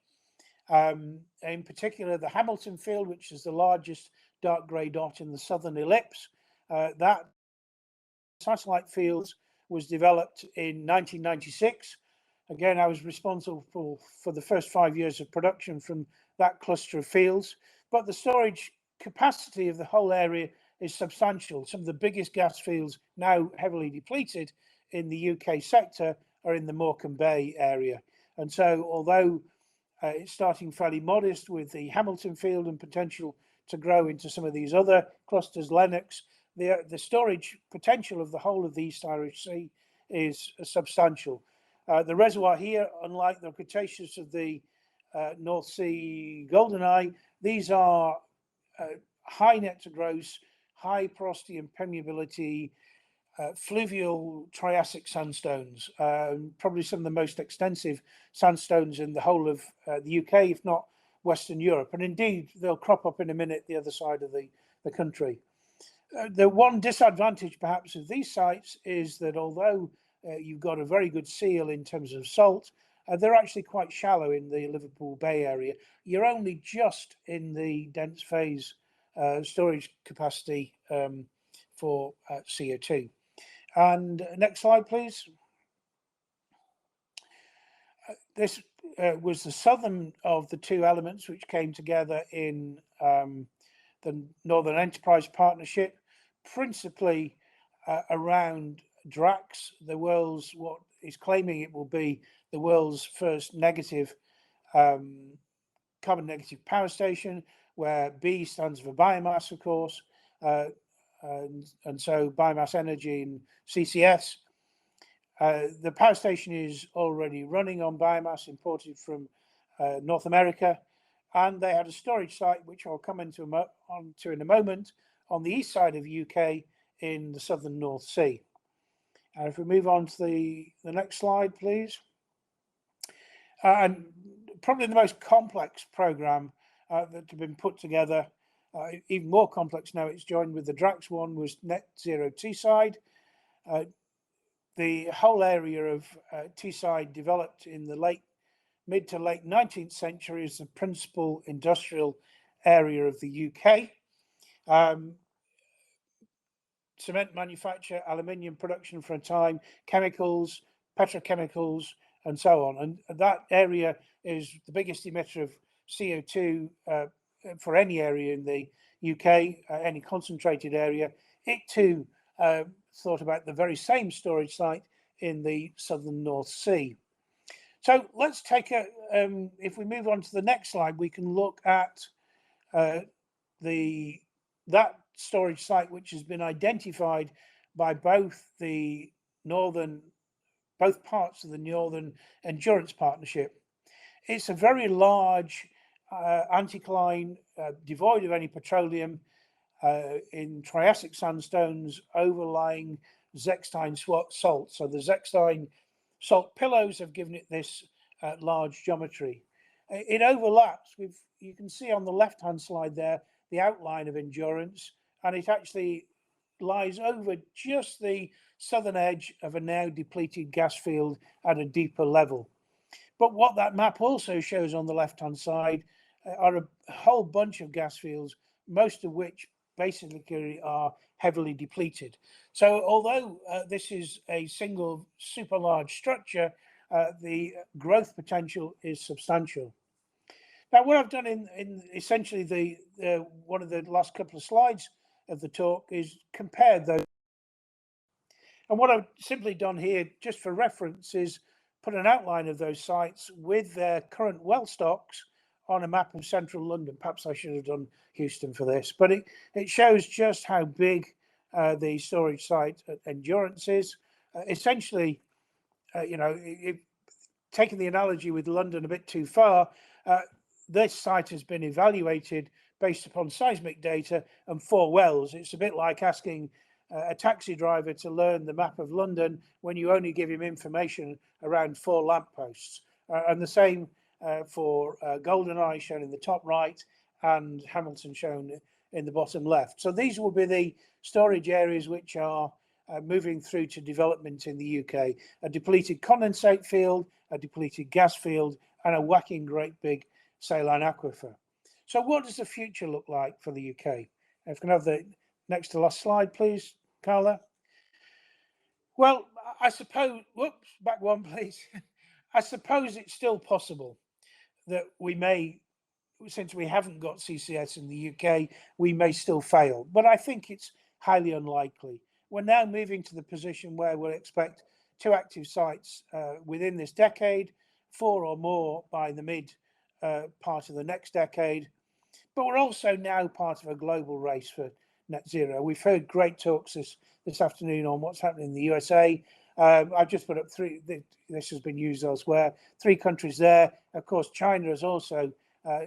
Speaker 13: In particular, the Hamilton field, which is the largest dark grey dot in the southern ellipse. That satellite field was developed in 1996. Again, I was responsible for the first 5 years of production from that cluster of fields, but the storage capacity of the whole area is substantial. Some of the biggest gas fields now heavily depleted in the UK sector are in the Morecambe Bay area. And so although it's starting fairly modest with the Hamilton field and potential to grow into some of these other clusters, Lennox, the storage potential of the whole of the East Irish Sea is substantial. The reservoir here, unlike the Cretaceous of the North Sea Goldeneye, these are high net to gross, high porosity and permeability, fluvial Triassic sandstones, probably some of the most extensive sandstones in the whole of the UK, if not Western Europe. And indeed, they'll crop up in a minute the other side of the country. The one disadvantage perhaps of these sites is that although you've got a very good seal in terms of salt, they're actually quite shallow in the Liverpool Bay area. You're only just in the dense phase storage capacity for CO2. And next slide, please. This was the southern of the two elements which came together in the Northern Enterprise Partnership, principally around Drax, the world's, what is claiming it will be the world's first negative carbon negative power station, where B stands for biomass, of course, and so biomass energy and CCS. The power station is already running on biomass imported from North America, and they had a storage site, which I'll come onto in a moment, on the east side of the UK in the southern North Sea. And if we move on to the next slide, please. And probably the most complex program that had been put together, even more complex now, it's joined with the Drax one, was Net Zero Teesside. The whole area of Teesside developed in the mid to late 19th century as the principal industrial area of the UK. Cement manufacture, aluminium production for a time, chemicals, petrochemicals, and so on. And that area is the biggest emitter of CO2 for any area in the UK, any concentrated area. It too thought about the very same storage site in the southern North Sea. So let's take if we move on to the next slide, we can look at that storage site, which has been identified by both parts of the Northern Endurance Partnership. It's a very large anticline, devoid of any petroleum, in Triassic sandstones overlying zechstein salt. So the zechstein salt pillows have given it this large geometry. It overlaps with, you can see on the left-hand slide there, the outline of Endurance, and it actually lies over just the southern edge of a now depleted gas field at a deeper level. But what that map also shows on the left-hand side are a whole bunch of gas fields, most of which basically are heavily depleted. So although this is a single super large structure, the growth potential is substantial. Now, what I've done in essentially one of the last couple of slides of the talk is compared those. And what I've simply done here, just for reference, is put an outline of those sites with their current well stocks on a map of central London. Perhaps I should have done Houston for this, but it shows just how big the storage site Endurance is. Essentially, taking the analogy with London a bit too far, this site has been evaluated based upon seismic data and 4 wells. It's a bit like asking a taxi driver to learn the map of London when you only give him information around 4 lampposts. And the same for Goldeneye, shown in the top right, and Hamilton, shown in the bottom left. So these will be the storage areas which are moving through to development in the UK. A depleted condensate field, a depleted gas field, and a whacking great big saline aquifer. So what does the future look like for the UK? If we can have the next to last slide, please, Carla. Well, I suppose, whoops, back one, please. I suppose it's still possible that we may, since we haven't got CCS in the UK, we may still fail. But I think it's highly unlikely. We're now moving to the position where we'll expect 2 active sites within this decade, 4 or more by the mid part of the next decade. But we're also now part of a global race for net zero. We've heard great talks this afternoon on what's happening in the USA. I've just put up 3, this has been used elsewhere, 3 countries there. Of course, China has also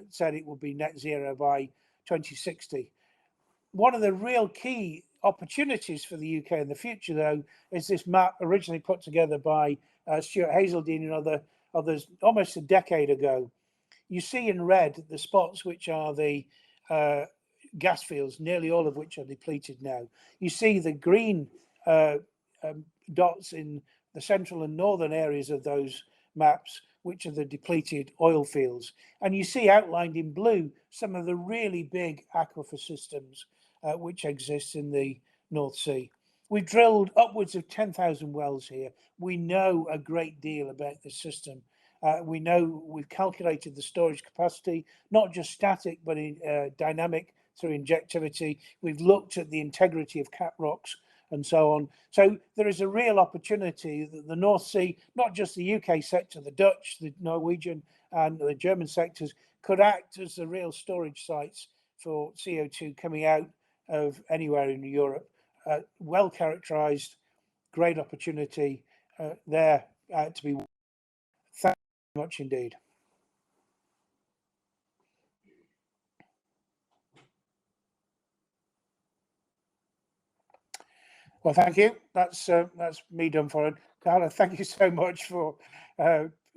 Speaker 13: said it will be net zero by 2060. One of the real key opportunities for the UK in the future, though, is this map originally put together by Stuart Hazeldine and others almost a decade ago. You see in red the spots which are the gas fields, nearly all of which are depleted now. You see the green dots in the central and northern areas of those maps, which are the depleted oil fields. And you see outlined in blue some of the really big aquifer systems which exist in the North Sea. We've drilled upwards of 10,000 wells here. We know a great deal about the system. We know we've calculated the storage capacity, not just static, but in dynamic through injectivity. We've looked at the integrity of cap rocks and so on. So there is a real opportunity that the North Sea, not just the UK sector, the Dutch, the Norwegian and the German sectors, could act as the real storage sites for CO2 coming out of anywhere in Europe. Well characterized, great opportunity there to be. Thank you very much indeed. Well, thank you. That's me done for it. Carla, thank you so much for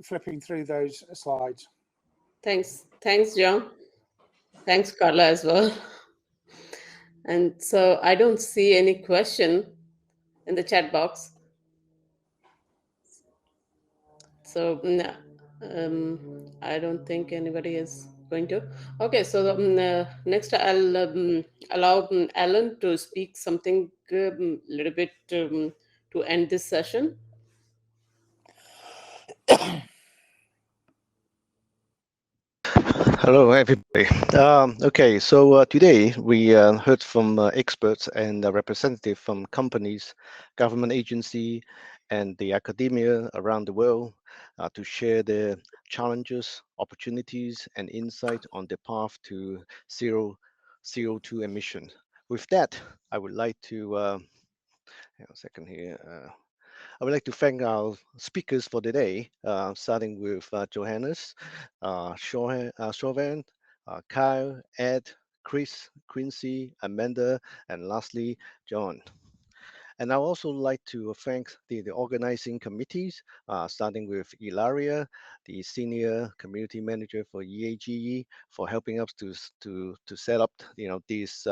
Speaker 13: flipping through those slides.
Speaker 10: Thanks, John. Thanks, Carla, as well. And so I don't see any question in the chat box. So I don't think anybody is going to. Okay, so next I'll allow Alan to speak something a little bit to end this session.
Speaker 8: Hello, everybody. Okay, so today we heard from experts and representatives from companies, government agency, and the academia around the world to share their challenges, opportunities, and insight on the path to zero CO2 emissions. With that, I would like to, hang on a second here. I would like to thank our speakers for today, starting with Johannes, Shravane, Kyle, Ed, Chris, Quincy, Amanda, and lastly, John. And I would also like to thank the organizing committees, starting with Ilaria, the Senior Community Manager for EAGE, for helping us to set up these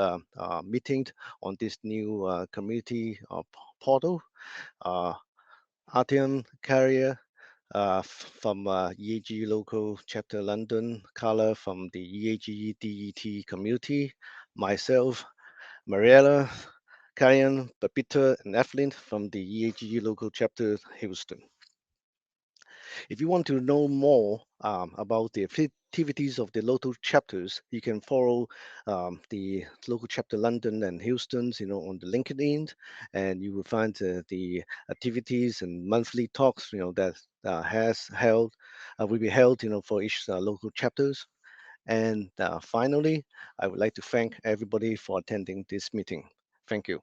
Speaker 8: meetings on this new community portal. Artyom Carrier from EAGE Local Chapter London, Carla from the EAGE DET community, myself, Mariella, Karen, Babita, and Evelyn from the EAGE Local Chapter Houston. If you want to know more about the activities of the local chapters, you can follow the local chapter London and Houston's, on the LinkedIn, and you will find the activities and monthly talks, that will be held, for each local chapters. And finally, I would like to thank everybody for attending this meeting. Thank you.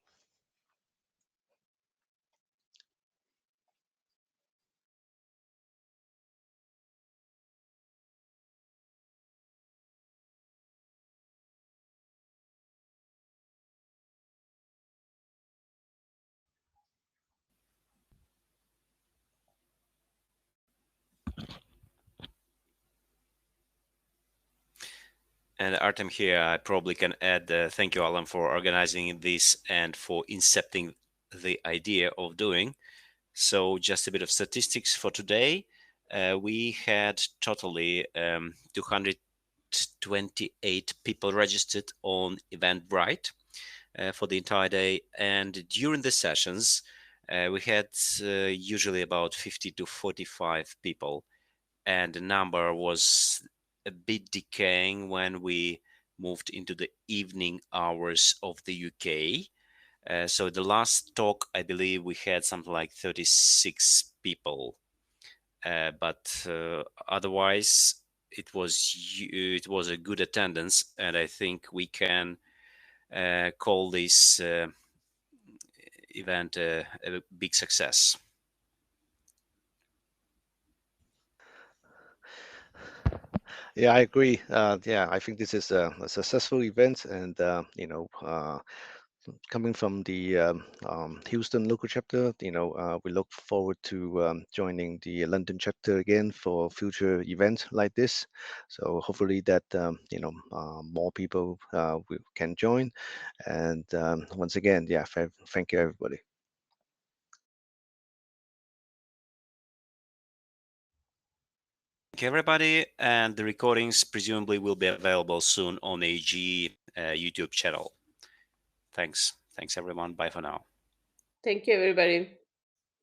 Speaker 1: And Artem here, I probably can add thank you, Alan, for organizing this and for incepting the idea of doing. So just a bit of statistics for today. We had totally 228 people registered on Eventbrite for the entire day. And during the sessions, we had usually about 50 to 45 people. And the number was a bit decaying when we moved into the evening hours of the UK. So the last talk, I believe we had something like 36 people, but otherwise it was a good attendance, and I think we can call this event a big success.
Speaker 8: Yeah, I agree. Yeah, I think this is a successful event, and coming from the Houston local chapter, we look forward to joining the London chapter again for future events like this. So hopefully that more people can join. And once again, yeah, thank you everybody.
Speaker 1: Thank you, everybody. And the recordings presumably will be available soon on EAGE YouTube channel. Thanks. Thanks, everyone. Bye for now.
Speaker 10: Thank you, everybody.